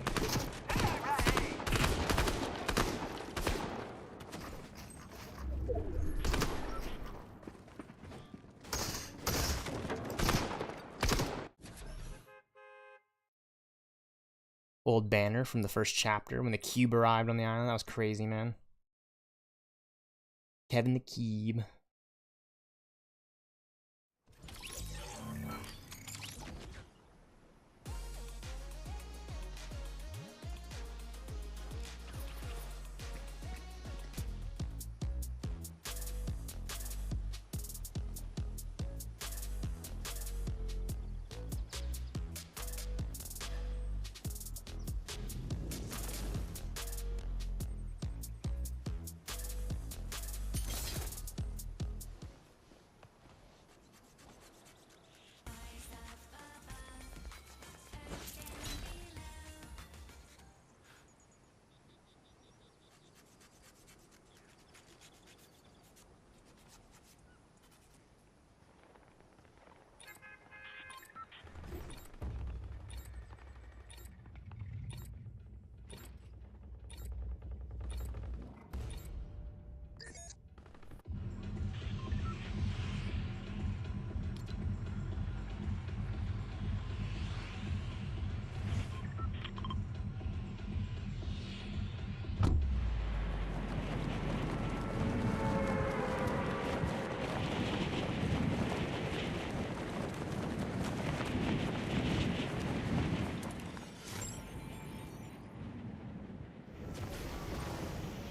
Speaker 1: Old banner from the first chapter when the cube arrived on the island. That was crazy, man. Kevin the Cube.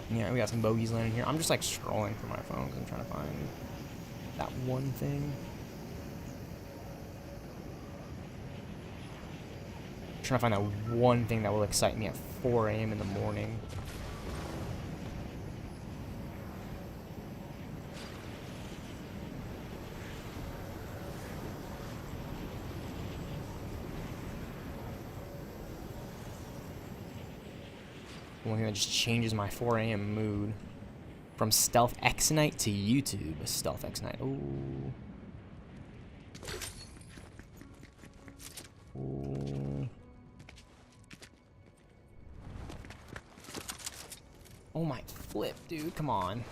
Speaker 1: Yeah, we got some bogeys landing here. I'm just like scrolling through my phone because I'm trying to find that one thing. I'm trying to find that one thing that will excite me at 4 a.m. in the morning. One thing that just changes my 4 a.m. mood. From stealthxknight to YouTube. Stealthxknight. Ooh. Ooh. Oh my flip, dude. Come on.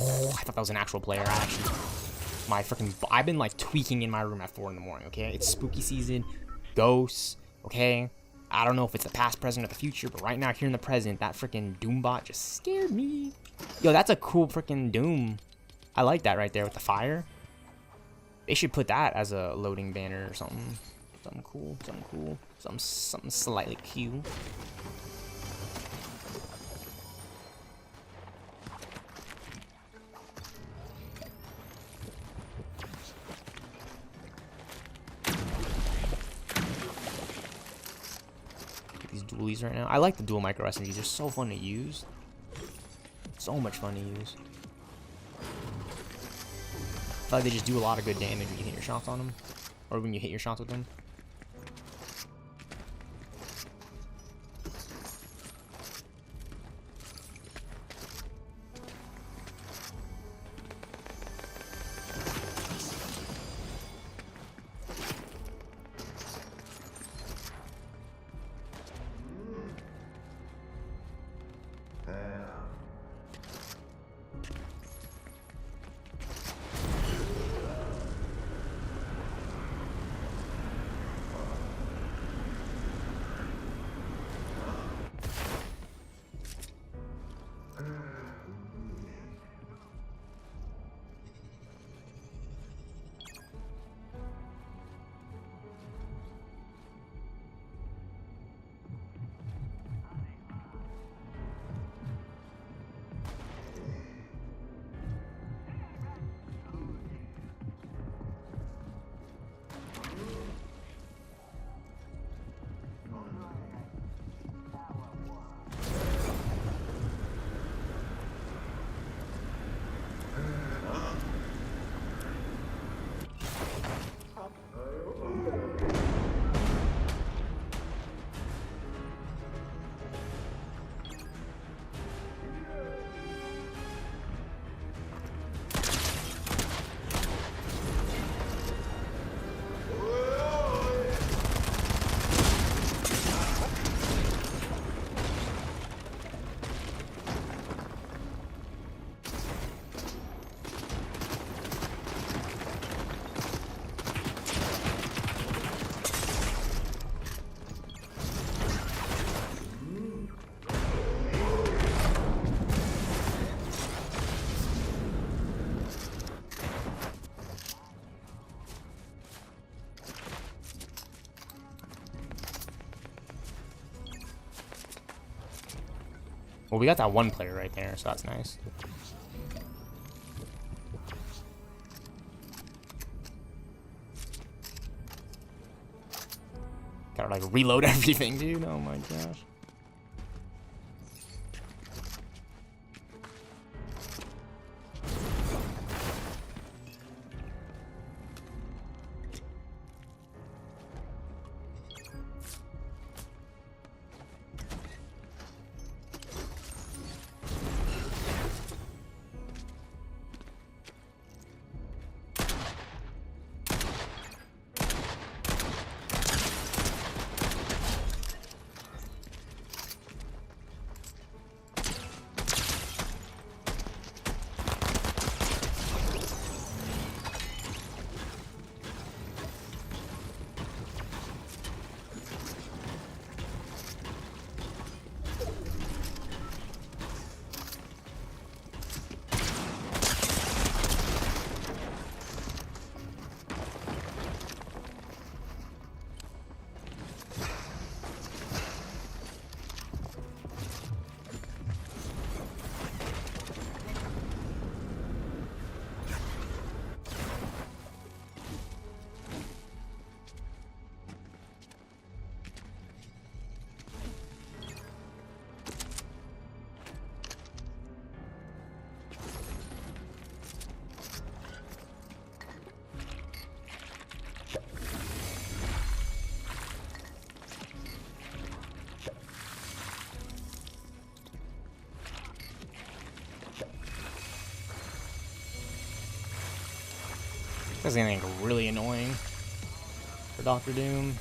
Speaker 1: Oh, I thought that was an actual player. I've been like tweaking in my room at 4 in the morning, okay? It's spooky season, ghosts, okay? I don't know if it's the past, present, or the future, but right now, here in the present, that freaking Doombot just scared me. Yo, that's a cool freaking Doom. I like that right there with the fire. They should put that as a loading banner or something. Something cool, something cool, something slightly cute. Dualies right now. I like the dual micro SMGs. They're so fun to use. So much fun to use. I feel like they just do a lot of good damage when you hit your shots on them, or when you hit your shots with them. Well, we got that one player right there, so that's nice. Gotta like reload everything, dude. Oh my gosh. This is getting really annoying for Doctor Doom.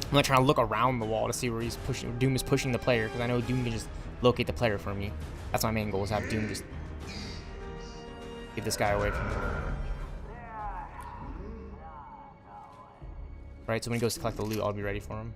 Speaker 1: I'm gonna try to look around the wall to see where he's pushing. Doom is pushing the player, because I know Doom can just locate the player for me. That's my main goal, is have Doom just get this guy away from me. Right, so when he goes to collect the loot, I'll be ready for him.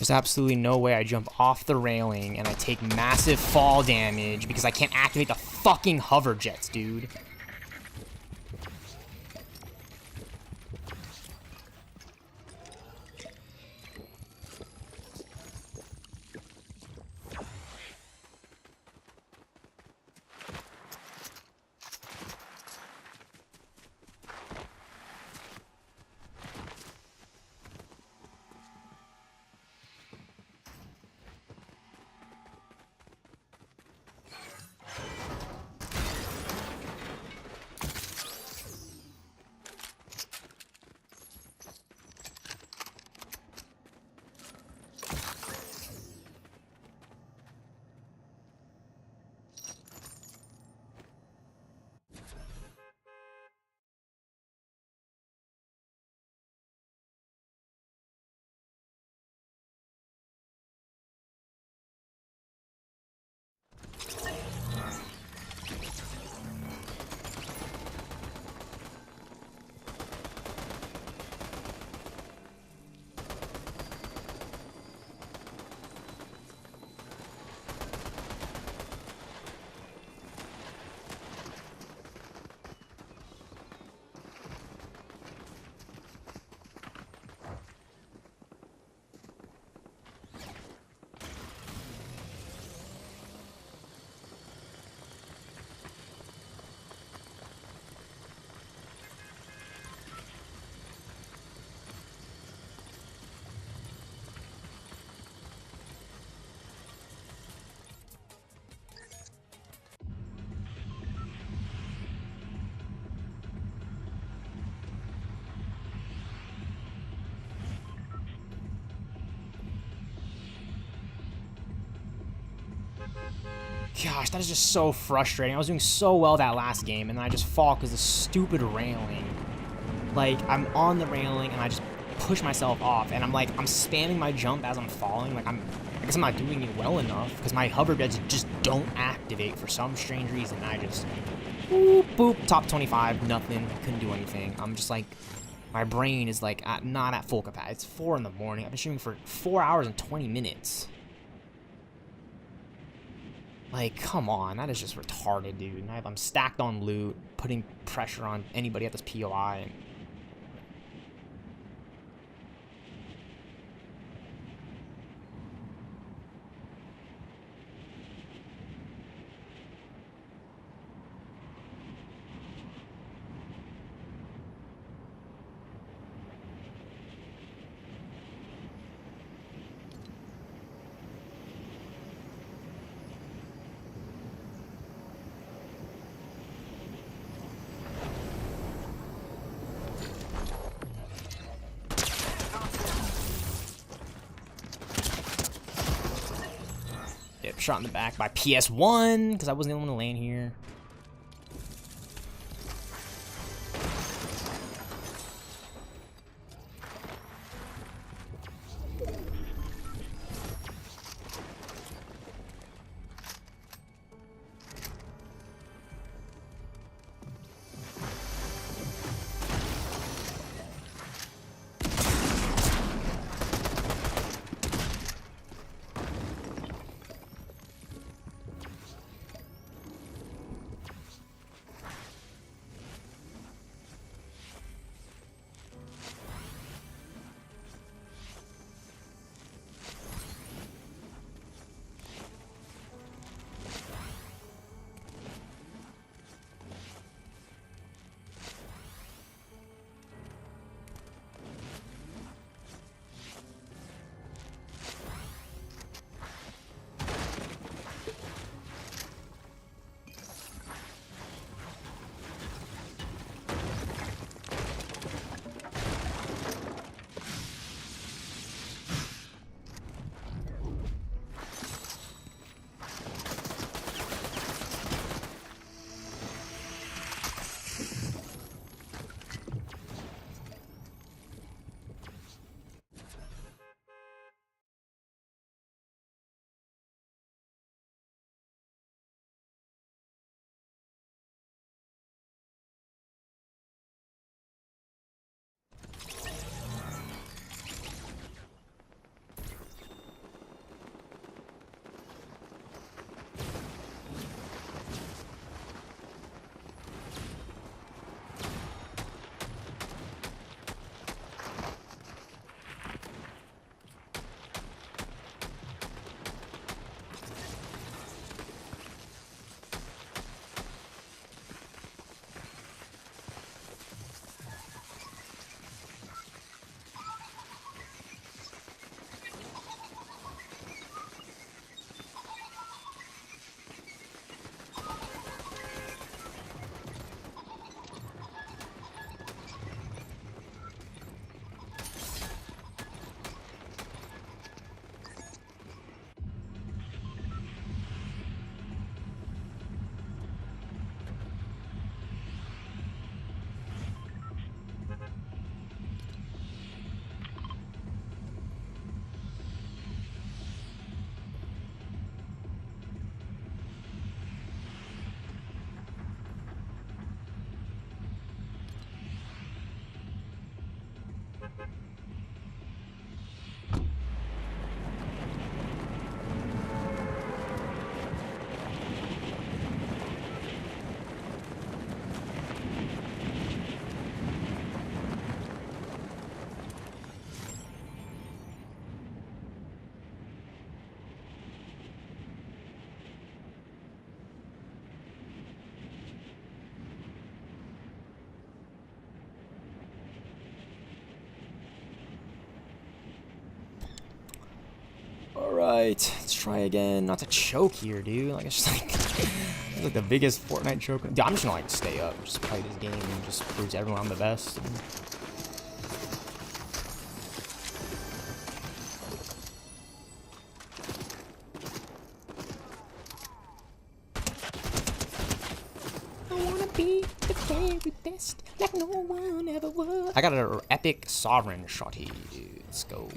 Speaker 1: There's absolutely no way I jump off the railing and I take massive fall damage because I can't activate the fucking hover jets, dude. Gosh, that is just so frustrating. I was doing so well that last game, and then I just fall because of the stupid railing. Like, I'm on the railing, and I just push myself off, and I'm spamming my jump as I'm falling. Like, I guess I'm not doing it well enough, because my hover jets just don't activate for some strange reason. I just, boop, boop, top 25, nothing, couldn't do anything. I'm just like, my brain is like, not at full capacity. It's 4 in the morning. I've been streaming for 4 hours and 20 minutes. Like, come on, that is just retarded, dude. I'm stacked on loot, putting pressure on anybody at this POI. And shot in the back by PS1 because I wasn't the only one to land here. Alright, let's try again. Not to choke here, dude. Like, it's just like, it's like the biggest Fortnite choke. Dude, I'm just gonna like stay up, just play this game and just prove to everyone I'm the best. I wanna be the very best, like no one ever was. I got an epic sovereign shotty, dude. Let's go.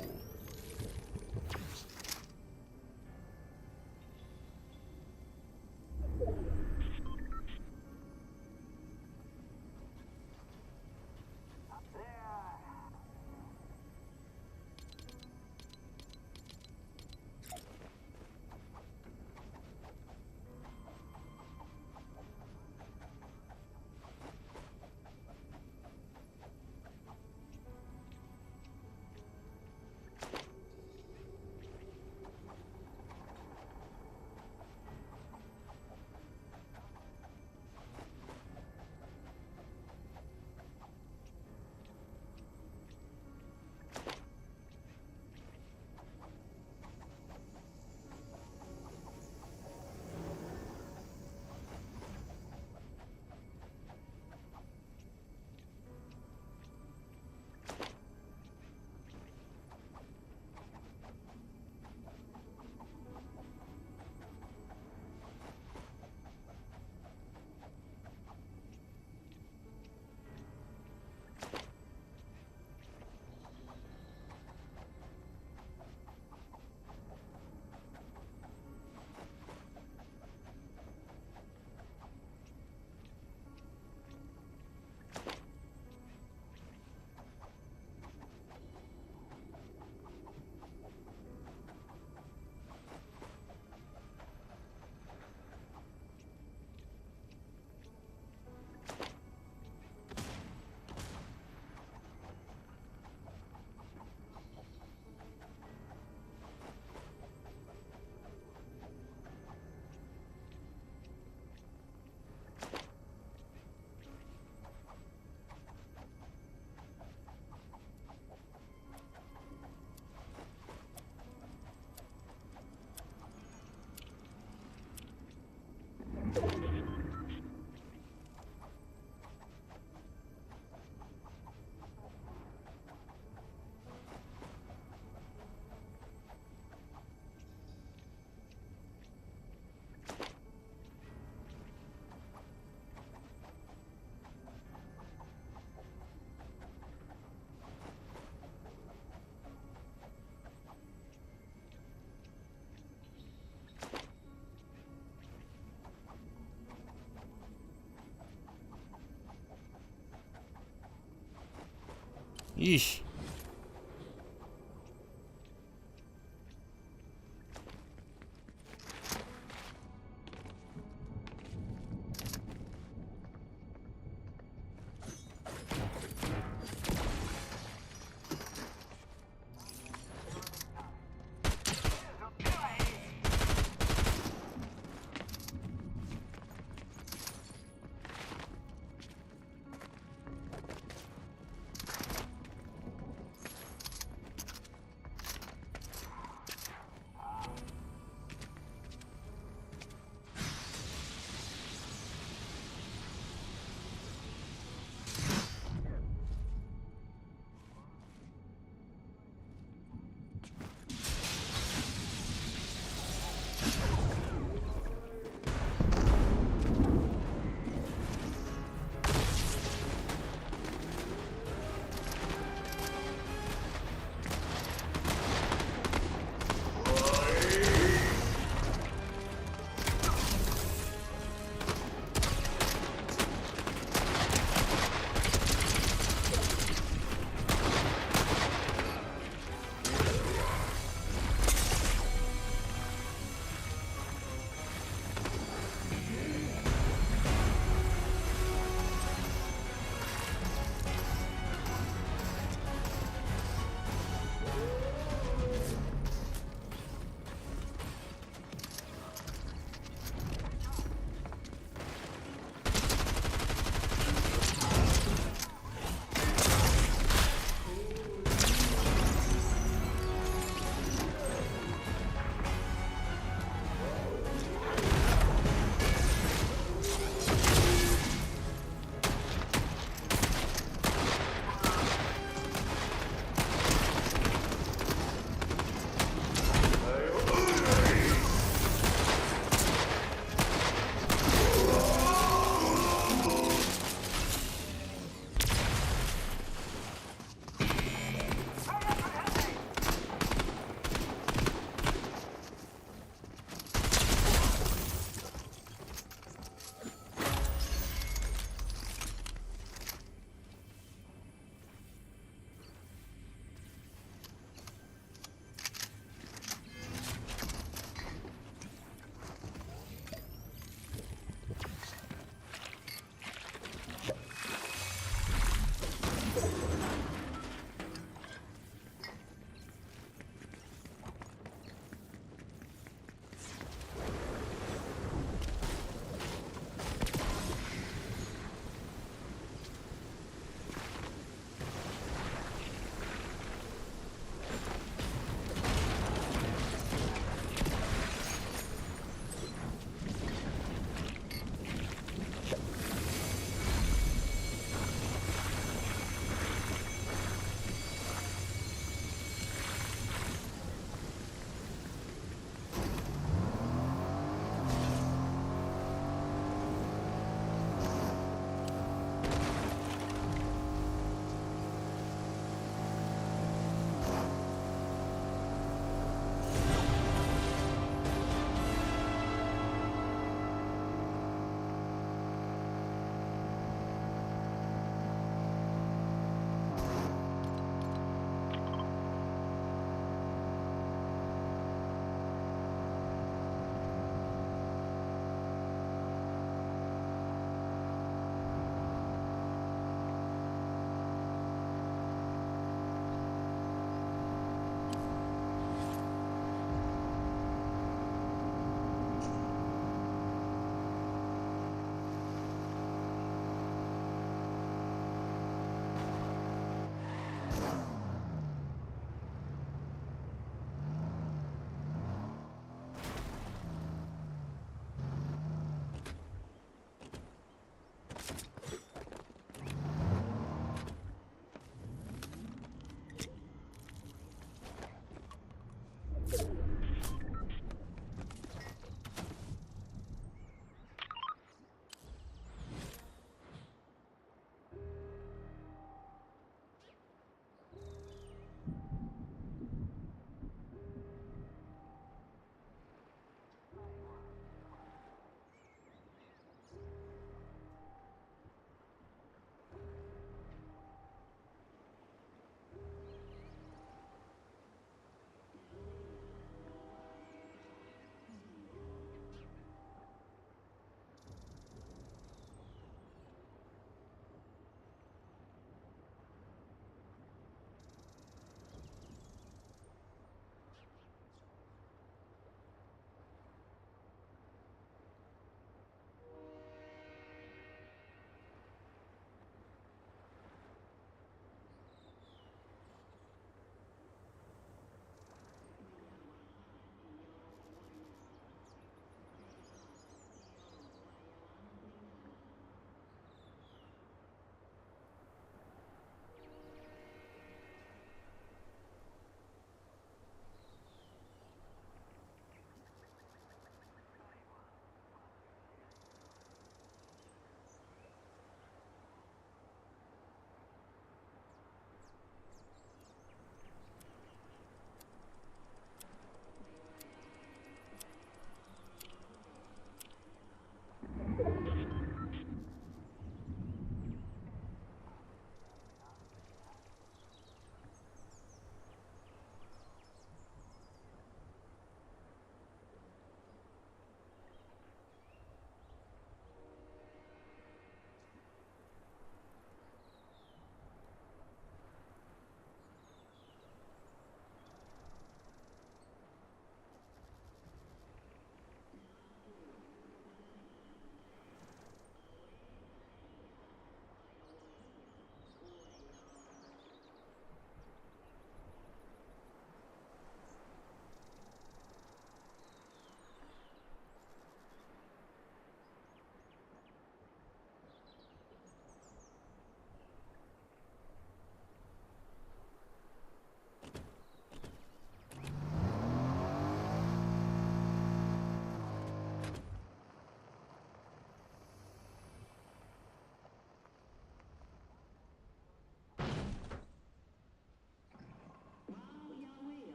Speaker 1: Yeesh.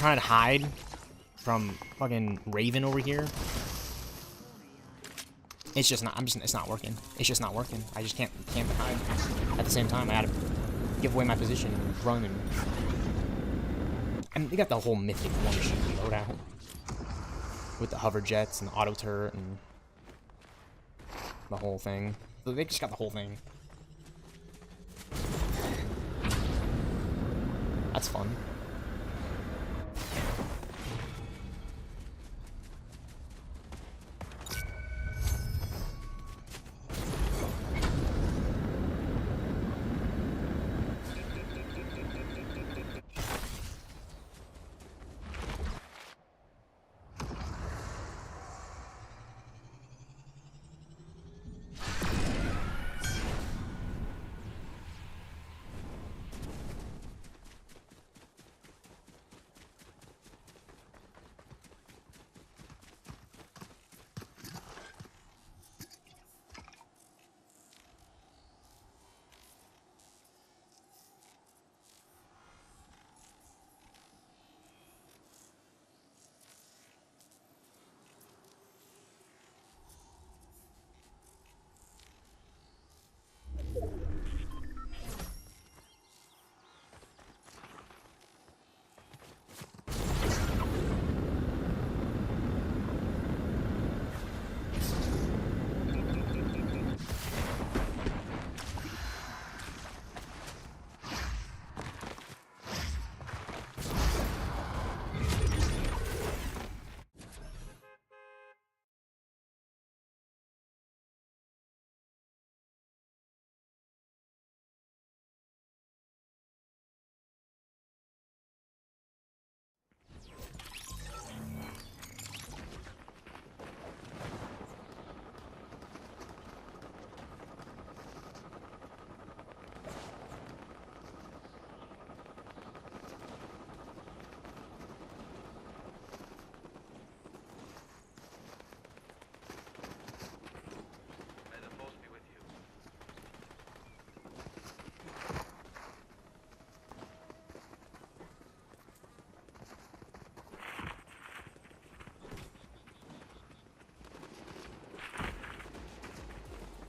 Speaker 1: trying to hide from fucking Raven over here. It's just not. It's not working. It's just not working. I just can't hide. At the same time, I gotta give away my position and run and. And they got the whole mythic one shoot loadout with the hover jets and the auto turret and the whole thing. So they just got the whole thing. That's fun.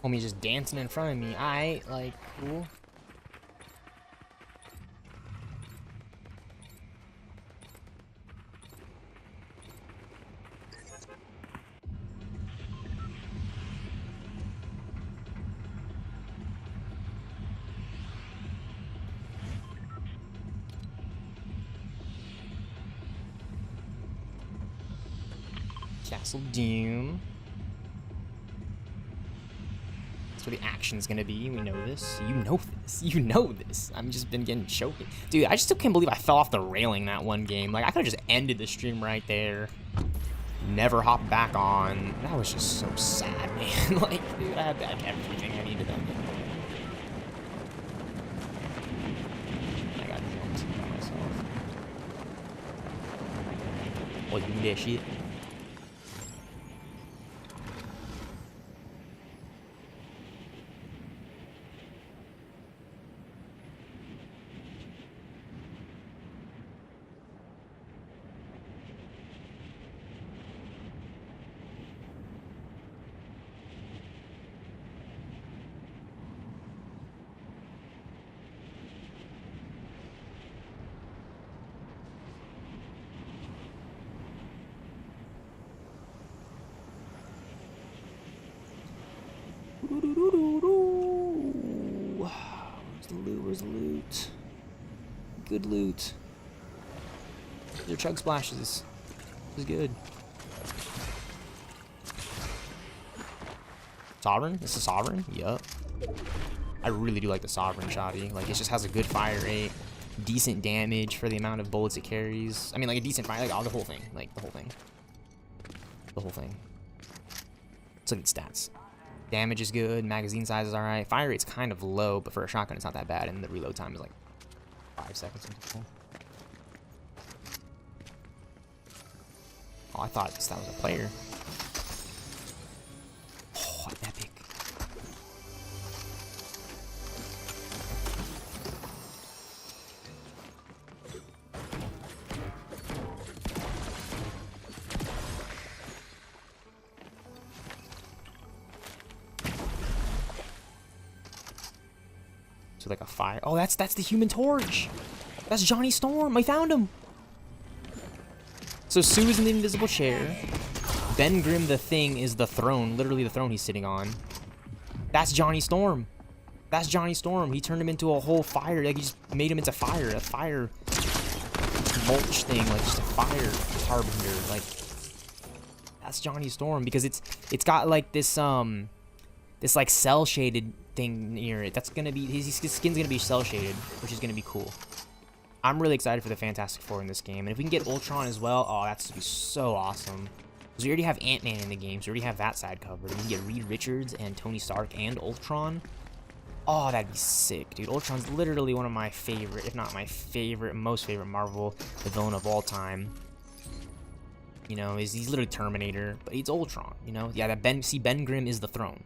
Speaker 1: Homie's just dancing in front of me. Alright, like, cool. Castle Doom. That's where the action's gonna be. We know this. You know this. You know this. I've just been getting choked. Dude, I just still can't believe I fell off the railing that one game. Like, I could've just ended the stream right there. Never hopped back on. That was just so sad, man. Like, dude, I had everything I needed that game. I got jumped by myself. Well, you can get shit. Where's the loot? Where's the loot? Good loot. They're chug splashes. This is good. Sovereign? This is Sovereign? Yup. I really do like the Sovereign shoddy. Like, it just has a good fire rate, decent damage for the amount of bullets it carries. I mean, like, a decent fire, like, all the whole thing. Like, the whole thing. The whole thing. Let's look at stats. Damage is good, magazine size is alright. Fire rate's kind of low, but for a shotgun it's not that bad, and the reload time is like 5 seconds. Oh, I thought that was a player. Oh, epic. So like a fire. Oh, that's the Human Torch. That's Johnny Storm. I found him. So Sue is in the invisible chair. Ben Grimm, the Thing, is the throne. Literally the throne he's sitting on. That's Johnny Storm. That's Johnny Storm. He turned him into a whole fire. Like, he just made him into fire. A fire mulch thing. Like, just a fire harbinger. Like, that's Johnny Storm. Because it's got, like, this like, cell-shaded thing near it. That's gonna be... His skin's gonna be cell-shaded, which is gonna be cool. I'm really excited for the Fantastic Four in this game. And if we can get Ultron as well, oh, that's gonna be so awesome. Because we already have Ant-Man in the game, so we already have that side covered. We can get Reed Richards and Tony Stark and Ultron. Oh, that'd be sick, dude. Ultron's literally one of my favorite, if not my favorite, most favorite Marvel villain of all time. You know, he's literally Terminator, but he's Ultron, you know? Yeah, Ben Grimm is the throne.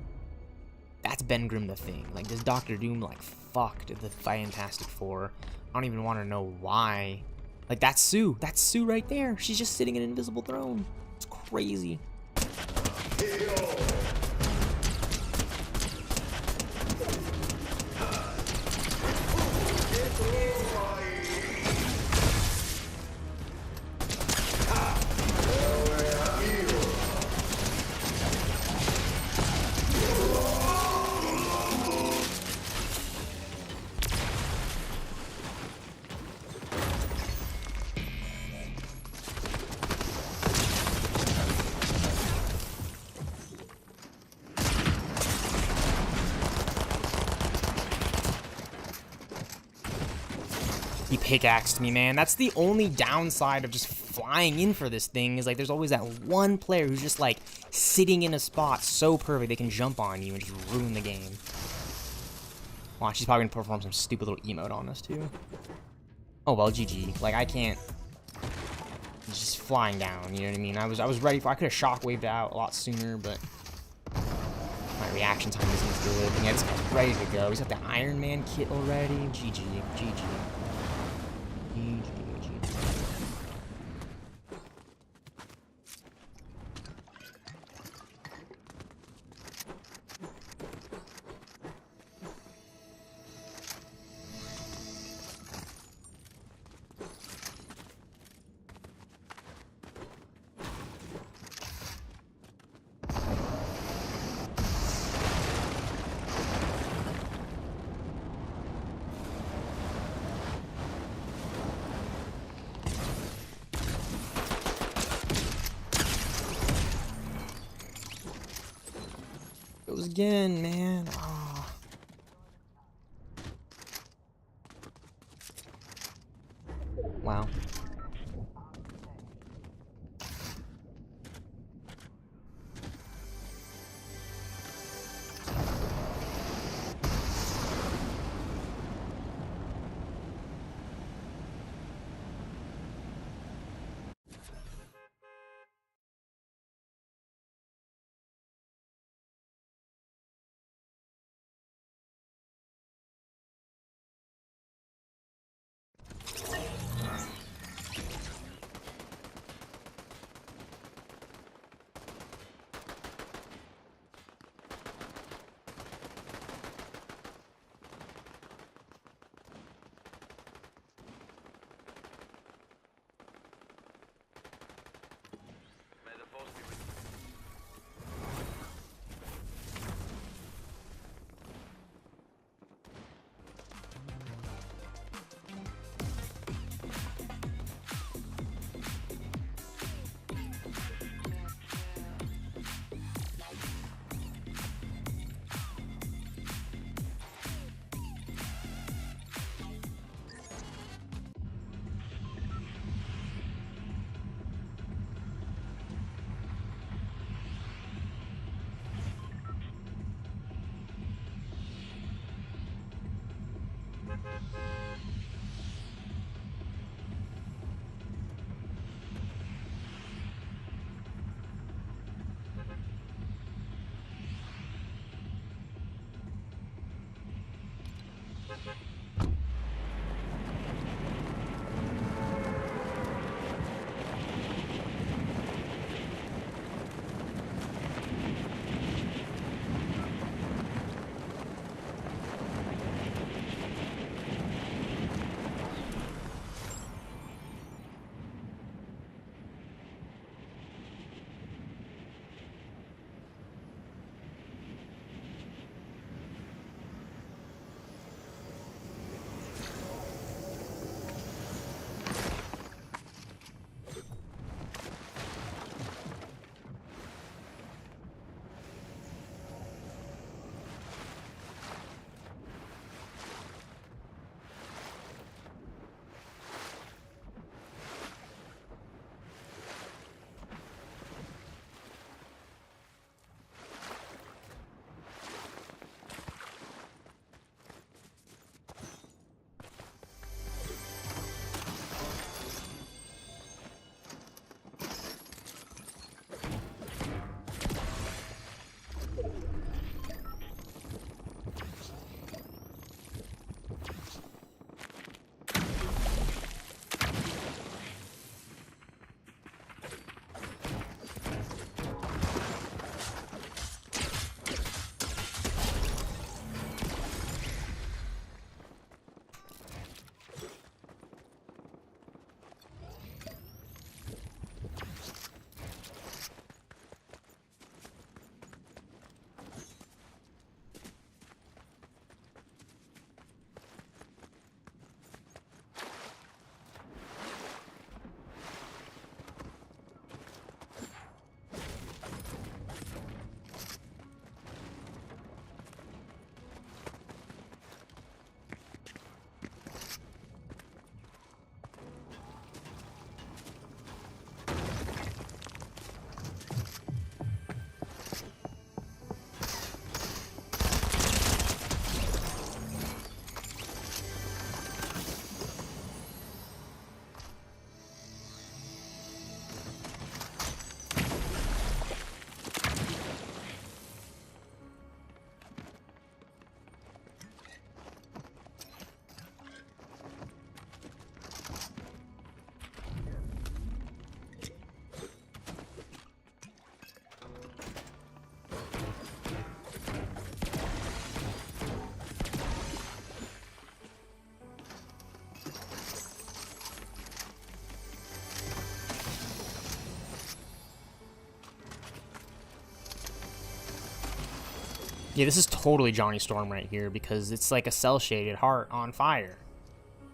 Speaker 1: That's Ben Grimm the Thing. Like, this Doctor Doom, like, fucked the Fantastic Four. I don't even want to know why. Like, that's Sue. That's Sue right there. She's just sitting in an invisible throne. It's crazy. He pickaxed me, man. That's the only downside of just flying in for this thing, is like there's always that one player who's just like sitting in a spot so perfect they can jump on you and just ruin the game. Watch, she's probably gonna perform some stupid little emote on us too. Oh well, GG. Like, I can't. It's just flying down, you know what I mean? I was ready for. I could have shockwaved out a lot sooner, but my reaction time isn't as good. And yeah, this guy's ready to go. He's got the Iron Man kit already. GG, GG. Goes again, man. Oh. Wow. Yeah, this is totally Johnny Storm right here because it's like a cell-shaded heart on fire.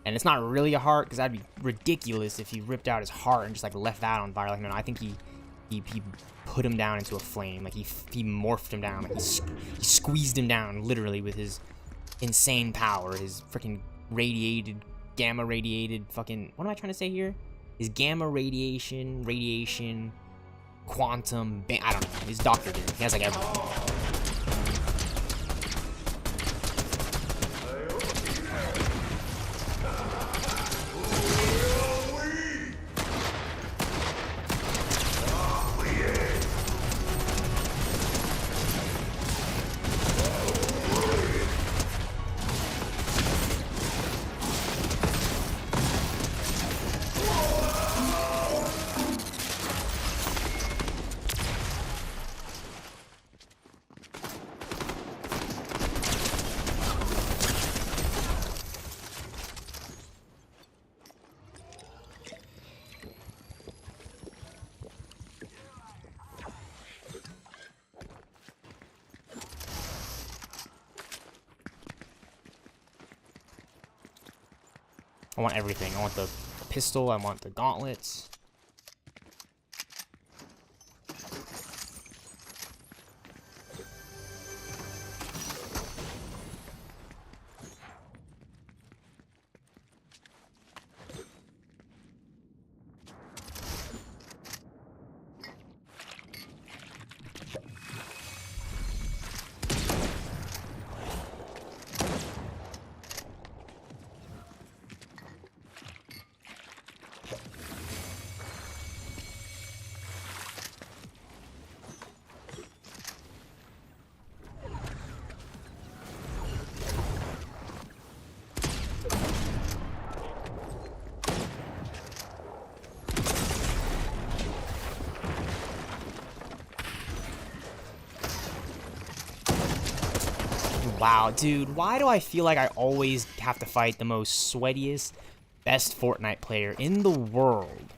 Speaker 1: And it's not really a heart because that'd be ridiculous if he ripped out his heart and just like left that on fire. Like, no, I think he put him down into a flame. Like he morphed him down. Like he squeezed him down literally with his insane power, his freaking gamma radiated fucking, what am I trying to say here? His gamma radiation, quantum, I don't know. He's Doctor Doom. He has like everything. I want everything. I want the pistol. I want the gauntlets. Wow, dude, why do I feel like I always have to fight the most sweatiest, best Fortnite player in the world?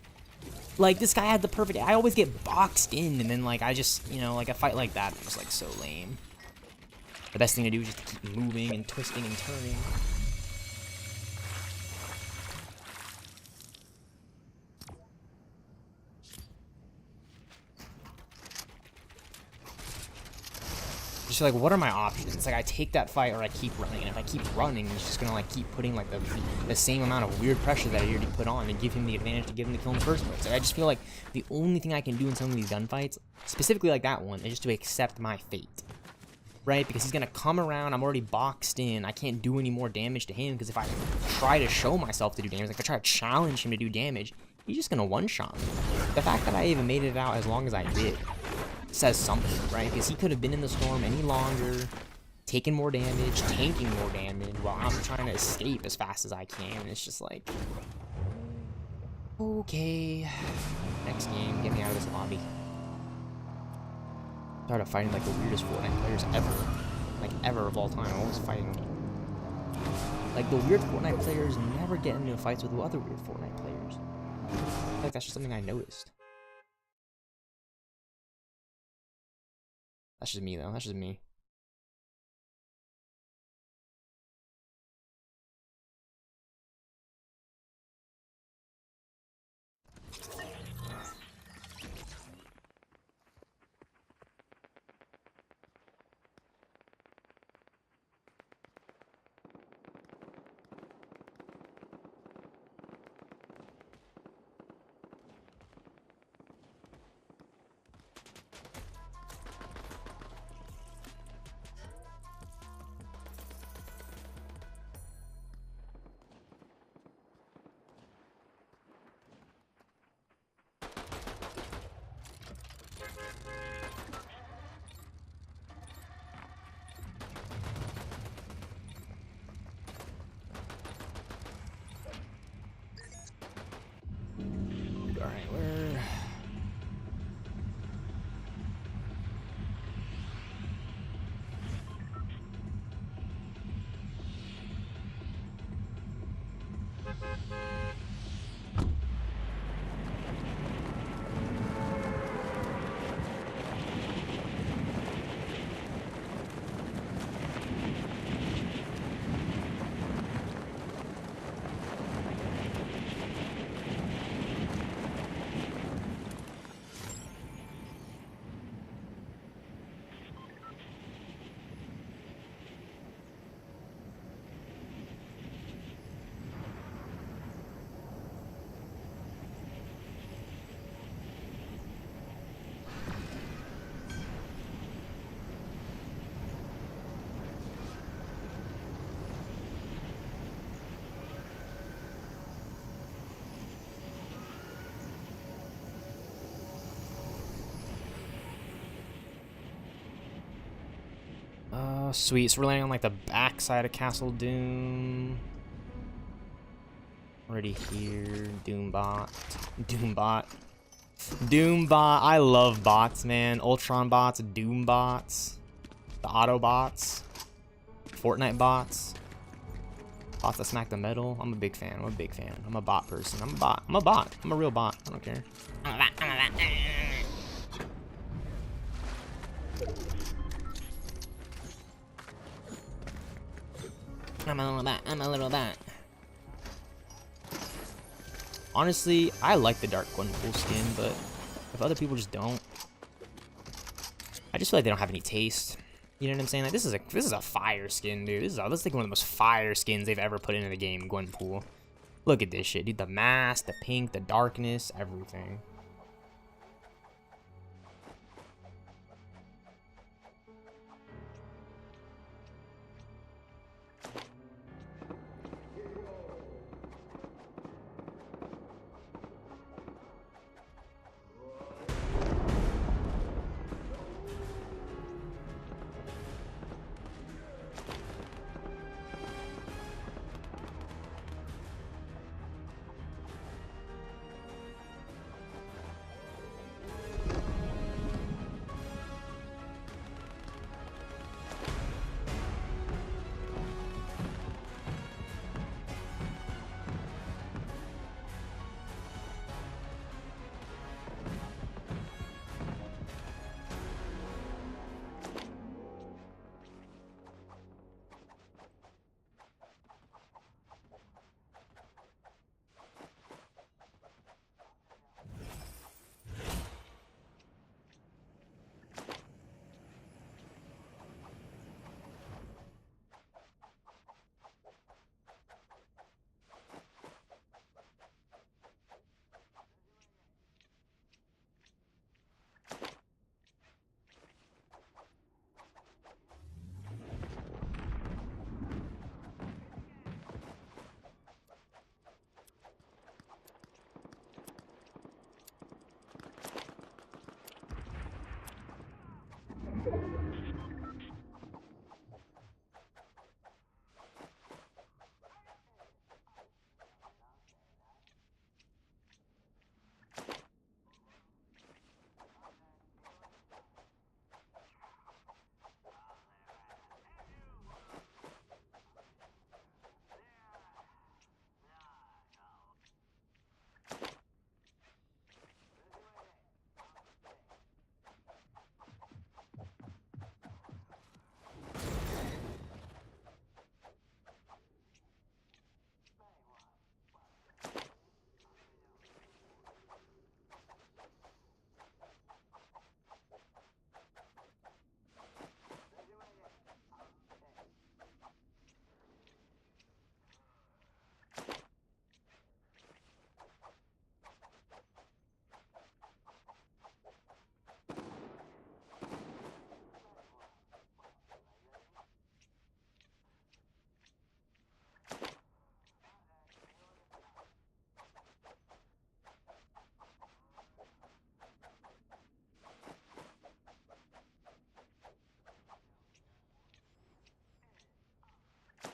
Speaker 1: Like, this guy had the perfect, I always get boxed in, and then, like, I just, you know, like, a fight like that was, like, so lame. The best thing to do is just keep moving and twisting and turning. Just like, what are my options? It's like I take that fight or I keep running, and if I keep running, it's just gonna like keep putting like the same amount of weird pressure that I already put on and give him the advantage to give him the kill in the first place. Like, I just feel like the only thing I can do in some of these gunfights, specifically like that one, is just to accept my fate, right? Because he's gonna come around, I'm already boxed in, I can't do any more damage to him, because if I try to show myself to do damage, like if I try to challenge him to do damage, he's just gonna one-shot me. The fact that I even made it out as long as I did says something, right? Because he could have been in the storm any longer, taking more damage, tanking more damage, while I'm trying to escape as fast as I can. And it's just like, okay, next game, get me out of this lobby. Started fighting like the weirdest Fortnite players ever, like ever of all time. I'm always fighting like the weird Fortnite players never get into fights with other weird Fortnite players. I feel like that's just something I noticed. That's just me, though. That's just me. Oh, sweet. So we're landing on like the back side of Castle Doom. Already here. Doombot. Doombot. Doombot. I love bots, man. Ultron bots, Doom bots, the auto bots, Fortnite bots, bots that smack the metal. I'm a big fan. I'm a big fan. I'm a bot person. I'm a bot. I'm a bot. I'm a real bot. I don't care. I'm a bot. I'm a bot. I'm a little bot. I'm a little bot. Honestly, I like the Dark Gwenpool skin, but if other people just don't, I just feel like they don't have any taste. You know what I'm saying? Like this is a fire skin, dude. This is like one of the most fire skins they've ever put into the game, Gwenpool. Look at this shit, dude. The mask, the pink, the darkness, everything.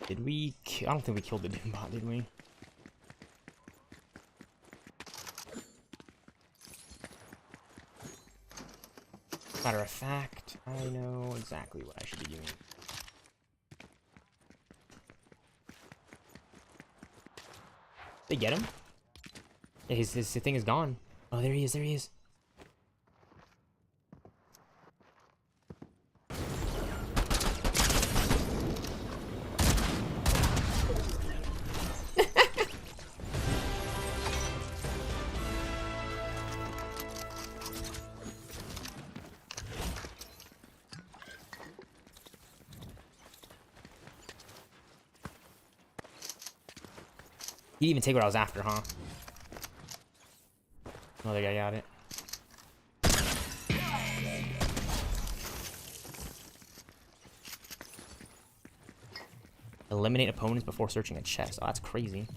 Speaker 1: Did we? I don't think we killed the Doombot, did we? Matter of fact, I know exactly what I should be doing. They get him? Yeah, his thing is gone. Oh, there he is. There he is. He didn't even take what I was after, huh? Another guy got it. Eliminate opponents before searching a chest. Oh, that's crazy.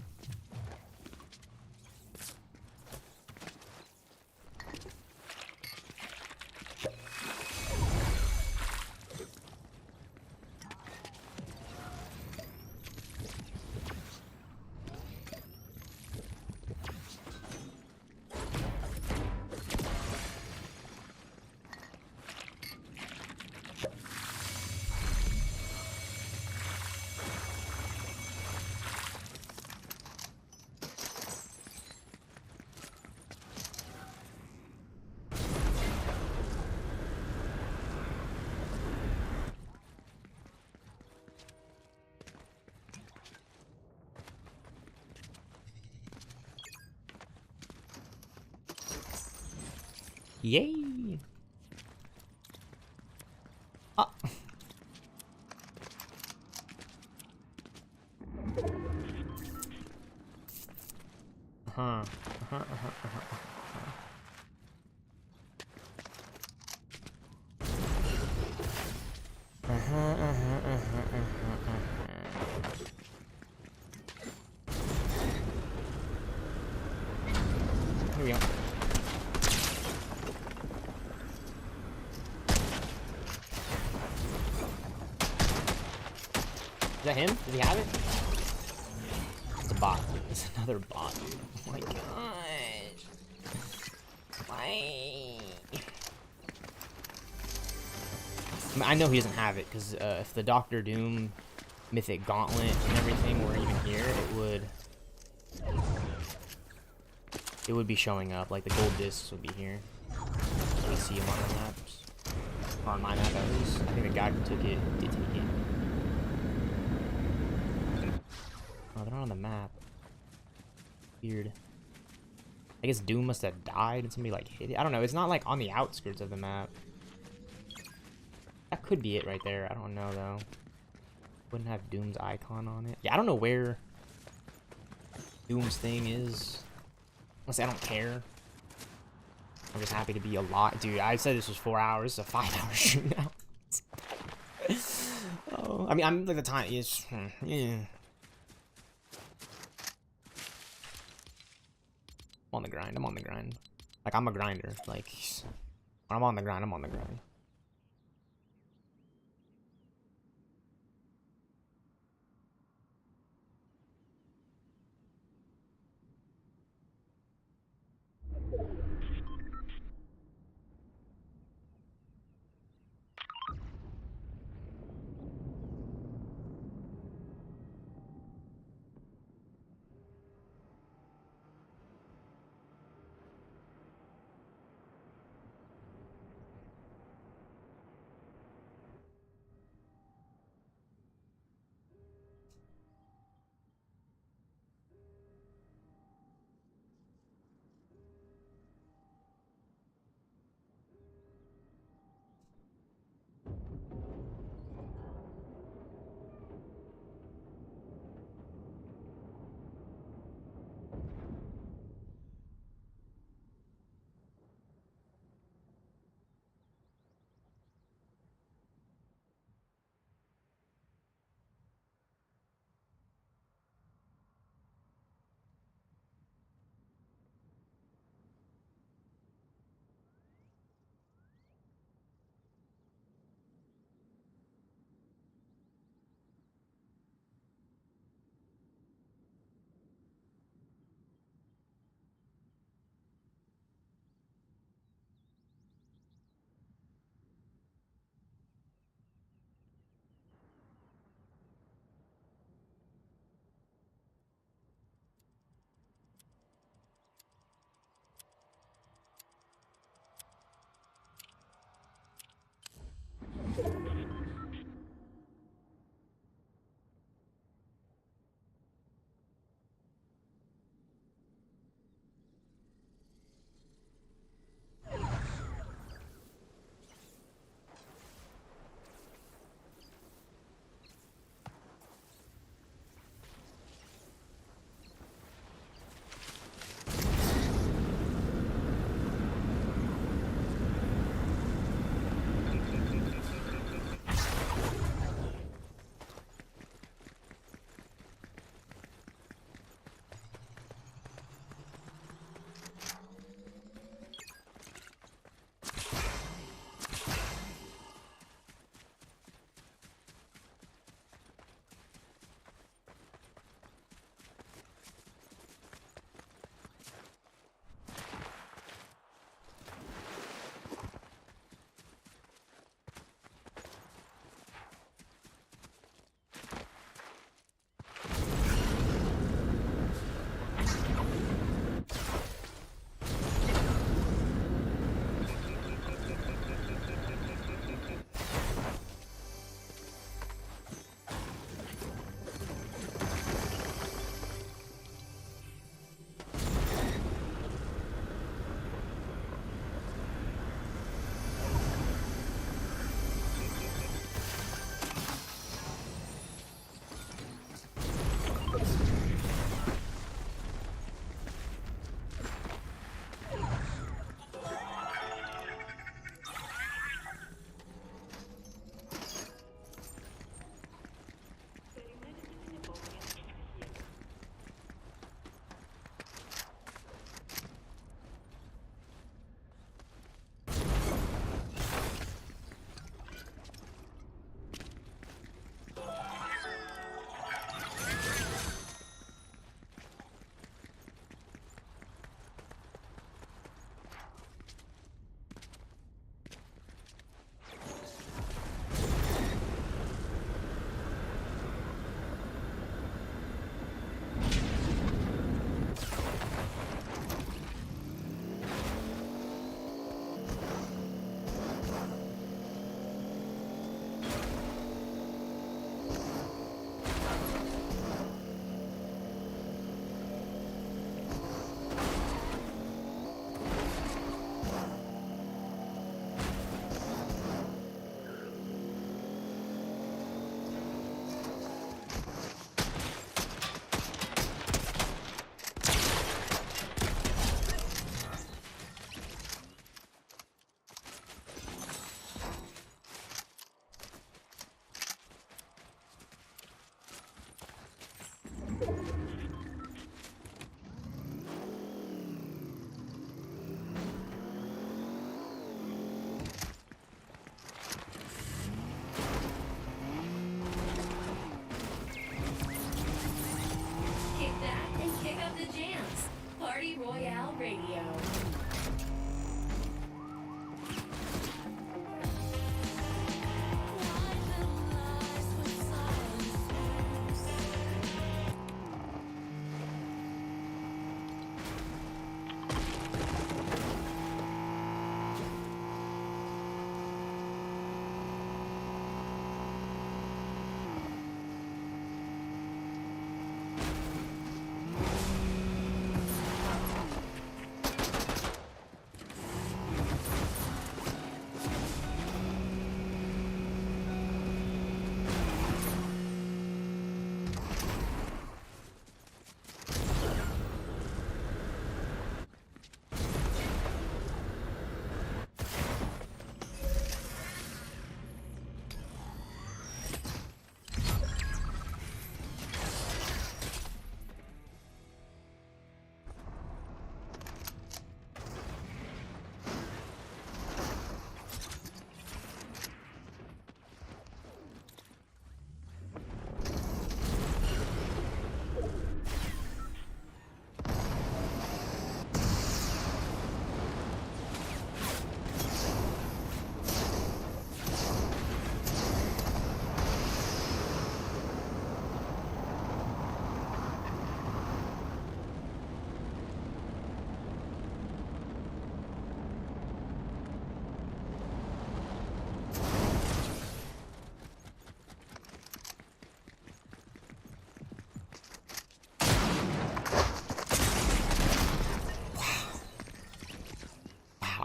Speaker 1: Yay! Ah. Here we go. Is that him? Does he have it? It's a bot. It's another bot, dude. Oh my gosh. Why? I mean, I know he doesn't have it, because if the Doctor Doom Mythic Gauntlet and everything were even here, it would be showing up. Like, the gold discs would be here. You can see them on the maps. Or on my map, at least. I think the guy who took it did take it. Oh, they're not on the map. Weird. I guess Doom must have died and somebody like hit it. I don't know. It's not like on the outskirts of the map. That could be it right there. I don't know though. Wouldn't have Doom's icon on it. Yeah, I don't know where Doom's thing is. Honestly, I don't care. I'm just happy to be alive. Dude, I said this was 4 hours. It's a 5-hour stream now. Oh, I mean, I'm like the time is. Yeah. I'm on the grind. I'm on the grind. Like, I'm a grinder. Like, when I'm on the grind, I'm on the grind.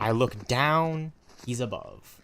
Speaker 1: I look down, he's above.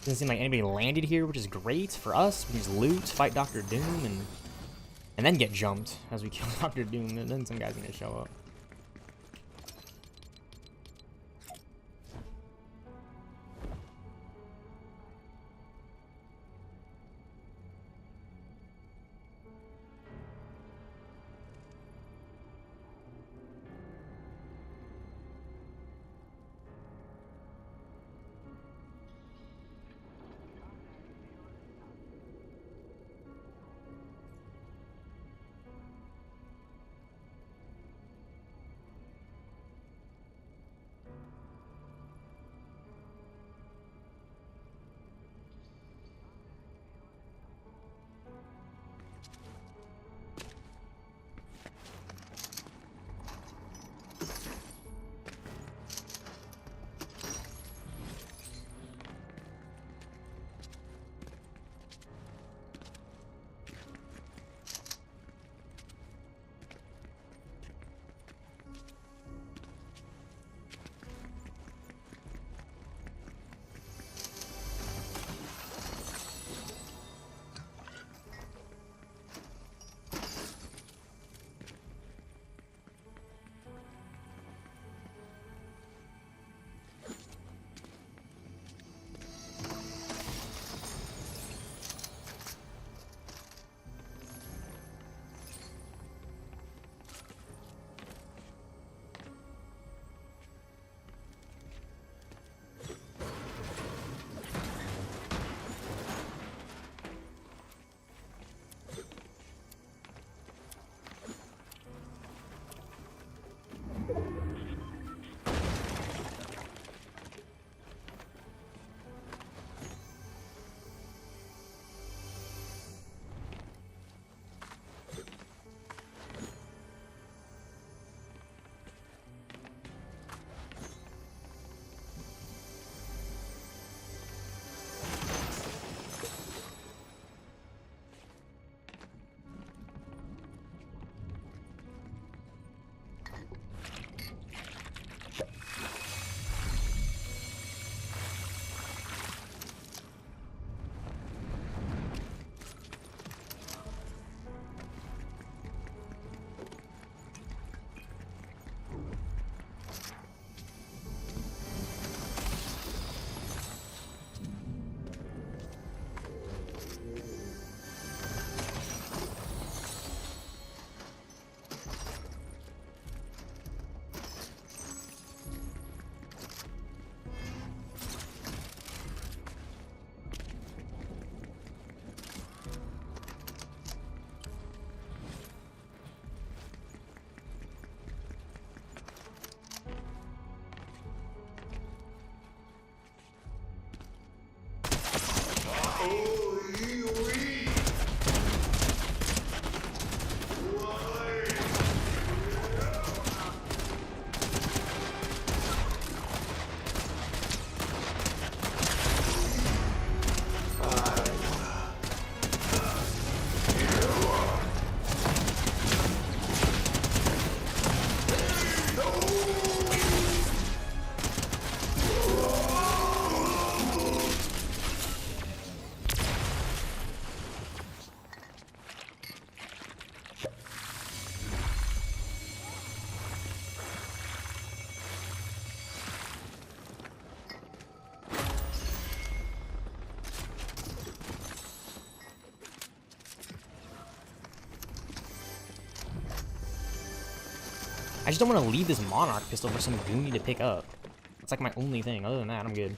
Speaker 1: Doesn't seem like anybody landed here, which is great for us. We can just loot, fight Dr. Doom, and then get jumped as we kill Dr. Doom, and then some guy's gonna show up. I just don't want to leave this Monarch pistol for some goonie to pick up. It's like my only thing. Other than that, I'm good.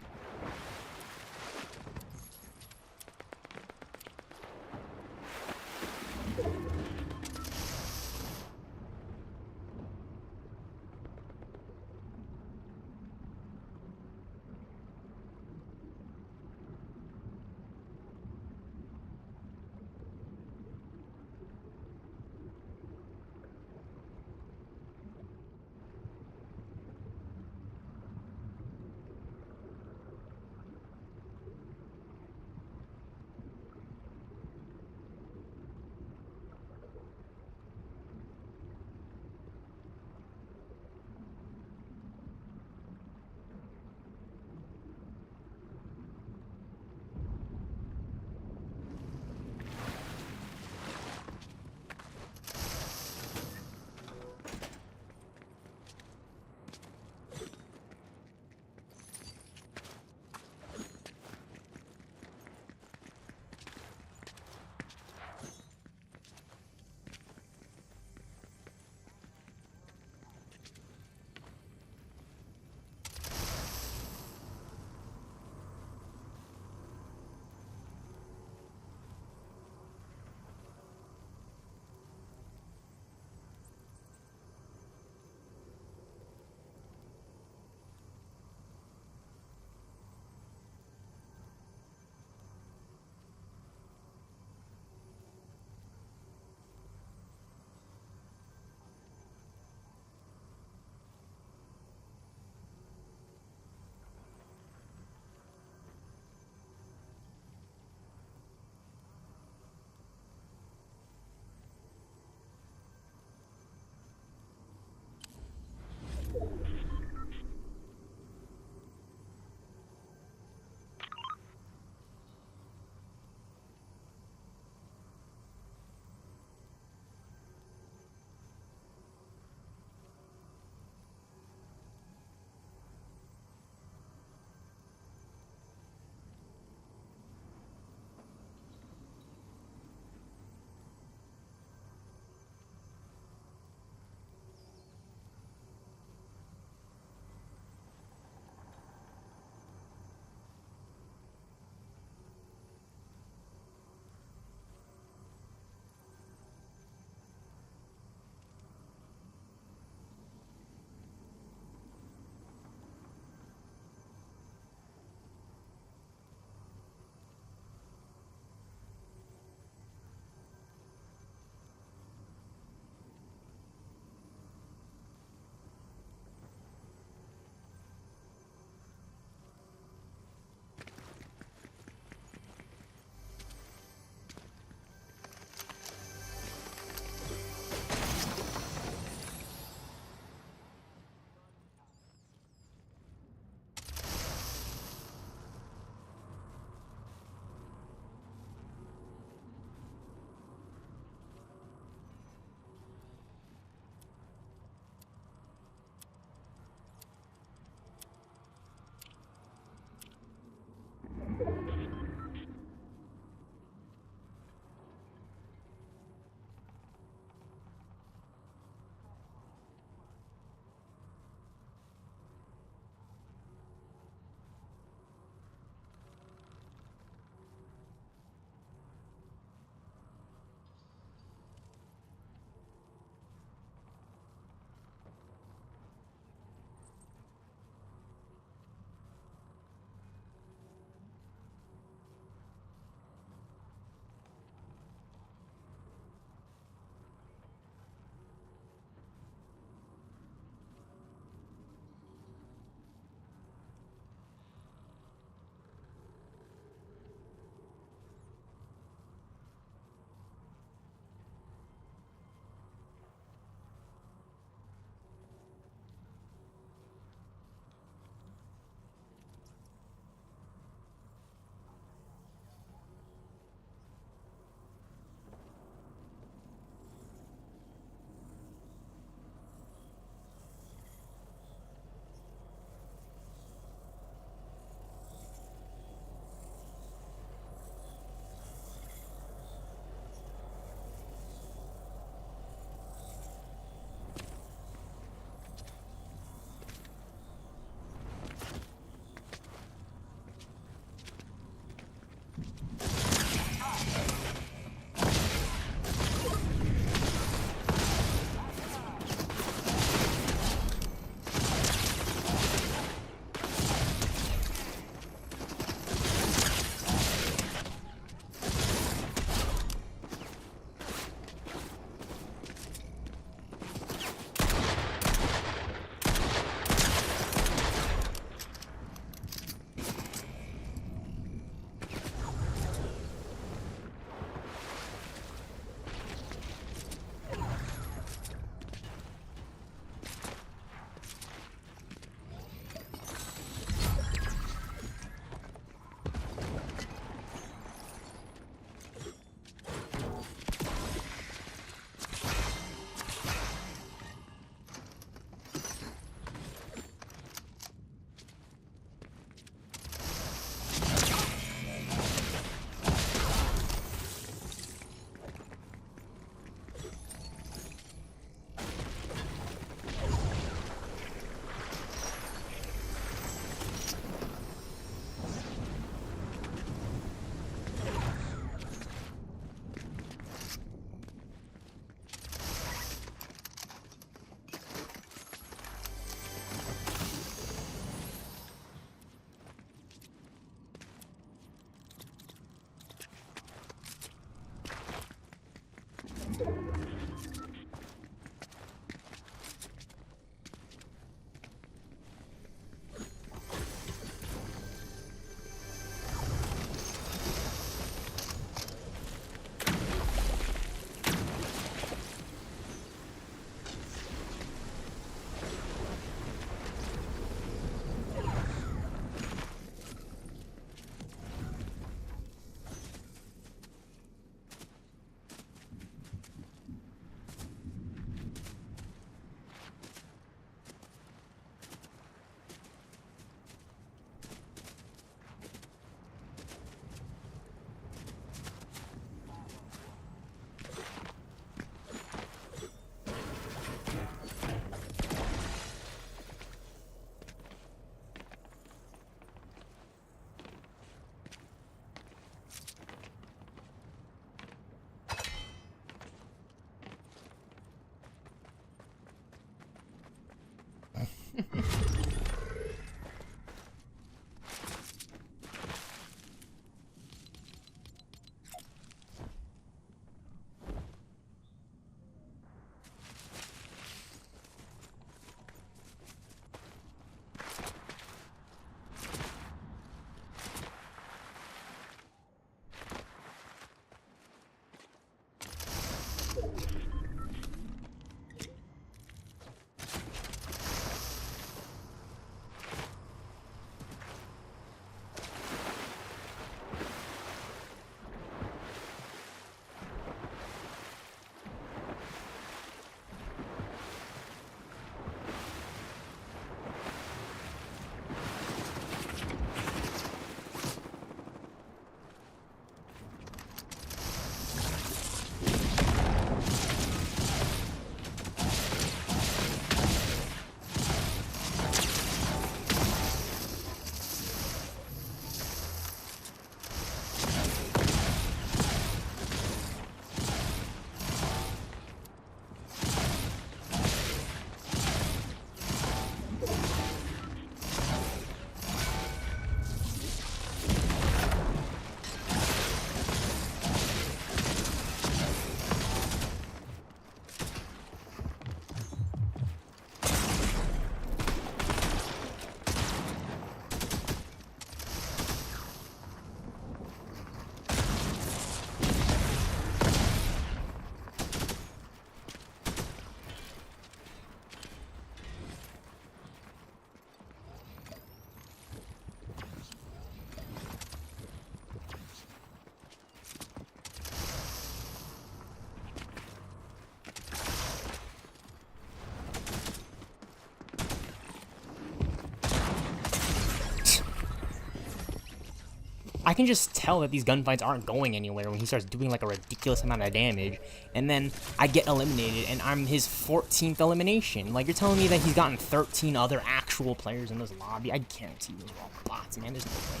Speaker 1: I can just tell that these gunfights aren't going anywhere when he starts doing like a ridiculous amount of damage, and then I get eliminated, and I'm his 14th elimination. Like, you're telling me that he's gotten 13 other actual players in this lobby? I guarantee those are all bots, man. There's no way.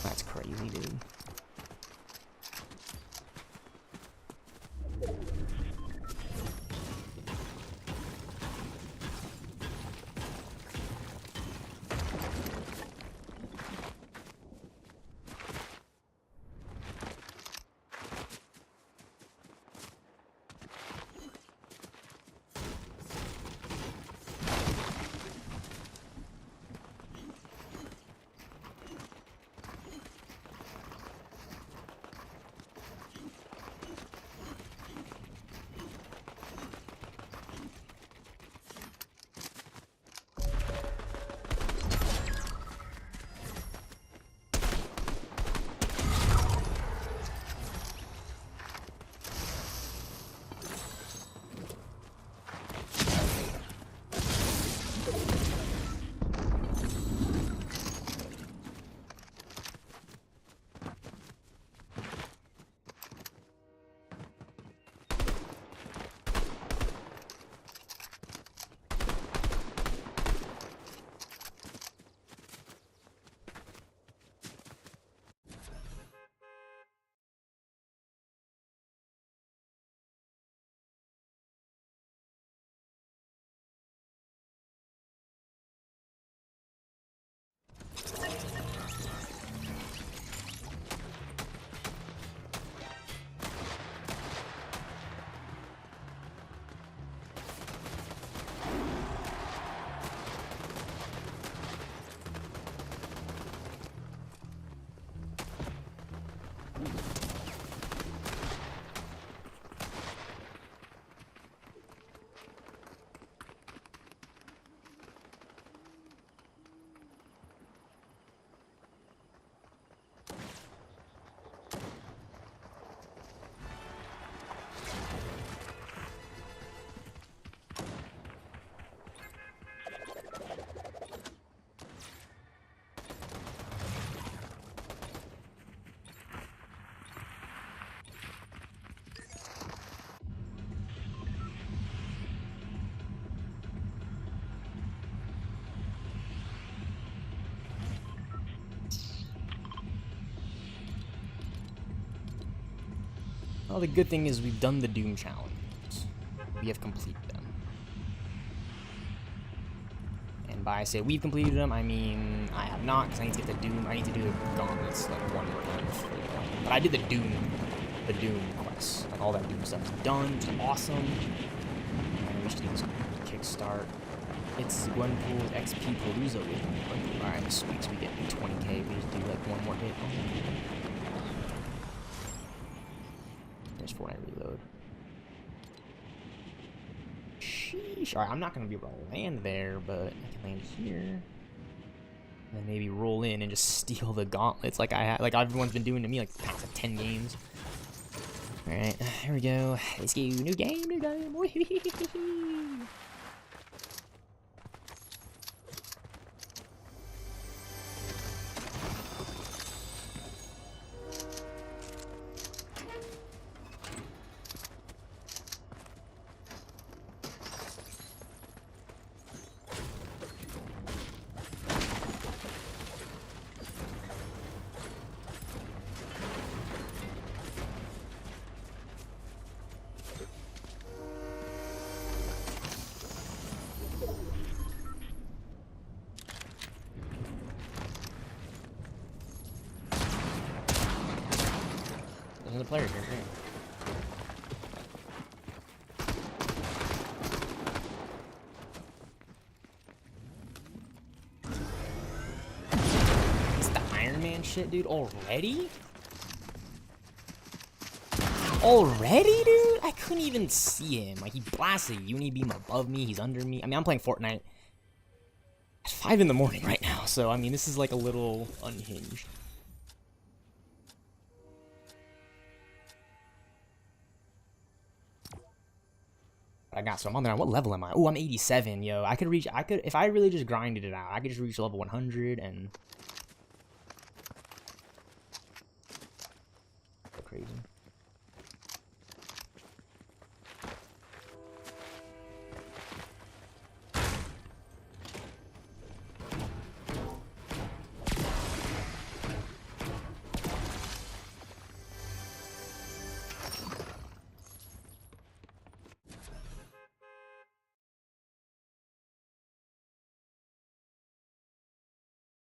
Speaker 1: That's crazy, dude. Well, the good thing is we've done the Doom challenges. We have completed them. And by I say we've completed them, I mean I have not, because I need to get the Doom. I need to do the gauntlets like one more time before we go. But I did the Doom quests. Like all that Doom stuff is done, which is awesome. And we should do this kickstart. It's Gwenpool's XP Palooza with Gwenpool. Alright, sweet, so we get 20k. We just do like one more hit. There's Fortnite reload. Sheesh. Alright, I'm not gonna be able to land there, but I can land here. And then maybe roll in and just steal the gauntlets like everyone's been doing to me like the past 10 games. Alright, here we go. Let's go. New game, new game. There's another player here. It's the Iron Man shit, dude. Already? Already, dude? I couldn't even see him. Like, he blasted a uni beam above me. He's under me. I mean, I'm playing Fortnite. It's 5 in the morning right now, so, I mean, this is, like, a little unhinged. I got, so I'm on there. What level am I? Oh, I'm 87, yo. If I really just grinded it out, I could just reach level 100 and... Go crazy.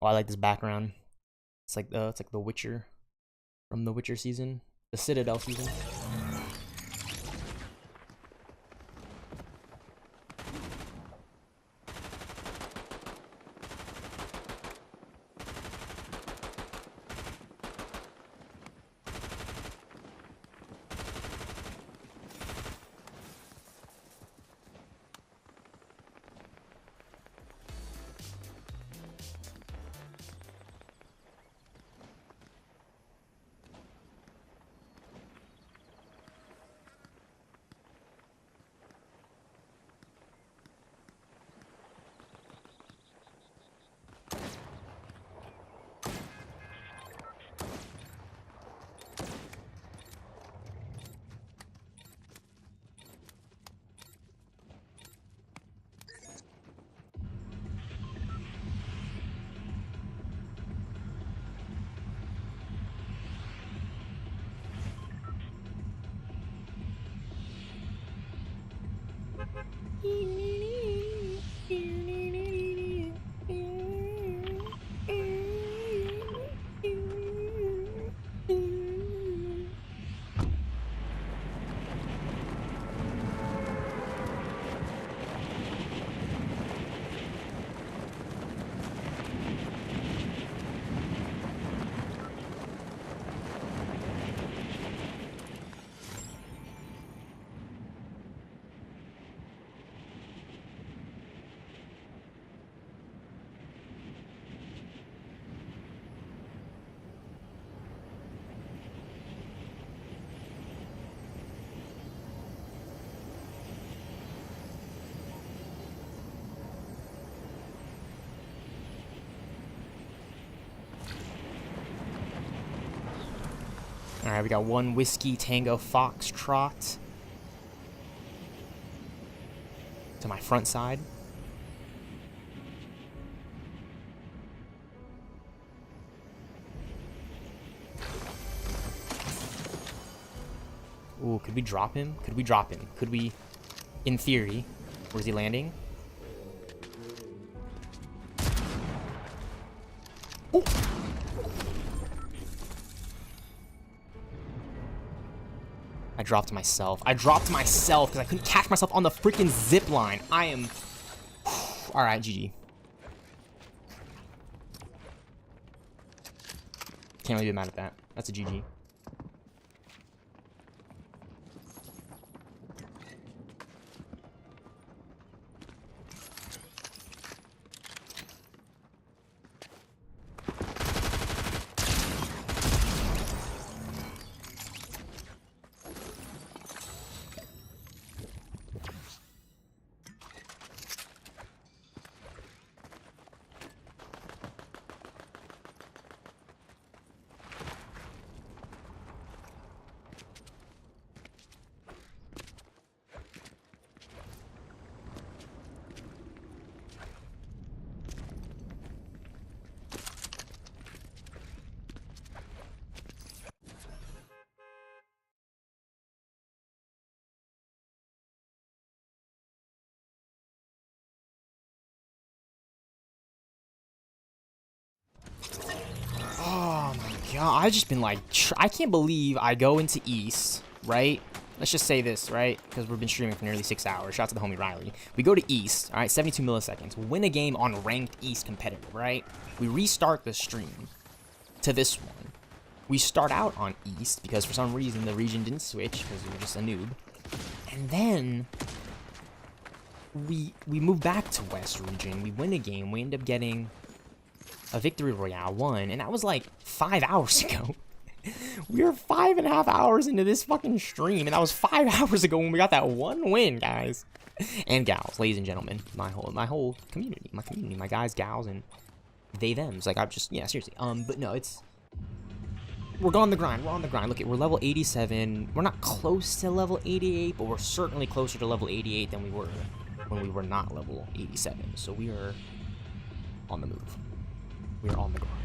Speaker 1: Oh, I like this background. It's like the Witcher from the Witcher season, the Citadel season. Alright, we got one Whiskey Tango Foxtrot to my front side. Ooh, could we drop him? Could we drop him? Could we, in theory, where's he landing? Ooh. I dropped myself. I dropped myself because I couldn't catch myself on the freaking zip line. I am... Alright, GG. Can't really be mad at that. That's a GG. Oh my god, I've just been like, I can't believe I go into East, right? Let's just say this, right? Because we've been streaming for nearly 6 hours. Shout out to the homie Riley. We go to East, all right, 72 milliseconds. Win a game on ranked East competitive, right? We restart the stream to this one. We start out on East because for some reason the region didn't switch because we were just a noob. And then we move back to West region. We win a game. We end up getting a Victory Royale 1, and that was like 5 hours ago. We are 5.5 hours into this fucking stream, and that was 5 hours ago when we got that one win, guys. And gals, ladies and gentlemen, my whole community, my guys, gals, and they thems. Like, I'm just, yeah, seriously. But no, it's, we're on the grind. We're on the grind. Look, we're level 87. We're not close to level 88, but we're certainly closer to level 88 than we were when we were not level 87. So we are on the move. We're on the grind.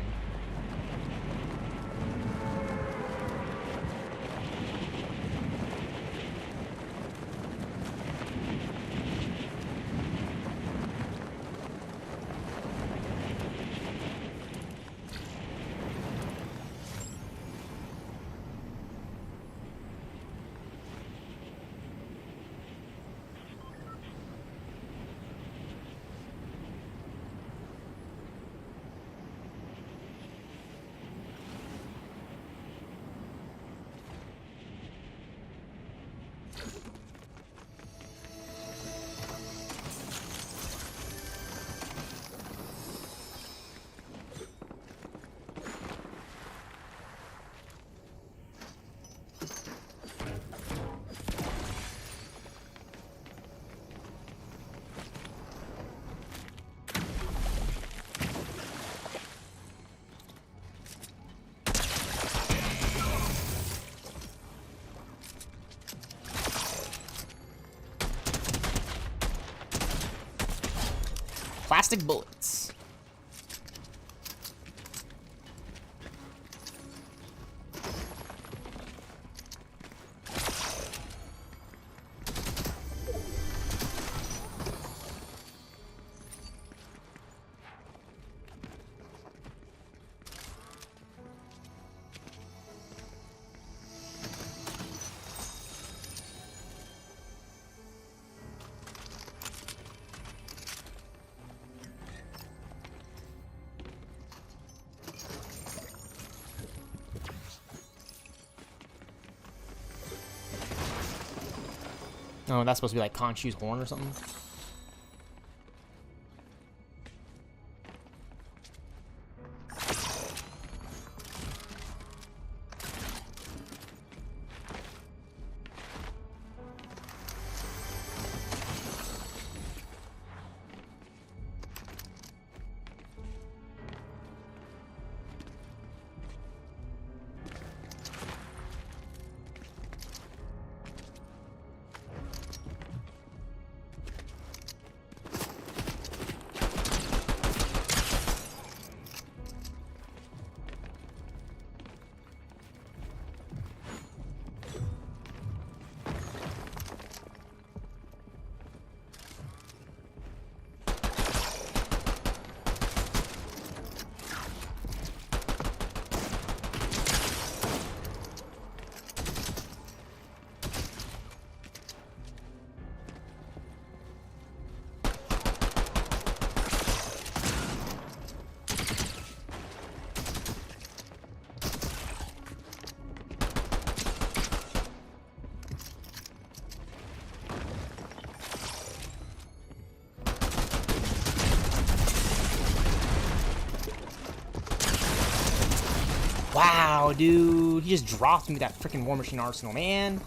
Speaker 1: Plastic bullets. Oh, that's supposed to be like Khonshu's horn or something? Wow, dude. He just dropped me that freaking War Machine arsenal, man.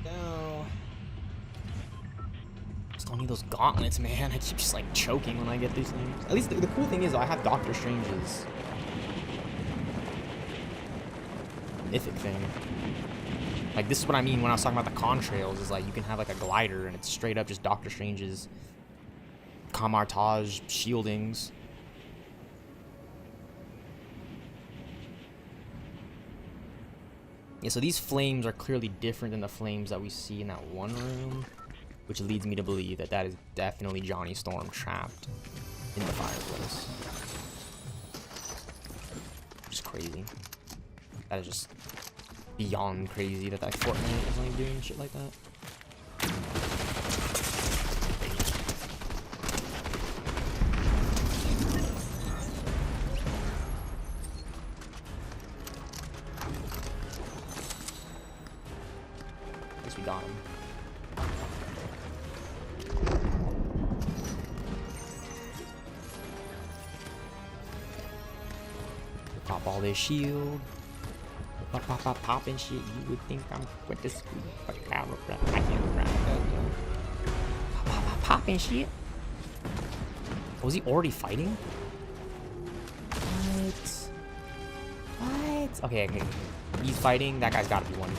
Speaker 1: No. Just don't need those gauntlets, man. I keep just like choking when I get these things. At least the cool thing is I have Doctor Strange's mythic thing. Like, this is what I mean when I was talking about the contrails, is like you can have like a glider and it's straight up just Doctor Strange's Camartage shieldings. Yeah, so these flames are clearly different than the flames that we see in that one room, which leads me to believe that that is definitely Johnny Storm trapped in the fireplace. Which is crazy. That is just beyond crazy that Fortnite is only doing shit like that. We got him. Pop all this shield. Pop and shit. You would think I'm with the squeak, but I can't grab that. Pop and shit. Was he already fighting? What? Okay. He's fighting. That guy's gotta be one.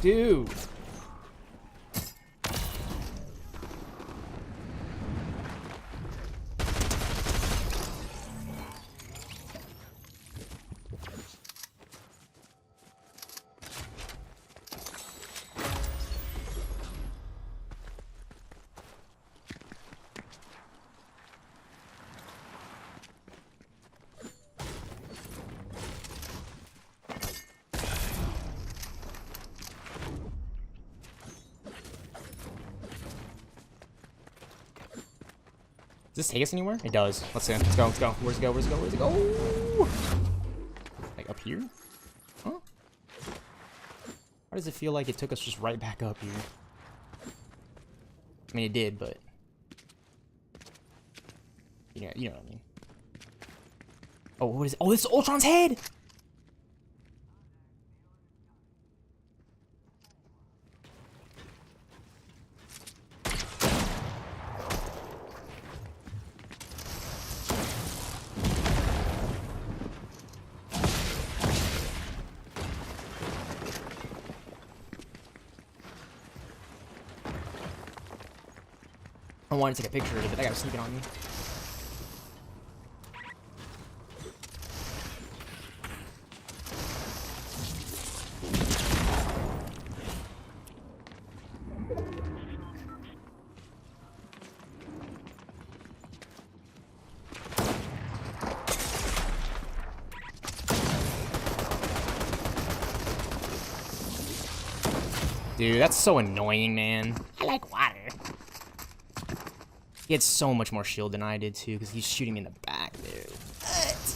Speaker 1: Dude. Does this take us anywhere? It does. Let's see. Let's go. Let's go. Where's it go? Where's it go? Where's it go? Like up here? Huh? Why does it feel like it took us just right back up here? I mean, it did, but you know what I mean. Oh, what is it? Oh, this is Ultron's head. I wanted to take a picture of it, but that guy was sneaking on me. Dude, that's so annoying, man. I like water. He had so much more shield than I did, too, because he's shooting me in the back, dude. What?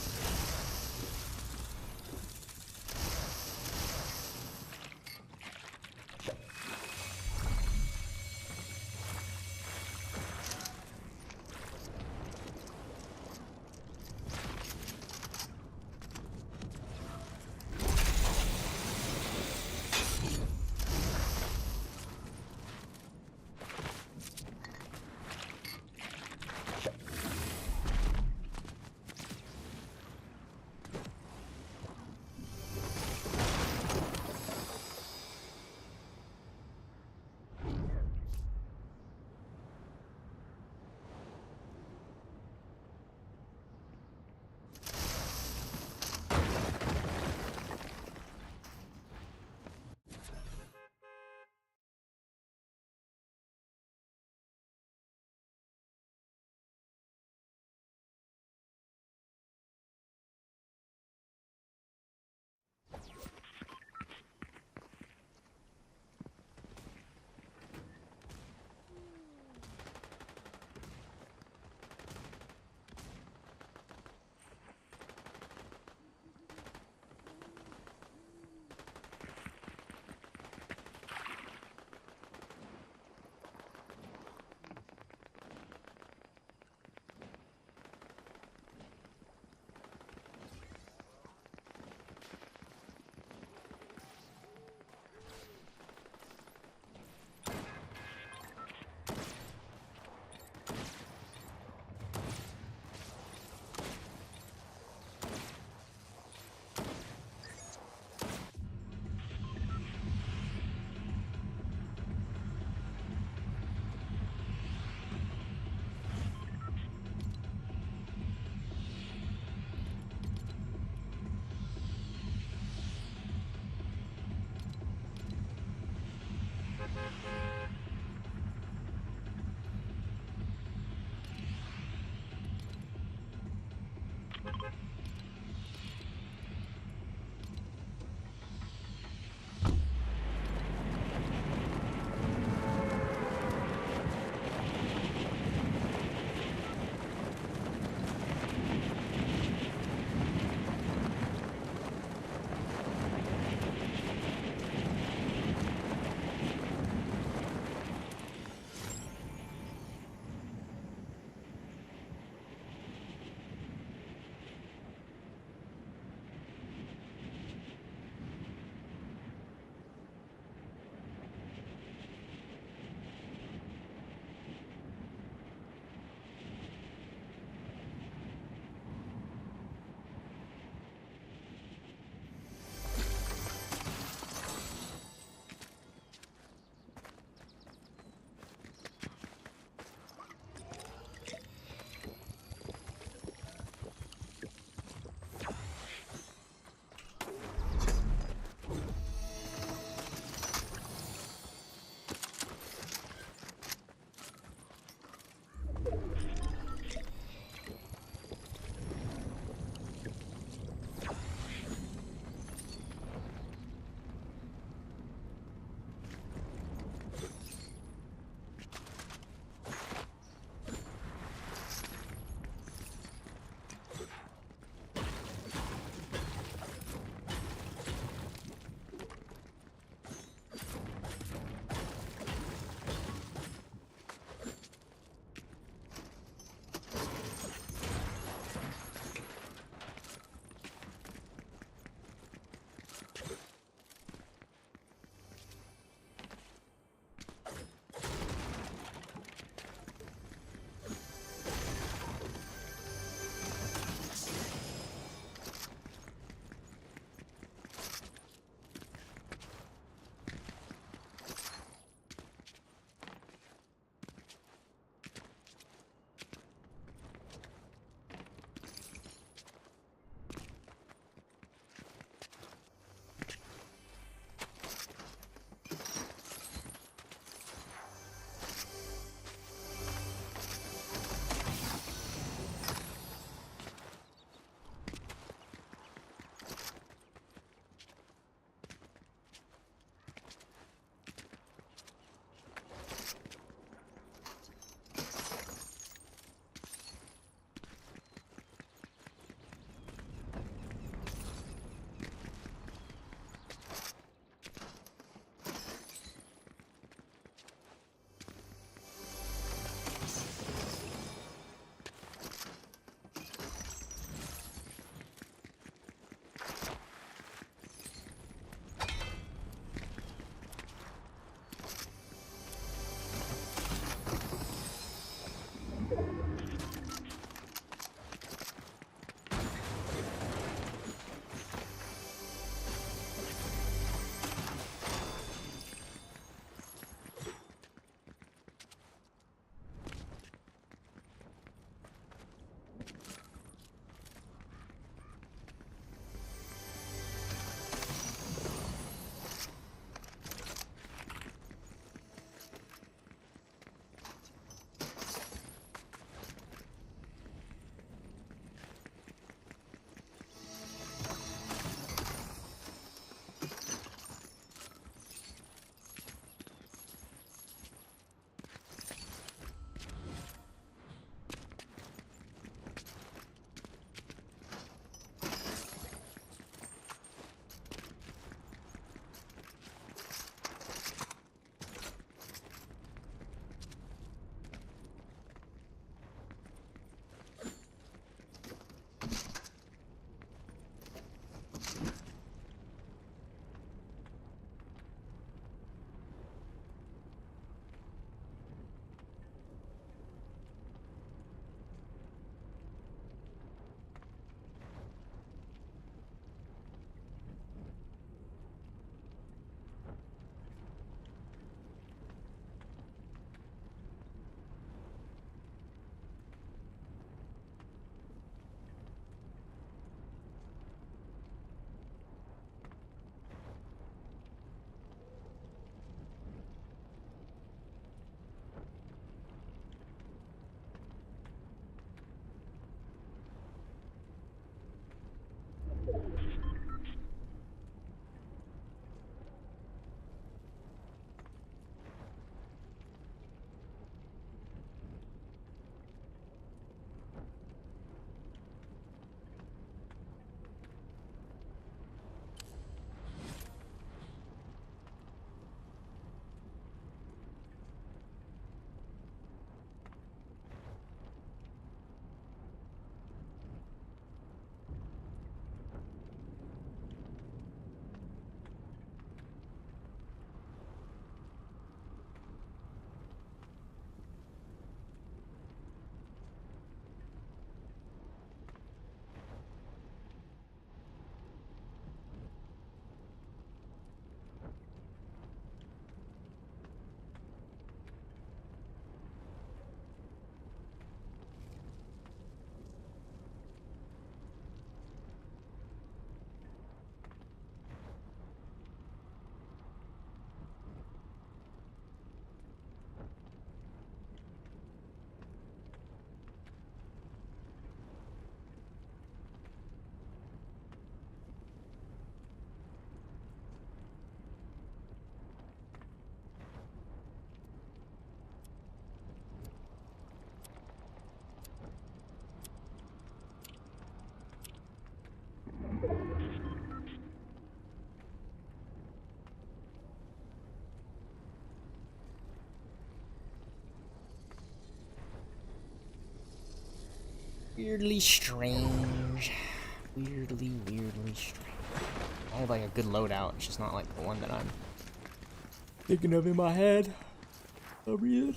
Speaker 1: Weirdly strange. Weirdly strange. I have like a good loadout. It's just not like the one that I'm thinking of in my head. I'll read it.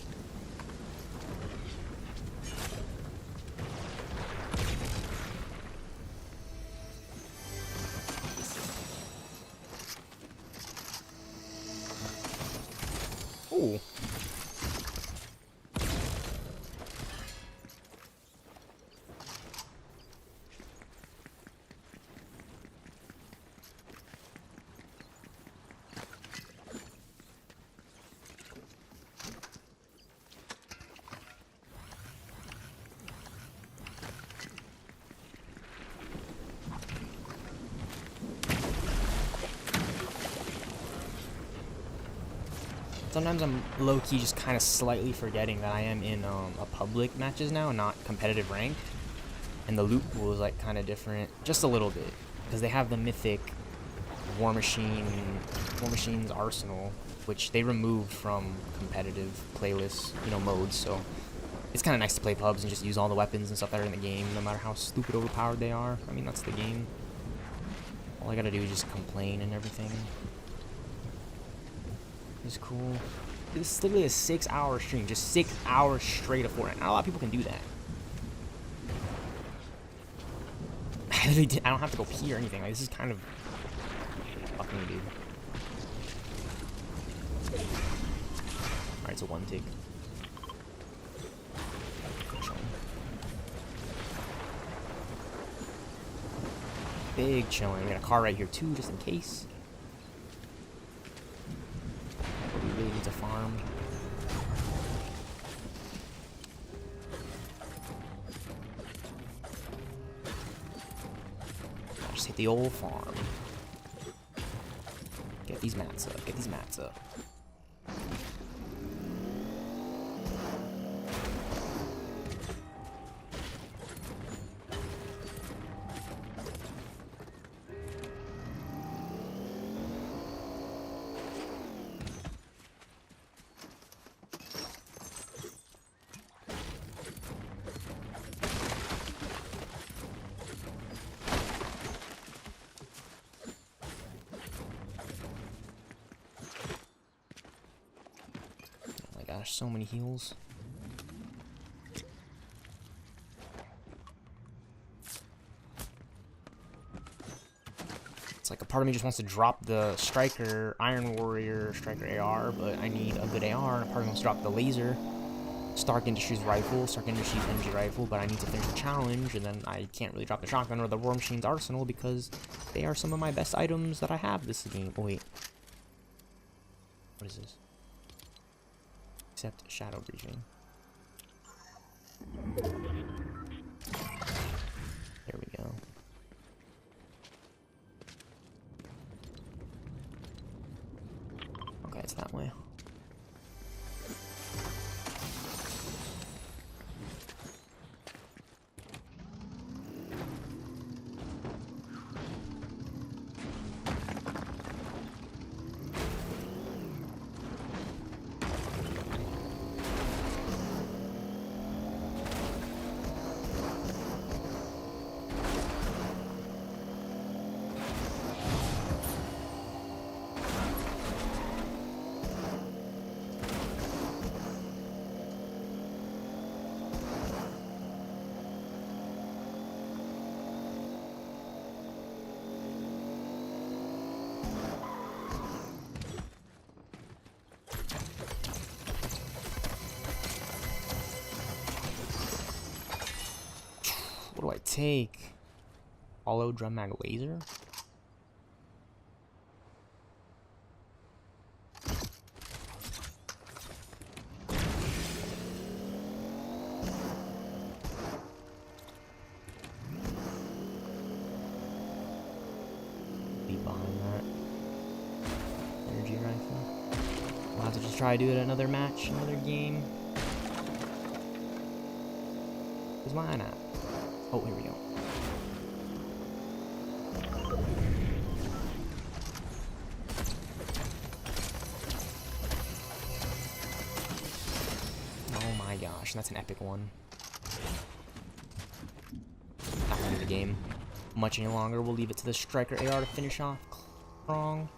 Speaker 1: Ooh. Sometimes I'm low-key just kind of slightly forgetting that I am in a public matches now, not competitive rank. And the loot pool is like kind of different, just a little bit. Because they have the mythic War Machine's Arsenal, which they removed from competitive playlists, you know, modes. So it's kind of nice to play pubs and just use all the weapons and stuff that are in the game, no matter how stupid overpowered they are. I mean, that's the game. All I gotta do is just complain and everything. It's cool. This is literally a 6-hour stream, just 6 hours straight of Fortnite. Not a lot of people can do that. I literally I don't have to go pee or anything. Like, this is kind of fucking dude. Alright, it's a 1 tick. Big chilling. We got a car right here too, just in case. We really need to farm. Just hit the old farm. Get these mats up. Get these mats up. So many heals. It's like a part of me just wants to drop the striker, Iron Warrior, striker AR, but I need a good AR, and a part of me wants to drop the laser, Stark Industries rifle, Stark Industries MG rifle, but I need to finish the challenge, and then I can't really drop the shotgun or the War Machine's Arsenal because they are some of my best items that I have this game. Oh wait. What is this? Except shadow breaching. There we go. Okay, it's that way. What do I take? Hollow drum mag laser? Be behind that. Energy rifle. I'll have to just try to do it another match, another game. Where's mine at? Oh, here we go. gosh, that's an epic one. Not winning the game much any longer. We'll leave it to the striker AR to finish off strong.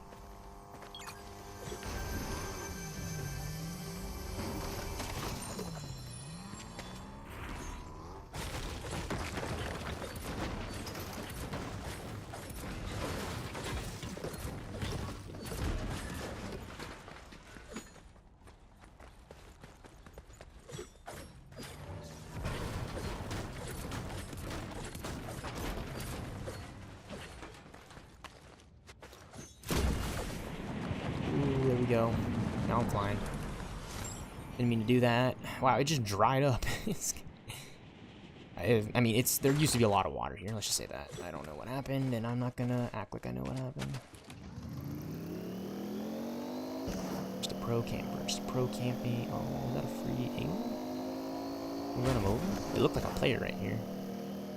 Speaker 1: Go. Now I'm flying. Didn't mean to do that. Wow, it just dried up. I mean, there used to be a lot of water here. Let's just say that. I don't know what happened, and I'm not gonna act like I know what happened. Just a pro camper. Just a pro camping. Oh, is that a free alien? We run him over? It looked like a player right here.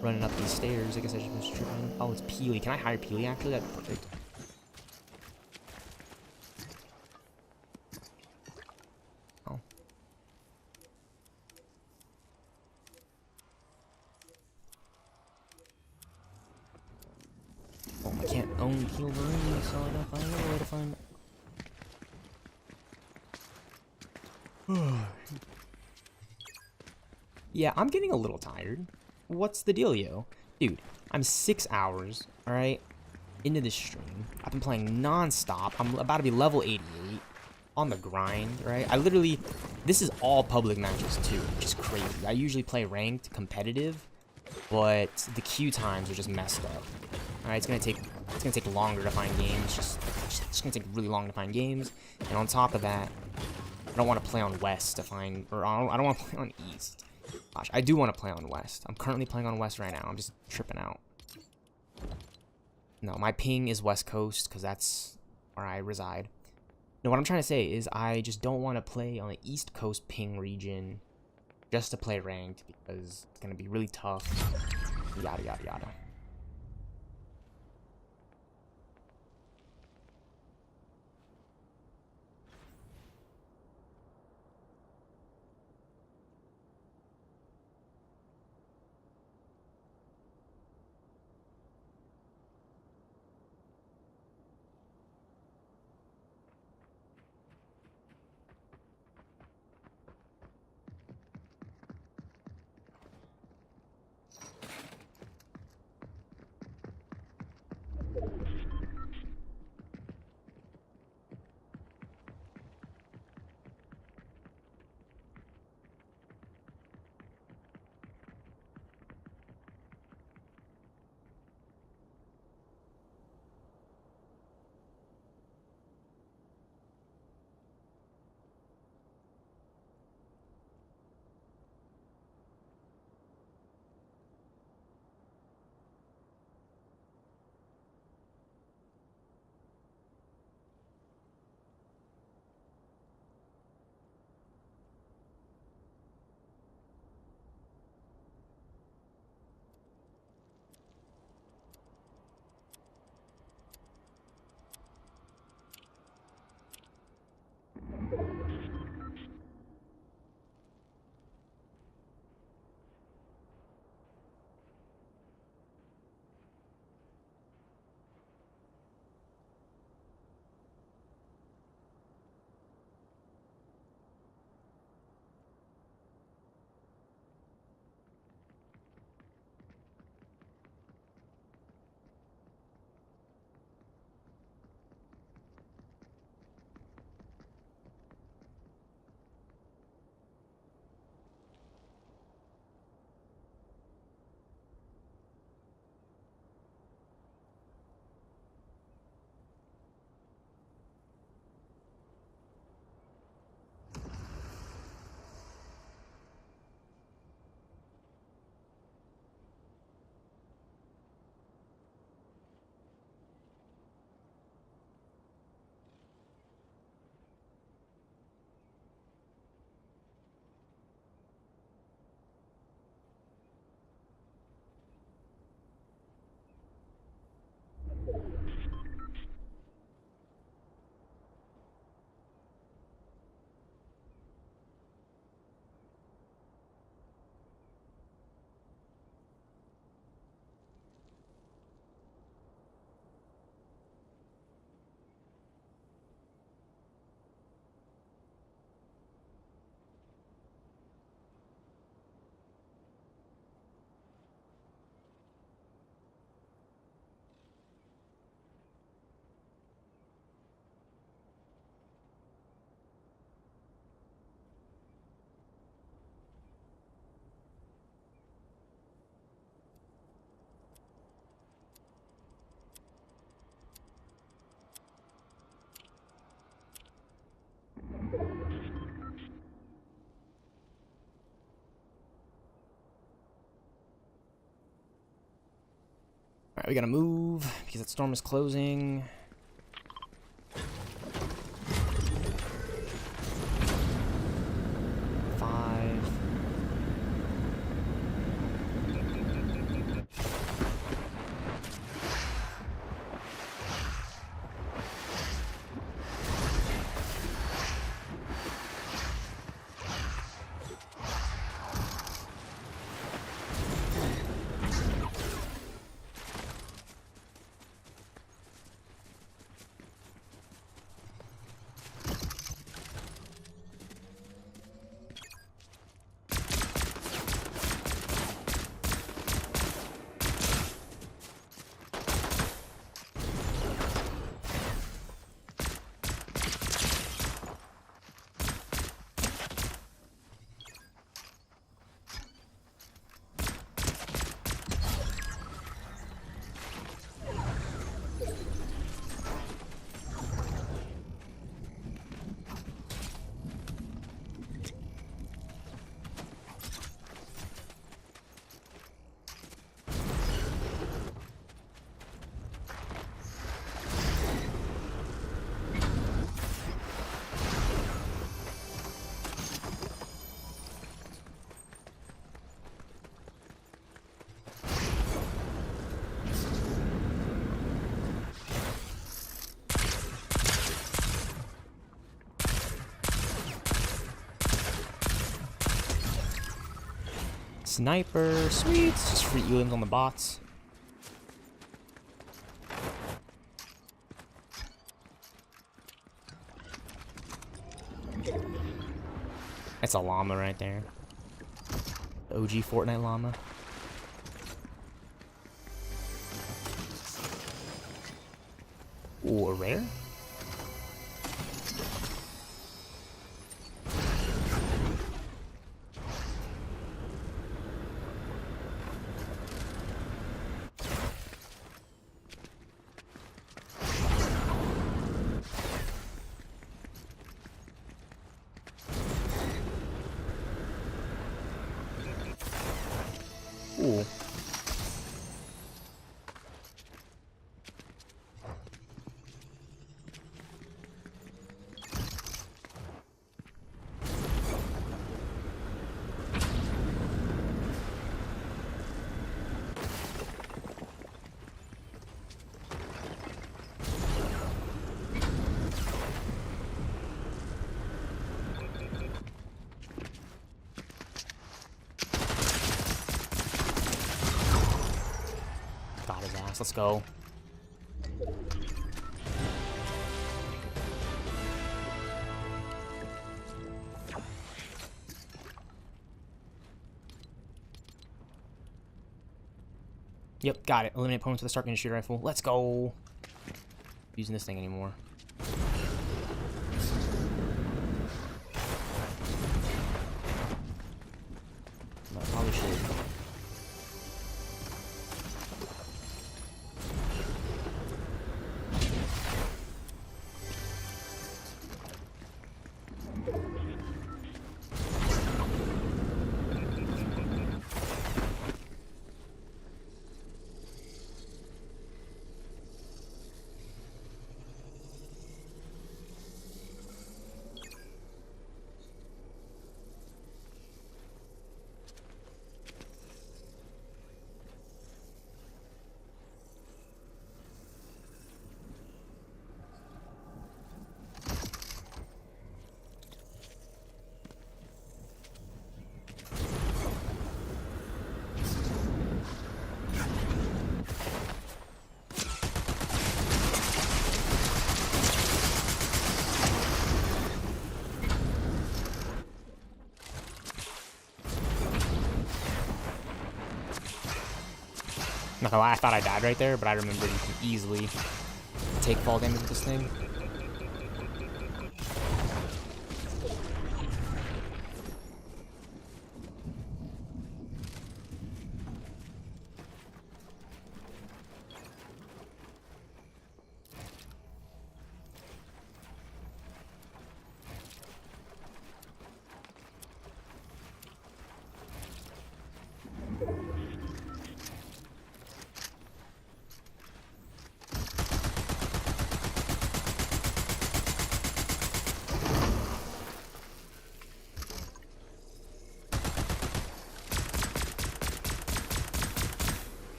Speaker 1: Running up these stairs. I guess I just was tripping. Oh, it's Peely. Can I hire Peely, actually? That'd be perfect. I can't own Heal Marine, so I gotta find a way to find. Yeah, I'm getting a little tired. What's the dealio? Dude, I'm 6 hours, alright, into this stream. I've been playing non-stop. I'm about to be level 88 on the grind, right? This is all public matches too, which is crazy. I usually play ranked competitive, but the queue times are just messed up. Alright, it's gonna take longer to find games. It's gonna take really long to find games. And on top of that, I don't want to play on West to find, or I don't want to play on East. Gosh, I do want to play on West. I'm currently playing on West right now. I'm just tripping out. No, my ping is West Coast because that's where I reside. No, what I'm trying to say is I just don't want to play on the East Coast ping region just to play ranked because it's gonna be really tough. Yada yada yada. we gotta move because that storm is closing. Sniper, sweet. Just free elims on the bots. That's a llama right there. The OG Fortnite llama. Ooh, a rare? Ooh. Got his ass. Let's go. Yep, got it. Eliminate opponents with a Stark Shooter Rifle. Let's go. Using this thing anymore. I probably should. Not gonna lie, I thought I died right there, but I remember you can easily take fall damage with this thing.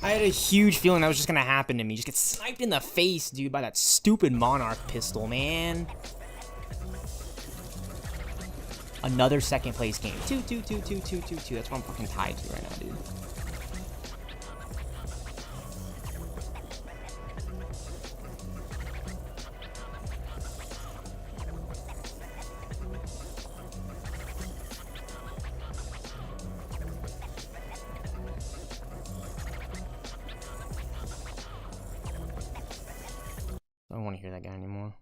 Speaker 1: I had a huge feeling that was just gonna happen to me. Just get sniped in the face, dude, by that stupid Monarch pistol, man. Another second place game. 2, 2, 2, 2, 2, 2, 2. That's what I'm fucking tied to right now, dude. I don't want to hear that guy anymore.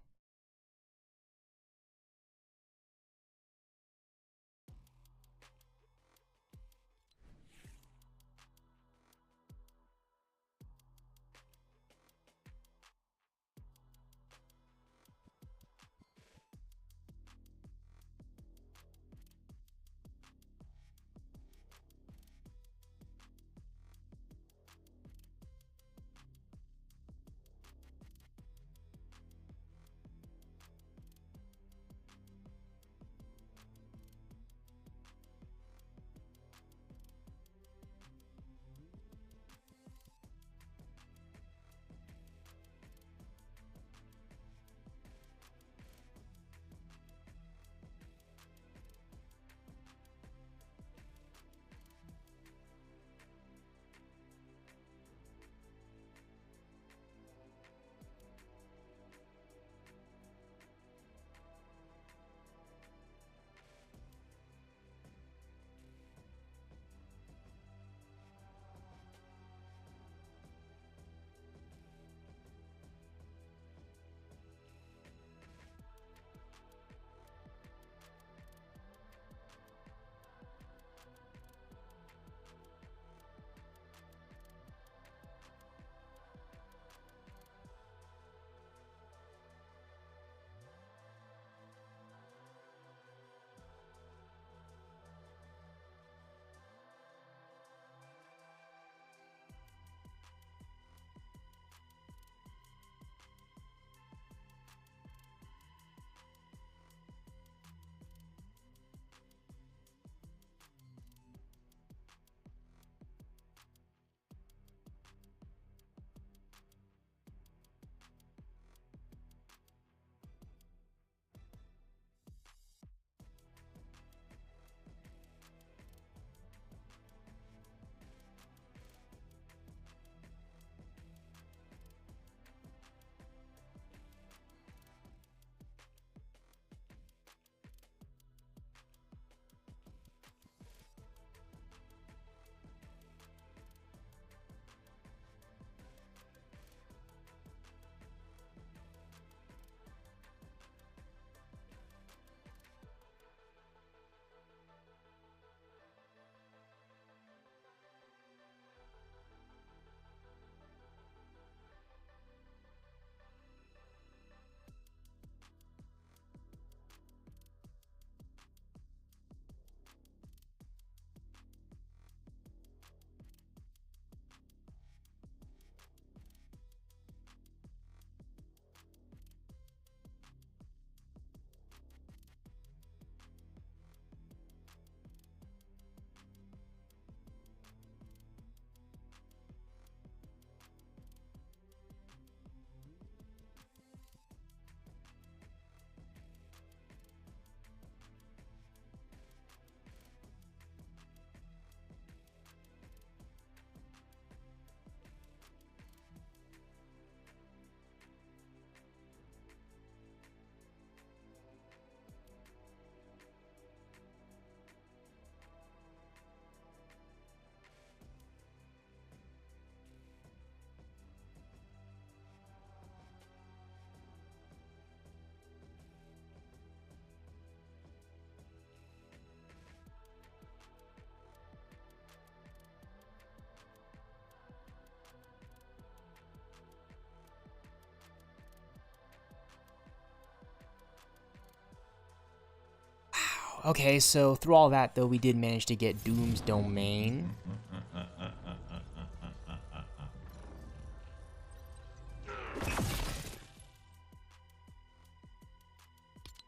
Speaker 1: Okay, so through all that, though, we did manage to get Doom's domain.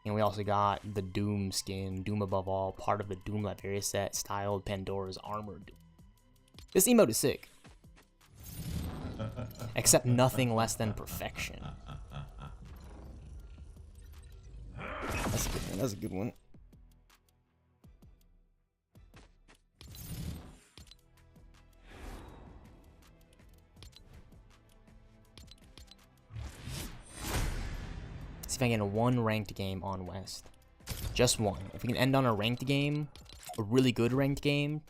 Speaker 1: And we also got the Doom skin, Doom above all, part of the Doom Liberia set, styled Pandora's armor. This emote is sick. Accept nothing less than perfection. That's a good one. That's a good one. See if I can get one ranked game on West. Just one. If we can end on a ranked game, a really good ranked game.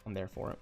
Speaker 1: I'm there for it.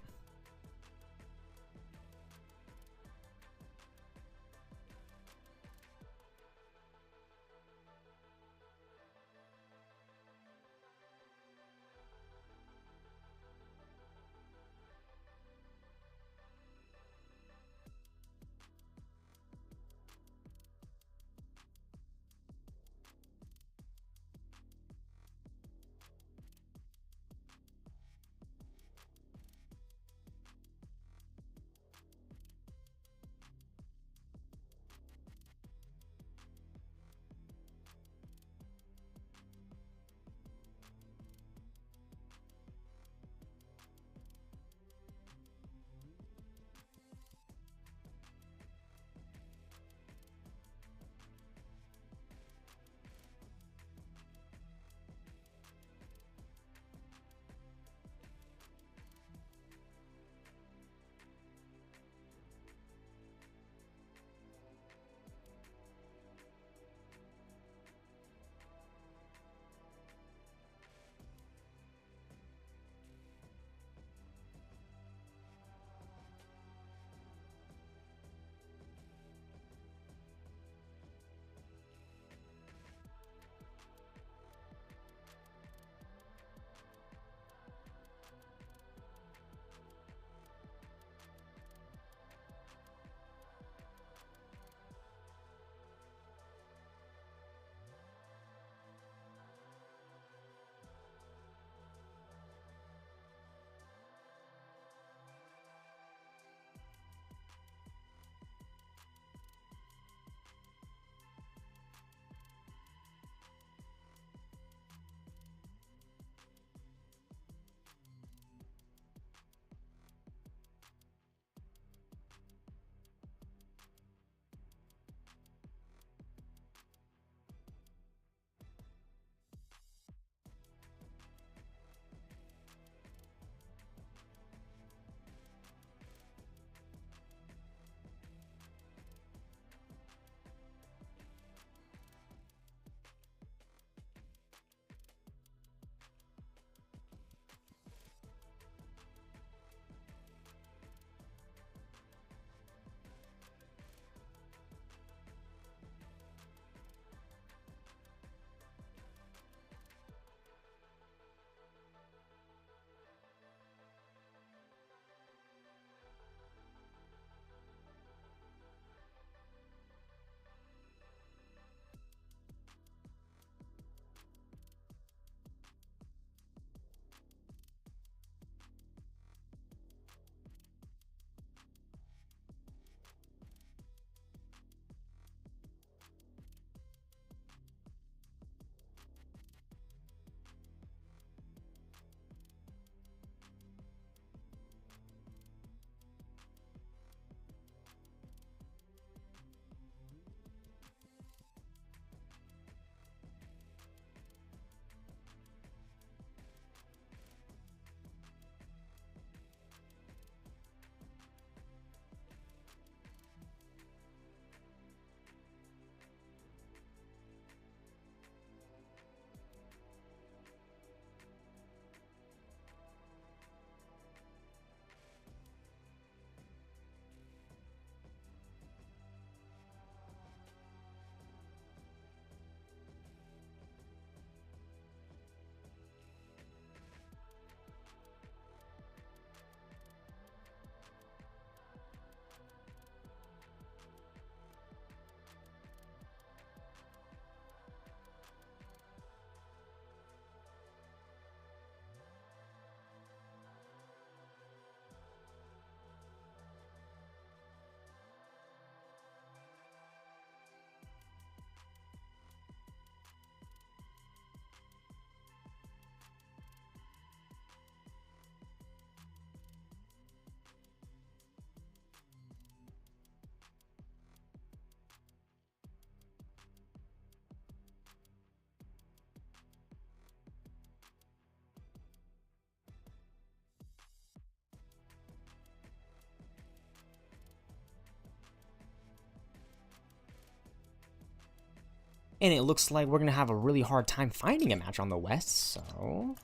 Speaker 1: And it looks like we're gonna have a really hard time finding a match on the west, so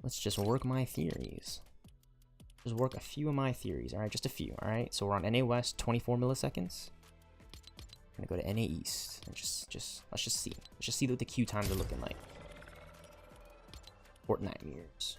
Speaker 1: let's just work my theories. Just work a few of my theories, alright? Just a few, alright? So we're on NA West, 24 milliseconds. We're gonna go to NA East. And let's just see. Let's just see what the queue times are looking like. Fortnite mirrors.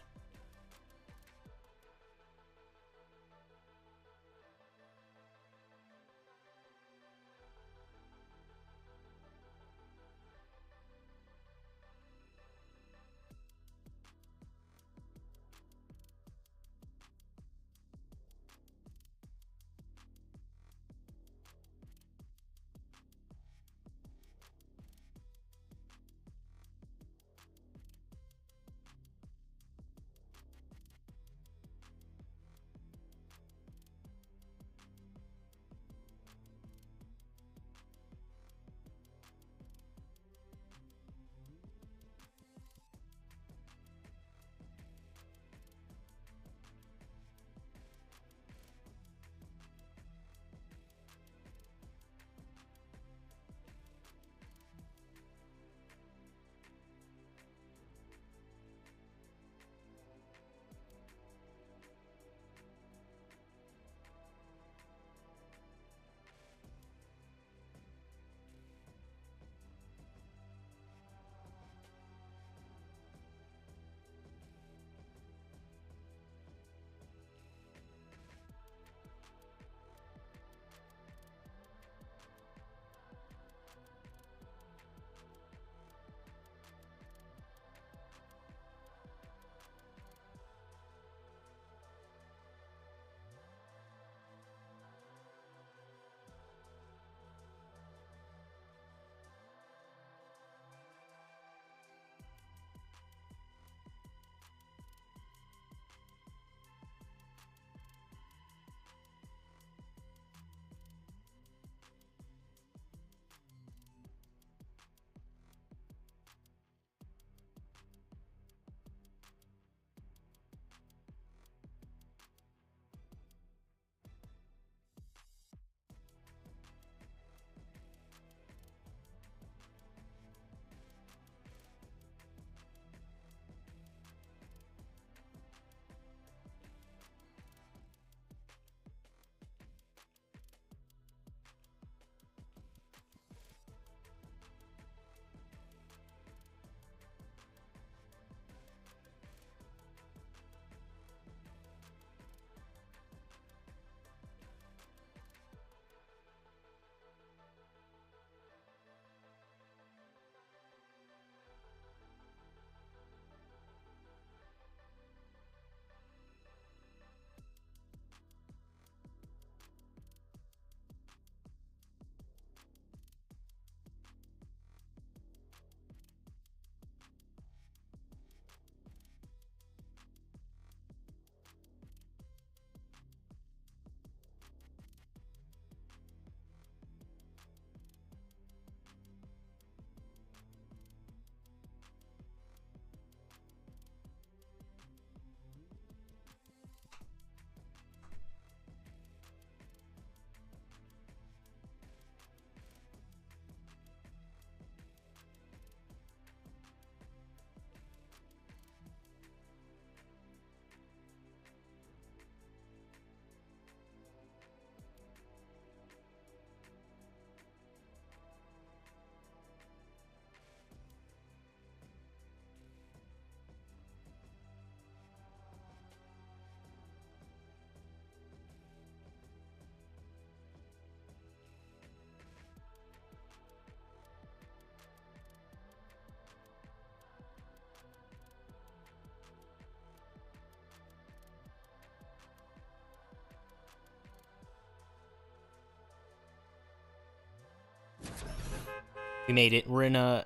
Speaker 1: We made it. We're in a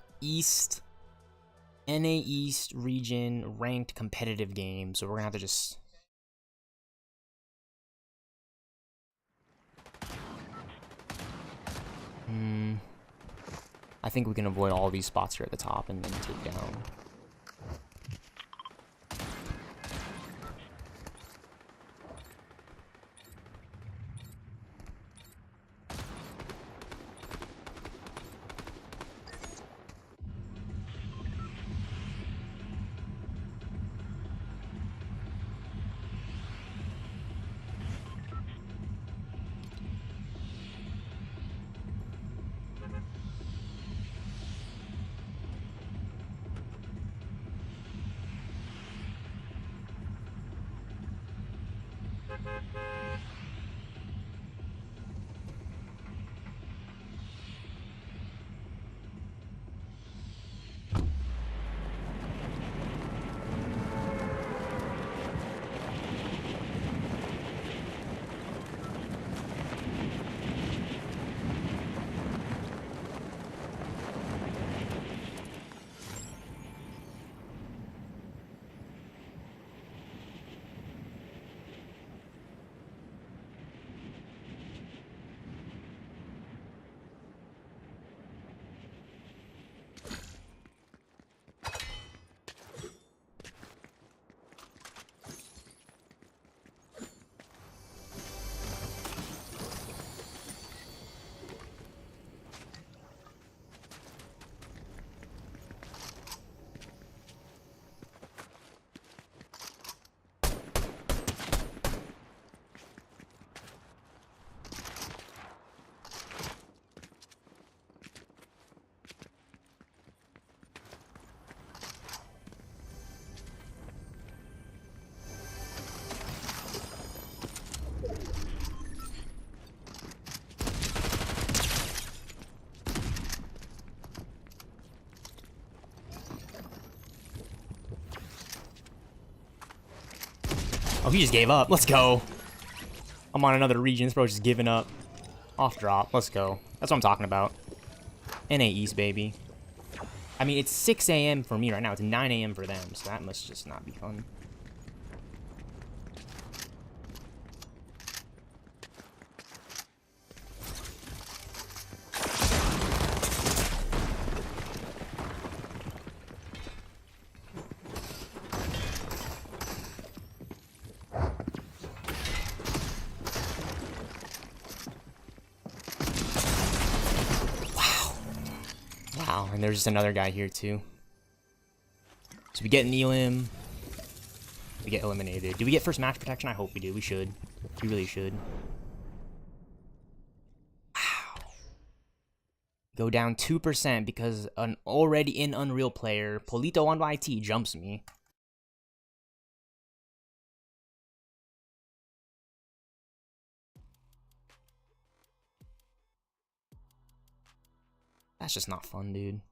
Speaker 1: NA East region ranked competitive game, so we're gonna have to just... I think we can avoid all these spots here at the top and then take down. Oh, he just gave up. Let's go. I'm on another region. This bro's just giving up. Off drop. Let's go. That's what I'm talking about. NA East, baby. I mean, it's 6 a.m. for me right now. It's 9 a.m. for them, so that must just not be fun. Wow, and there's just another guy here too. So we get an elim. We get eliminated. Do we get first match protection? I hope we do. We should. We really should. Wow. Go down 2% because an already in Unreal player, Polito on YT, jumps me. That's just not fun, dude.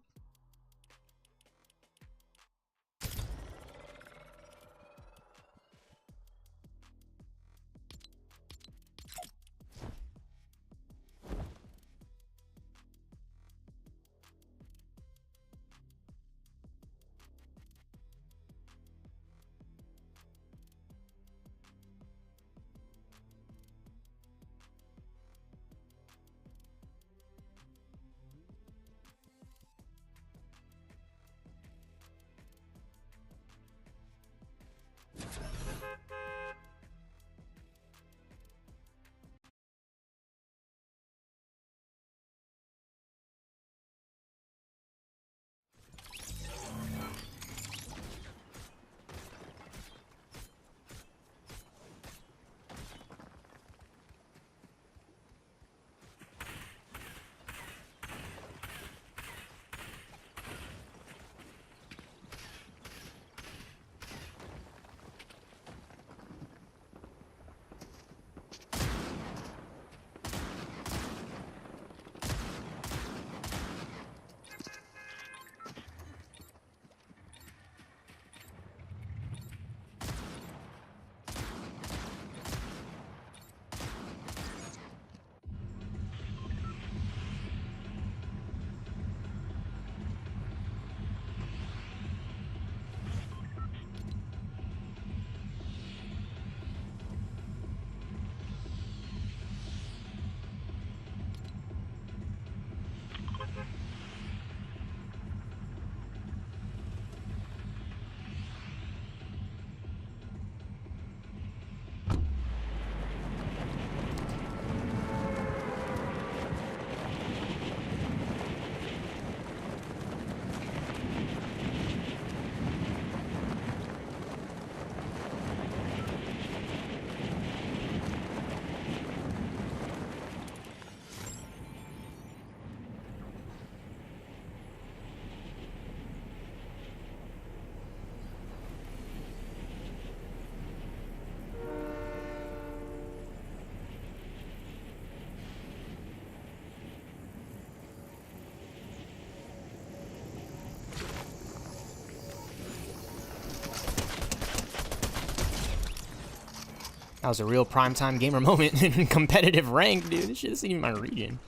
Speaker 1: That was a real primetime gamer moment in competitive rank, dude. This shit isn't even my region.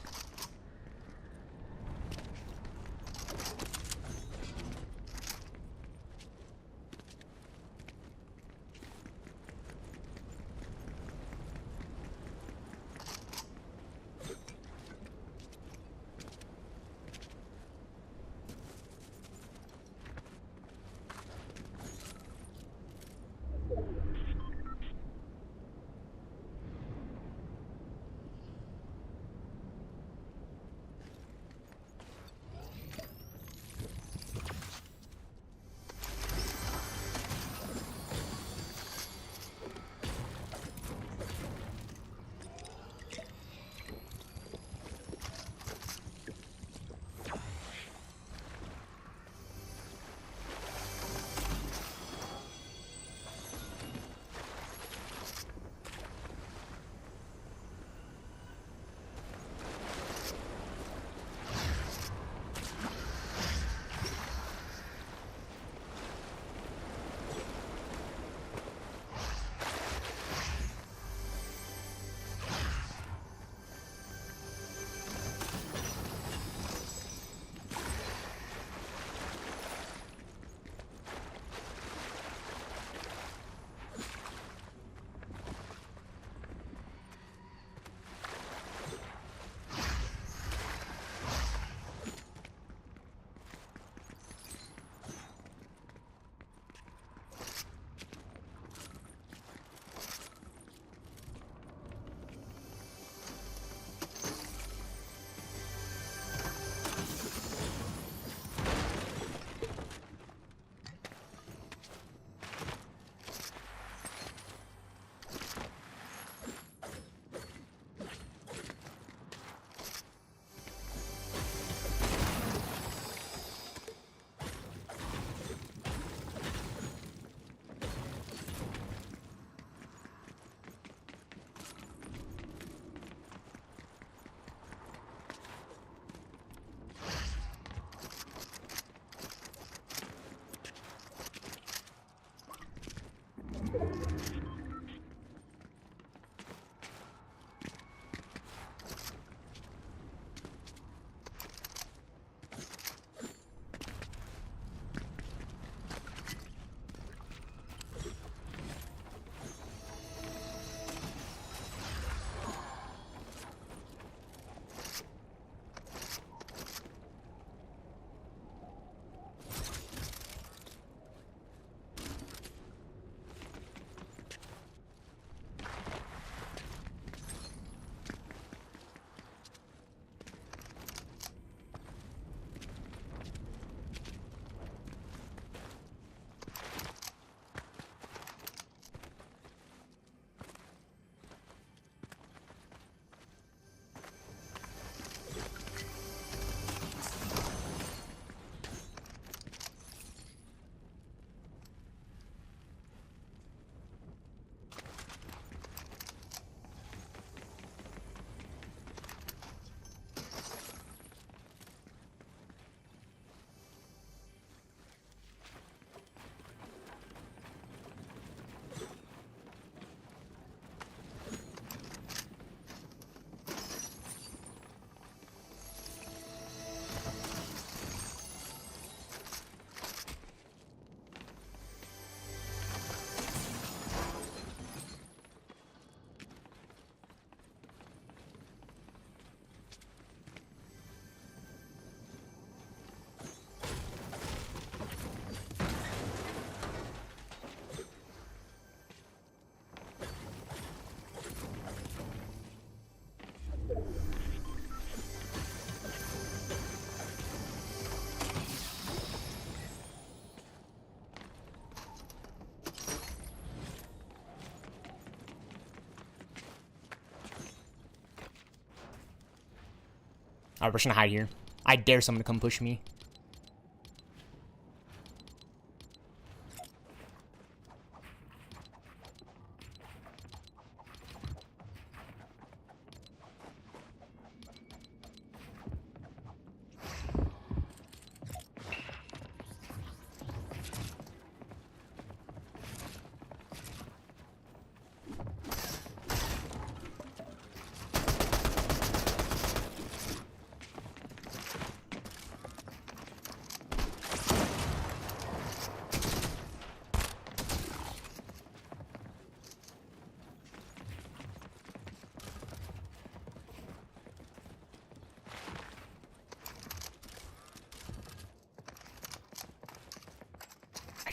Speaker 1: Alright, we're just gonna hide here. I dare someone to come push me.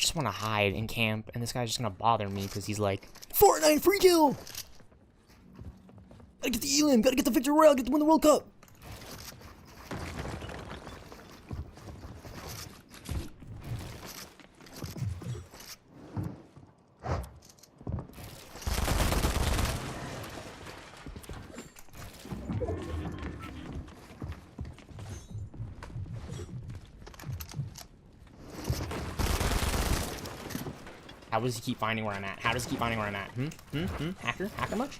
Speaker 1: just want to hide in camp, and this guy's just gonna bother me because he's like, Fortnite free kill! Gotta get the Elim, gotta get the Victory Royale, get to win the World Cup! How does he keep finding where I'm at? How does he keep finding where I'm at? Hacker? Hacker much?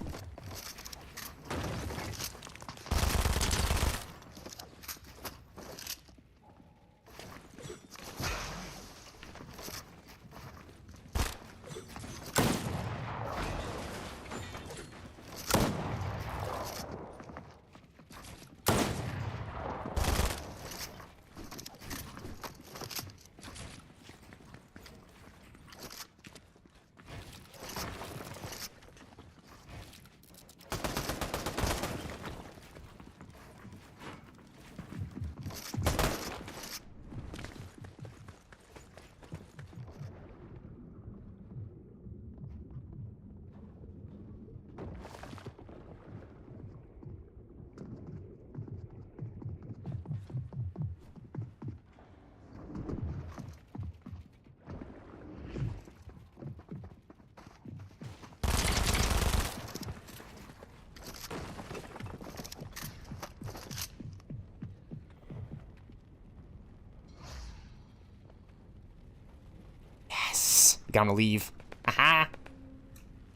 Speaker 1: We got him to leave. Aha!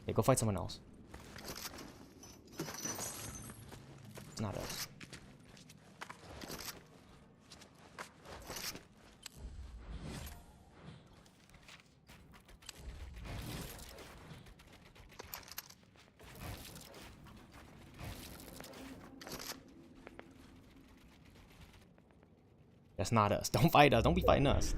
Speaker 1: Yeah, go fight someone else. It's not us. That's not us. Don't fight us. Don't be fighting us.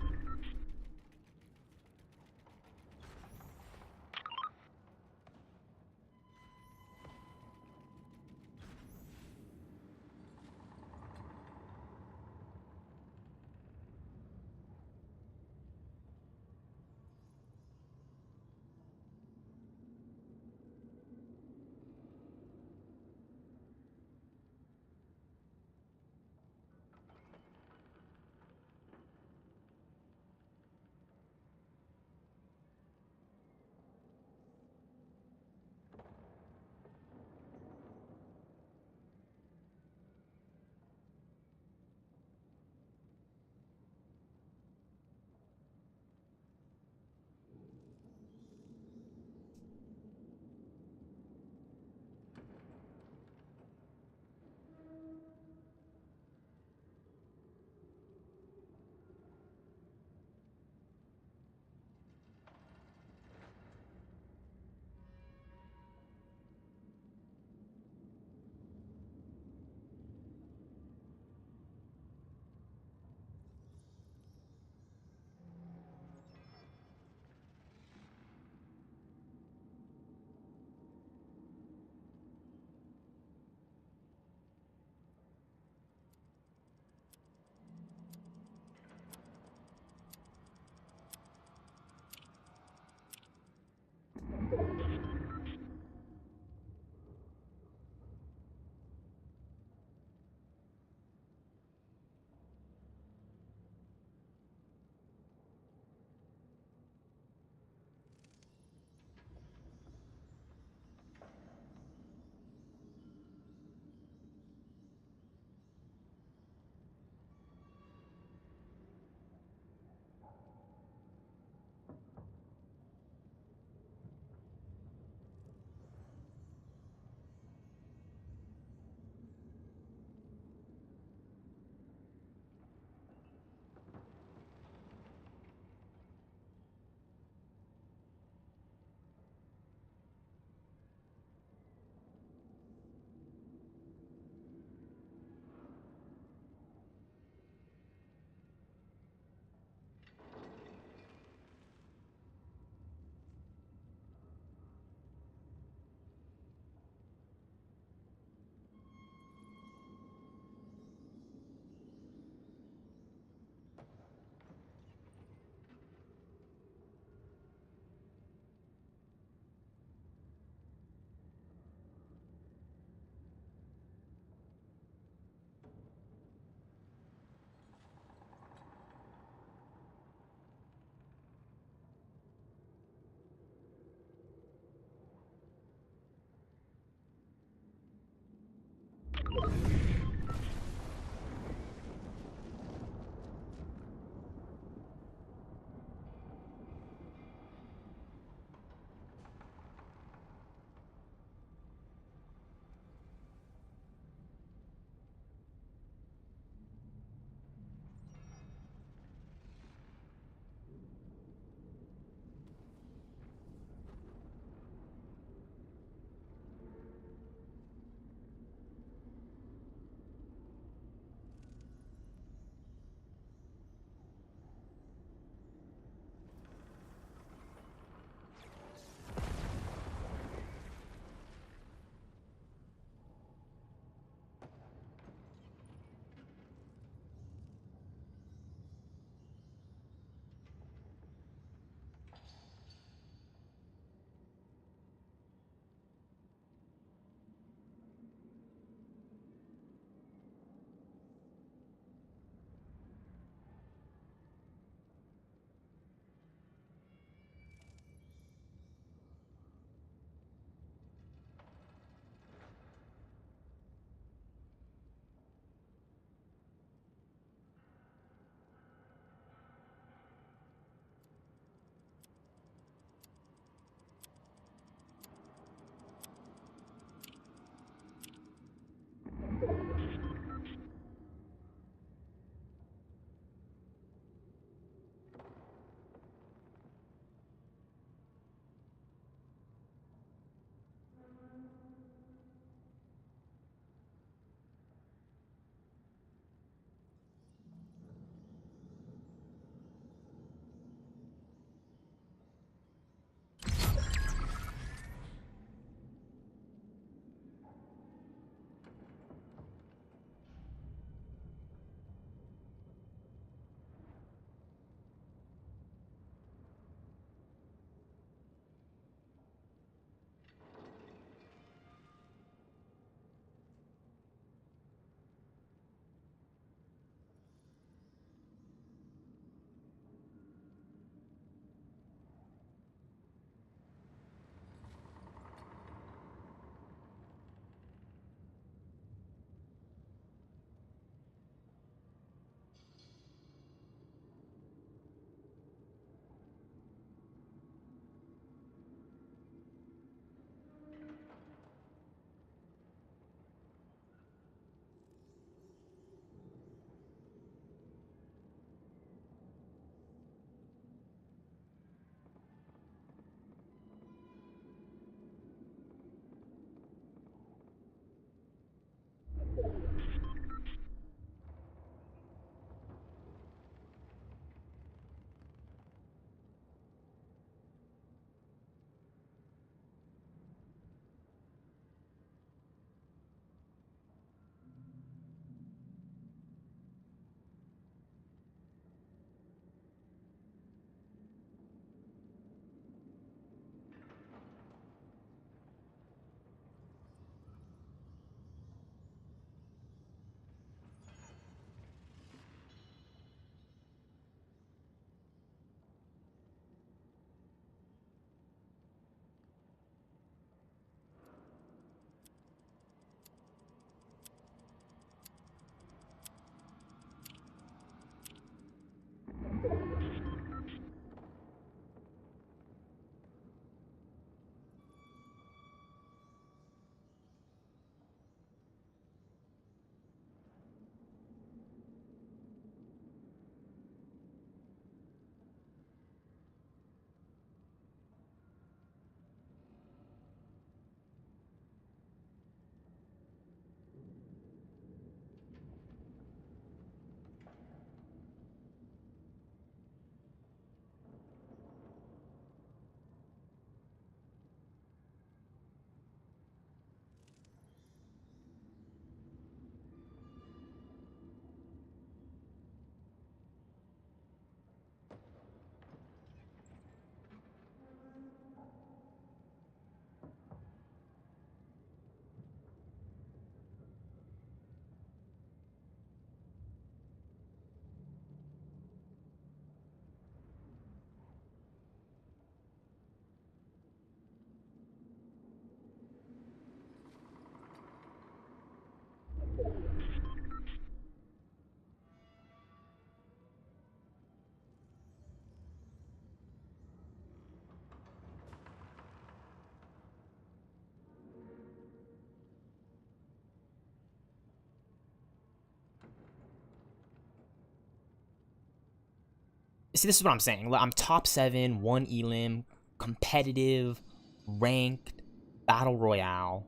Speaker 1: See, this is what I'm saying. I'm top 7, 1 elim, competitive, ranked, battle royale,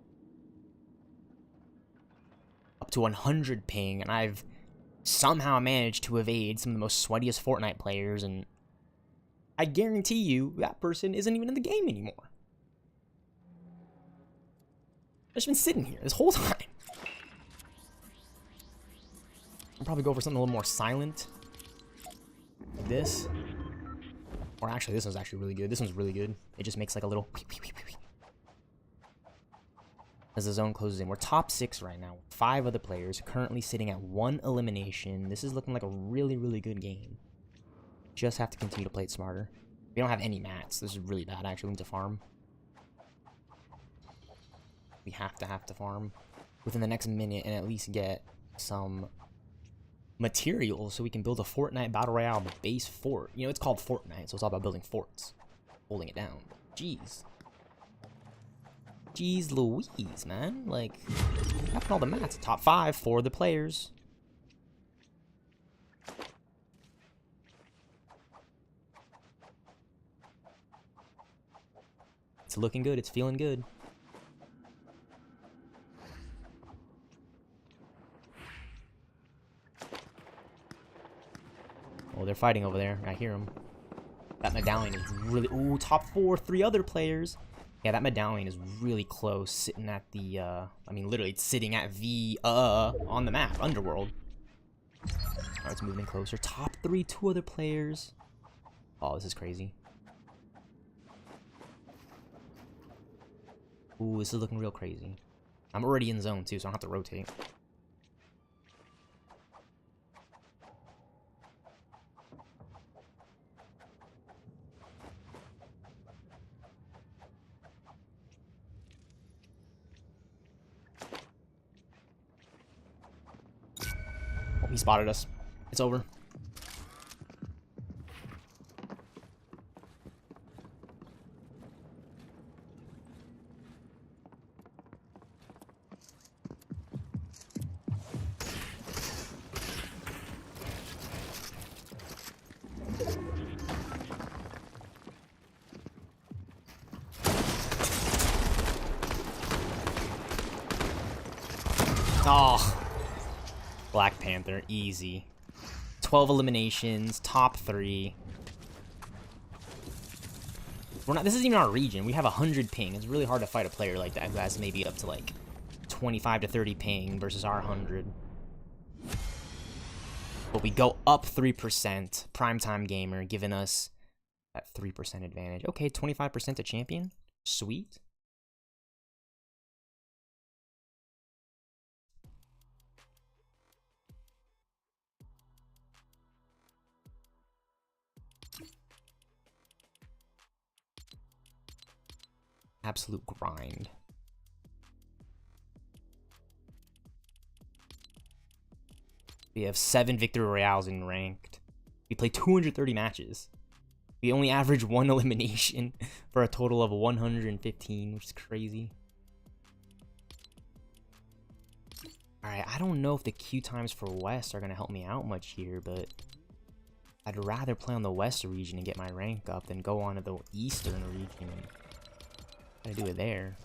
Speaker 1: up to 100 ping, and I've somehow managed to evade some of the most sweatiest Fortnite players, and I guarantee you that person isn't even in the game anymore. I've just been sitting here this whole time. I'll probably go for something a little more silent. Like this. Or actually, this one's actually really good. This one's really good. It just makes like a little... as the zone closes in. We're top 6 right now. 5 other players currently sitting at 1 elimination. This is looking like a really, really good game. Just have to continue to play it smarter. We don't have any mats. This is really bad, actually. We need to farm. We have to farm within the next minute and at least get some materials so we can build a Fortnite Battle Royale base fort. You know, it's called Fortnite, so it's all about building forts. Holding it down. Jeez. Jeez Louise, man. Like, what happened to all the mats? Top 5 for the players. It's looking good. It's feeling good. Oh, they're fighting over there. I hear them. That medallion is really... Ooh, top 4, 3 other players. Yeah, that medallion is really close, sitting at the, I mean, literally, it's sitting at the, on the map, Underworld. Alright, it's moving closer. Top 3, 2 other players. Oh, this is crazy. Ooh, this is looking real crazy. I'm already in zone, too, so I don't have to rotate. Oh, he spotted us. It's over. Oh, Black Panther, easy. 12 eliminations, top 3. We're not. This isn't even our region. We have 100 ping. It's really hard to fight a player like that who has maybe up to like 25 to 30 ping versus our 100. But we go up 3%. Primetime gamer giving us that 3% advantage. Okay, 25% to champion. Sweet. Absolute grind. We have 7 Victory Royales in ranked. We play 230 matches. We only average 1 elimination for a total of 115, which is crazy. Alright, I don't know if the queue times for West are going to help me out much here, but I'd rather play on the West region and get my rank up than go on to the Eastern region. Gotta do it there.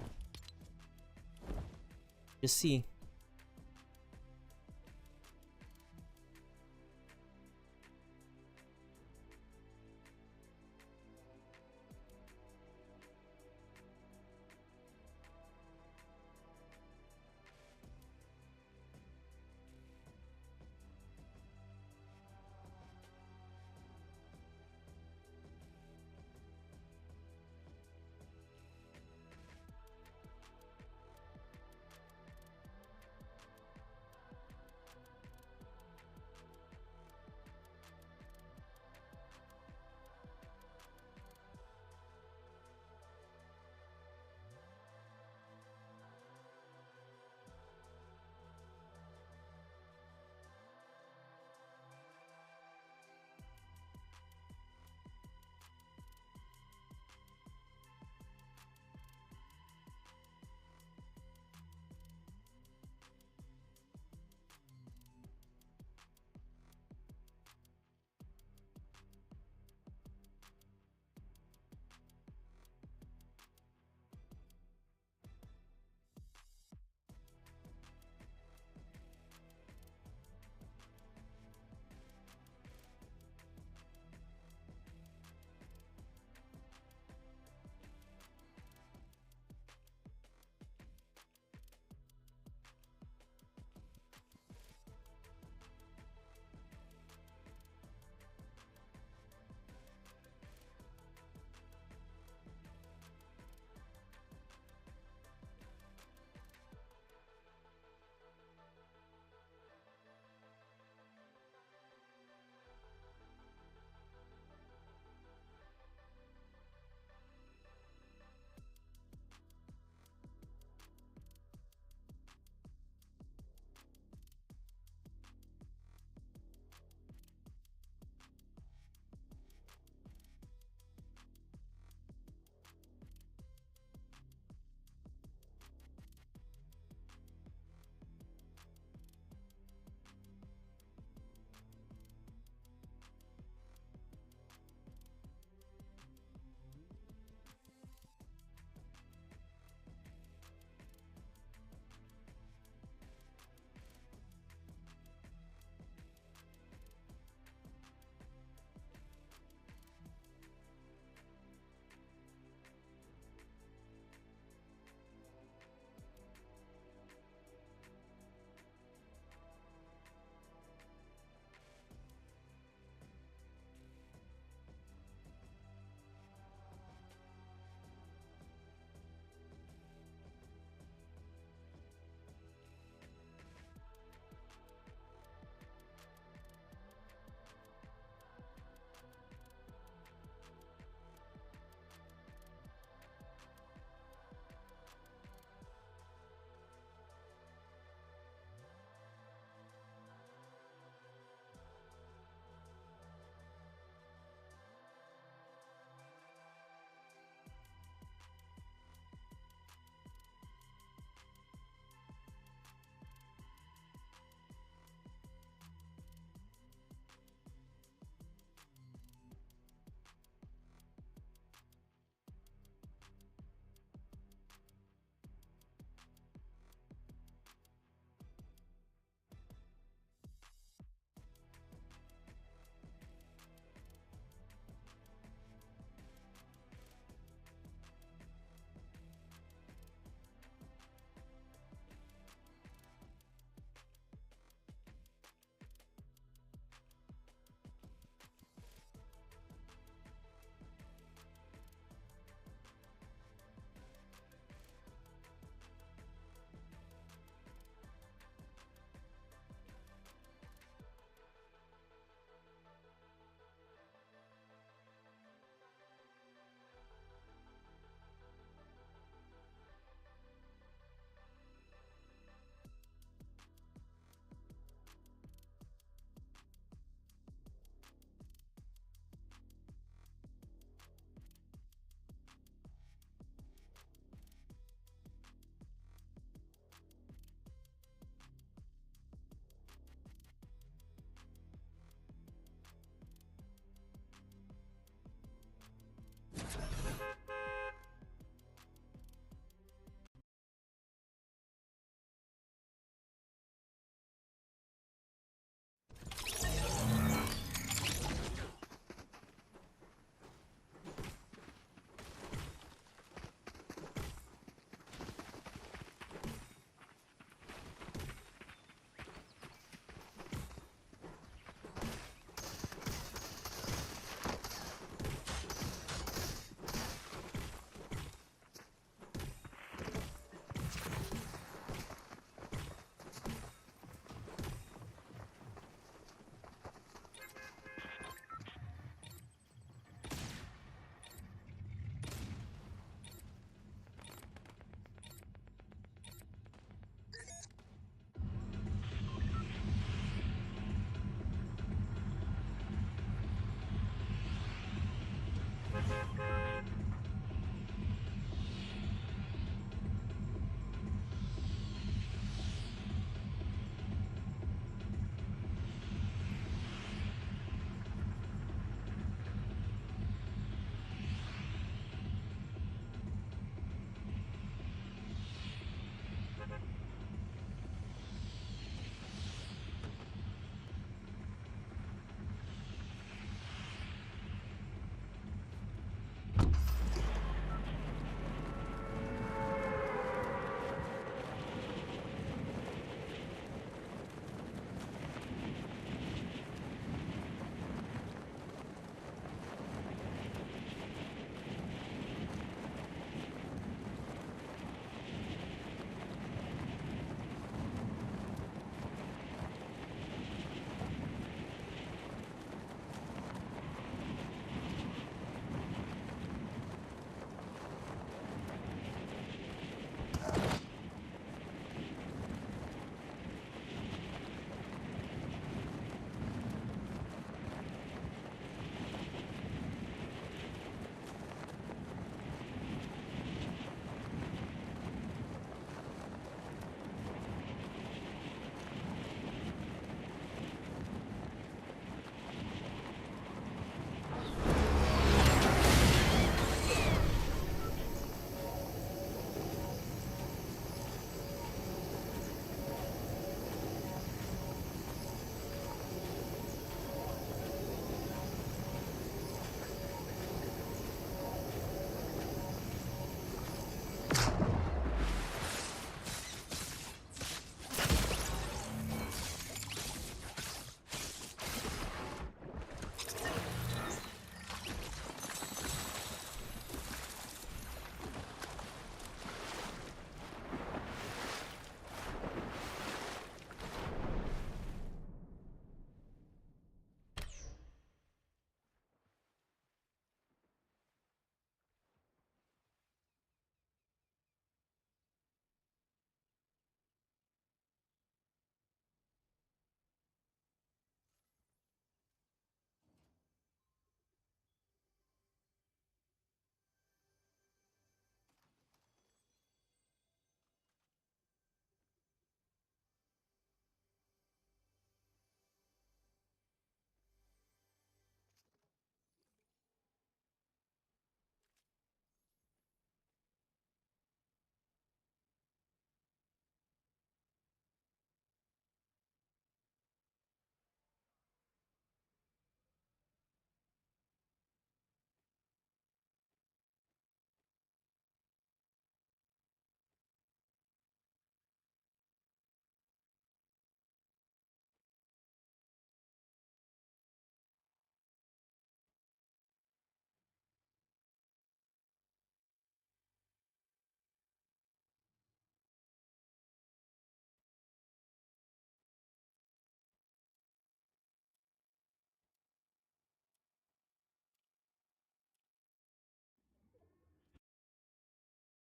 Speaker 1: Just see.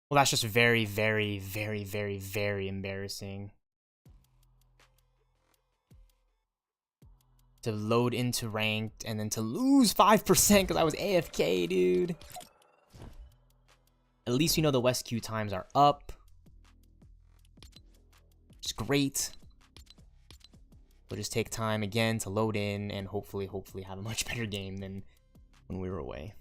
Speaker 1: Well, that's just very, very, very, very, very embarrassing. To load into ranked and then to lose 5% because I was AFK, dude. At least we know the West queue times are up. Which is great. We'll just take time again to load in and hopefully have a much better game than when we were away.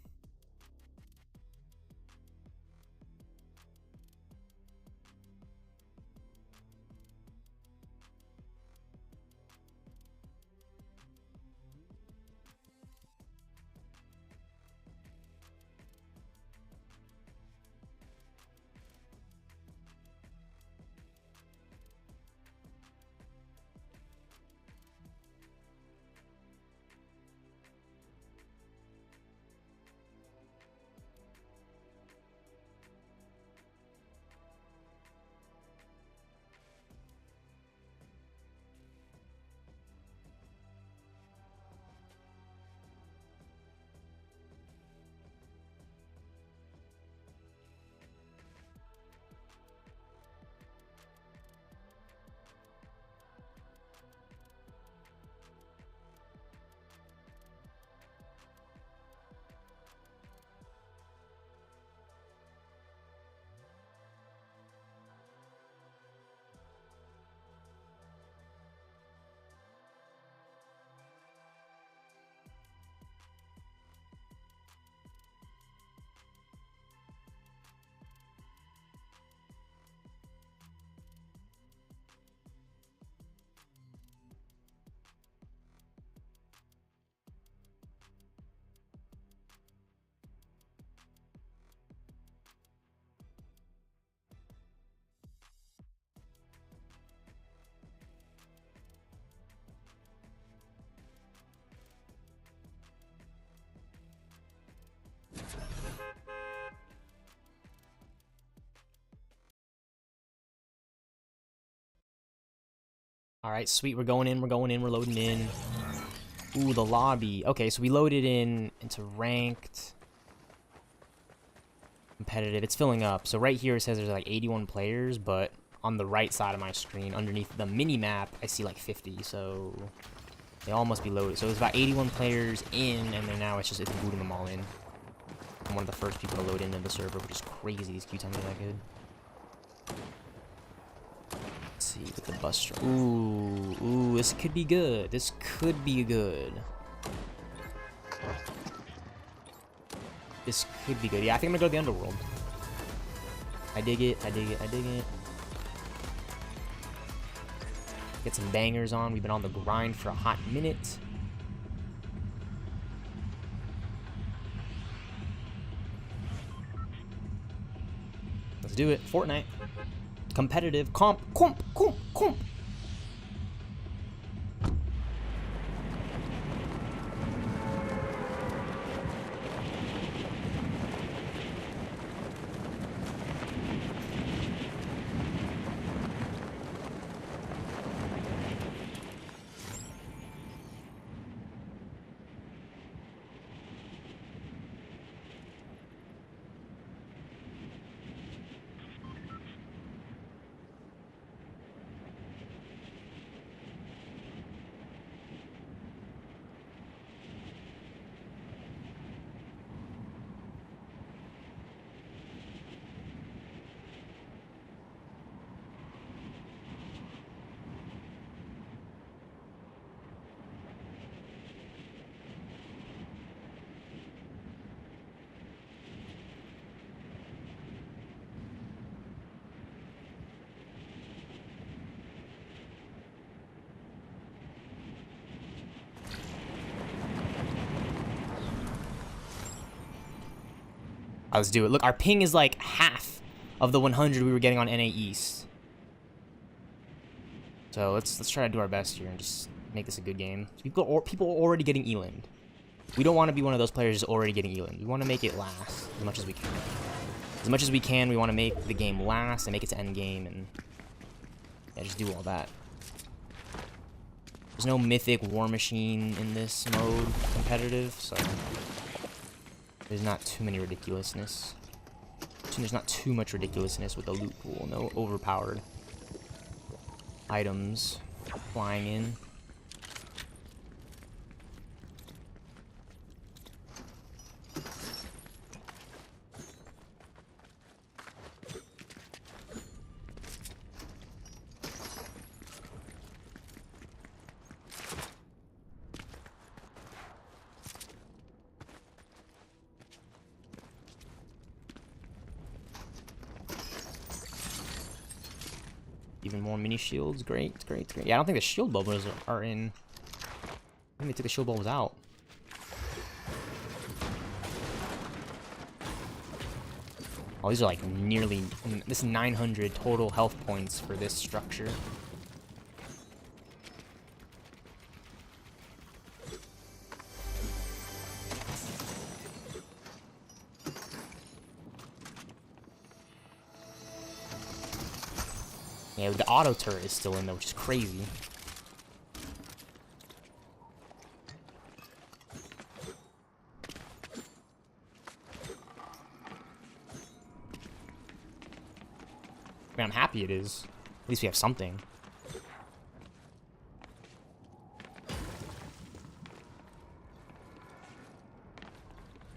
Speaker 1: All right, sweet. We're going in. We're loading in. Ooh, the lobby. Okay, so we loaded into ranked. Competitive. It's filling up. So right here it says there's like 81 players, but on the right side of my screen, underneath the mini map, I see like 50. So they all must be loaded. So it's about 81 players in, and then now it's booting them all in. I'm one of the first people to load into the server, which is crazy. These queue times are that good. Let's see with the bus drive. Ooh, this could be good. This could be good. This could be good. Yeah, I think I'm gonna go to the underworld. I dig it. Get some bangers on. We've been on the grind for a hot minute. Let's do it. Fortnite. Competitive. Comp. Let's do it. Look, our ping is like half of the 100 we were getting on NA East. So let's try to do our best here and just make this a good game. People are already getting eland. We don't want to be one of those players just already getting eland. We want to make it last as much as we can. As much as we can, we want to make the game last and make it to end game and yeah, just do all that. There's no mythic war machine in this mode competitive, so there's not too many ridiculousness. there's not too much ridiculousness with the loot pool. No overpowered items flying in. Even more mini shields. Great, great, great. Yeah, I don't think the shield bubbles are in. I think they took the shield bubbles out. Oh, these are like nearly. This is 900 total health points for this structure. Yeah, the auto turret is still in there, which is crazy. I mean, I'm happy it is. At least we have something.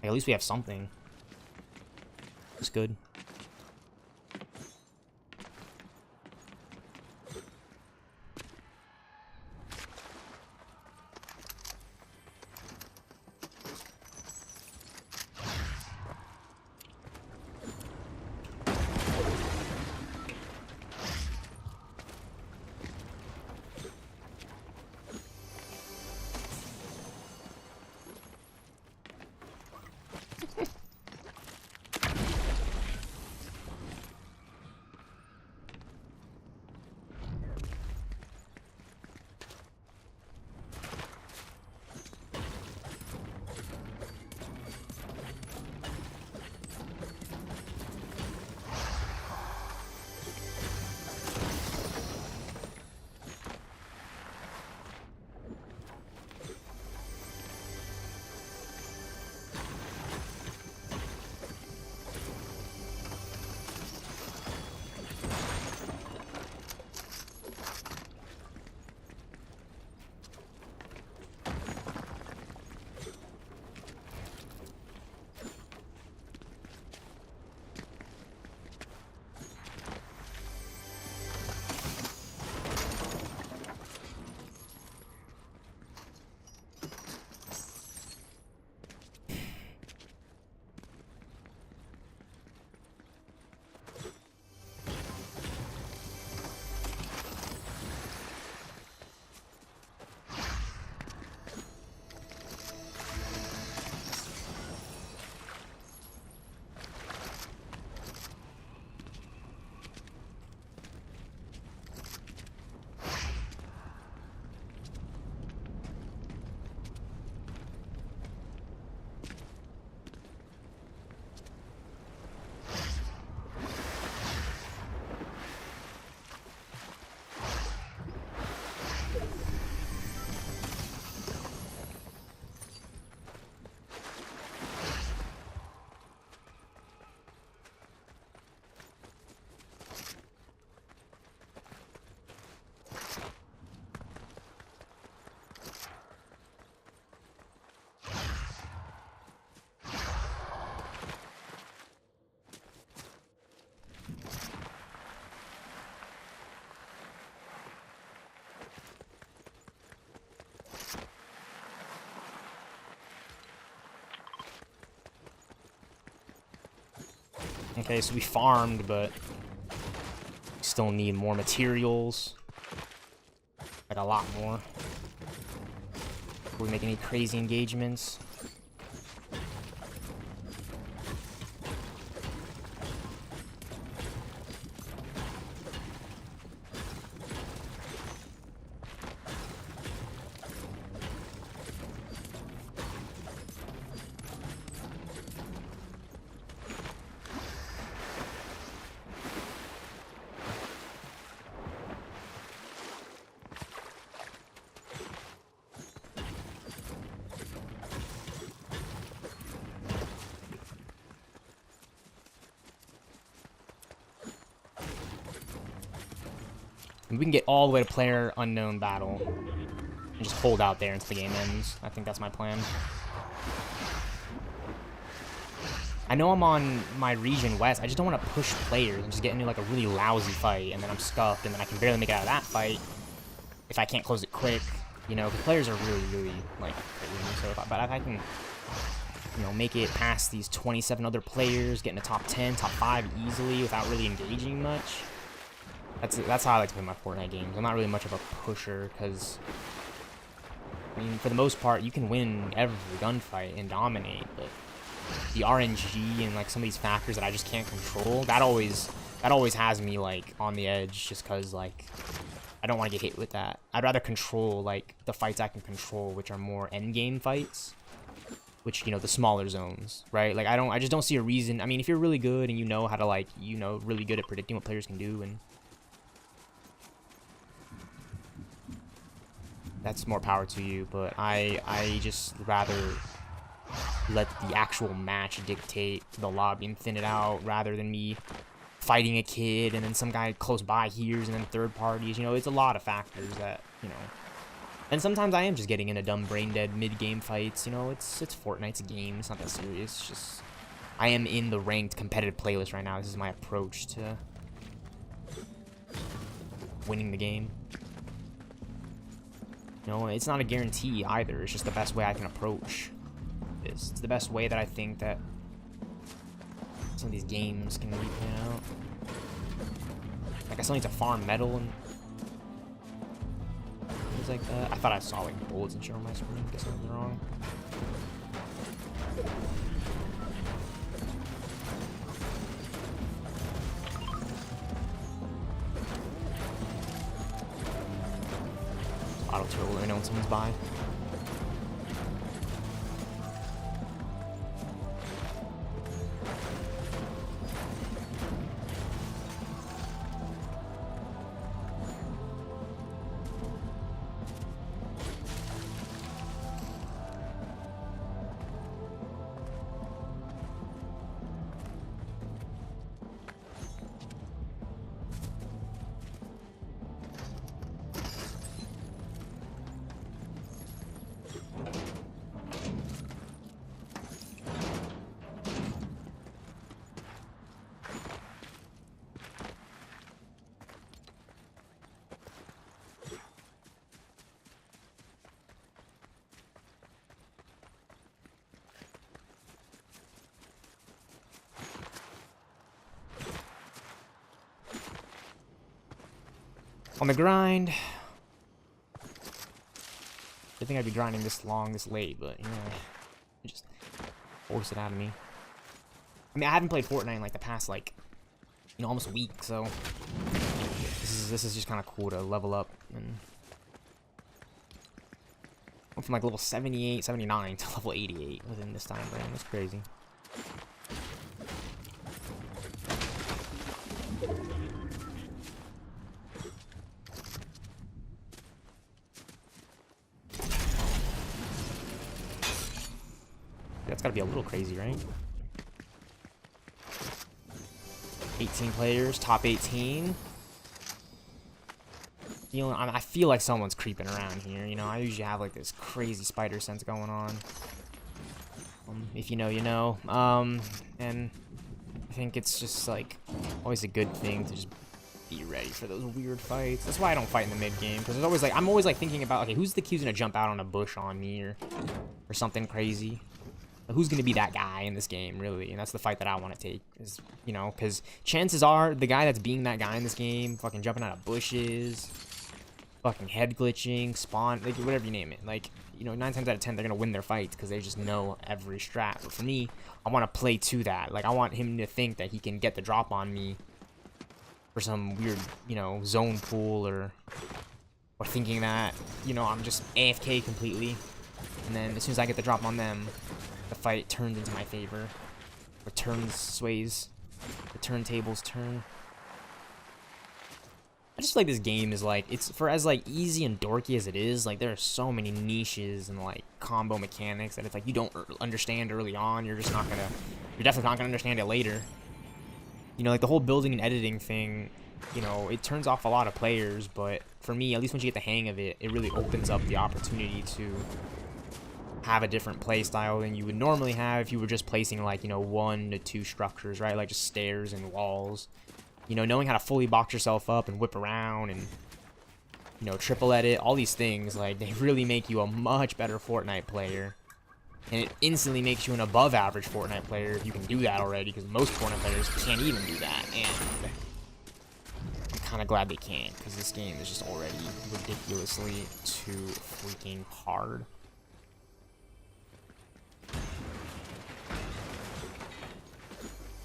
Speaker 1: Hey, at least we have something. It's good. Okay, so we farmed, but we still need more materials. Like a lot more. Before we make any crazy engagements. we can get all the way to player unknown battle and just hold out there until the game ends. I think that's my plan. I know I'm on my region west. I just don't want to push players and just get into like a really lousy fight, and then I'm scuffed, and then I can barely make it out of that fight if I can't close it quick. You know, the players are really like crazy. So, but if I can, you know, make it past these 27 other players, get in the top 10, top 5 easily without really engaging much. That's how I like to play my Fortnite games. I'm not really much of a pusher because, I mean, for the most part, you can win every gunfight and dominate, but the RNG and like some of these factors that I just can't control, that always has me like on the edge, just because like I don't want to get hit with that. I'd rather control like the fights I can control, which are more end game fights, which, you know, the smaller zones, right? Like I just don't see a reason. I mean, if you're really good and you know how to like, you know, really good at predicting what players can do, and that's more power to you. But I just rather let the actual match dictate the lobby and thin it out, rather than me fighting a kid and then some guy close by hears and then third parties. You know, it's a lot of factors that, you know. And sometimes I am just getting into dumb brain dead mid-game fights. You know, it's Fortnite, it's a game, it's not that serious. It's just I am in the ranked competitive playlist right now. This is my approach to winning the game. You know, it's not a guarantee either. It's just the best way I can approach this. It's the best way that I think that some of these games can really pan out. Like, I still need to farm metal and things like that. I thought I saw like bullets and shit on my screen. Guess I was wrong. Auto turtle, let me know when someone's by. On the grind. I think I'd be grinding this long, this late, but you know, just force it out of me. I mean, I haven't played Fortnite in like the past, like, you know, almost a week, so this is just kind of cool to level up and went from like level 78, 79 to level 88 within this time frame. That's crazy. That's gotta be a little crazy, right? 18 players, top 18. I feel like someone's creeping around here. You know, I usually have like this crazy spider sense going on. If you know, you know. And I think it's just like always a good thing to just be ready for those weird fights. That's why I don't fight in the mid game, because there's always like I'm always like thinking about, okay, who's gonna jump out on a bush on me or something crazy. Who's going to be that guy in this game, really? And that's the fight that I want to take, is, you know, because chances are the guy that's being that guy in this game, fucking jumping out of bushes, fucking head glitching, spawn, like, whatever you name it. Like, you know, 9 times out of 10, they're going to win their fights because they just know every strat. But for me, I want to play to that. Like, I want him to think that he can get the drop on me for some weird, you know, zone pool, or thinking that, you know, I'm just AFK completely. And then as soon as I get the drop on them, the fight turns into my favor. Or turns, sways. The turntables turn. I just feel like this game is like, it's for as like easy and dorky as it is, like there are so many niches and like combo mechanics that it's like you don't understand early on, you're definitely not gonna understand it later. You know, like the whole building and editing thing, you know, it turns off a lot of players, but for me, at least once you get the hang of it, it really opens up the opportunity to have a different play style than you would normally have if you were just placing, like, you know, 1 to 2 structures, right? Like just stairs and walls. You know, knowing how to fully box yourself up and whip around and, you know, triple edit, all these things, like, they really make you a much better Fortnite player. And it instantly makes you an above average Fortnite player if you can do that already, because most Fortnite players can't even do that. And I'm kind of glad they can't, because this game is just already ridiculously too freaking hard.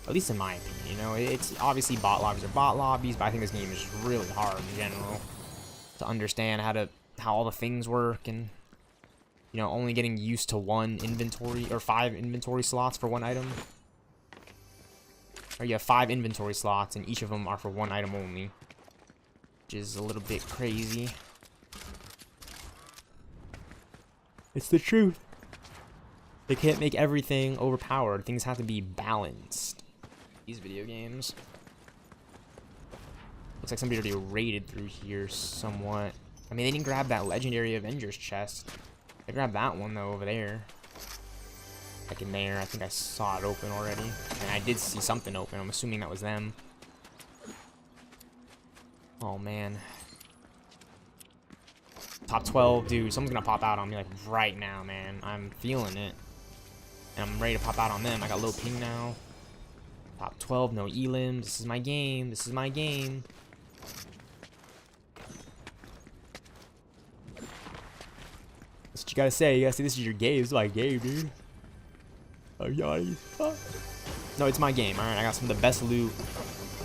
Speaker 1: At least in my opinion, you know, it's obviously bot lobbies are bot lobbies, but I think this game is just really hard in general to understand how all the things work, and, you know, only getting used to 1 inventory or 5 inventory slots for 1 item. Or you have 5 inventory slots, and each of them are for 1 item only, which is a little bit crazy. It's the truth. They can't make everything overpowered. Things have to be balanced. These video games. Looks like somebody already raided through here somewhat. I mean, they didn't grab that legendary Avengers chest. They grabbed that one though over there. Like in there, I think I saw it open already. And I did see something open. I'm assuming that was them. Oh man. Top 12, dude. Someone's gonna pop out on me like right now, man. I'm feeling it. And I'm ready to pop out on them. I got low ping now. Top 12, no elim. This is my game. This is my game. That's what you gotta say. You gotta say this is your game. This is my game, dude. Oh, yeah. No, it's my game. Alright, I got some of the best loot.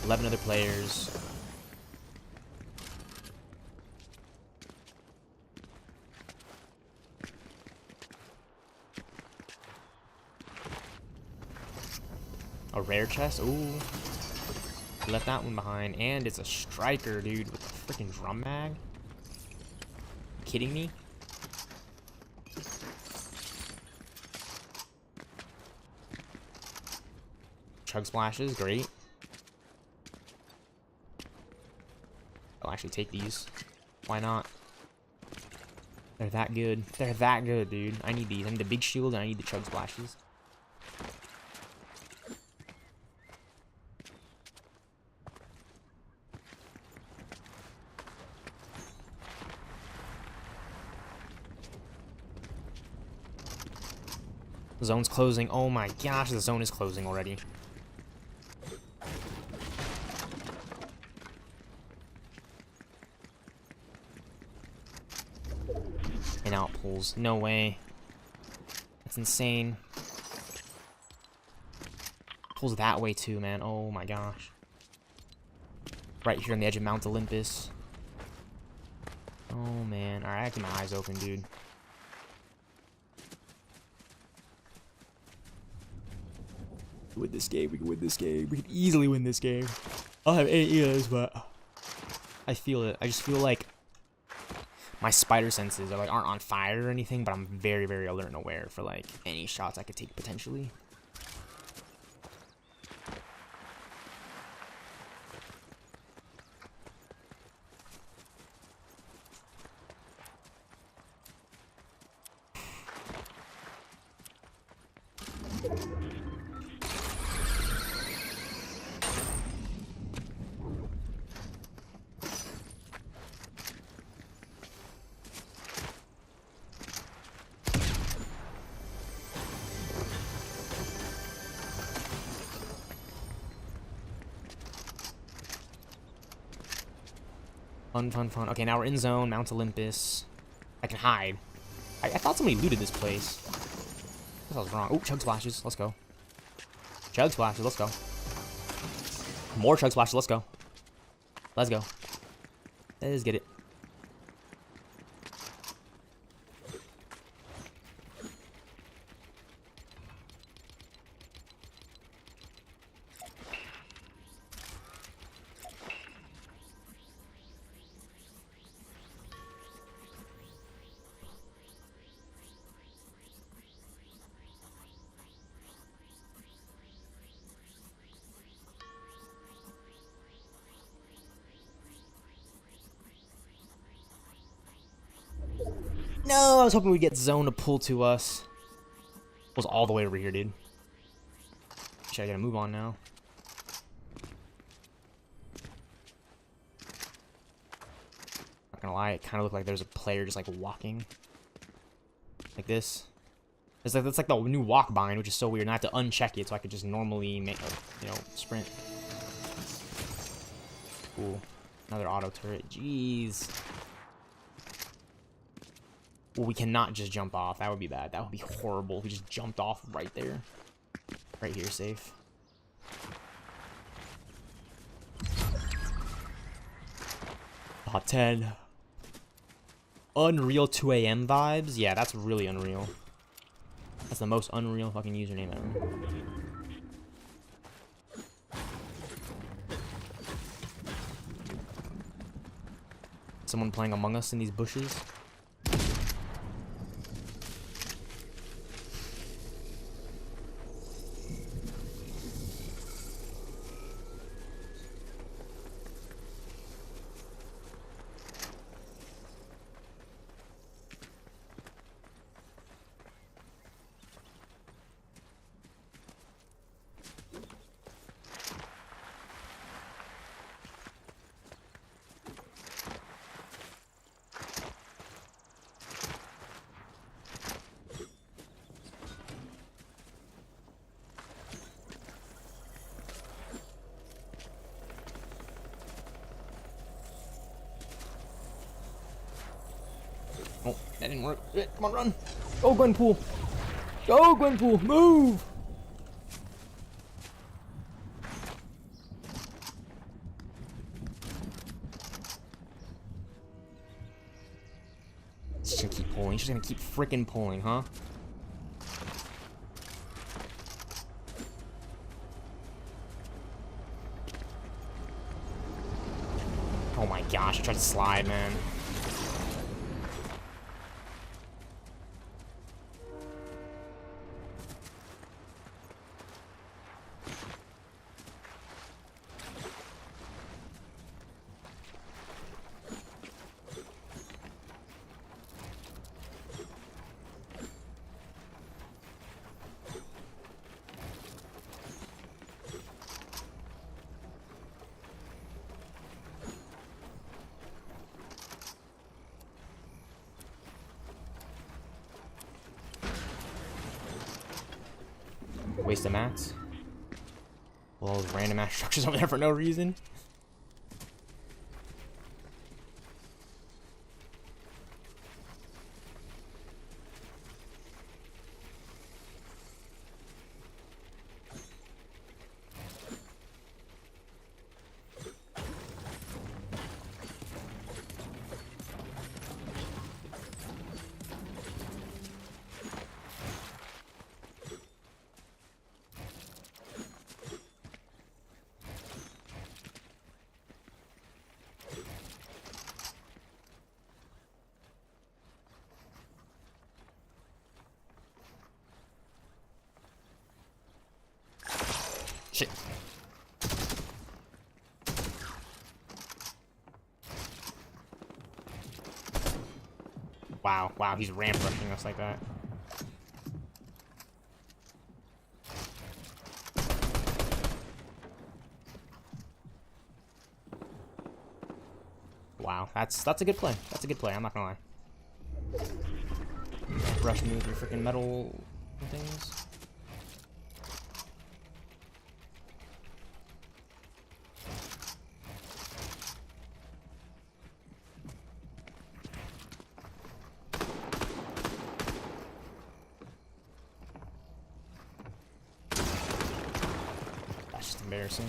Speaker 1: 11 other players. A rare chest? Ooh. Left that one behind. And it's a striker, dude, with a freaking drum mag. Kidding me? Chug splashes, great. I'll actually take these. Why not? They're that good. They're that good, dude. I need these. I need the big shield and I need the chug splashes. The zone's closing. Oh my gosh, the zone is closing already. And out pulls. No way. That's insane. Pulls that way too, man. Oh my gosh. Right here on the edge of Mount Olympus. Oh man. Alright, I have to keep my eyes open, dude. Win this game. We can win this game. We can easily win this game. I'll have 8 ears, but I feel it. I just feel like my spider senses are like aren't on fire or anything, but I'm very, very alert and aware for like any shots I could take potentially. Fun, fun, fun. Okay, now we're in zone, Mount Olympus. I can hide. I thought somebody looted this place. I guess I was wrong. Oh, chug splashes. Let's go. Chug splashes. Let's go. More chug splashes. Let's go. Let's go. Let's get it. No, I was hoping we'd get zone to pull to us. Was all the way over here, dude. Should I get a move on now? Not gonna lie, it kind of looked like there's a player just like walking like this. It's like that's like the new walk bind, which is so weird. And I have to uncheck it so I could just normally make, you know, sprint. Cool. Another auto turret. Jeez. Well, we cannot just jump off. That would be bad. That would be horrible if we just jumped off right there. Right here, safe. Top 10. Unreal 2 AM vibes? Yeah, that's really unreal. That's the most unreal fucking username ever. Someone playing Among Us in these bushes? Oh, that didn't work. Come on, run. Go, Gwenpool. Go, Gwenpool. Move. She's gonna keep pulling. She's gonna keep freaking pulling, huh? Oh my gosh, I tried to slide, man. Waste of mats. Well, those random ass structures over there for no reason. Shit. Wow, wow, he's ramp rushing us like that. Wow, that's a good play. That's a good play, I'm not gonna lie. Rush move your freaking metal things. Embarrassing.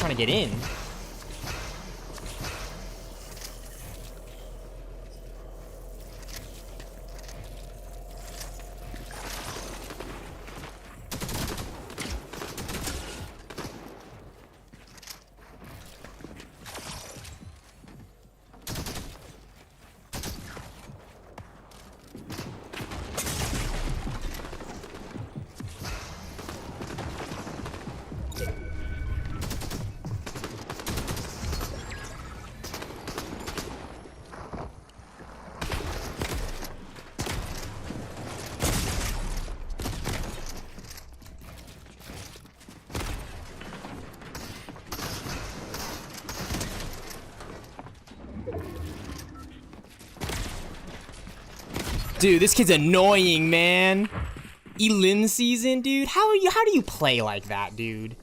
Speaker 1: trying to get in. Dude, this kid's annoying, man. Elin season, dude. How do you play like that, dude?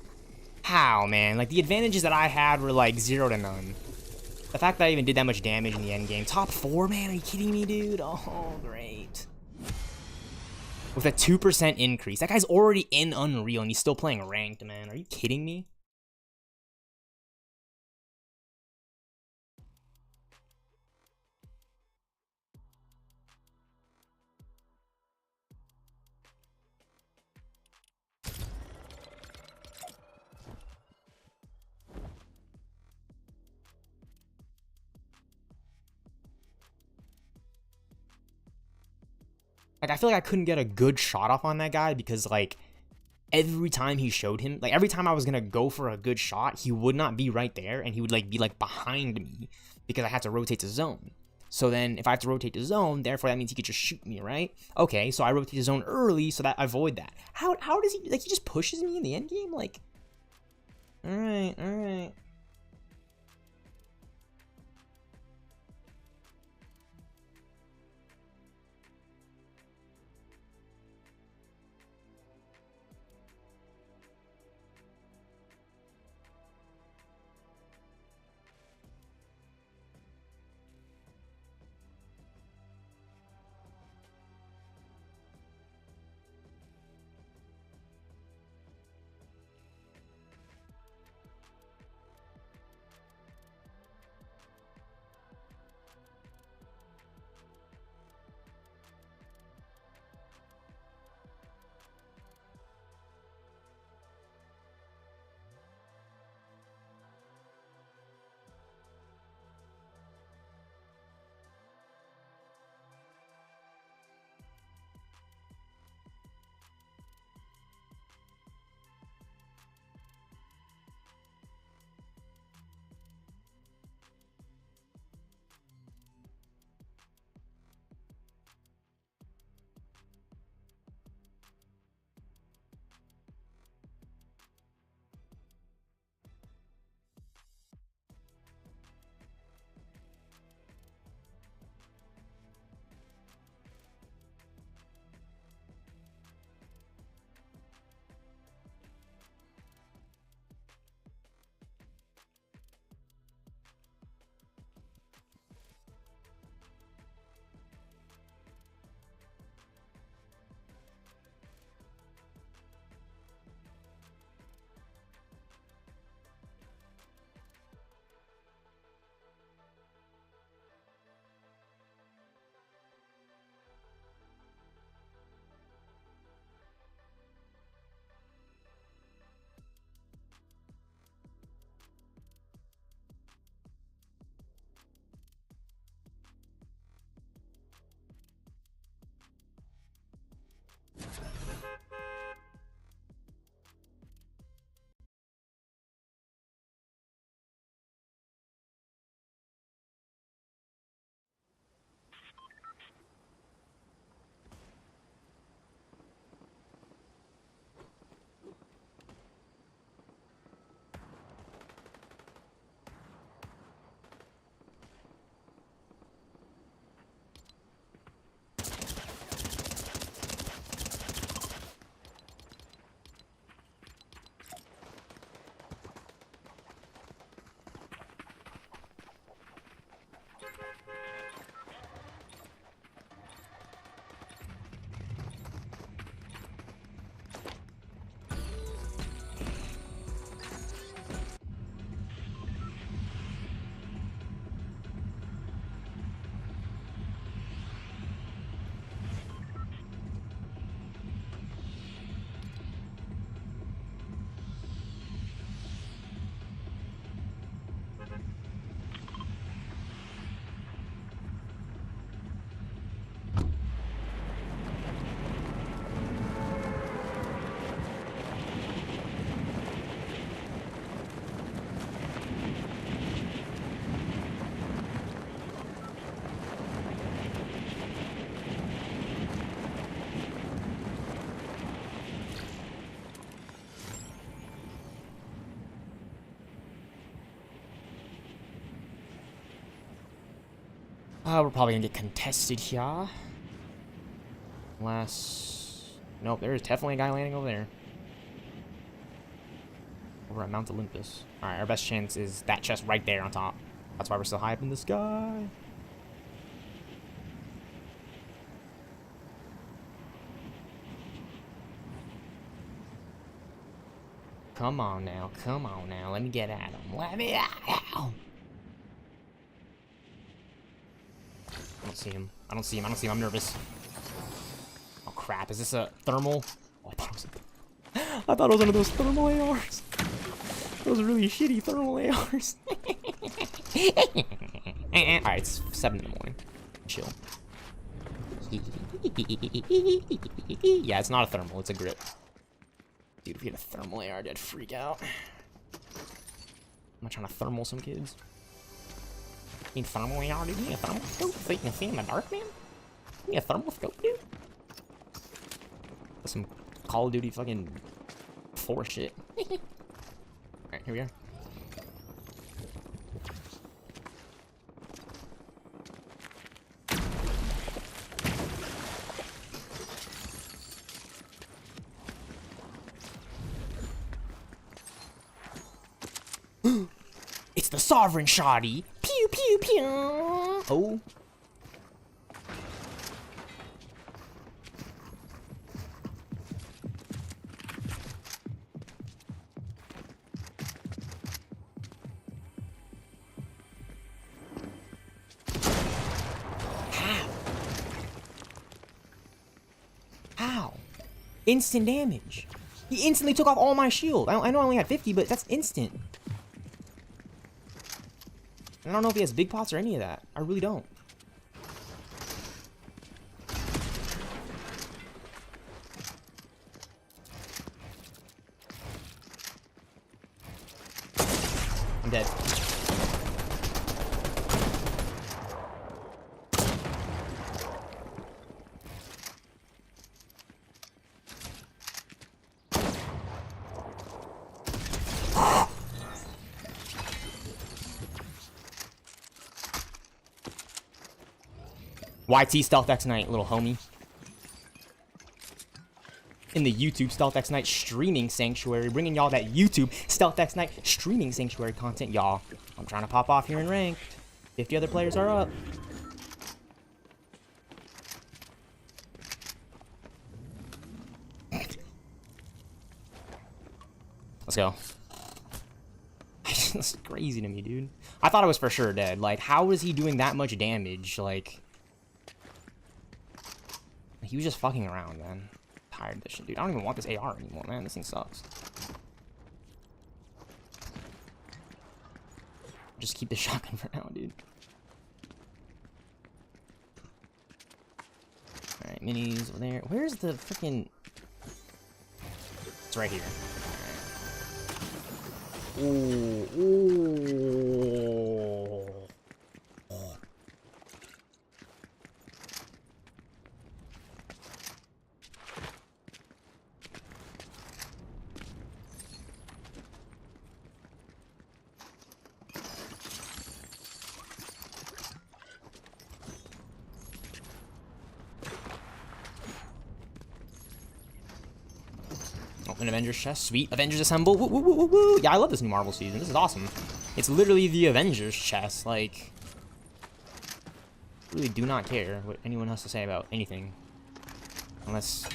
Speaker 1: How, man? Like, the advantages that I had were like 0 to none. The fact that I even did that much damage in the end game. Top 4, man? Are you kidding me, dude? Oh, great. With a 2% increase. That guy's already in Unreal and he's still playing ranked, man. Are you kidding me? Like, I feel like I couldn't get a good shot off on that guy because, like, every time he showed him, like, every time I was gonna go for a good shot, he would not be right there, and he would, like, be, like, behind me because I had to rotate the zone. So then, if I have to rotate the zone, therefore that means he could just shoot me, right? Okay, so I rotate the zone early so that I avoid that. How does he, like, he just pushes me in the end game? Like, alright, alright. We're probably gonna get contested here. Unless... Nope, there is definitely a guy landing over there. Over at Mount Olympus. Alright, our best chance is that chest right there on top. That's why we're so high up in the sky. Come on now, let me get at him. Let me at him. I don't see him. I'm nervous. Oh crap, is this a thermal? Oh, I thought it was one of those thermal ARs. Those really shitty thermal ARs. Alright, it's 7 in the morning. Chill. Yeah, it's not a thermal, it's a grip. Dude, if we had a thermal AR, I'd freak out. Am I trying to thermal some kids? Need thermal AR, dude? You need a thermal scope so you can see in the dark, man? You need a thermal scope, dude? Some Call of Duty fucking 4 shit. Alright, here we are. It's the Sovereign Shoddy! Pew pew pew! Oh. How? Instant damage. He instantly took off all my shield. I know I only had 50, but that's instant. I don't know if he has big pots or any of that. I really don't. I'm dead. YT stealthxknight, little homie. In the YouTube stealthxknight streaming sanctuary, bringing y'all that YouTube stealthxknight streaming sanctuary content, y'all. I'm trying to pop off here in ranked. 50 other players are up. Let's go. That's crazy to me, dude. I thought I was for sure dead. Like, how is he doing that much damage? Like... He was just fucking around, man. I'm tired of this shit, dude. I don't even want this AR anymore, man. This thing sucks. Just keep the shotgun for now, dude. Alright, minis over there. Where's the freaking... It's right here. Right. Ooh, ooh. An Avengers chest, sweet. Avengers assemble. Woo, woo, woo, woo, woo. Yeah, I love this new Marvel season. This is awesome. It's literally the Avengers chest. Like, really do not care what anyone has to say about anything, unless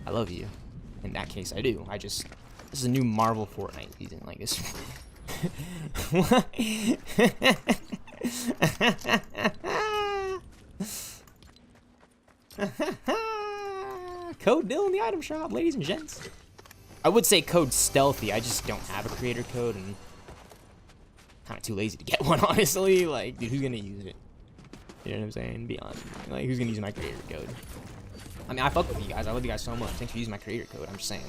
Speaker 1: I love you. In that case, I do. This is a new Marvel Fortnite season. Like this. Code Dill in the item shop, ladies and gents. I would say code stealthy. I just don't have a creator code and kind of too lazy to get one, honestly. Like, dude, who's gonna use it? You know what I'm saying? Be honest. Like, who's gonna use my creator code? I mean, I fuck with you guys. I love you guys so much. Thanks for using my creator code. I'm just saying,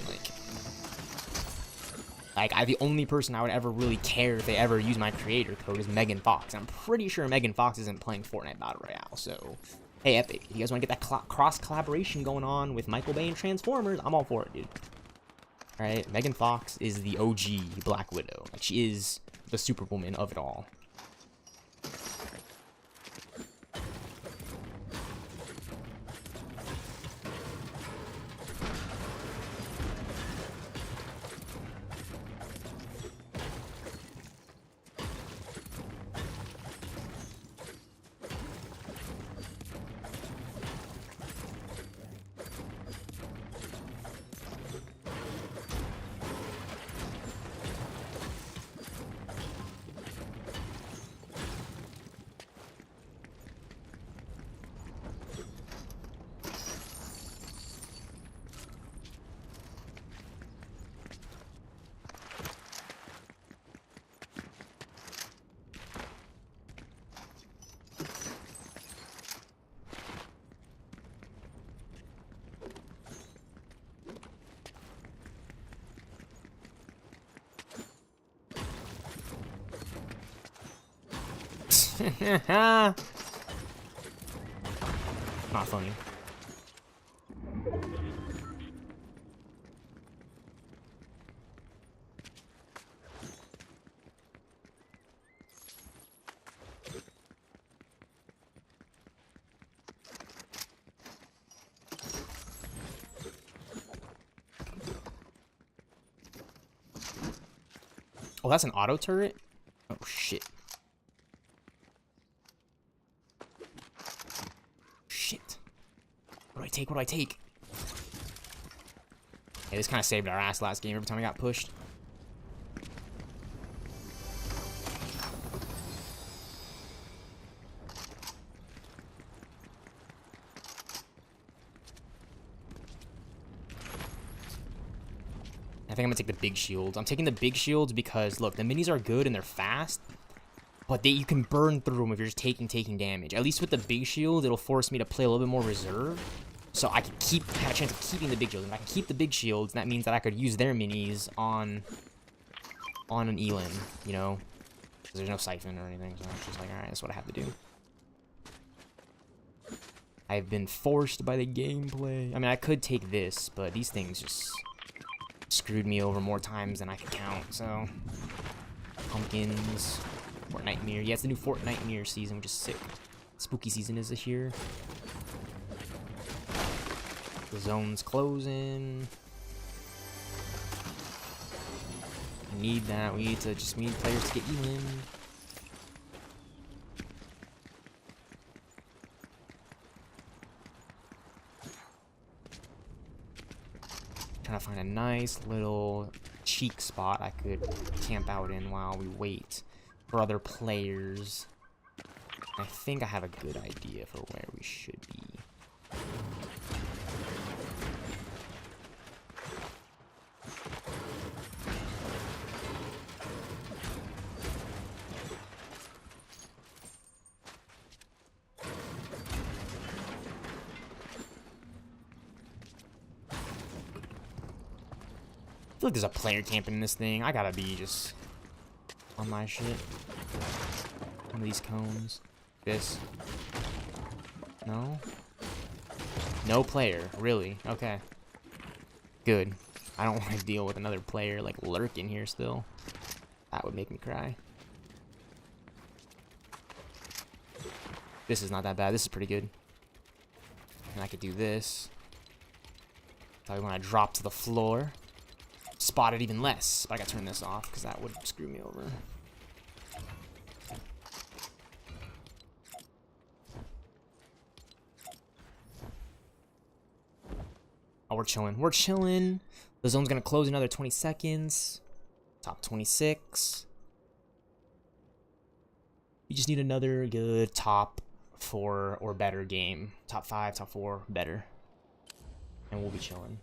Speaker 1: the only person I would ever really care if they ever use my creator code is Megan Fox. I'm pretty sure Megan Fox isn't playing Fortnite Battle Royale, so... Hey, Epic, if you guys want to get that cross-collaboration going on with Michael Bay and Transformers, I'm all for it, dude. Alright, Megan Fox is the OG Black Widow. Like, she is the Superwoman of it all. Not funny. Oh, that's an auto turret? Oh, shit. Shit. What do I take? What do I take? Yeah, this kind of saved our ass last game every time I got pushed. I think I'm gonna take the big shields. I'm taking the big shields because, look, the minis are good and they're fast, but you can burn through them if you're just taking damage. At least with the big shield, it'll force me to play a little bit more reserve, so I can have a chance of keeping the big shields. And I can keep the big shields, and that means that I could use their minis on an Elin, you know, because there's no siphon or anything. So I'm just like, all right, that's what I have to do. I've been forced by the gameplay. I mean, I could take this, but these things just screwed me over more times than I could count, so. Pumpkins. Fortnite mirror. Yeah, it's the new Fortnite mirror season, which is sick. Spooky season is here. The zone's closing. We need that. We need players to get Elin. Trying to find a nice little cheek spot I could camp out in while we wait for other players. I think I have a good idea for where we should be. I feel like there's a player camping in this thing. I gotta be just on my shit. One of these cones. This. No? No player. Really? Okay. Good. I don't want to deal with another player, like, lurking here still. That would make me cry. This is not that bad. This is pretty good. And I could do this. Probably when I drop to the floor. Spot it even less. But I gotta turn this off because that would screw me over. Oh, we're chilling. We're chilling. The zone's gonna close in another 20 seconds. Top 26. We just need another good top 4 or better game. Top 5, top 4, better. And we'll be chilling.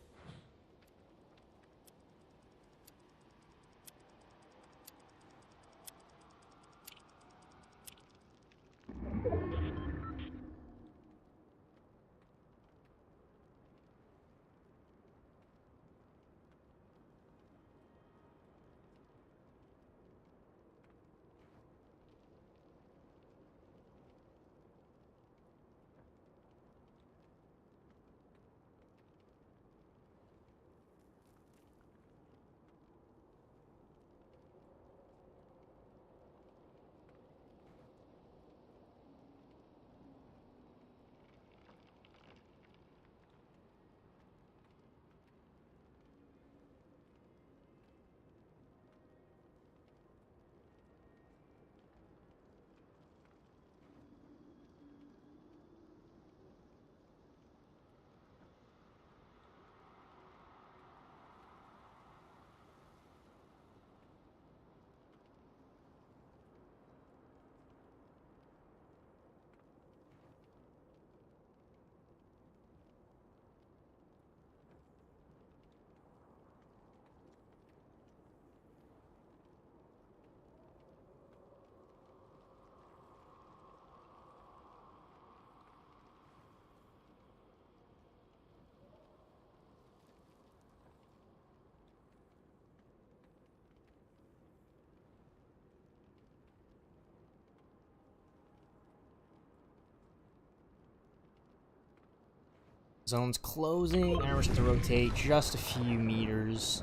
Speaker 1: Zone's closing, and we're just to rotate just a few meters,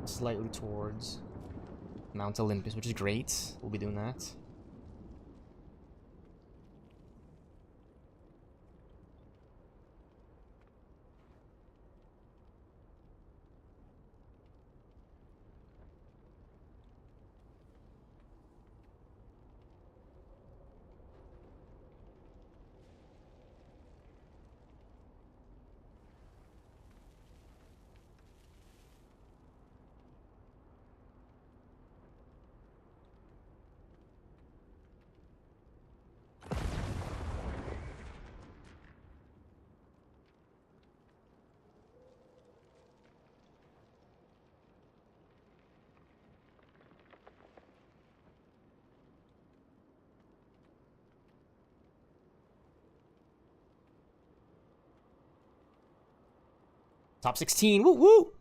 Speaker 1: slightly towards Mount Olympus, which is great. We'll be doing that. Top 16, woo woo!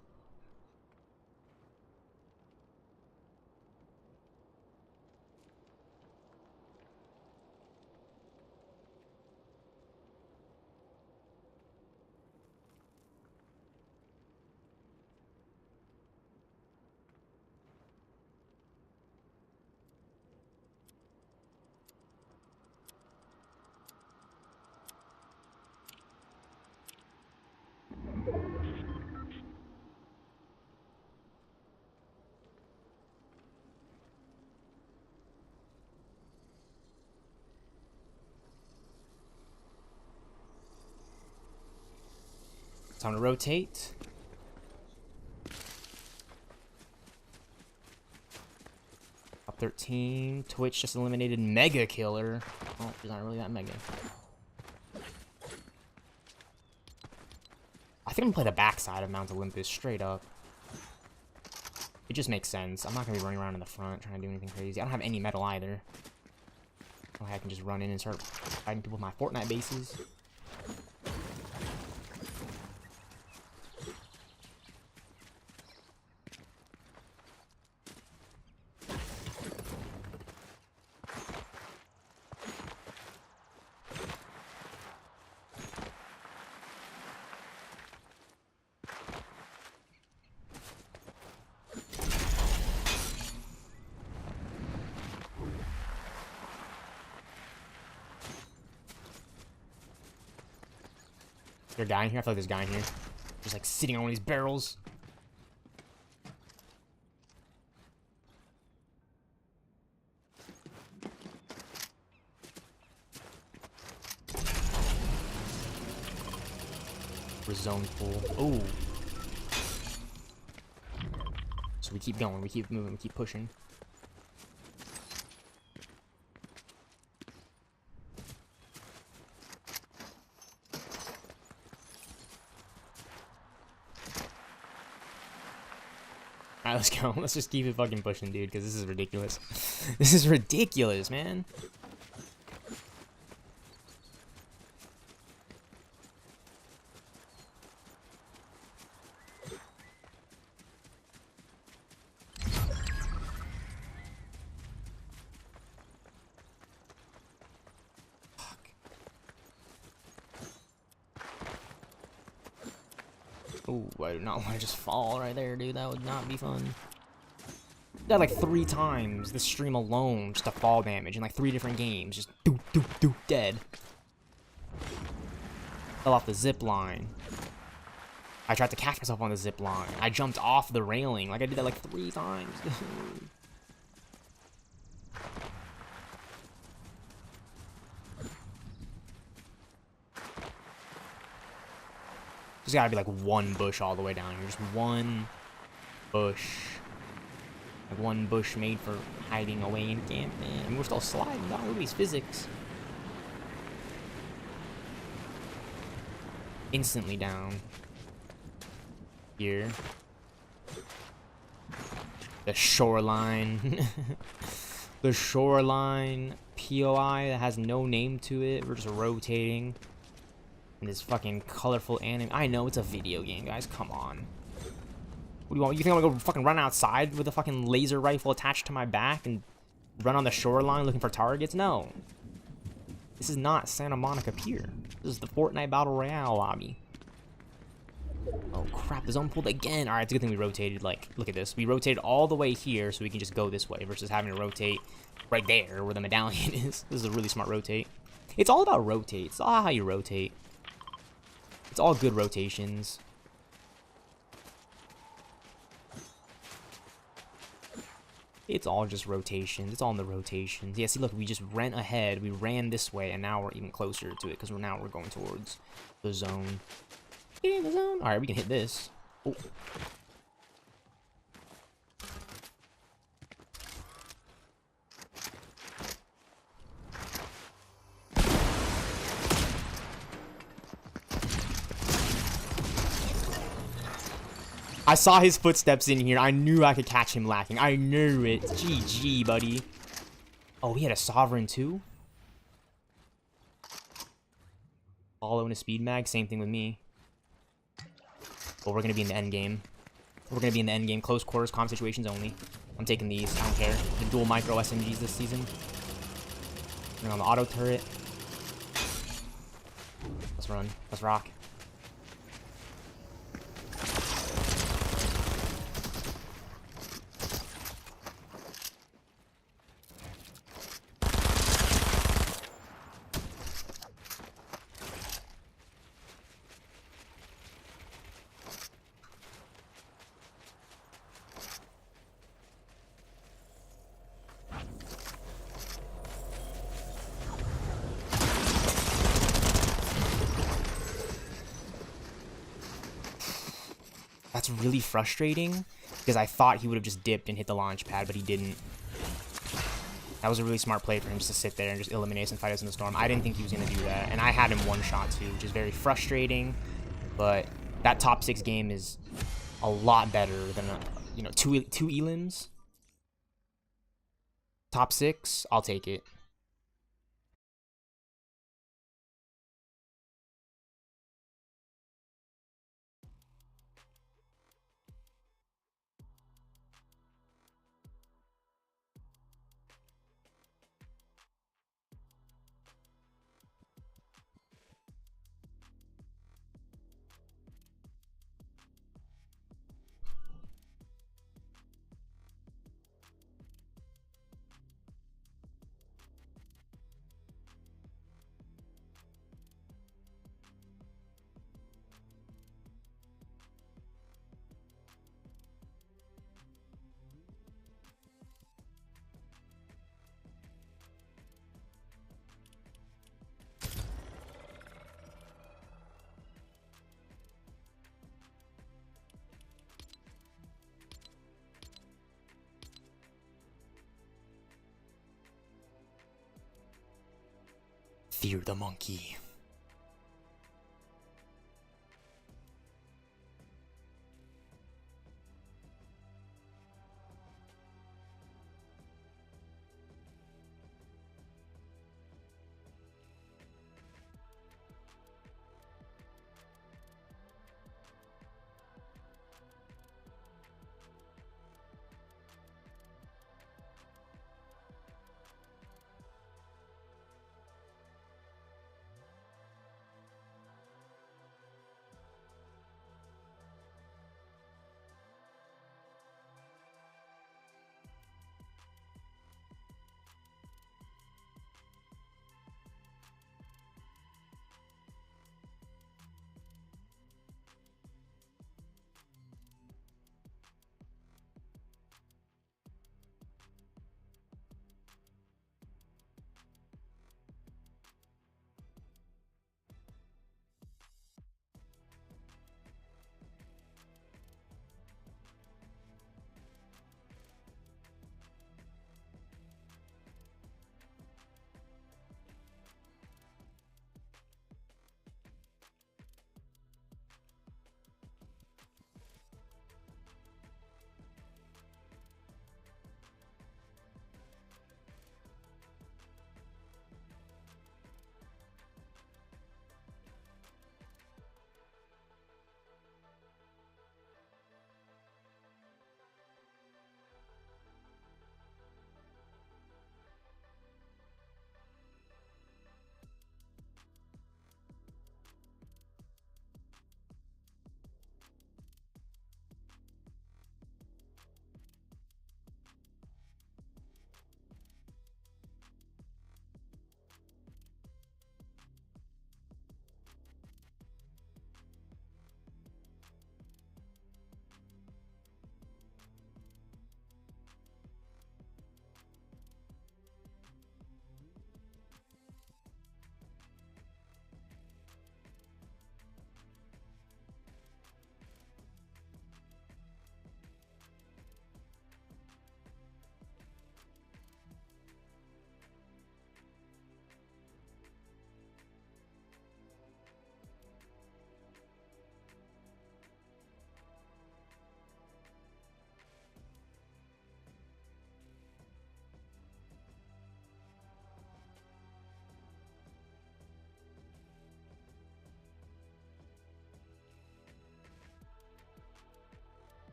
Speaker 1: Time to rotate. Top 13. Twitch just eliminated Mega Killer. Oh, he's not really that mega. I think I'm gonna play the backside of Mount Olympus straight up. It just makes sense. I'm not gonna be running around in the front trying to do anything crazy. I don't have any metal either. Oh, I can just run in and start fighting people with my Fortnite bases. Is there a guy in here? I feel like there's a guy in here. Just like sitting on one of these barrels. We're zone full. Oh. So we keep going, we keep moving, we keep pushing. Alright, let's go. Let's just keep it fucking pushing, dude, because this is ridiculous. This is ridiculous, man. Ooh, I do not want to just fall right there, dude. That would not be fun. That like 3 times this stream alone just to fall damage in like 3 different games. Just doop, doop, doop, dead. Fell off the zip line. I tried to catch myself on the zip line. I jumped off the railing. Like I did that like 3 times. There's gotta be like 1 bush all the way down here. Just 1 bush. Like 1 bush made for hiding away in camp, man. I mean, we're still sliding down with these physics. Instantly down. Here. The shoreline. The shoreline POI that has no name to it. We're just rotating. And this fucking colorful anime. I know it's a video game, guys. Come on. What do you want? You think I'm gonna go fucking run outside with a fucking laser rifle attached to my back and run on the shoreline looking for targets? No. This is not Santa Monica Pier. This is the Fortnite Battle Royale lobby. The zone pulled again. All right, it's a good thing we rotated. Like, look at this. We rotated all the way here so we can just go this way versus having to rotate right there where the medallion is. This is a really smart rotate. It's all about rotate. It's all how you rotate. It's all good rotations. It's all just rotations. It's all in the rotations. Yeah, see, look, we just ran ahead. We ran this way, and now we're even closer to it because now we're going towards the zone. Get in the zone. All right, we can hit this. Oh. I saw his footsteps in here. I knew I could catch him lacking. I knew it. GG, buddy. Oh, he had a sovereign too? Follow in a speed mag. Same thing with me. But we're going to be in the end game. We're going to be in the end game. Close quarters, calm situations only. I'm taking these. I don't care. The dual micro SMGs this season. Bring on the auto turret. Let's run. Let's rock. That's really frustrating because I thought he would have just dipped and hit the launch pad, but he didn't. That was a really smart play for him just to sit there and just eliminate us and fight us in the storm. I didn't think he was going to do that, and I had him one shot too, which is very frustrating. But that top 6 game is a lot better than two elims. Top 6, I'll take it. Fear the monkey.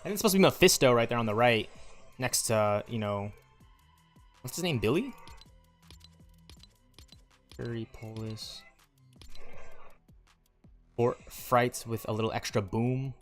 Speaker 1: think it's supposed to be Mephisto right there on the right, next to, you know, what's his name, Billy? Very Polish. Or frights with a little extra boom.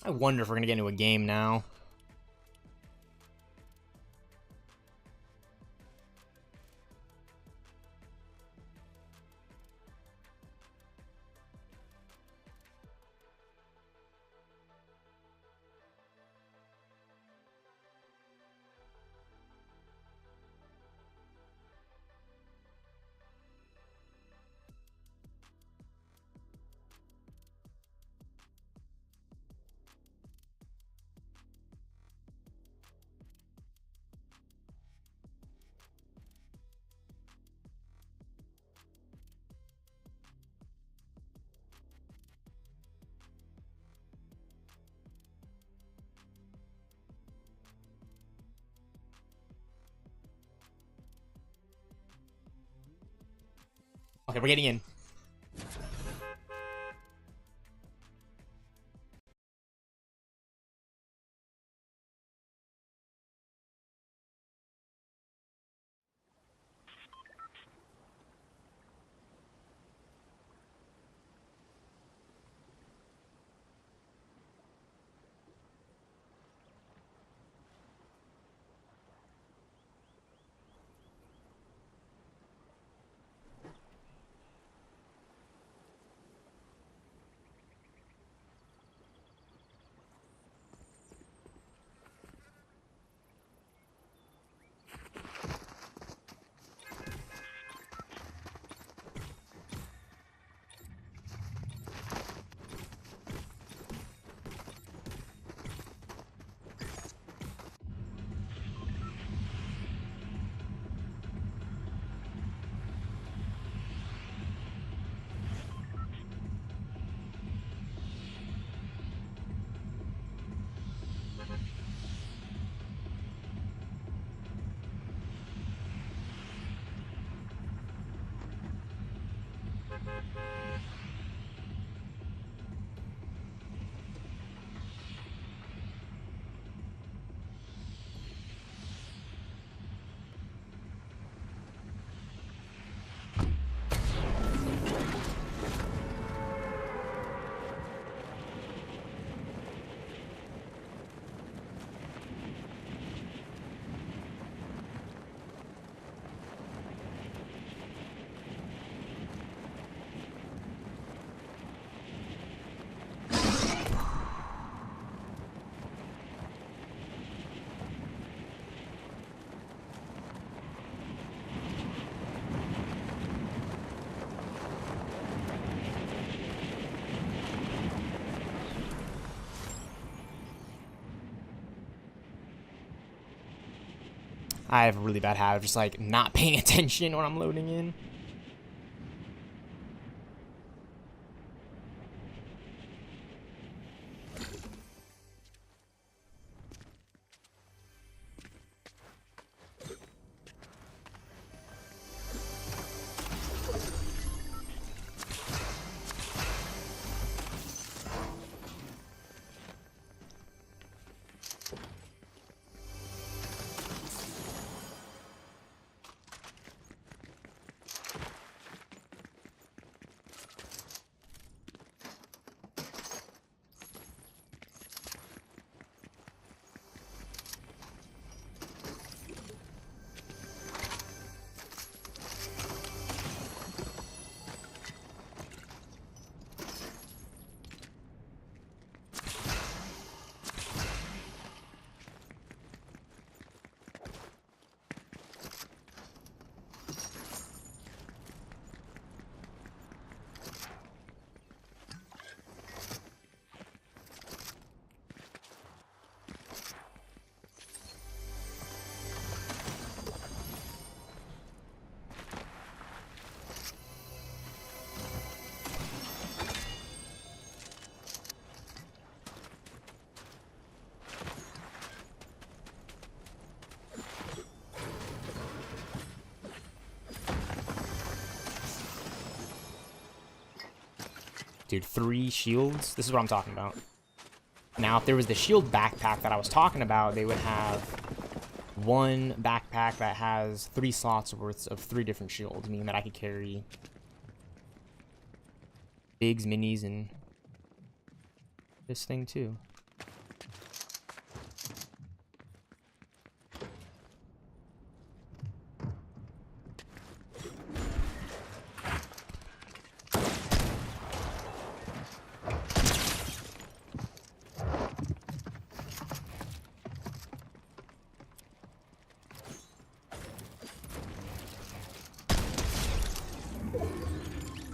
Speaker 1: I wonder if we're gonna get into a game now. Okay, we're getting in. I have a really bad habit of just like not paying attention when I'm loading in. Dude, 3 shields? This is what I'm talking about. Now, if there was the shield backpack that I was talking about, they would have one backpack that has 3 slots worth of 3 different shields, meaning that I could carry bigs, minis, and this thing too.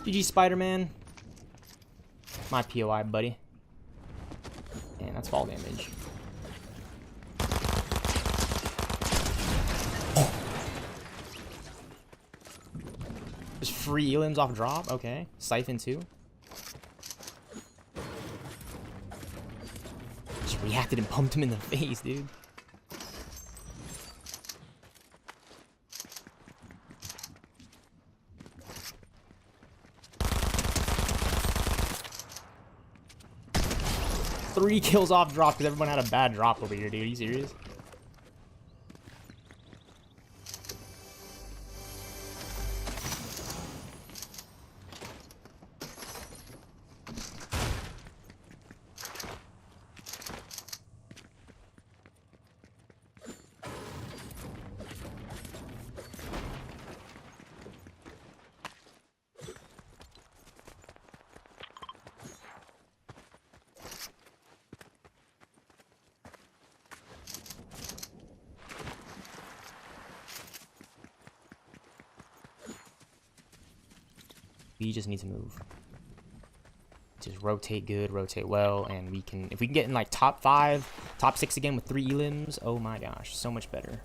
Speaker 1: GG, Spider-Man. My POI, buddy. And that's fall damage. Just free elims off drop? Okay. Siphon too. Just reacted and pumped him in the face, dude. Three kills off drop because everyone had a bad drop over here, dude. Are you serious? We just need to move. Just rotate good, rotate well, and we can, if we can get in like top 5, top 6 again with 3 elims, oh my gosh, so much better.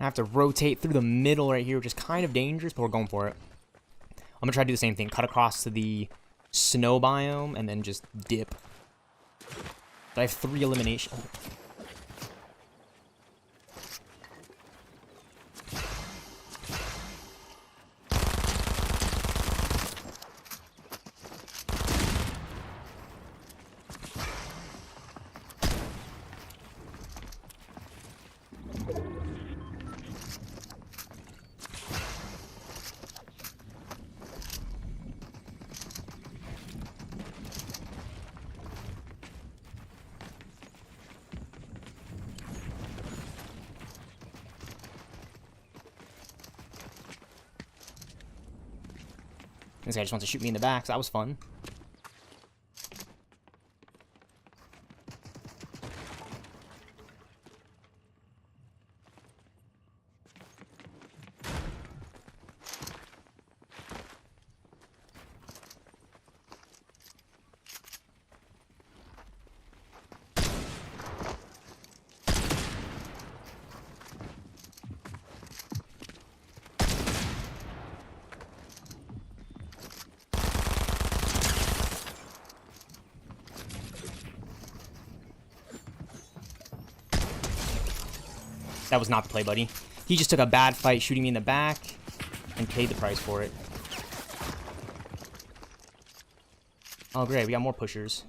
Speaker 1: I have to rotate through the middle right here, which is kind of dangerous, but we're going for it. I'm gonna try to do the same thing. Cut across to the snow biome and then just dip. But I have 3 eliminations. This guy just wants to shoot me in the back, so that was fun. That was not the play, buddy. He just took a bad fight shooting me in the back and paid the price for it. Oh, great. We got more pushers.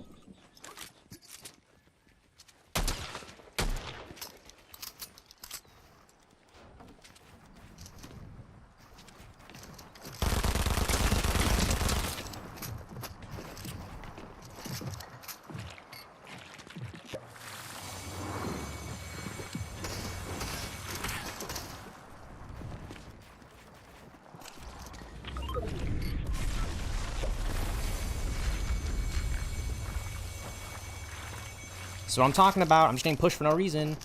Speaker 1: So what I'm talking about, I'm just getting pushed for no reason.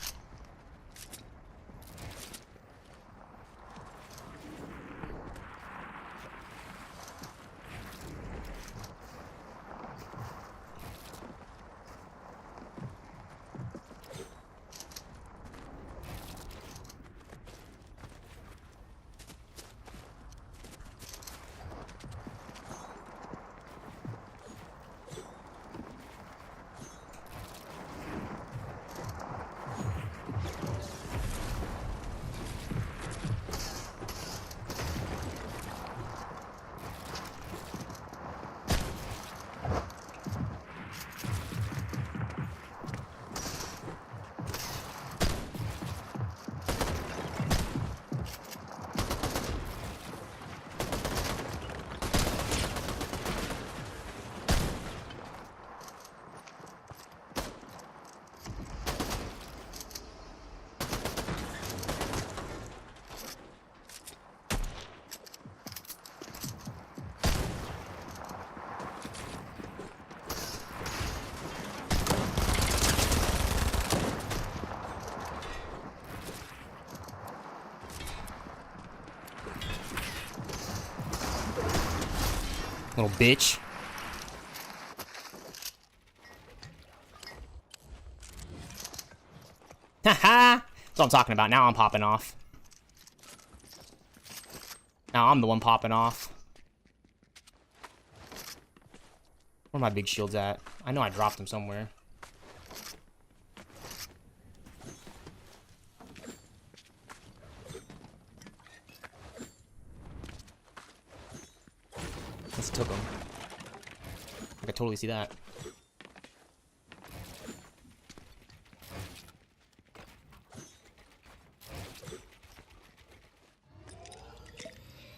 Speaker 1: Little bitch. Haha! That's what I'm talking about. Now I'm popping off. Now I'm the one popping off. Where are my big shields at? I know I dropped them somewhere. Just took them. I could totally see that.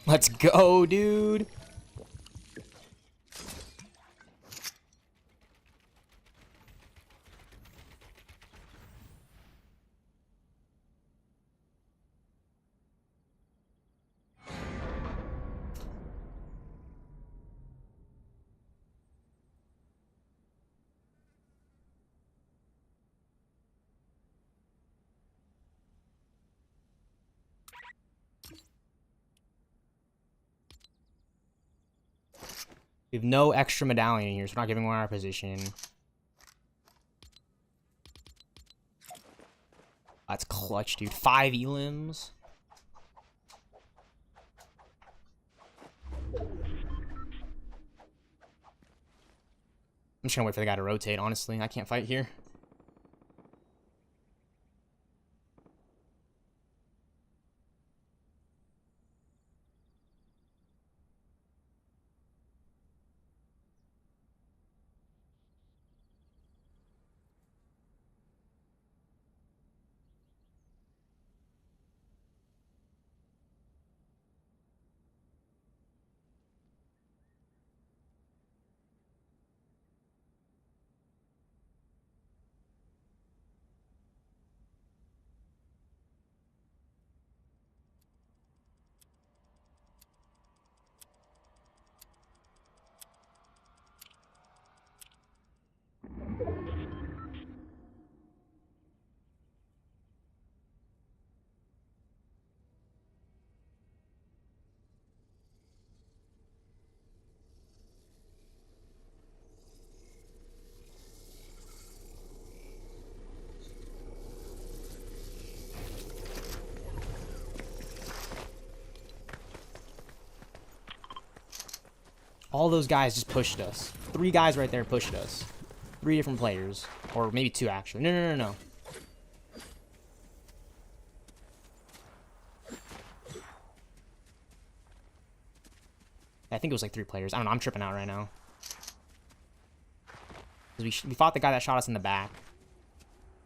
Speaker 1: Let's go, dude. We have no extra medallion here, so we're not giving away our position. That's clutch, dude. 5 elims. just gonna wait for the guy to rotate, honestly. I can't fight here. All those guys just pushed us. 3 guys right there pushed us. 3 different players. Or maybe 2, actually. No. I think it was like 3 players. I don't know. I'm tripping out right now. We fought the guy that shot us in the back.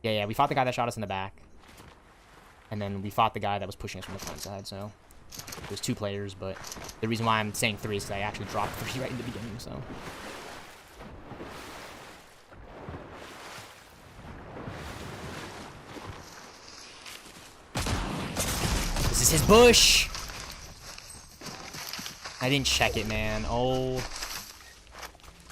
Speaker 1: Yeah. We fought the guy that shot us in the back. And then we fought the guy that was pushing us from the front side, so... It was 2 players, but the reason why I'm saying 3 is because I actually dropped 3 right in the beginning, so... This is his bush! I didn't check it, man. Oh.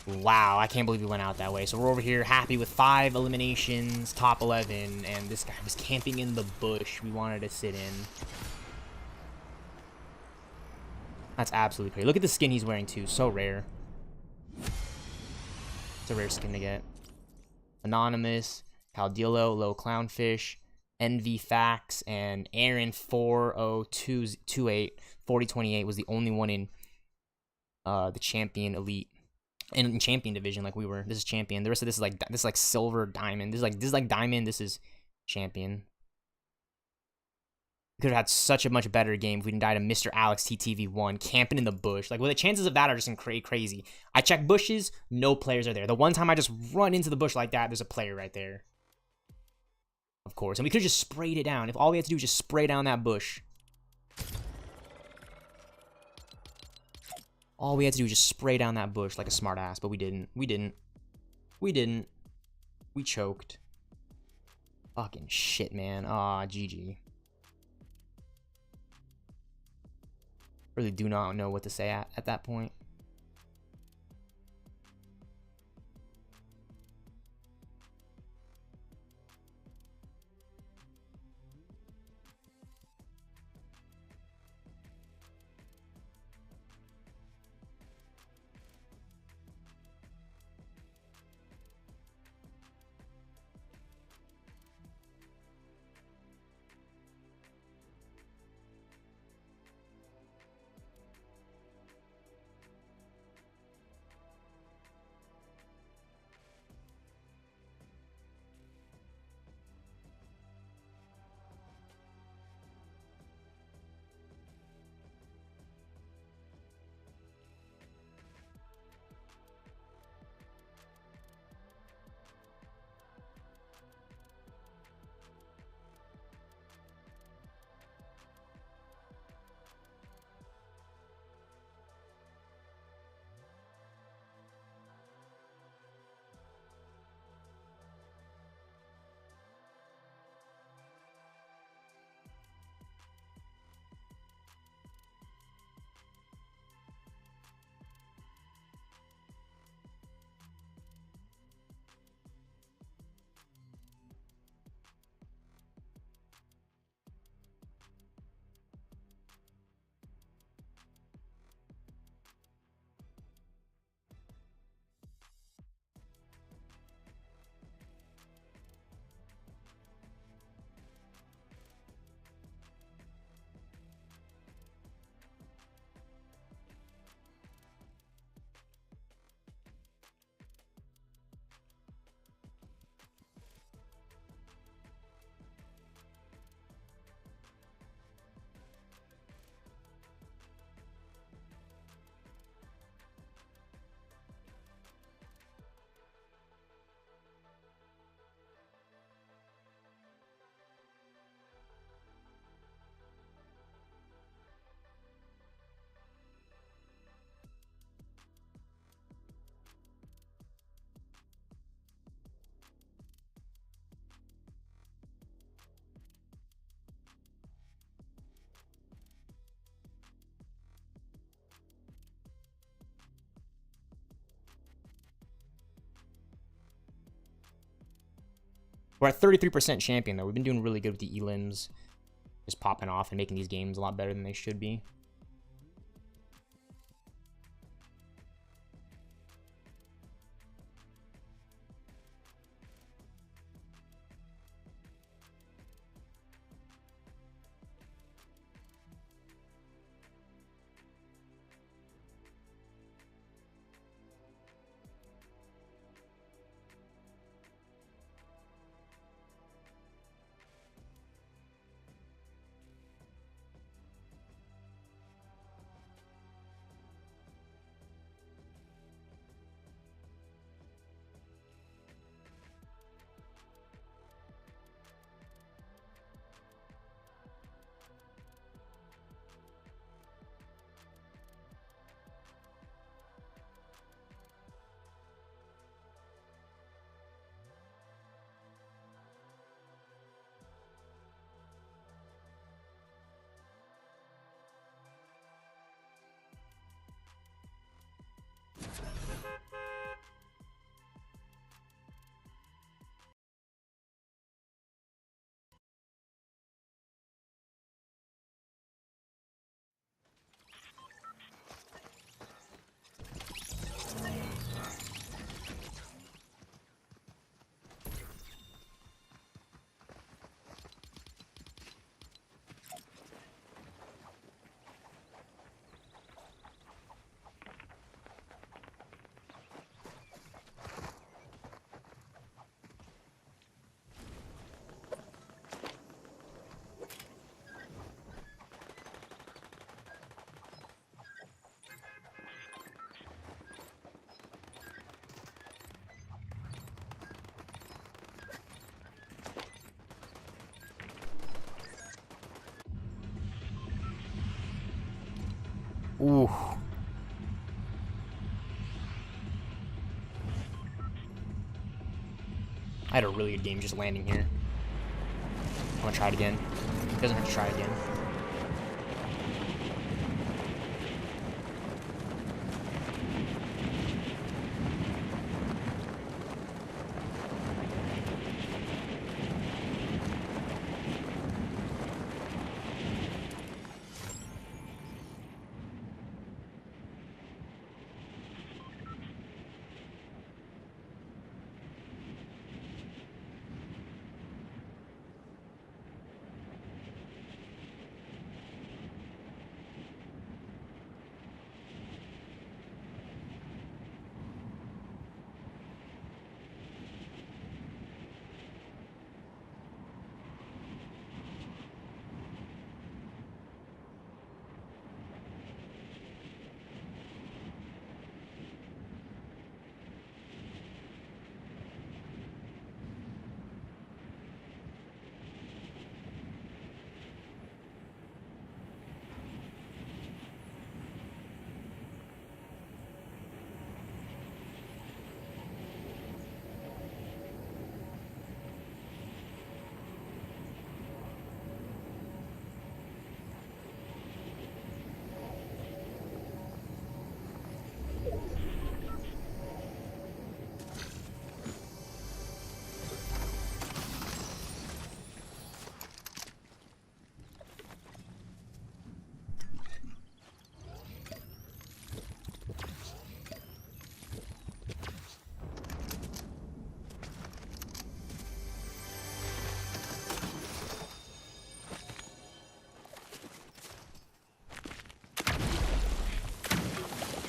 Speaker 1: Wow, I can't believe we went out that way. So we're over here happy with 5 eliminations, top 11, and this guy was camping in the bush we wanted to sit in. That's absolutely crazy. Look at the skin he's wearing, too. So rare. It's a rare skin to get. Anonymous, Caldillo, Low Clownfish, Envy Fax, and Aaron 40228 4028 was the only one in the Champion Elite. In Champion Division, like we were. This is Champion. The rest of this is like Silver, Diamond. This is like Diamond. This is Champion. Could have had such a much better game if we didn't die to Mr. Alex TTV1 camping in the bush. Like, well, the chances of that are just crazy. I check bushes, no players are there. The one time I just run into the bush like that, there's a player right there. Of course. And we could have just sprayed it down. If all we had to do was just spray down that bush. All we had to do was just spray down that bush like a smart ass, but we didn't. We choked. Fucking shit, man. Aw, GG. Really do not know what to say at that point. We're at 33% champion, though. We've been doing really good with the elims. Just popping off and making these games a lot better than they should be. Ooh. I had a really good game just landing here. I'm gonna try it again. Doesn't hurt to try again.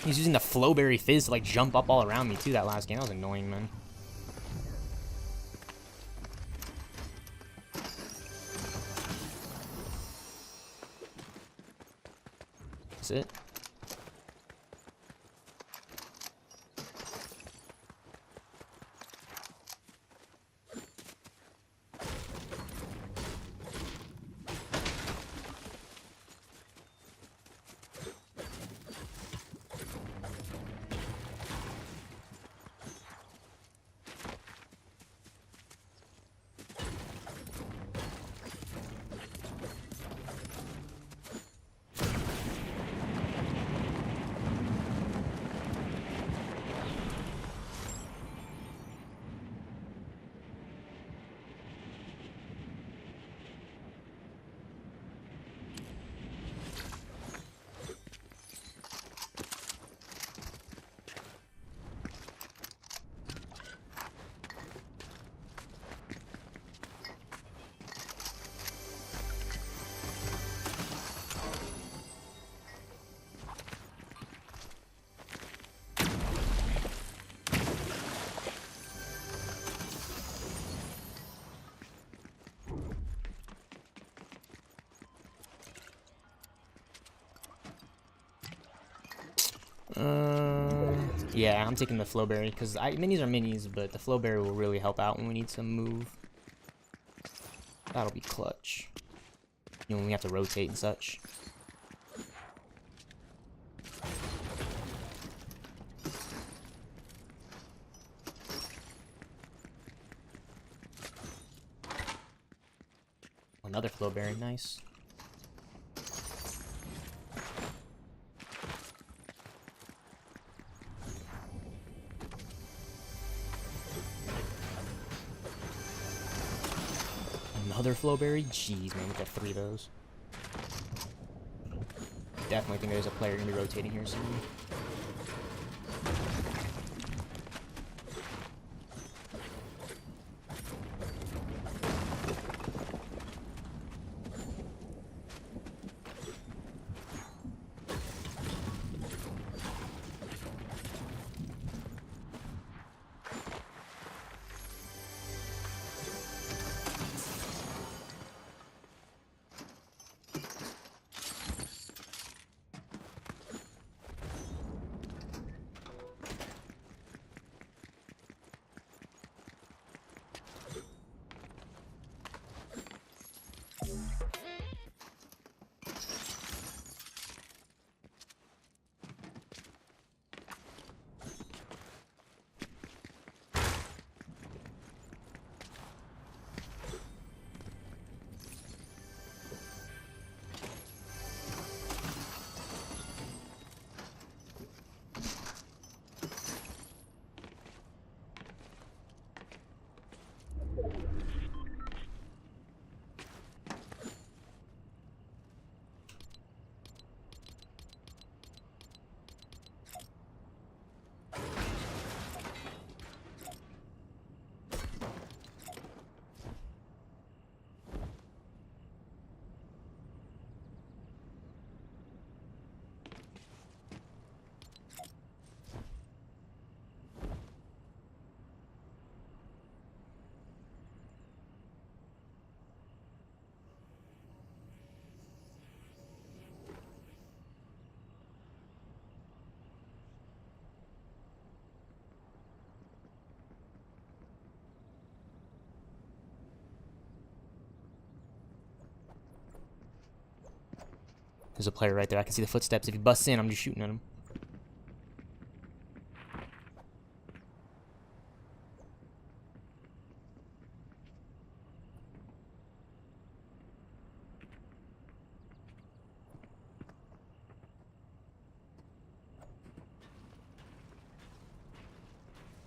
Speaker 1: He's using the Flowberry Fizz to like jump up all around me too that last game. That was annoying, man. That's it. Yeah, I'm taking the flowberry because minis are minis, but the flowberry will really help out when we need some move. That'll be clutch. You know, when we have to rotate and such. Another flowberry, nice. Another flowberry? Jeez, man, we got 3 of those. Definitely think there's a player gonna be rotating here soon. There's a player right there. I can see the footsteps. If he busts in, I'm just shooting at him.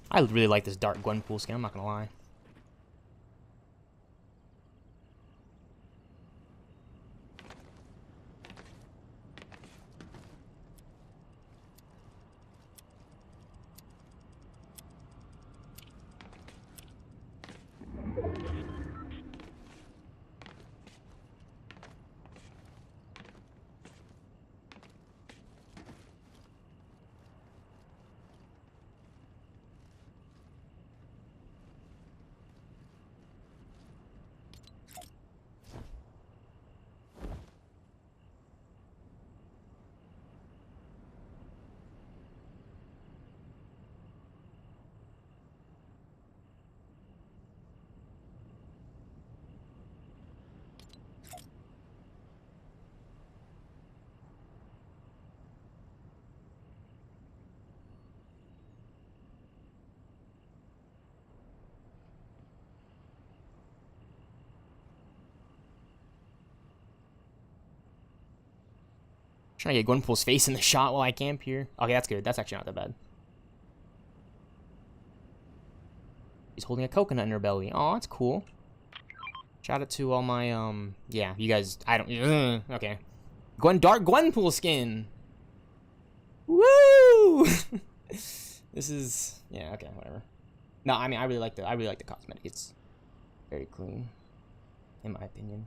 Speaker 1: I really like this dark Gwenpool skin, I'm not gonna lie. Trying to get Gwenpool's face in the shot while I camp here. Okay, that's good. That's actually not that bad. He's holding a coconut in her belly. Oh, that's cool. Shout out to all my, yeah, you guys, I don't, okay. Dark Gwenpool skin. Woo! This is, yeah, okay, whatever. No, I mean, I really like the cosmetic. It's very clean, in my opinion.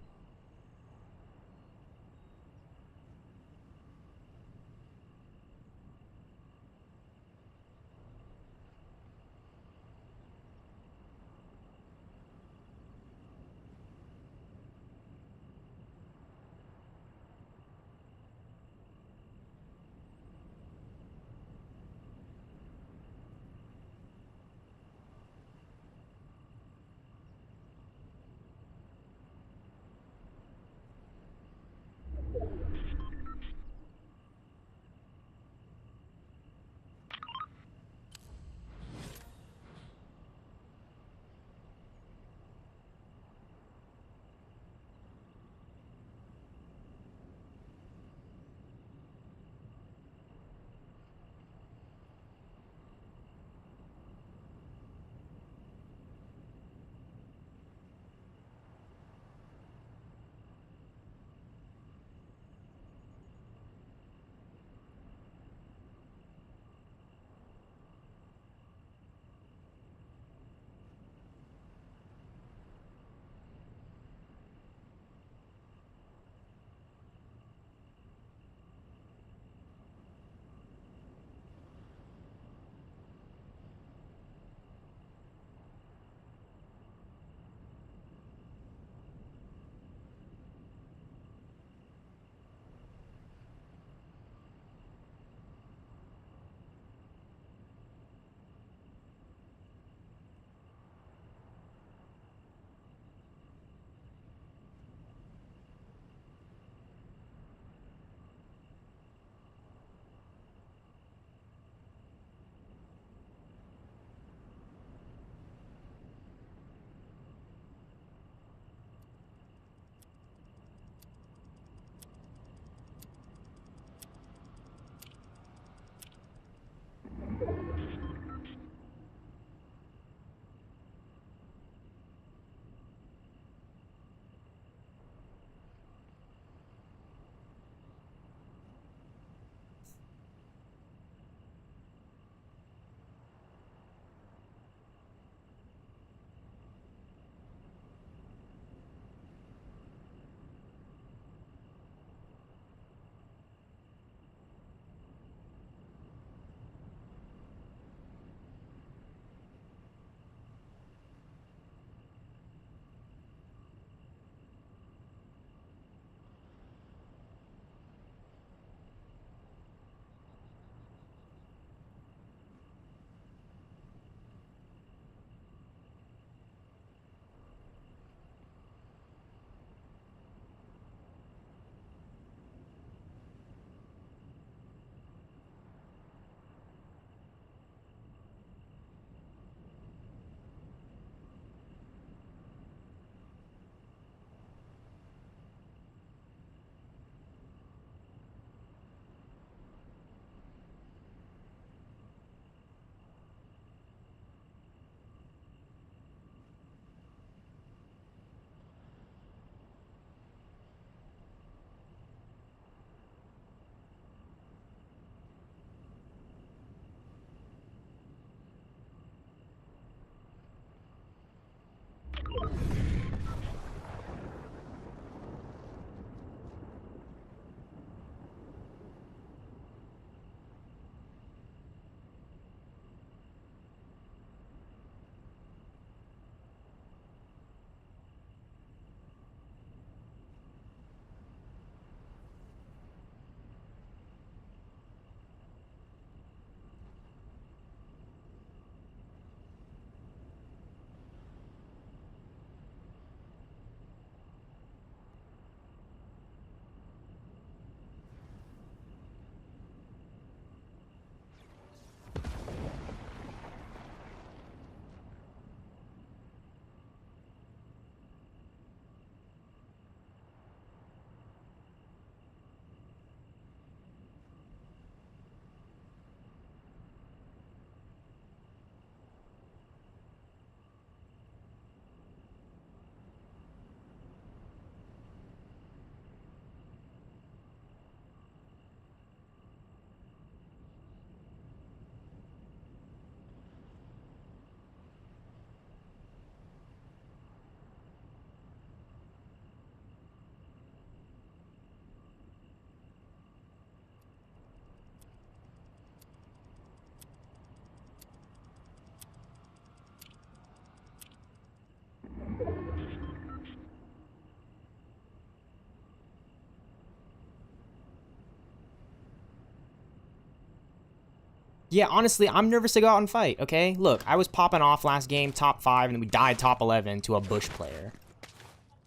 Speaker 1: Yeah, honestly, I'm nervous to go out and fight, okay? Look, I was popping off last game, top 5, and then we died top 11 to a bush player.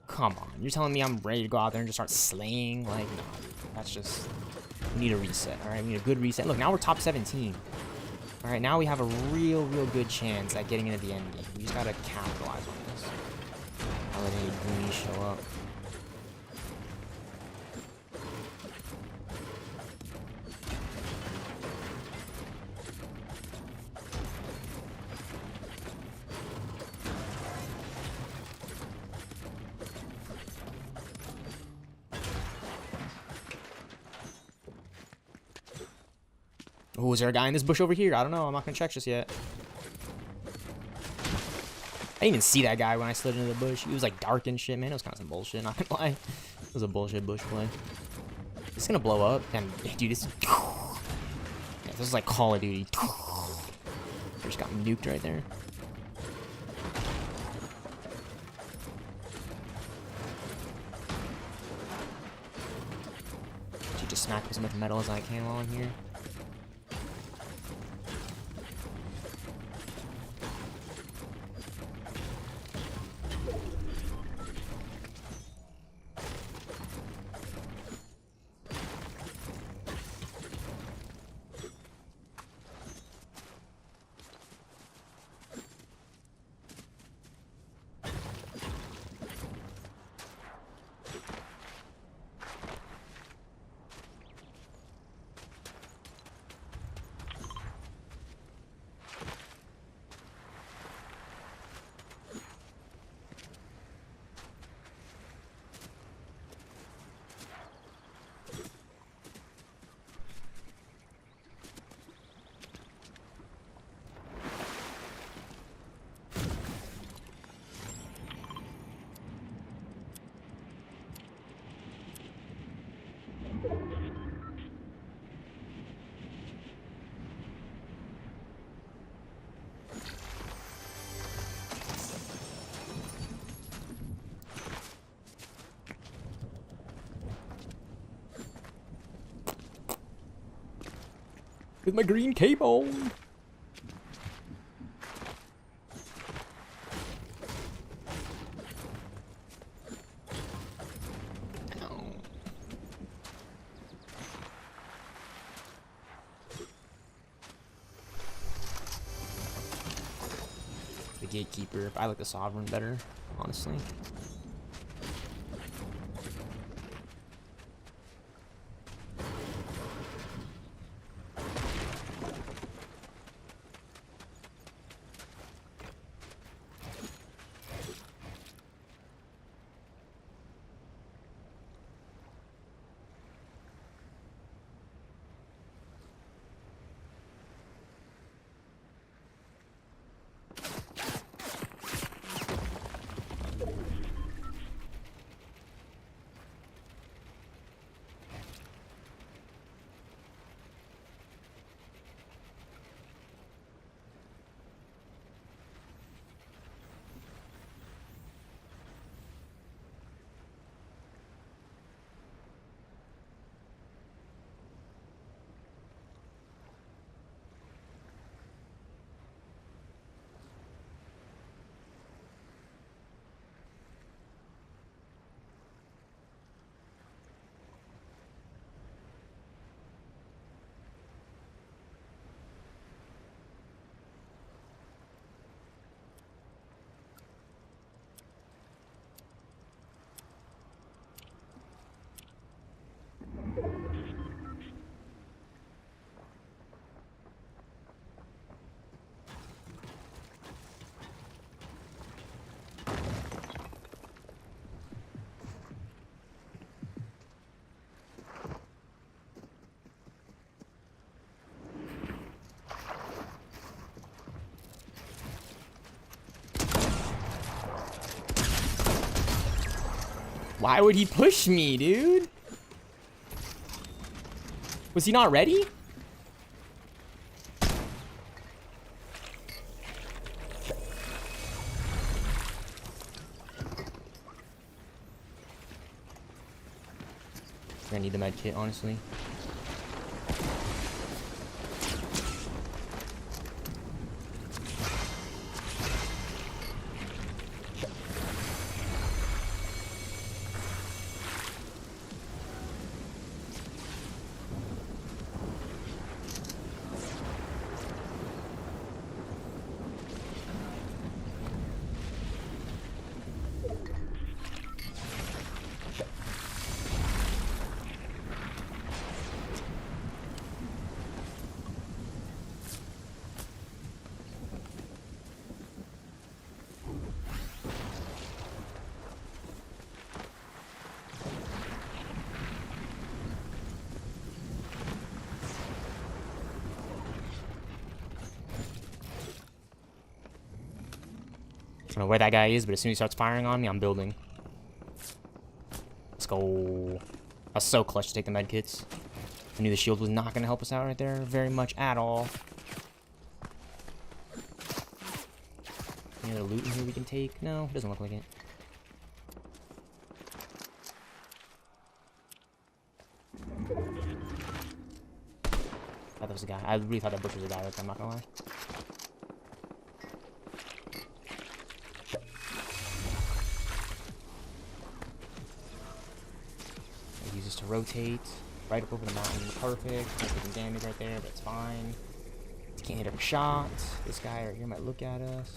Speaker 1: Come on, you're telling me I'm ready to go out there and just start slaying? Like, no, that's just... We need a reset, alright? We need a good reset. Look, now we're top 17. Alright, now we have a real good chance at getting into the end game. We just gotta capitalize on this. I'll let any goonies show up. Oh, is there a guy in this bush over here? I don't know. I'm not gonna check just yet. I didn't even see that guy when I slid into the bush. He was like dark and shit, man. It was kind of some bullshit, not gonna lie. It was a bullshit bush play. It's gonna blow up. And, dude, this... Yeah, this is like Call of Duty. Just got nuked right there. Should just smack as much metal as I can while I'm here. With my green cape on. The gatekeeper. I like the sovereign better, honestly. Why would he push me, dude? Was he not ready? I need the med kit, honestly. I don't know where that guy is, but as soon as he starts firing on me, I'm building. Let's go. I was so clutch to take the med kits. I knew the shield was not going to help us out right there very much at all. Any other loot in here we can take? No, it doesn't look like it. I thought that was a guy. I really thought that butcher was a guy right there, I'm not gonna lie. Use this to rotate right up over the mountain. Perfect. Not taking damage right there, but it's fine. Can't hit every shot. This guy right here might look at us.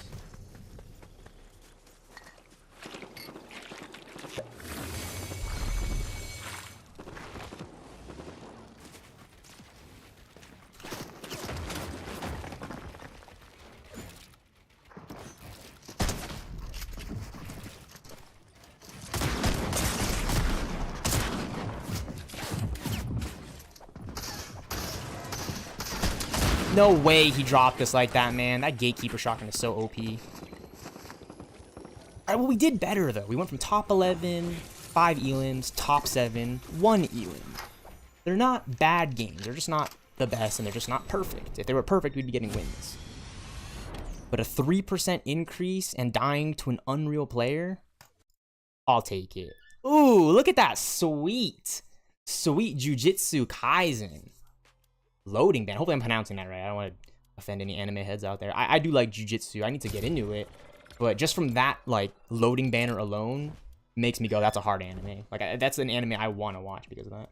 Speaker 1: No way he dropped us like that, man. That gatekeeper shotgun is so OP. Alright, well, we did better, though. We went from top 11, 5 elims, top 7, 1 elim. They're not bad games. They're just not the best, and they're just not perfect. If they were perfect, we'd be getting wins. But a 3% increase and dying to an unreal player? I'll take it. Ooh, look at that. Sweet. Sweet Jujutsu Kaisen. Loading band. Hopefully I'm pronouncing that right. I don't want to offend any anime heads out there. I do like jujitsu. I need to get into it. But just from that, like, loading banner alone makes me go, that's a hard anime. Like, that's an anime I want to watch because of that.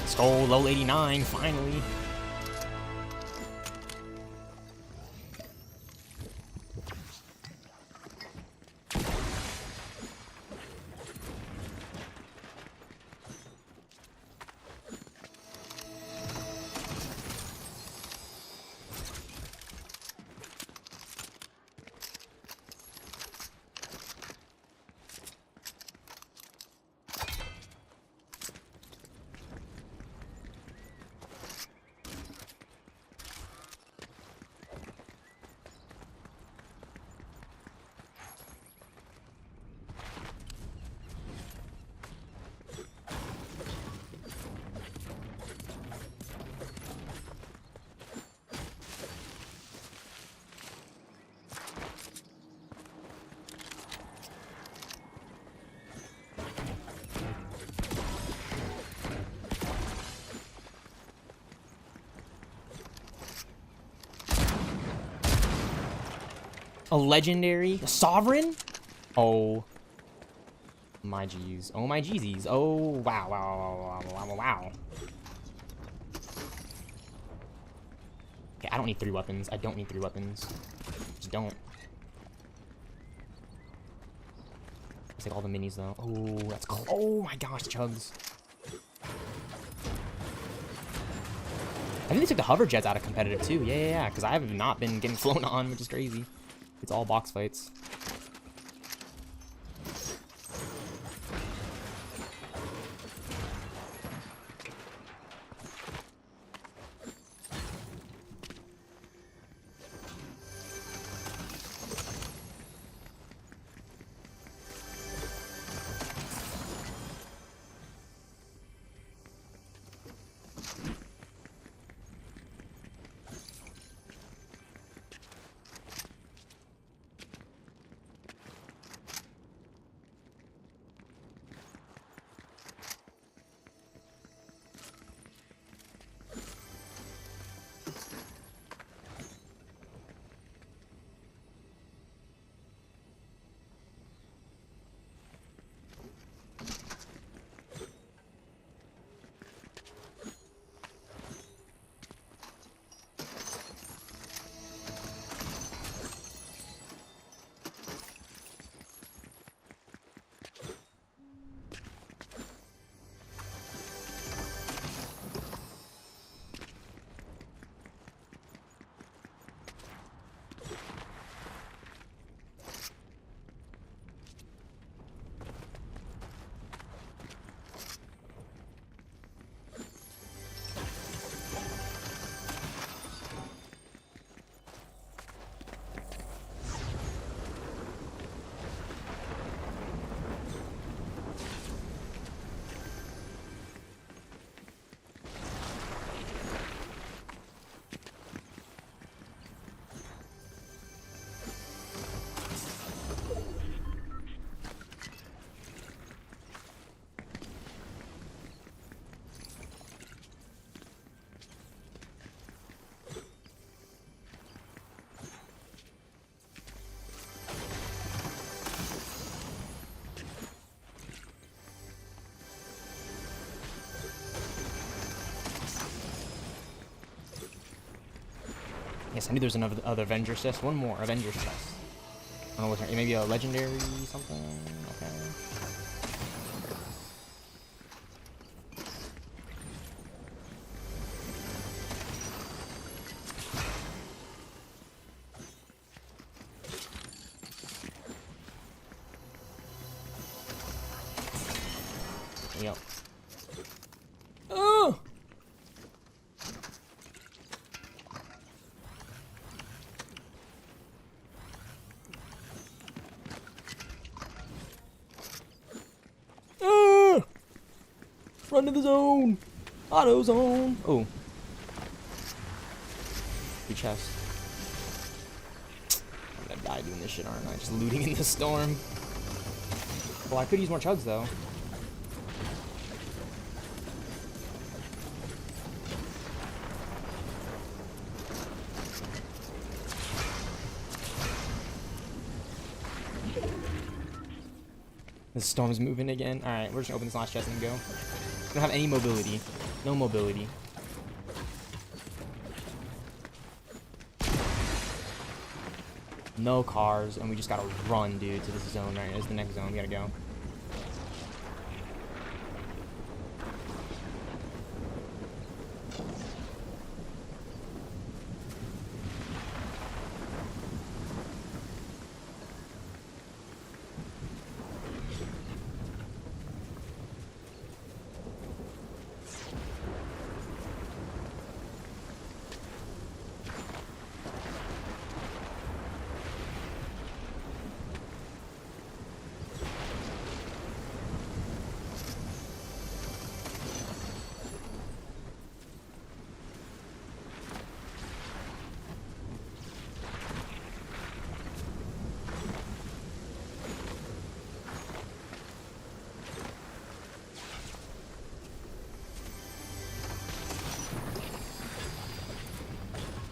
Speaker 1: Let's go, level 89, finally. A legendary? A sovereign? Oh. My G's. Oh my Jeezies. Oh, wow, wow, wow, wow, wow, wow. Okay, I don't need 3 weapons. I don't need 3 weapons. Just don't. Let's take all the minis, though. Oh, that's cool. Oh my gosh, chugs. I think they took the hover jets out of competitive, too. Yeah, because I have not been getting flown on, which is crazy. It's all box fights. Yes, I knew there's another other Avengers chest. One more Avengers chest. I don't know what's maybe a legendary something. Okay. Yep. Oh! Ah! Run to the zone! Auto zone! Oh. Good chest. I'm gonna die doing this shit, aren't I? Just looting in the storm. Well, I could use more chugs, though. The storm's moving again. Alright, we're just gonna open this last chest and go. We don't have any mobility. No mobility. No cars, and we just gotta run, dude, to this zone right now. This is the next zone. We gotta go.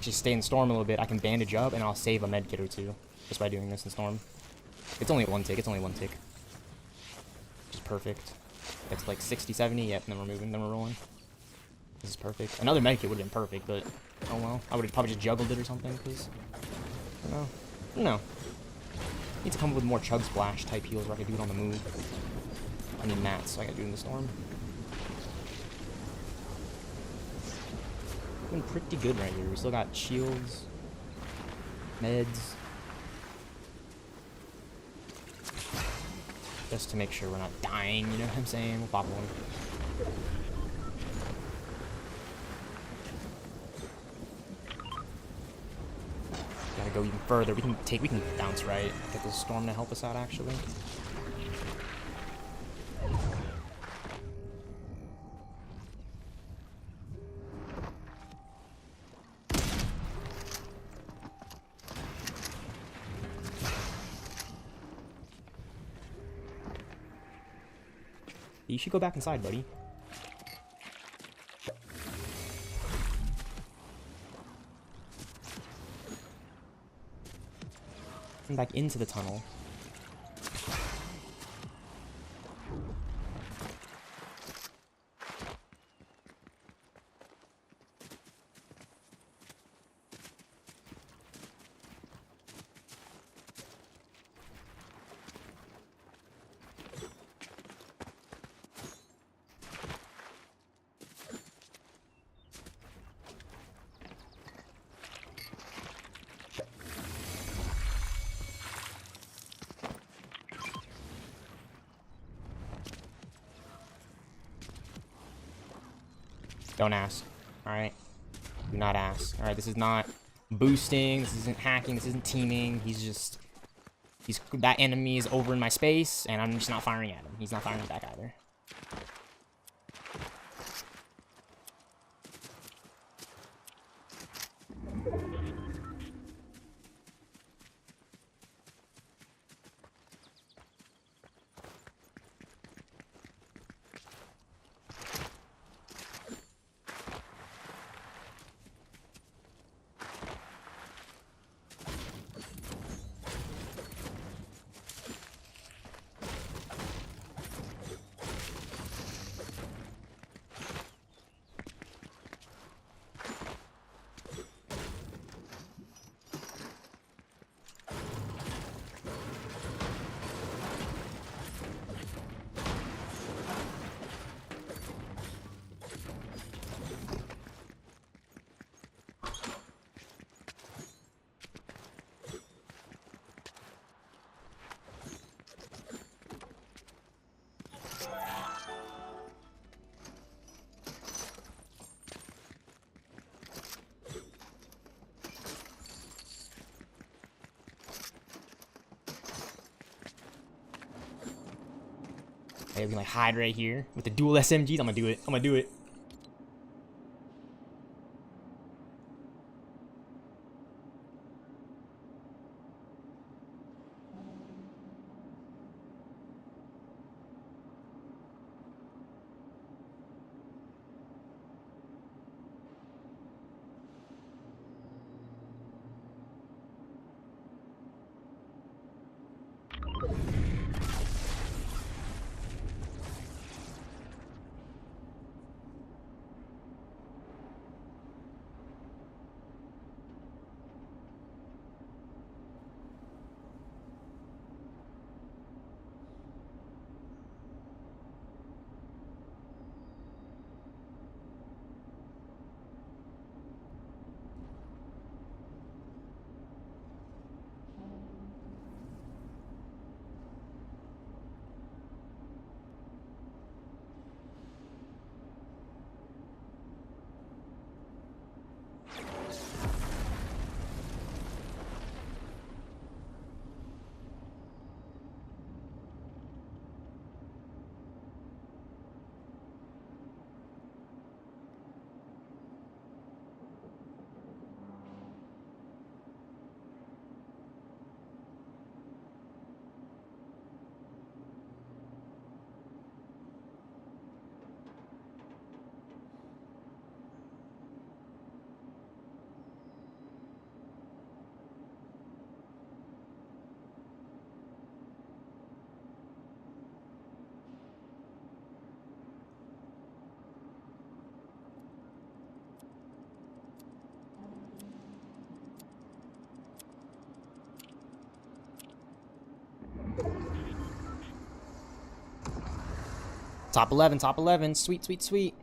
Speaker 1: Just stay in Storm a little bit. I can bandage up, and I'll save a med kit or two just by doing this in Storm. It's only one tick. It's only one tick. Just perfect. It's like 60, 70. Yep, then we're moving. Then we're rolling. This is perfect. Another med kit would have been perfect, but oh well. I would have probably just juggled it or something, because I don't know. I don't know. Need to come up with more chug splash type heals where I can do it on the move. I need mats, so I gotta do it in the Storm. Been pretty good right here. We still got shields, meds, just to make sure we're not dying. You know what I'm saying? We'll pop one. Gotta go even further. We can bounce right. Get the storm to help us out actually. You should go back inside, buddy. Come back into the tunnel. Don't ask. Alright? Do not ask. Alright, this is not boosting, this isn't hacking, this isn't teaming. That enemy is over in my space, and I'm just not firing at him. He's not firing back either. Hey, we can like hide right here with the dual SMGs. I'm gonna do it. I'm gonna do it. Top 11, top 11. Sweet, sweet, sweet.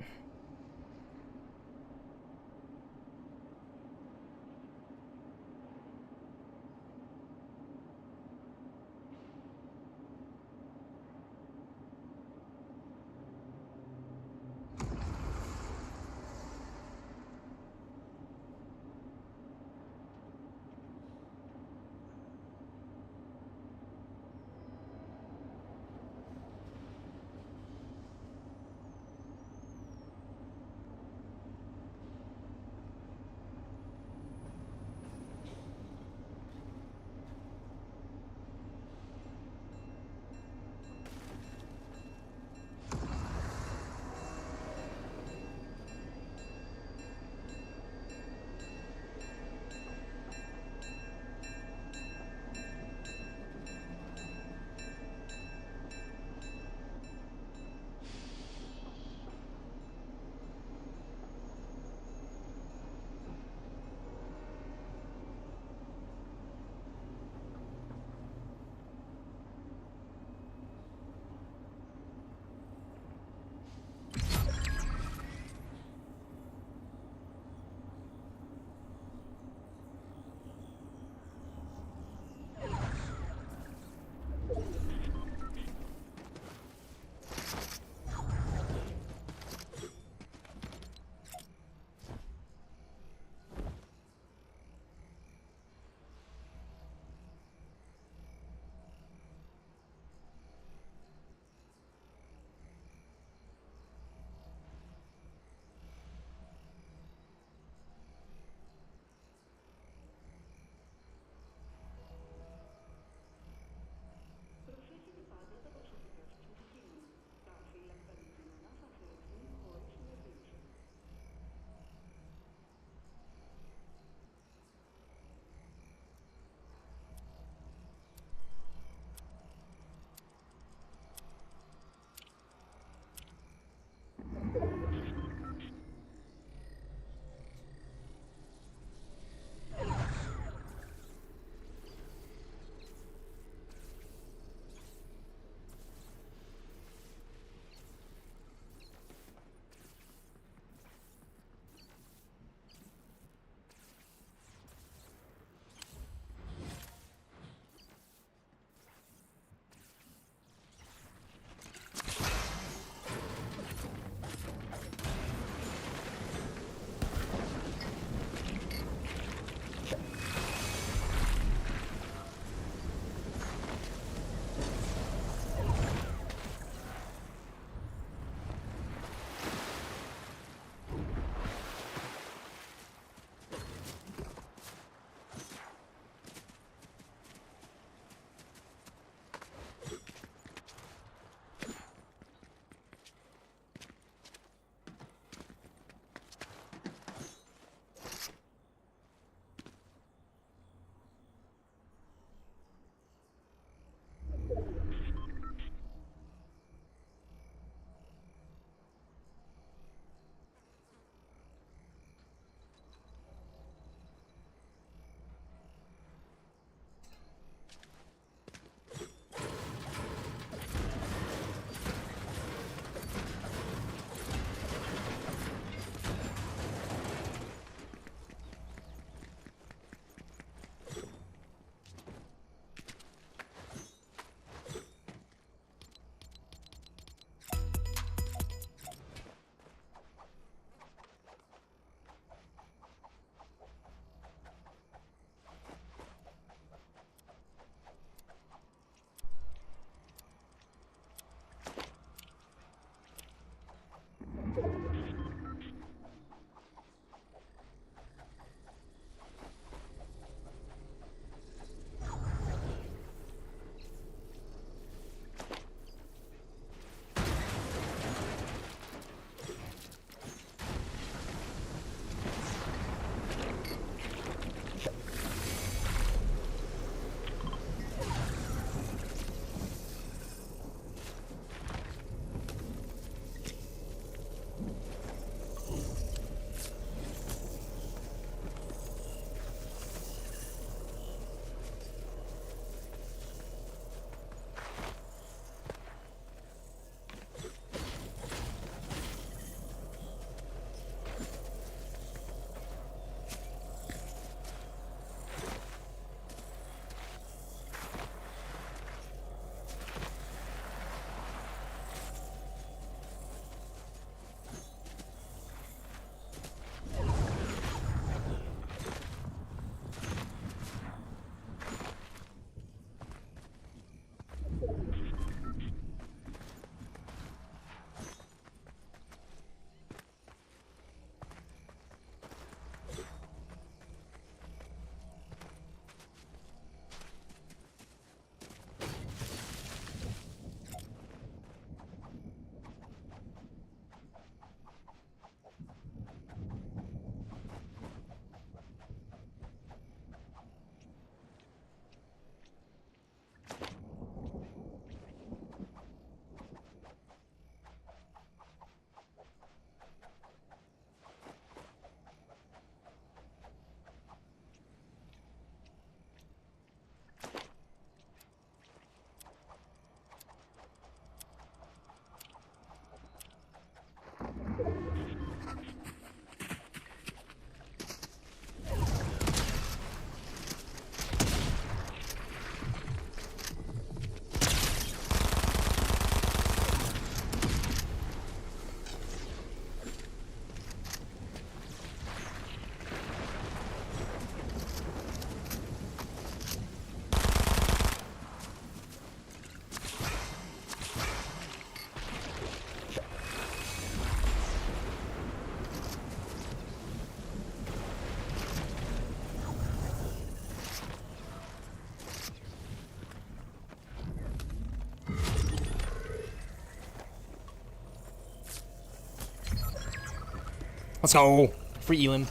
Speaker 1: Let's go. Free Elim.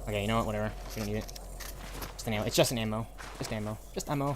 Speaker 1: Okay, you know what? Whatever. We don't need it. Just an ammo. It's just an ammo. Just ammo. Just ammo.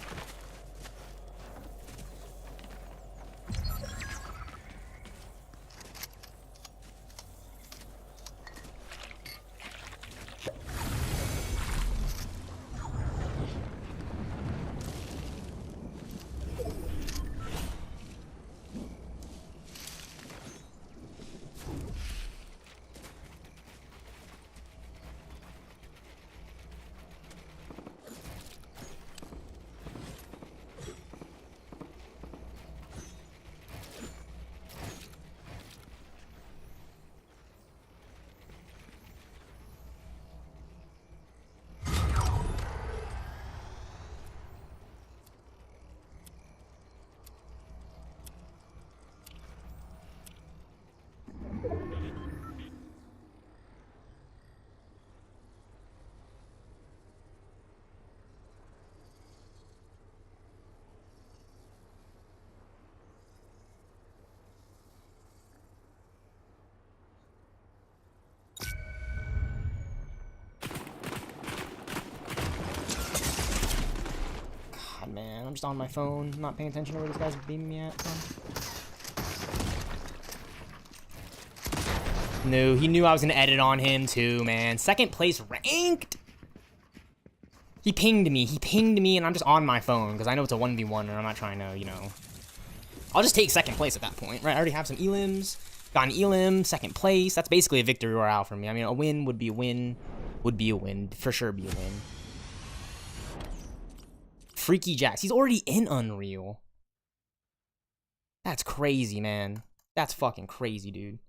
Speaker 1: God, man. I'm just on my phone. I'm not paying attention to where this guy's beaming me at. No, he knew I was gonna edit on him too, man. Second place ranked? He pinged me, and I'm just on my phone, because I know it's a 1v1, and I'm not trying to, you know... I'll just take second place at that point, right? I already have some elims. Got an elim, second place. That's basically a victory royale for me. I mean, a win would be a win. Would be a win. For sure be a win. Freaky Jacks. He's already in Unreal. That's crazy, man. That's fucking crazy, dude.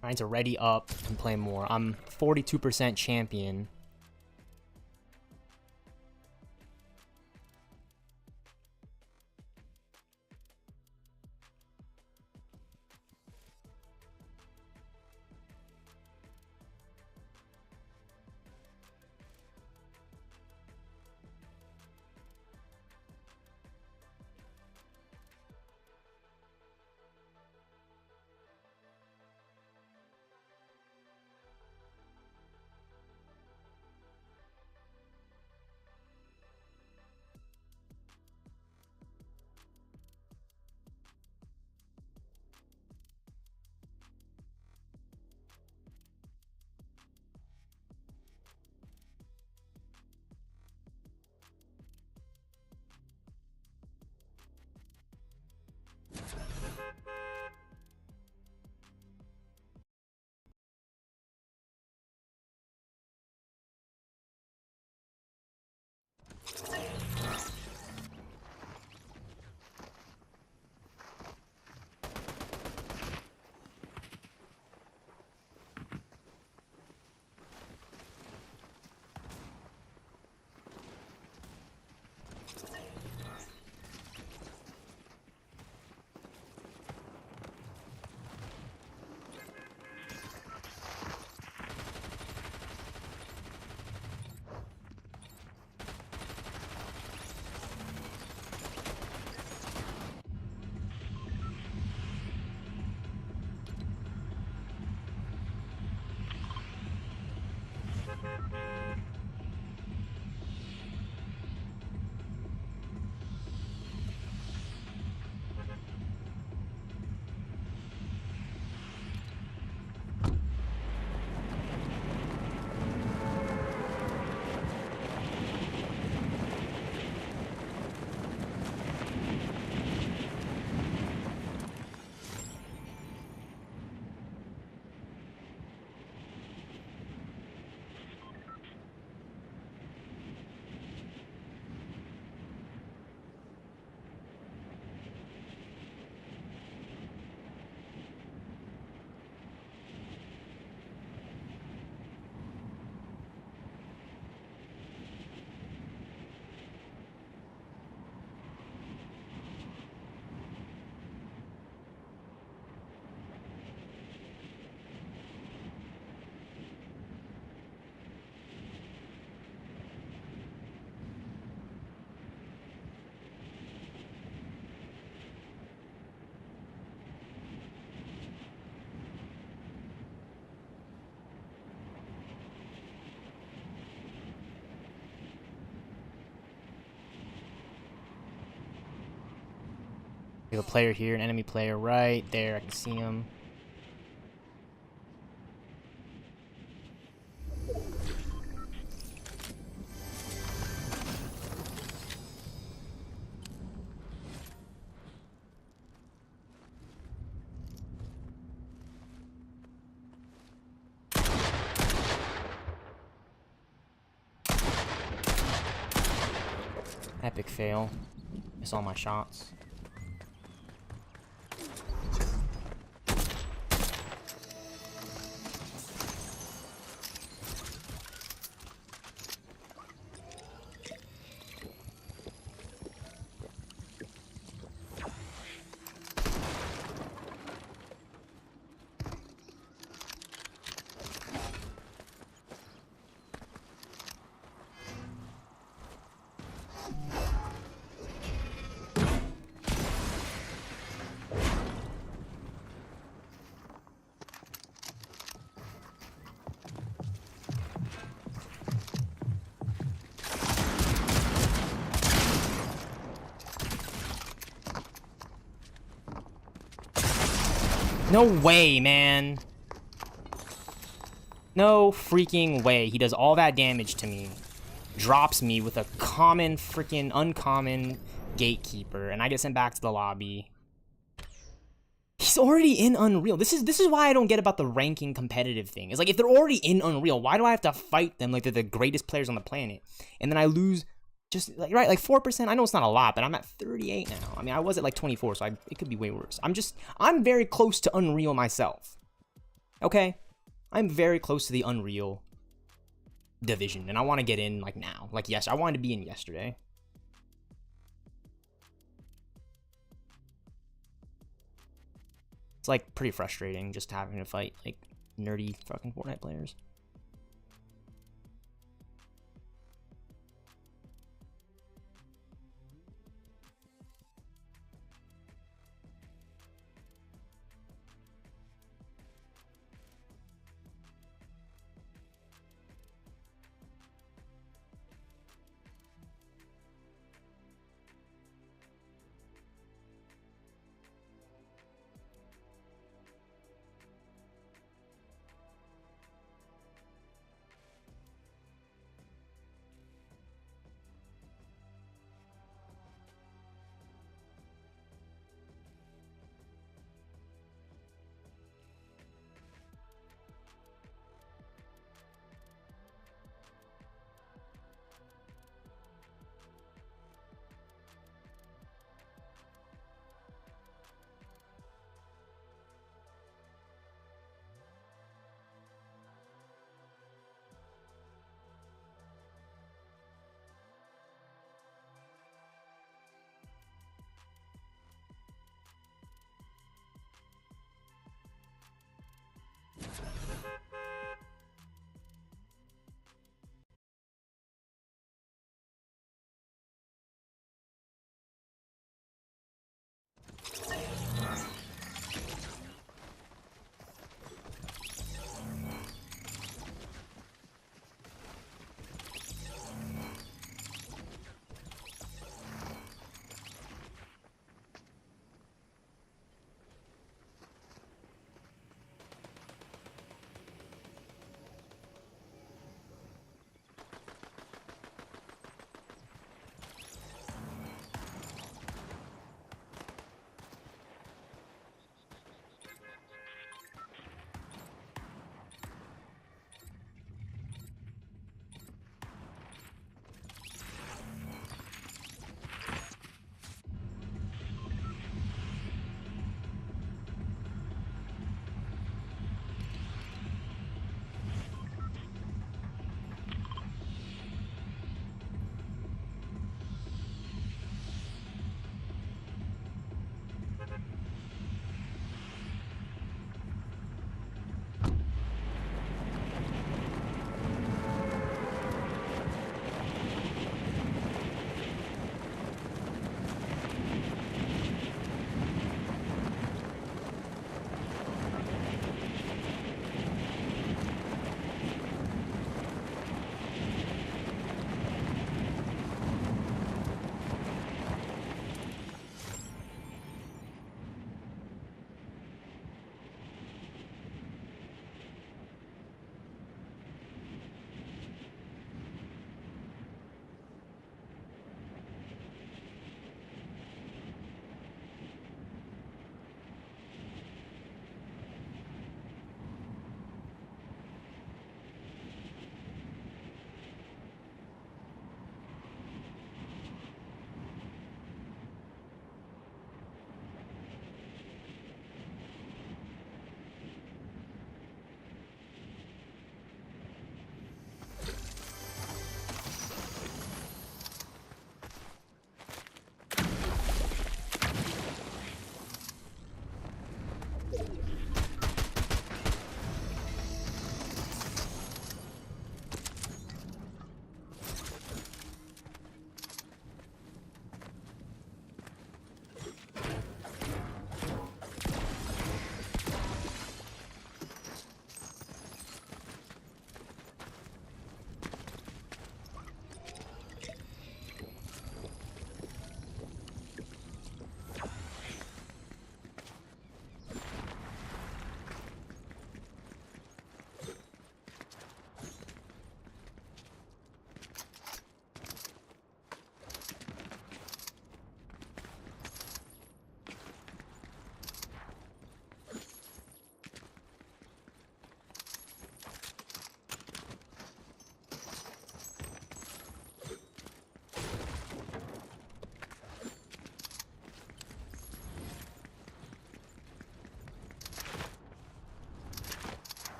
Speaker 1: Trying to ready up and play more. I'm 42% champion. We have a player here, an enemy player right there. I can see him. Epic fail. Miss all my shots. No way, man. No freaking way. He does all that damage to me. Drops me with a common freaking uncommon gatekeeper, and I get sent back to the lobby. He's already in Unreal. This is why I don't get about the ranking competitive thing. It's like, if they're already in Unreal, why do I have to fight them like they're the greatest players on the planet? And then I lose just like, right, like 4%. I know it's not a lot, but I'm at 38 now. I mean, I was at like 24, so it could be way worse. I'm very close to Unreal myself. Okay? I'm very close to the Unreal division, and I want to get in like now. Like, yes, I wanted to be in yesterday. It's like pretty frustrating just having to fight like nerdy fucking Fortnite players.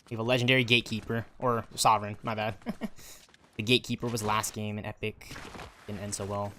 Speaker 1: We have a legendary gatekeeper, or sovereign, my bad. The gatekeeper was last game in Epic. Didn't end so well.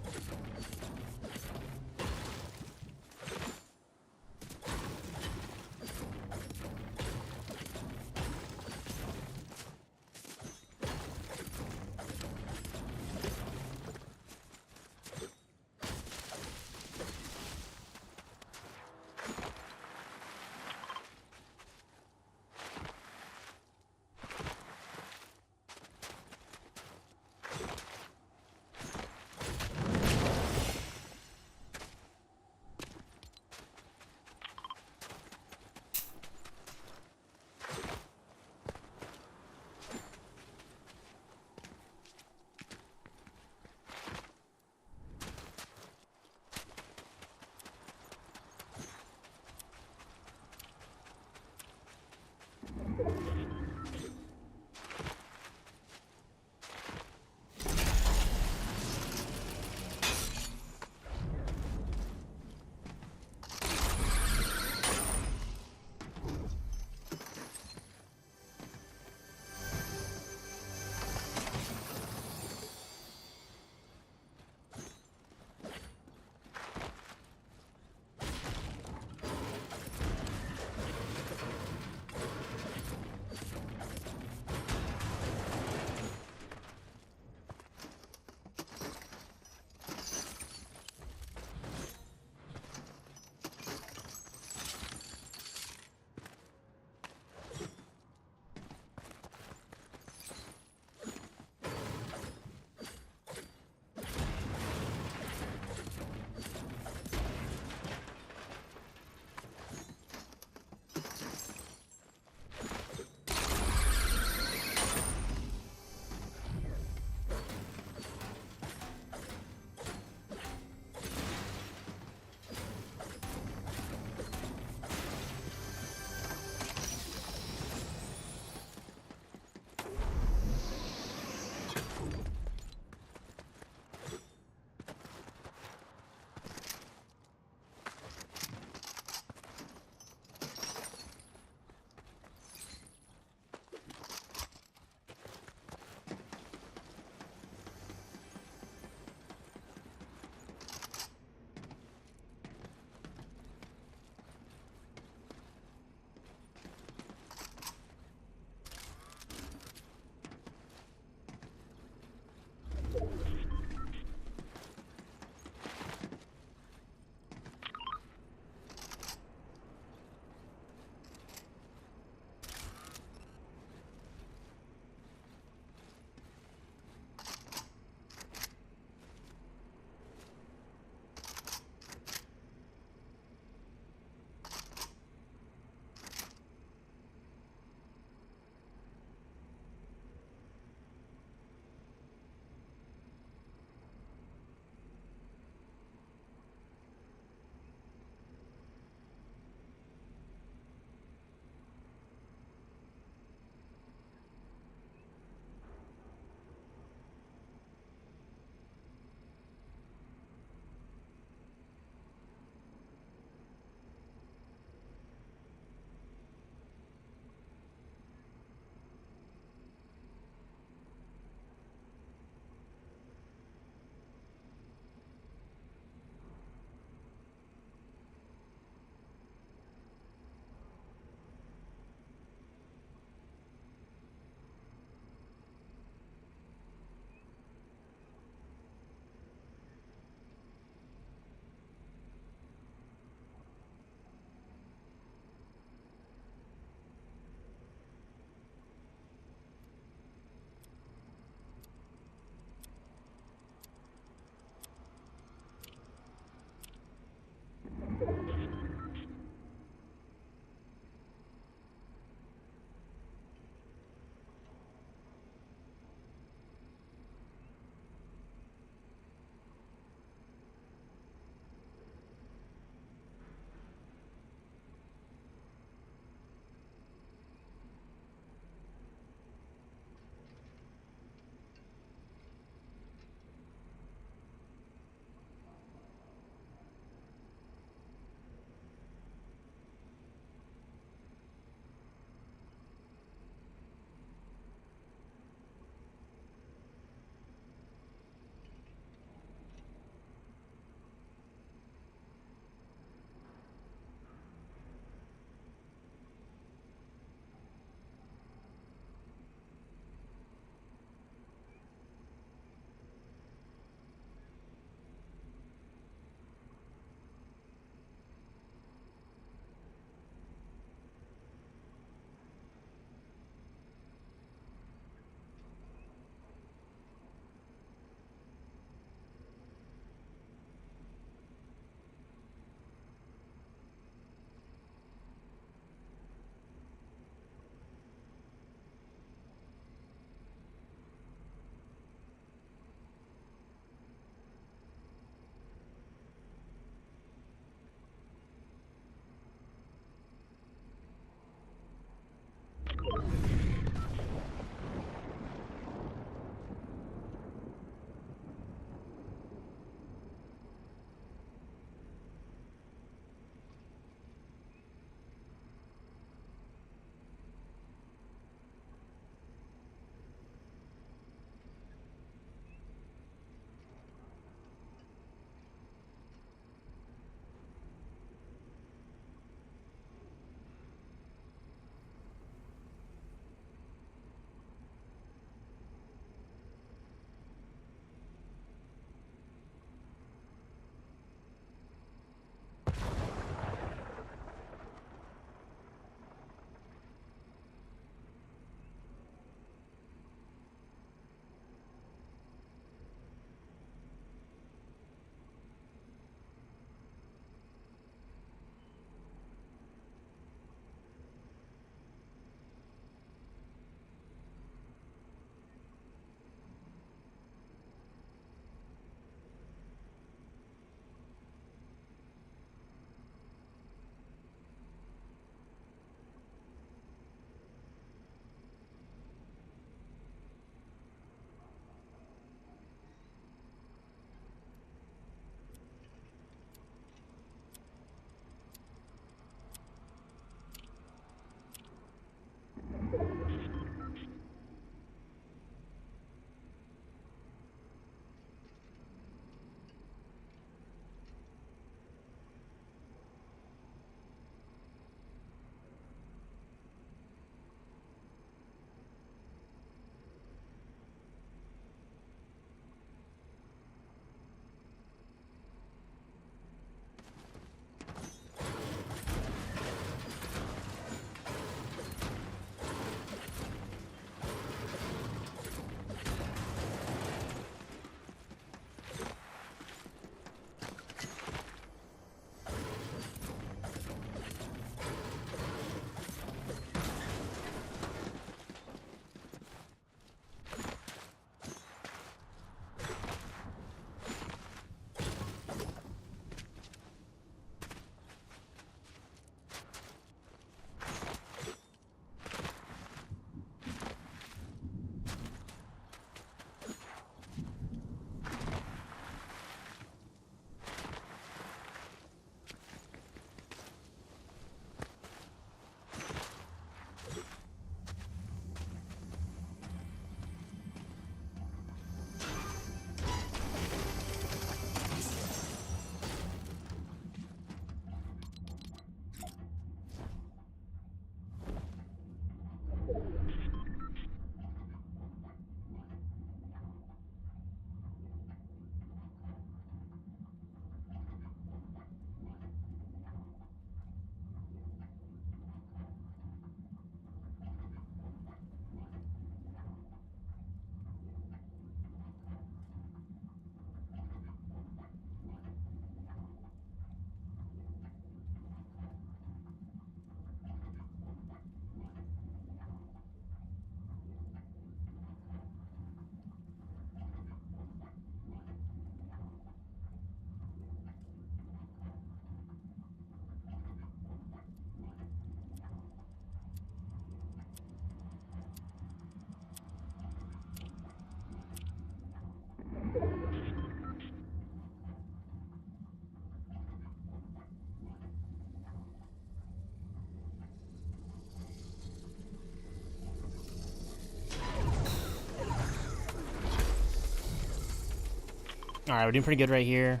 Speaker 1: Alright, we're doing pretty good right here.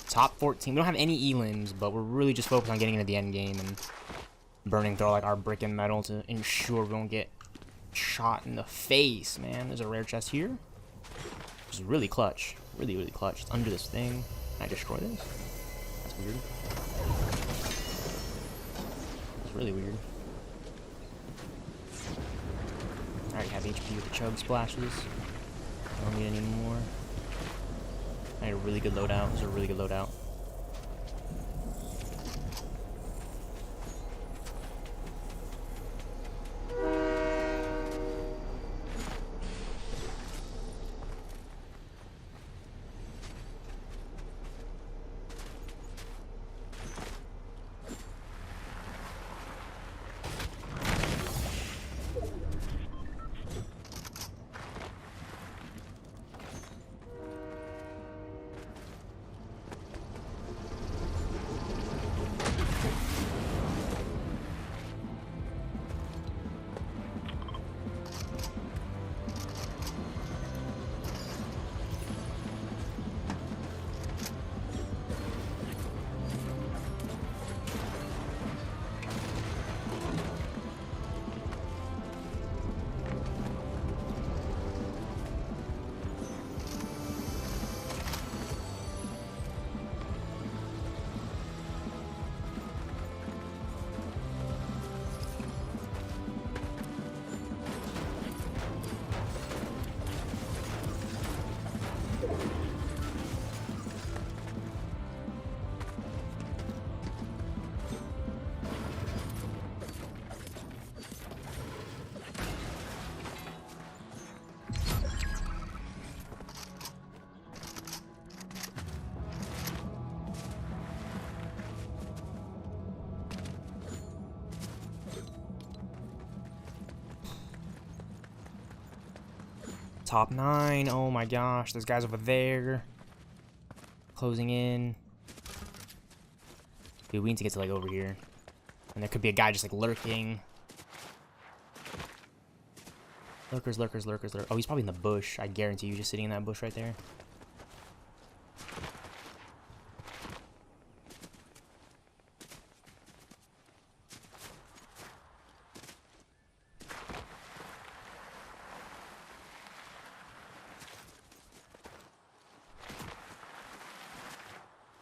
Speaker 1: Top 14. We don't have any elims, but we're really just focused on getting into the end game and burning through like our brick and metal to ensure we don't get shot in the face, man. There's a rare chest here. Which is really clutch. Really, really clutch. It's under this thing. Can I destroy this? That's weird. It's really weird. I already have HP with the chug splashes. I don't need any more. I had a really good loadout. This is a really good loadout. Top 9. Oh my gosh. There's guys over there. Closing in. Dude, we need to get to like over here. And there could be a guy just like lurking. Lurkers, lurkers, lurkers, lurkers. Oh, he's probably in the bush. I guarantee you, just sitting in that bush right there.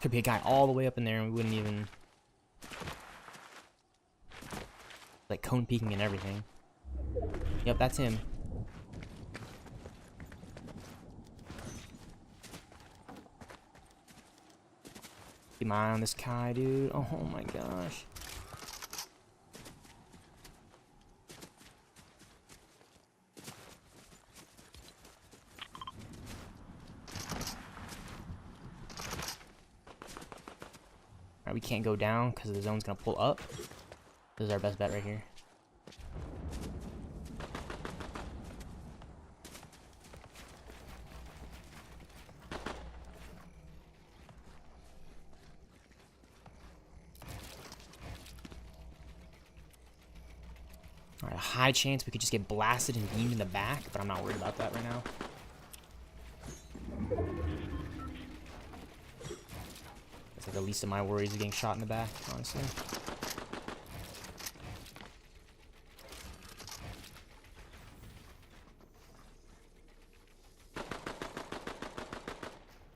Speaker 1: Could be a guy all the way up in there and we wouldn't even... Like cone peeking and everything. Yep, that's him. Keep my eye on this guy, dude. Oh my gosh. Alright, we can't go down because the zone's gonna pull up. This is our best bet right here. Alright, a high chance we could just get blasted and beamed in the back, but I'm not worried about that right now. It's like the least of my worries is getting shot in the back, honestly.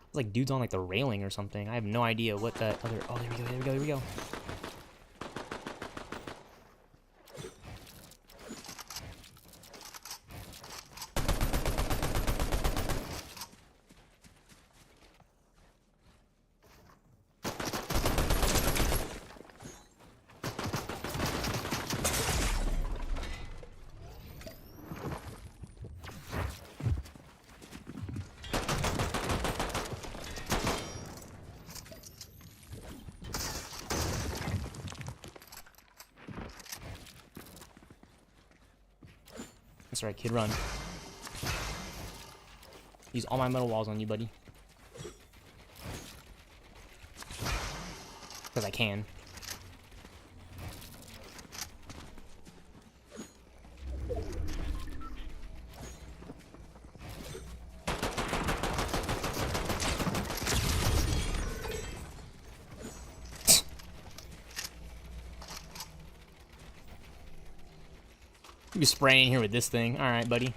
Speaker 1: It's like dudes on like the railing or something. I have no idea what that other... Oh, there we go, there we go, there we go. That's right, kid, run. Use all my metal walls on you, buddy. Because I can. You be spraying here with this thing. All right, buddy.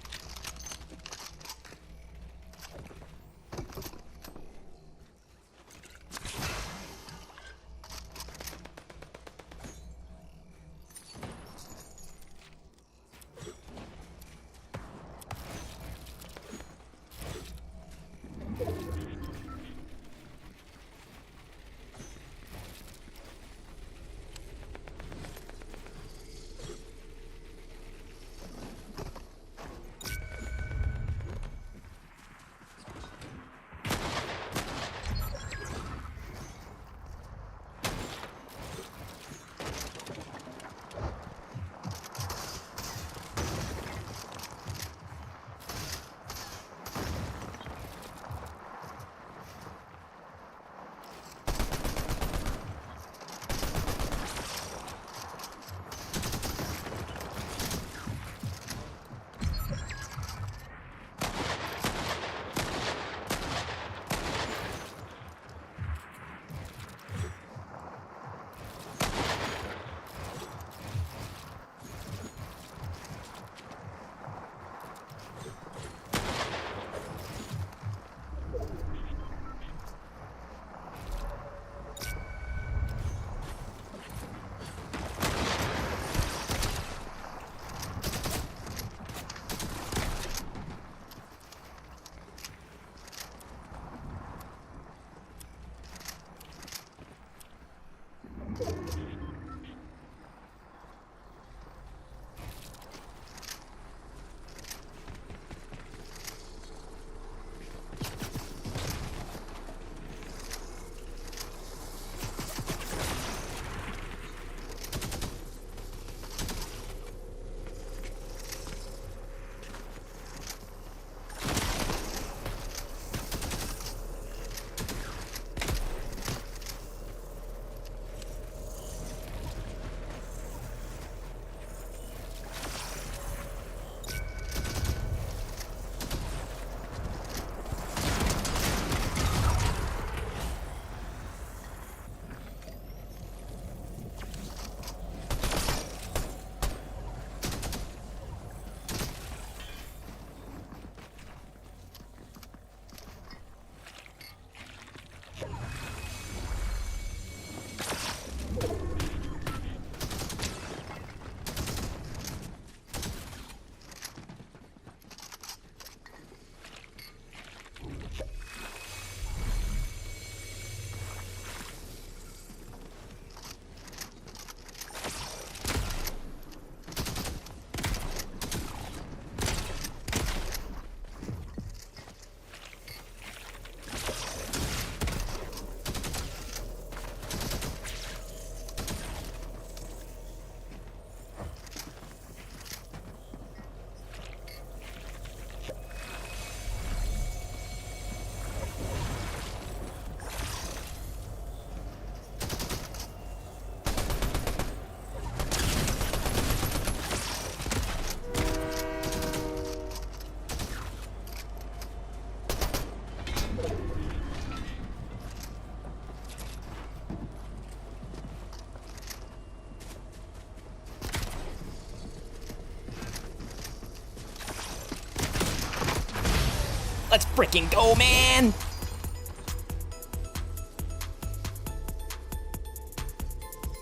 Speaker 1: Let's freaking go, man!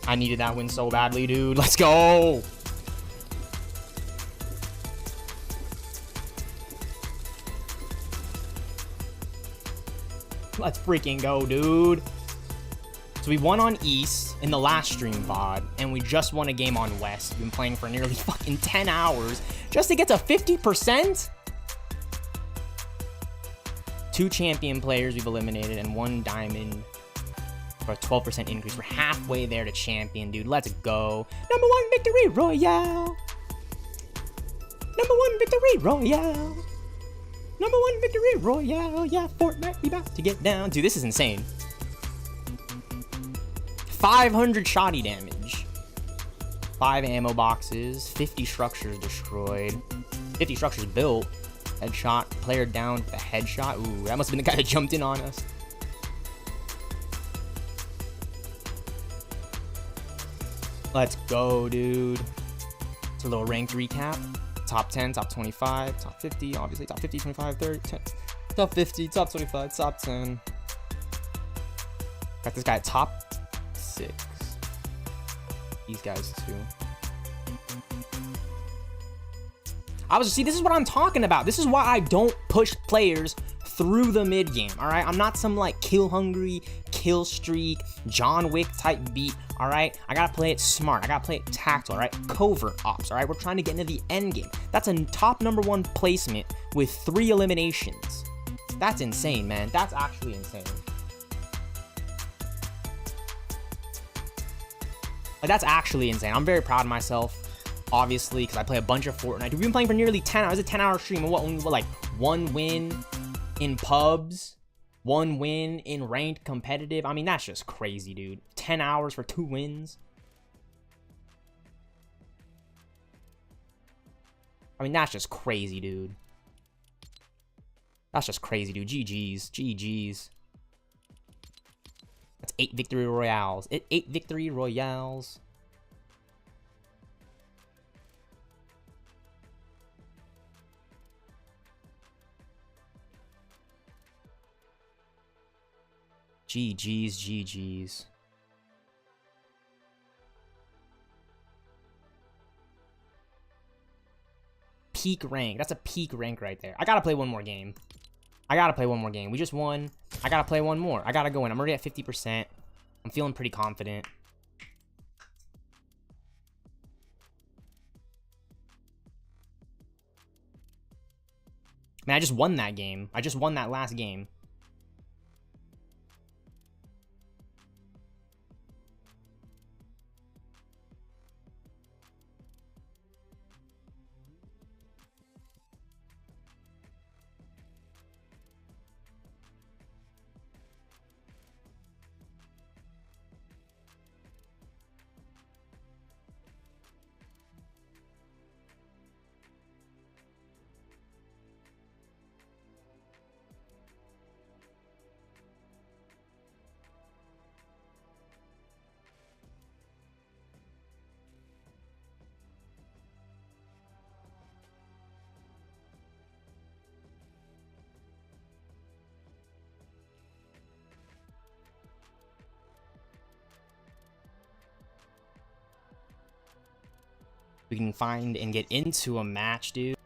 Speaker 1: I needed that win so badly, dude. Let's go! Let's freaking go, dude. So we won on East in the last stream VOD, and we just won a game on West. We've been playing for nearly fucking 10 hours just to get to 50%? 2 champion players we've eliminated and 1 diamond for a 12% increase. We're halfway there to champion, dude. Let's go. Number 1 Victory Royale. Number 1 Victory Royale. Number 1 Victory Royale. Yeah, Fortnite, we about to get down. Dude, this is insane. 500 shoddy damage. 5 ammo boxes. 50 structures destroyed. 50 structures built. Headshot. Player down with a headshot. Ooh, that must have been the guy that jumped in on us. Let's go, dude. a little ranked recap. Top 10, top 25, top 50, obviously top 50, 25, 30, 10, top 50, top 25, top 10. Got this guy at top 6. These guys too. See, this is what I'm talking about. This is why I don't push players through the mid game, all right? I'm not some like kill hungry, kill streak, John Wick type beat, all right? I gotta play it smart. I gotta play it tactical, all right? Covert ops, all right? We're trying to get into the end game. That's a top #1 placement with 3 eliminations. That's insane, man. That's actually insane. Like, that's actually insane. I'm very proud of myself, obviously, because I play a bunch of Fortnite. We've been playing for nearly 10 hours. It's a 10-hour stream. And what, like, 1 win in pubs, 1 win in ranked competitive. I mean, that's just crazy, dude. 10 hours for 2 wins. I mean, that's just crazy, dude. That's just crazy, dude. GG's. GG's. That's 8 Victory Royales. 8 Victory Royales. GG's, GG's. Peak rank. That's a peak rank right there. I gotta play one more game. I gotta play one more game. We just won. I gotta play one more. I gotta go in. I'm already at 50%. I'm feeling pretty confident. Man, I just won that game. I just won that last game. We can find and get into a match, dude.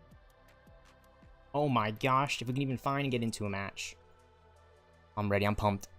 Speaker 1: Oh my gosh, if we can even find and get into a match. I'm ready, I'm pumped.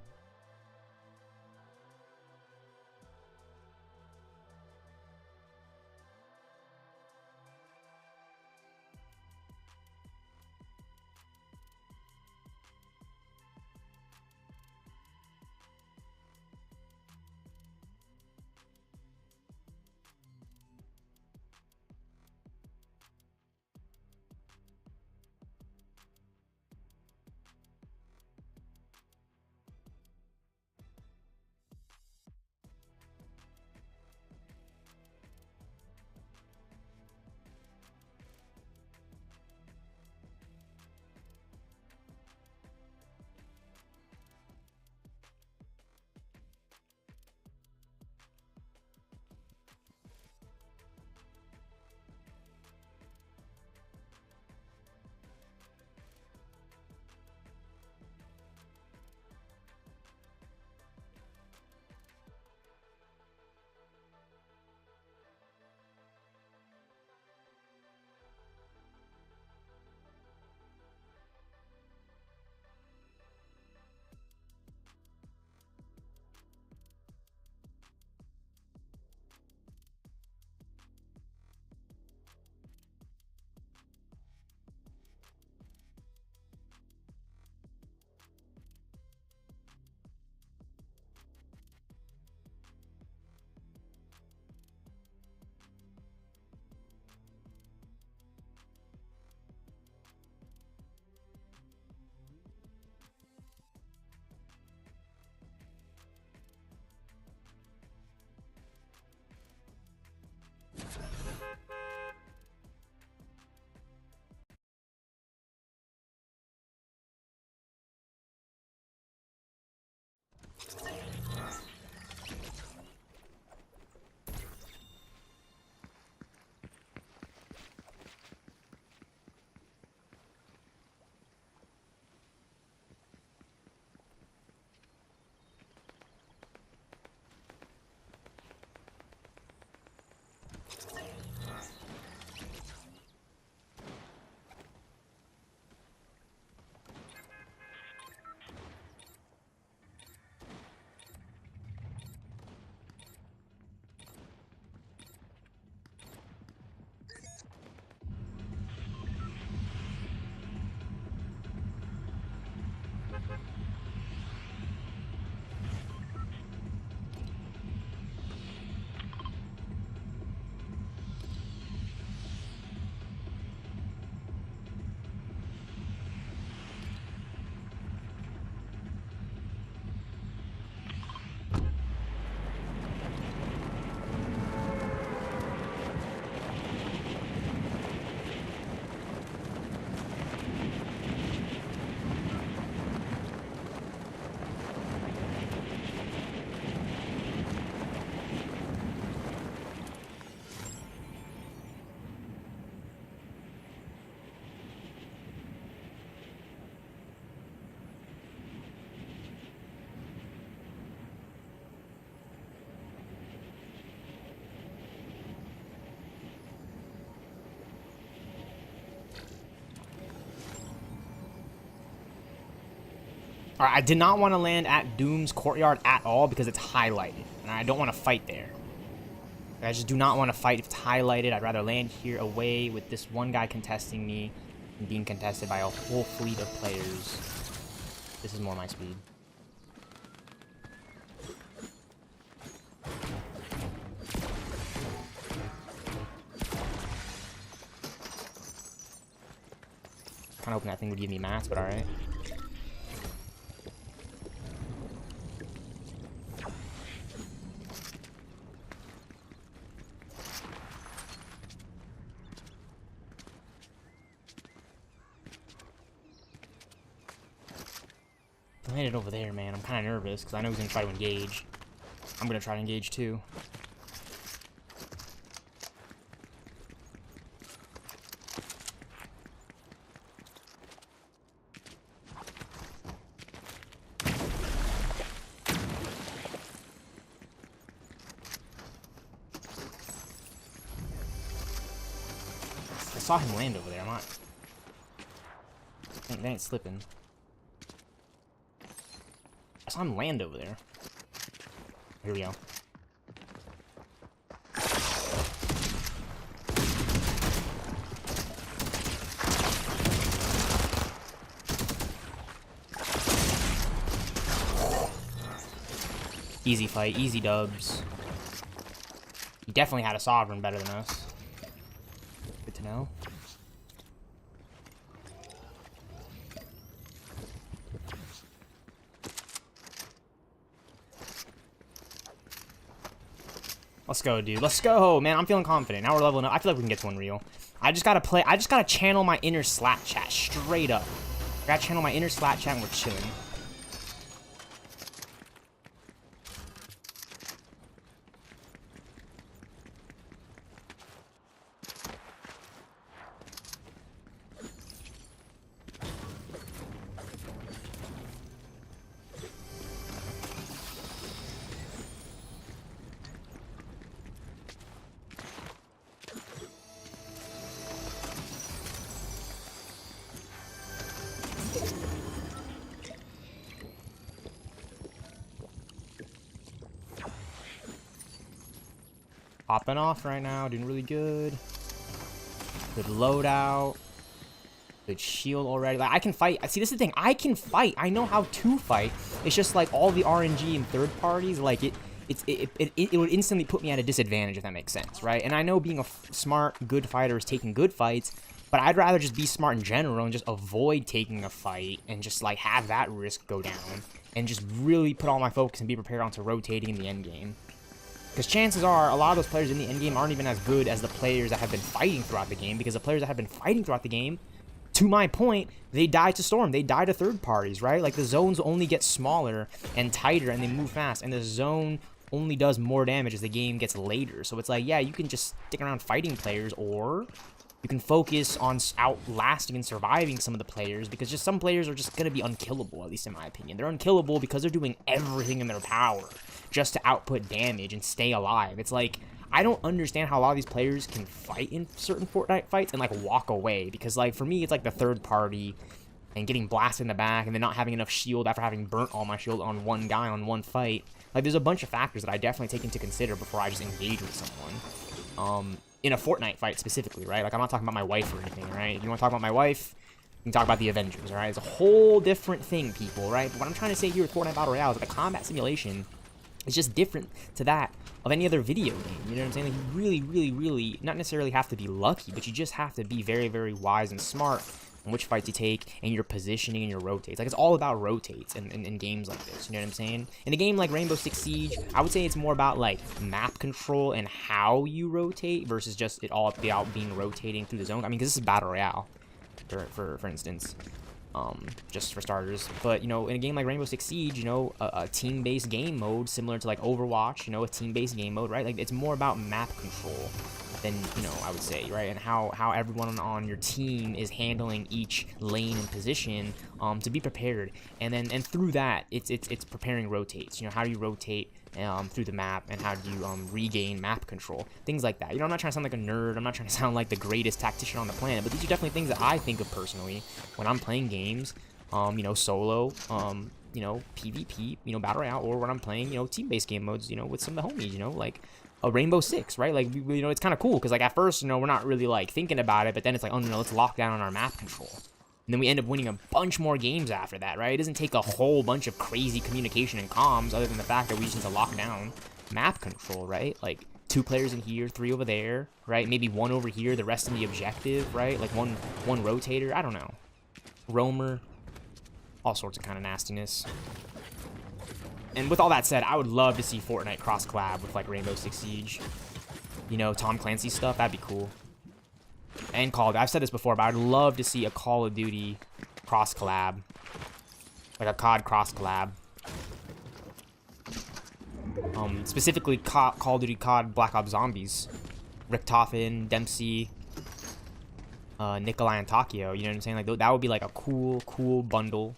Speaker 1: Alright, I did not want to land at Doom's courtyard at all because it's highlighted. And I don't want to fight there. I just do not want to fight if it's highlighted. I'd rather land here away with this one guy contesting me and being contested by a whole fleet of players. This is more my speed. Kinda hoping that thing would give me mats, but alright. I landed over there, man. I'm kind of nervous because I know he's going to try to engage. I'm going to try to engage too. I saw him land over there. I'm not... They ain't slipping. I saw him land over there. Here we go. Easy fight, easy dubs. He definitely had a sovereign better than us. Good to know. Let's go, dude. Let's go, man. I'm feeling confident. Now we're leveling up. I feel like we can get to Unreal. I just gotta play. I just gotta channel my inner Slat chat straight up. I gotta channel my inner Slat chat and we're chilling. Popping off right now, doing really good. Good loadout. Good shield already. Like, I can fight. See, this is the thing. I can fight. I know how to fight. It's just like all the RNG and third parties, like it would instantly put me at a disadvantage, if that makes sense, right? And I know being a smart, good fighter is taking good fights, but I'd rather just be smart in general and just avoid taking a fight and just like have that risk go down and just really put all my focus and be prepared onto rotating in the end game. Because chances are, a lot of those players in the endgame aren't even as good as the players that have been fighting throughout the game, because the players that have been fighting throughout the game, to my point, they die to Storm. They die to third parties, right? Like, the zones only get smaller and tighter, and they move fast, and the zone only does more damage as the game gets later. So it's like, yeah, you can just stick around fighting players, or you can focus on outlasting and surviving some of the players, because just some players are just going to be unkillable, at least in my opinion. They're unkillable because they're doing everything in their power just to output damage and stay alive. It's like, I don't understand how a lot of these players can fight in certain Fortnite fights and like walk away, because like for me it's like the third party and getting blasted in the back and then not having enough shield after having burnt all my shield on one guy on one fight. Like, there's a bunch of factors that I definitely take into consider before I just engage with someone. In a Fortnite fight specifically, right? Like, I'm not talking about my wife or anything, right? If you want to talk about my wife, you can talk about the Avengers, all right? It's a whole different thing, people, right? But what I'm trying to say here with Fortnite Battle Royale is that the combat simulation is just different to that of any other video game. You know what I'm saying? Like, you really, really, really not necessarily have to be lucky, but you just have to be very, very wise and smart on which fights you take and your positioning and your rotates. Like, it's all about rotates in games like this, you know what I'm saying? In a game like Rainbow Six Siege, I would say it's more about like map control and how you rotate versus just it all about being rotating through the zone. I mean, because this is Battle Royale, for instance. Just for starters. But, you know, in a game like Rainbow Six Siege, you know, a team-based game mode similar to like Overwatch, you know, a team-based game mode, right? Like, it's more about map control than, you know, I would say, right? And how everyone on your team is handling each lane and position to be prepared. And through that, it's preparing rotates. You know, how do you rotate through the map, and how do you regain map control, things like that. You know, I'm not trying to sound like a nerd, I'm not trying to sound like the greatest tactician on the planet, but these are definitely things that I think of personally when I'm playing games, you know, solo, you know, PvP, you know, battle royale, or when I'm playing, you know, team-based game modes, you know, with some of the homies, you know, like a Rainbow Six, right? Like, you know, it's kind of cool because, like, at first, you know, we're not really like thinking about it, but then it's like, oh no, let's lock down on our map control. And then we end up winning a bunch more games after that, right? It doesn't take a whole bunch of crazy communication and comms other than the fact that we just need to lock down map control, right? Like 2 players in here, 3 over there, right? Maybe 1 over here, the rest in the objective, right? Like one rotator, I don't know. Roamer, all sorts of kind of nastiness. And with all that said, I would love to see Fortnite cross collab with like Rainbow Six Siege. You know, Tom Clancy stuff, that'd be cool. And Call of Duty, I've said this before, but I'd love to see a Call of Duty cross collab. Like a COD cross collab. Specifically Call of Duty COD Black Ops Zombies. Richtofen, Dempsey, Nikolai and Takio, you know what I'm saying? Like that would be like a cool bundle,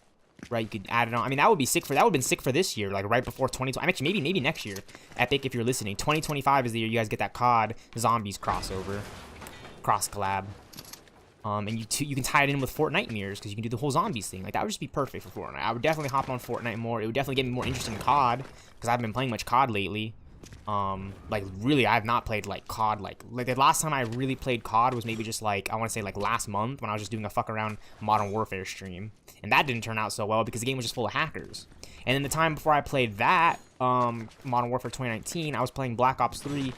Speaker 1: right? You could add it on. I mean, that would be sick for, that would have been sick for this year, like right before 2020. Actually, maybe next year. Epic, if you're listening, 2025 is the year you guys get that COD Zombies crossover, cross collab. And you can tie it in with Fortnite mirrors because you can do the whole zombies thing. Like that would just be perfect for Fortnite. I would definitely hop on Fortnite more. It would definitely get me more interested in COD because I haven't been playing much COD lately. Like really, I have not played like COD. Like the last time I really played COD was maybe just like, I want to say like last month when I was just doing a fuck around Modern Warfare stream, and that didn't turn out so well because the game was just full of hackers. And then the time before I played that, Modern Warfare 2019, I was playing Black Ops 3,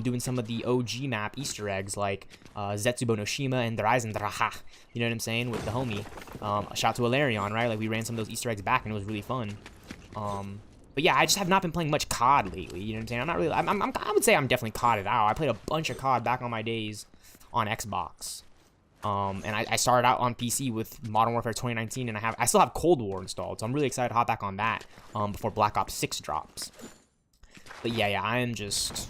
Speaker 1: doing some of the OG map Easter eggs like Zetsubo no Shima and Draisen Draha. You know what I'm saying? With the homie. Shout to Ilarion, right? Like we ran some of those Easter eggs back and it was really fun. But yeah, I just have not been playing much COD lately. You know what I'm saying? I'm not really. I would say I'm definitely CODed out. I played a bunch of COD back on my days on Xbox. And I started out on PC with Modern Warfare 2019, and I still have Cold War installed, so I'm really excited to hop back on that before Black Ops 6 drops. But yeah, I am just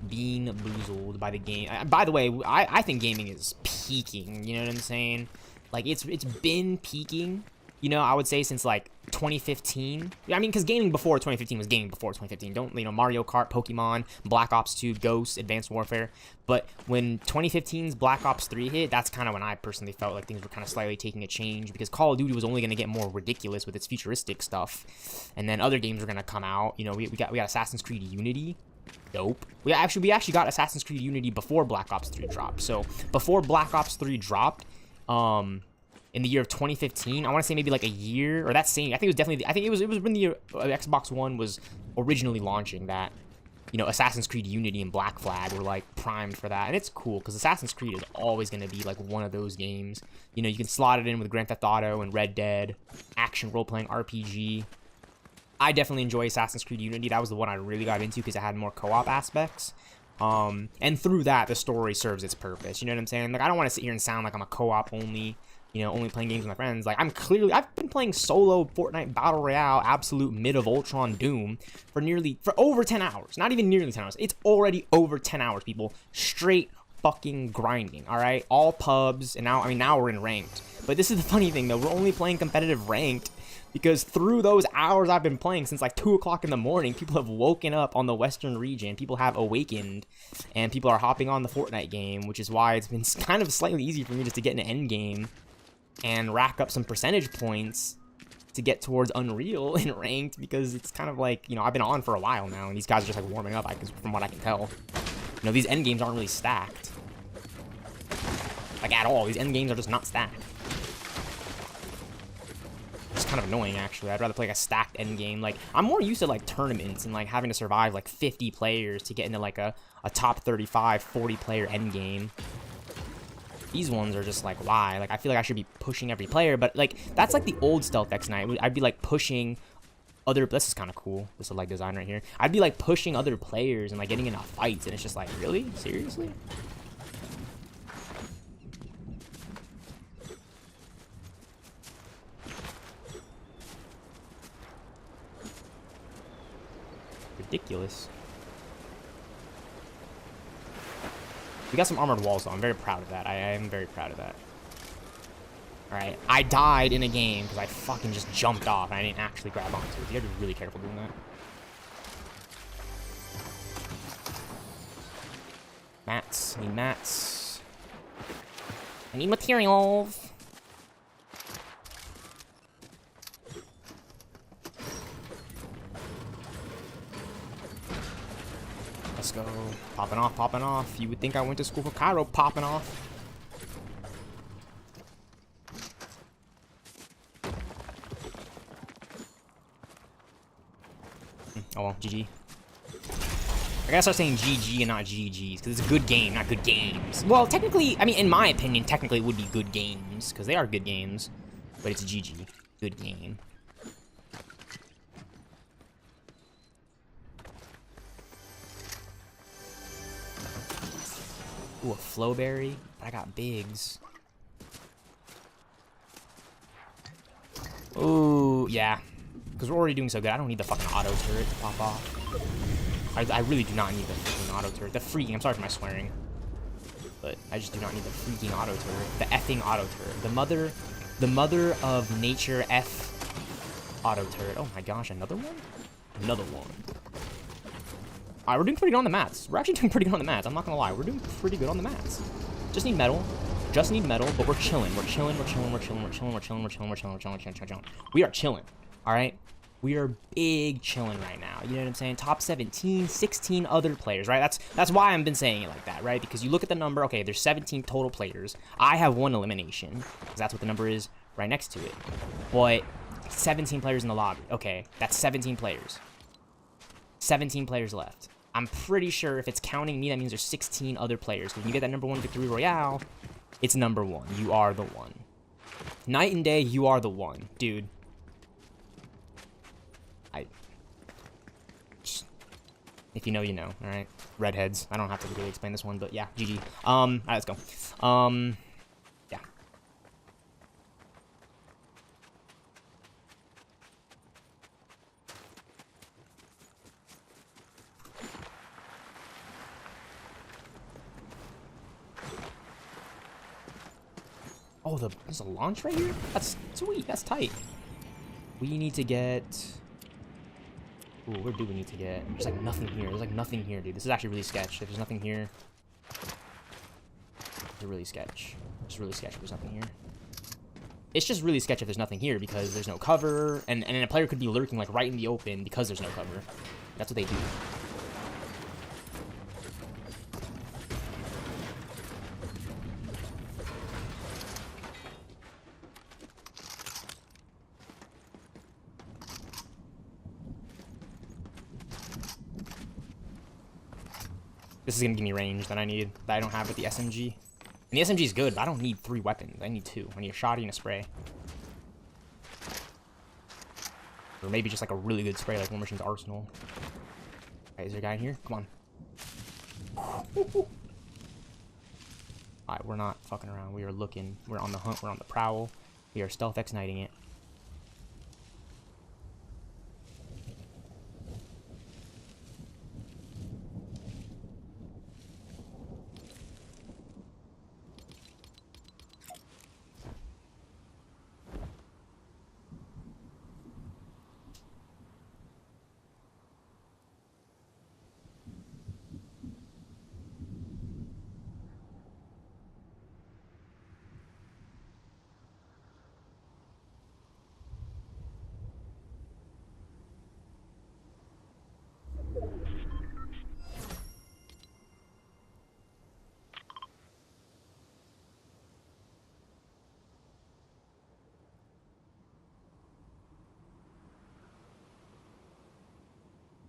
Speaker 1: being boozled by the game. By the way, I think gaming is peaking. You know what I'm saying? Like it's been peaking. You know, I would say since like 2015. I mean, because gaming before 2015 was gaming before 2015. Don't, you know, Mario Kart, Pokemon, Black Ops 2, Ghosts, Advanced Warfare. But when 2015's Black Ops 3 hit, that's kind of when I personally felt like things were kind of slightly taking a change because Call of Duty was only going to get more ridiculous with its futuristic stuff, and then other games were going to come out. You know, we got Assassin's Creed Unity. Dope. We actually got Assassin's Creed Unity before Black Ops 3 dropped. So before Black Ops 3 dropped, in the year of 2015, I want to say maybe like a year or that same. I think it was definitely. I think it was when the year Xbox One was originally launching that. You know, Assassin's Creed Unity and Black Flag were like primed for that, and it's cool because Assassin's Creed is always going to be like one of those games. You know, you can slot it in with Grand Theft Auto and Red Dead, action role-playing RPG. I definitely enjoy Assassin's Creed Unity. That was the one I really got into because it had more co-op aspects. And through that, the story serves its purpose. You know what I'm saying? Like, I don't want to sit here and sound like I'm a co-op only. You know, only playing games with my friends. Like, I've been playing solo Fortnite Battle Royale, absolute mid of ULTRON Doom for over 10 hours. Not even nearly 10 hours. It's already over 10 hours, people. Straight fucking grinding, all right? All pubs, and now we're in ranked. But this is the funny thing, though. We're only playing competitive ranked because through those hours I've been playing since like 2 o'clock in the morning, people have woken up on the Western region. People have awakened, and people are hopping on the Fortnite game, which is why it's been kind of slightly easy for me just to get in an end game and rack up some percentage points to get towards Unreal in ranked, because it's kind of like, you know, I've been on for a while now, and these guys are just like warming up, from what I can tell. You know, these end games aren't really stacked. Like, at all. These end games are just not stacked. It's kind of annoying, actually. I'd rather play like a stacked end game. Like, I'm more used to like tournaments and like having to survive like 50 players to get into like a top 35, 40 player end game. These ones are just like, why? Like, I feel like I should be pushing every player, but like, that's like the old stealthxknight. I'd be like pushing other, this is kind of cool, this is like design right here. I'd be like pushing other players and like getting into fights, and it's just like, really? Seriously? Ridiculous. We got some armored walls, though. I'm very proud of that. I am very proud of that. Alright, I died in a game because I fucking just jumped off and I didn't actually grab onto it. You gotta be really careful doing that. Mats. I need mats. I need materials. Popping off, popping off. You would think I went to school for Cairo. Popping off. Oh well, GG. I gotta start saying GG and not GGs, because it's a good game, not good games. Well, technically, I mean, in my opinion, technically it would be good games, because they are good games. But it's a GG. Good game. Ooh, a flowberry. I got bigs. Ooh, yeah. Because we're already doing so good. I don't need the fucking auto turret to pop off. I really do not need the freaking auto turret. The freaking, I'm sorry for my swearing. But I just do not need the freaking auto turret. The effing auto turret. The mother of nature F auto turret. Oh my gosh, another one? Another one. Alright, we're doing pretty good on the mats. We're actually doing pretty good on the mats. I'm not gonna lie. We're doing pretty good on the mats. Just need metal. Just need metal, but we're chilling. We're chilling, we're chilling, we're chilling, we're chilling, we're chilling, we're chilling, we're chilling, we're chilling, we're chilling. We are chilling. Alright? We are big chilling right now. You know what I'm saying? Top 17, 16 other players, right? That's why I've been saying it like that, right? Because you look at the number, okay, there's 17 total players. I have 1 elimination, because that's what the number is right next to it. But 17 players in the lobby. Okay, that's 17 players. 17 players left. I'm pretty sure if it's counting me, that means there's 16 other players. Because when you get that number 1 Victory Royale, it's number 1. You are the one. Night and day, you are the one. Dude. If you know, you know, alright? Redheads. I don't have to really explain this one, but yeah, GG. Alright, let's go. Yeah. Oh, there's a launch right here? That's sweet, that's tight. We need to get... Ooh, where do we need to get? There's like nothing here. There's like nothing here, dude. This is actually really sketch. If there's nothing here, it's really sketch. It's really sketch if there's nothing here. It's just really sketch if there's nothing here because there's no cover, and a player could be lurking like right in the open because there's no cover. That's what they do. This is gonna give me range that I need, that I don't have with the SMG. And the SMG is good, but I don't need 3 weapons. I need 2. I need a shotty and a spray. Or maybe just like a really good spray, like War Machine's Arsenal. Alright, is there a guy in here? Come on. Alright, we're not fucking around. We are looking. We're on the hunt. We're on the prowl. We are stealthxknighting it.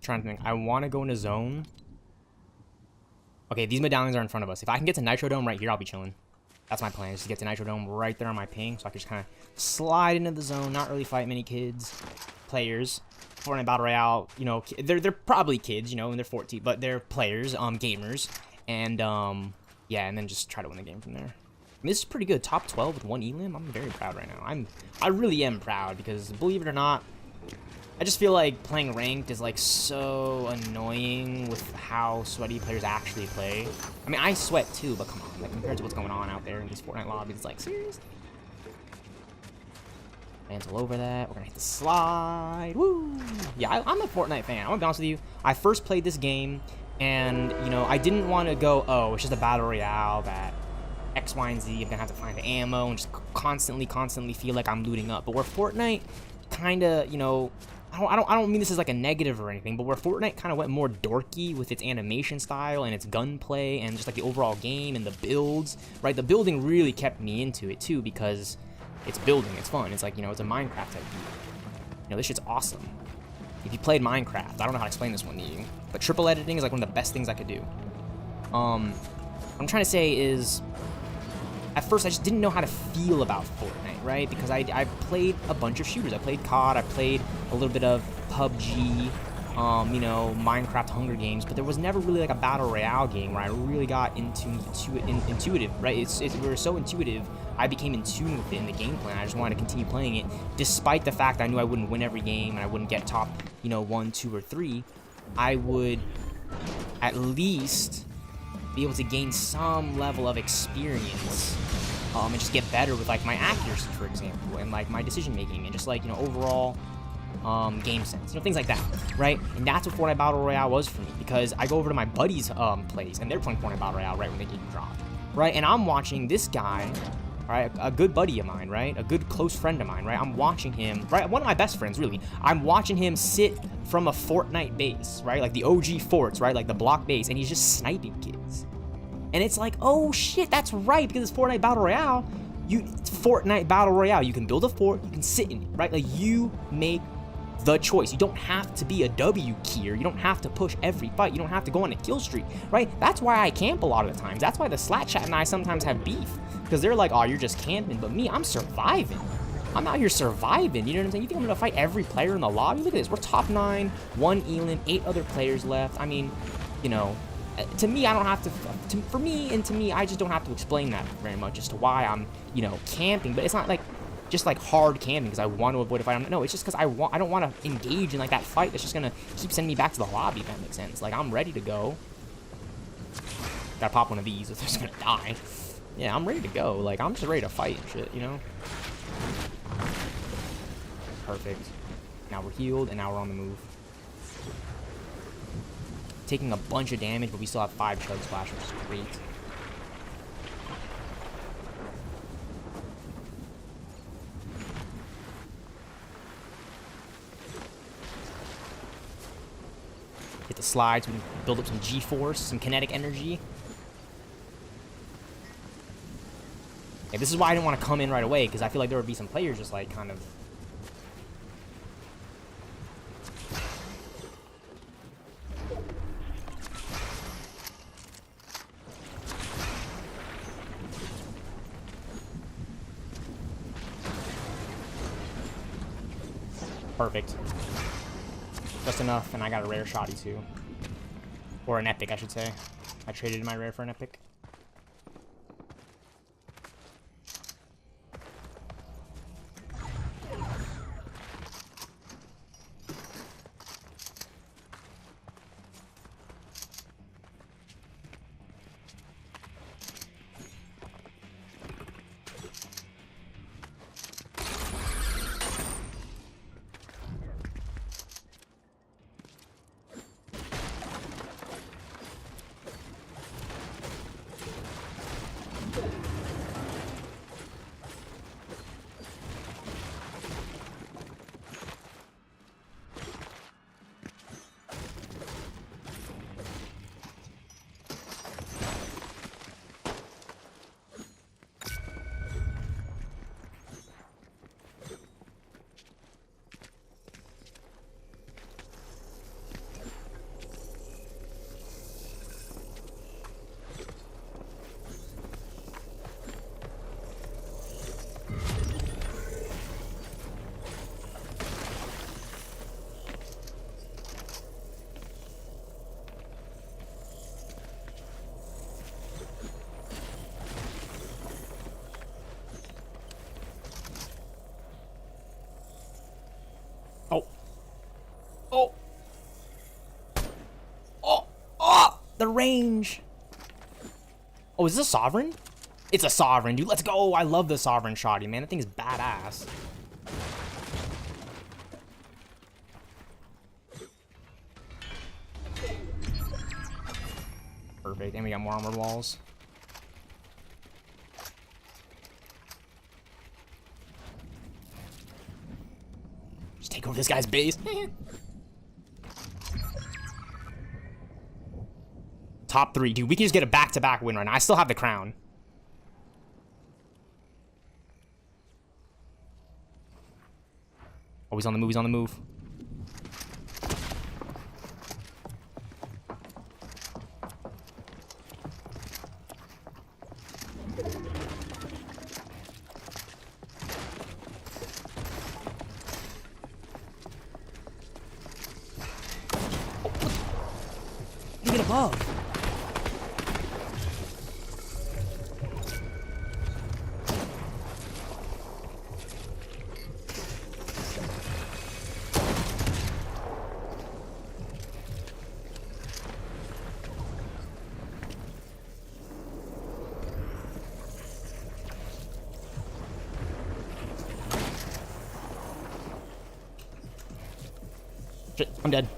Speaker 1: Trying to think. I want to go into zone. Okay, these medallions are in front of us. If I can get to Nitro Dome right here, I'll be chilling. That's my plan, is to get to Nitro Dome right there on my ping, so I can just kind of slide into the zone, not really fight many kids, players. Fortnite Battle Royale, you know, they're probably kids, you know, and they're 14, but they're players, gamers, and yeah, and then just try to win the game from there. I mean, this is pretty good. Top 12 with 1 elim. I'm very proud right now. I really am proud because, believe it or not, I just feel like playing ranked is like so annoying with how sweaty players actually play. I mean, I sweat too, but come on, like compared to what's going on out there in these Fortnite lobbies, it's like, seriously? Mantle over that. We're gonna hit the slide. Woo! Yeah, I'm a Fortnite fan. I'm gonna be honest with you. I first played this game, and you know, I didn't want to go, oh, it's just a battle royale that X, Y, and Z. I'm gonna have to find the ammo and just constantly feel like I'm looting up. But where Fortnite kind of, you know, I don't mean this as like a negative or anything, but where Fortnite kind of went more dorky with its animation style and its gunplay and just like the overall game and the builds, right? The building really kept me into it too because it's building, it's fun. It's like, you know, it's a Minecraft type beat. You know, this shit's awesome. If you played Minecraft, I don't know how to explain this one to you, but triple editing is like one of the best things I could do. What I'm trying to say is, at first I just didn't know how to feel about Fortnite, right? Because I played a bunch of shooters. I played COD, I played a little bit of PUBG, you know, Minecraft, Hunger Games, but there was never really like a battle royale game where I really got intuitive, right? We were so intuitive, I became in tune with it in the gameplay, and I just wanted to continue playing it, despite the fact I knew I wouldn't win every game and I wouldn't get top, you know, 1, 2, or 3. I would at least be able to gain some level of experience, and just get better with like my accuracy, for example, and like my decision making, and just like, you know, overall game sense, you know, things like that, right? And that's what Fortnite Battle Royale was for me, because I go over to my buddies' plays, and they're playing Fortnite Battle Royale right when the game dropped, right? And I'm watching this guy, right, a good buddy of mine, right, a good close friend of mine, right? I'm watching him, right, one of my best friends, really. I'm watching him sit from a Fortnite base, right, like the OG forts, right, like the block base, and he's just sniping kids. And it's like, oh shit, that's right, because it's Fortnite Battle Royale. It's Fortnite Battle Royale. You can build a fort, you can sit in it, right? Like, you make the choice. You don't have to be a W keyer. You don't have to push every fight. You don't have to go on a kill streak, right? That's why I camp a lot of the times. That's why the Slat Chat and I sometimes have beef, because they're like, oh, you're just camping. But me, I'm surviving. I'm out here surviving. You know what I'm saying? You think I'm gonna fight every player in the lobby? Look at this. We're top 9, 1 Elin, 8 other players left. I mean, you know, to me, I don't have to, for me, and to me, I just don't have to explain that very much as to why I'm, you know, camping. But it's not like just like hard camping because I want to avoid a fight. No, it's just because I don't want to engage in like that fight that's just gonna keep sending me back to the lobby, if that makes sense. Like, I'm ready to go. Gotta pop one of these if they're just gonna die. Yeah, I'm ready to go. Like, I'm just ready to fight and shit, you know? Perfect. Now we're healed, and now we're on the move. Taking a bunch of damage, but we still have 5 Chug Splash, which is great. Hit the slides, we can build up some G-force, some kinetic energy. Yeah, this is why I didn't want to come in right away, because I feel like there would be some players just like kind of... Perfect. Just enough, and I got a rare shoddy too. Or an epic, I should say. I traded in my rare for an epic. The range. Oh, is this a Sovereign? It's a Sovereign, dude. Let's go. I love the Sovereign shoddy, man. That thing is badass. Perfect. And we got more armor walls. Just take take over this guy's base. Top 3. Dude, we can just get a back-to-back win right now. I still have the crown. Oh, he's on the move. He's on the move. Get above. Shit, I'm dead.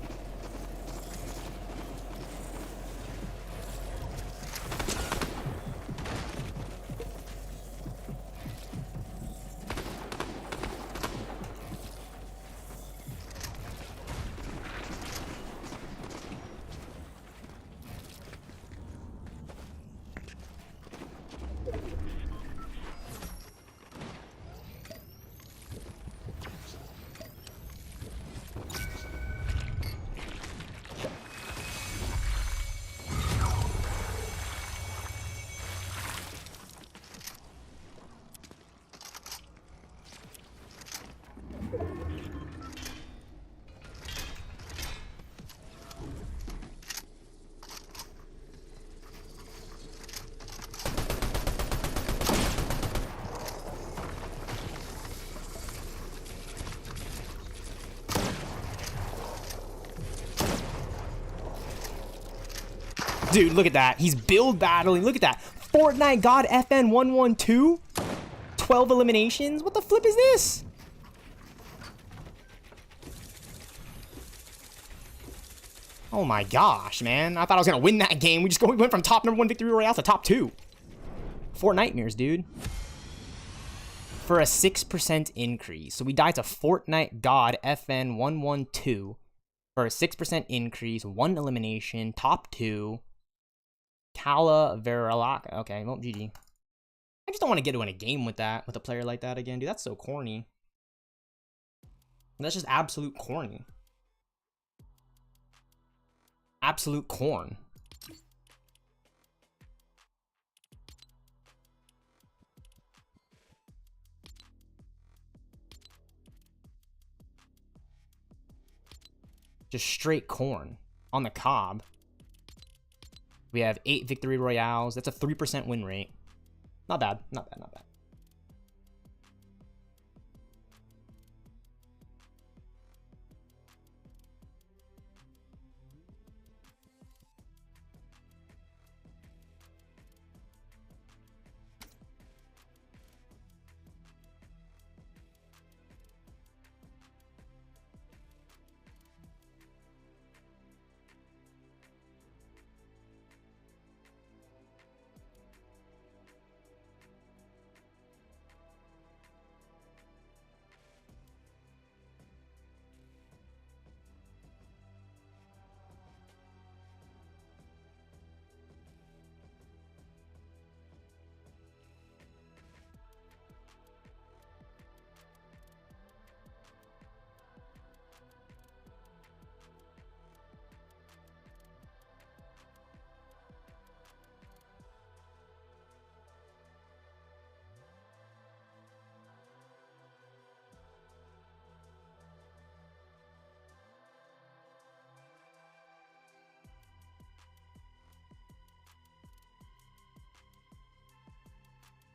Speaker 1: Dude, look at that. He's build battling. Look at that. Fortnite God FN 112. 12 eliminations. What the flip is this? Oh my gosh, man. I thought I was going to win that game. We went from top number 1 Victory Royale to top 2. Fortnightmares, dude. For a 6% increase. So we died to Fortnite God FN 112 for a 6% increase, 1 elimination, top 2. Kala Verilaka. Okay, well, GG. I just don't want to get into a game with that, with a player like that again, dude. That's so corny. That's just absolute corny. Absolute corn. Just straight corn on the cob. We have 8 Victory Royales. That's a 3% win rate. Not bad. Not bad. Not bad.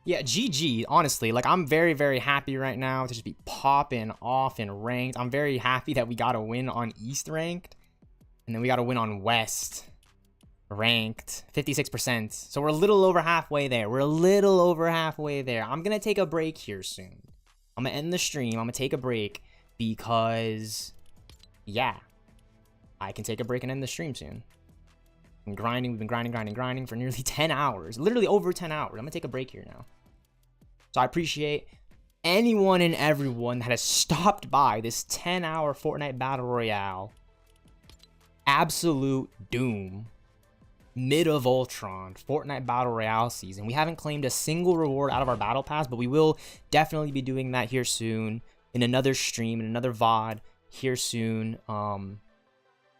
Speaker 1: Yeah, GG, honestly. Like, I'm very, very happy right now to just be popping off in ranked. I'm very happy that we got a win on East ranked. And then we got a win on West ranked. 56%. So we're a little over halfway there. We're a little over halfway there. I'm going to take a break here soon. I'm going to end the stream. I'm going to take a break because, yeah, I can take a break and end the stream soon. I'm grinding. We've been grinding for nearly 10 hours. Literally over 10 hours. I'm going to take a break here now. So I appreciate anyone and everyone that has stopped by this 10-hour Fortnite Battle Royale. Absolute doom. Mid of Ultron, Fortnite Battle Royale season. We haven't claimed a single reward out of our Battle Pass, but we will definitely be doing that here soon in another stream, in another VOD here soon,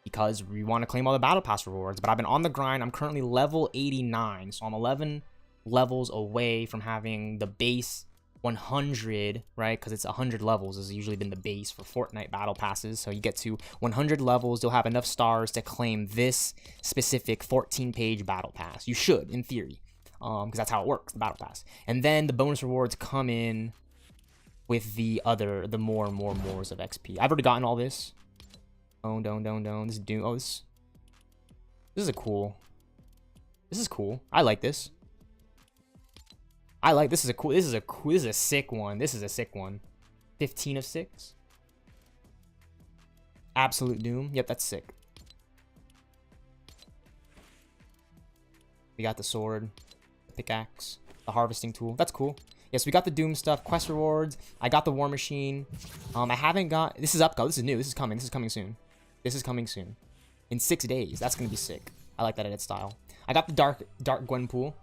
Speaker 1: because we want to claim all the Battle Pass rewards. But I've been on the grind. I'm currently level 89, so I'm 11 levels away from having the base 100, right? Because it's 100 levels has usually been the base for Fortnite battle passes. So you get to 100 levels, you'll have enough stars to claim this specific 14-page battle pass. You should, in theory, because that's how it works, the battle pass. And then the bonus rewards come in with the more and mores of XP. I've already gotten all this. Don't. This is doom. Oh, this is cool. This is cool. I like this. This is a sick one. This is a sick one. 15 of 6. Absolute doom. Yep, that's sick. We got the sword, the pickaxe, the harvesting tool. That's cool. Yes, we got the doom stuff, quest rewards. I got the war machine. I haven't got. This is upcoming. This is new. This is coming. This is coming soon. This is coming soon. In 6 days. That's gonna be sick. I like that edit style. I got the dark Gwenpool.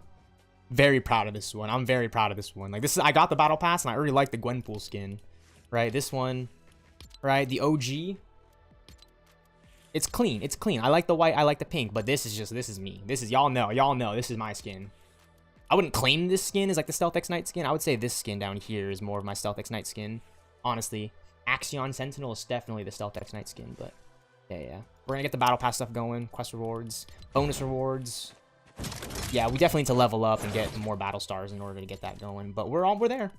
Speaker 1: Very proud of this one. I'm very proud of this one. Like, this is, I got the battle pass and I already like the Gwenpool skin, right? This one, right? The OG. It's clean. It's clean. I like the white. I like the pink. But this is me. This is, y'all know. This is my skin. I wouldn't claim this skin as like the stealthxknight skin. I would say this skin down here is more of my stealthxknight skin. Honestly, Axion Sentinel is definitely the stealthxknight skin. But yeah. We're gonna get the battle pass stuff going. Quest rewards, bonus rewards. Yeah, we definitely need to level up and get more battle stars in order to get that going. But we're there.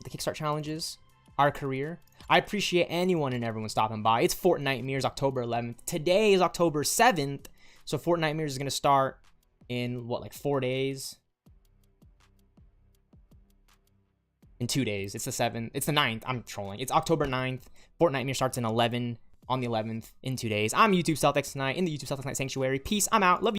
Speaker 1: The Kickstart challenges, our career. I appreciate anyone and everyone stopping by. It's Fortnite Mirrors, October 11th. Today is October 7th. So Fortnite Mirrors is going to start in, what, like 4 days? In 2 days. It's the 7th. It's the 9th. I'm trolling. It's October 9th. Fortnite Mirrors starts in 11 on the 11th in 2 days. I'm YouTube stealthxknight in the YouTube stealthxknight Sanctuary. Peace. I'm out. Love you.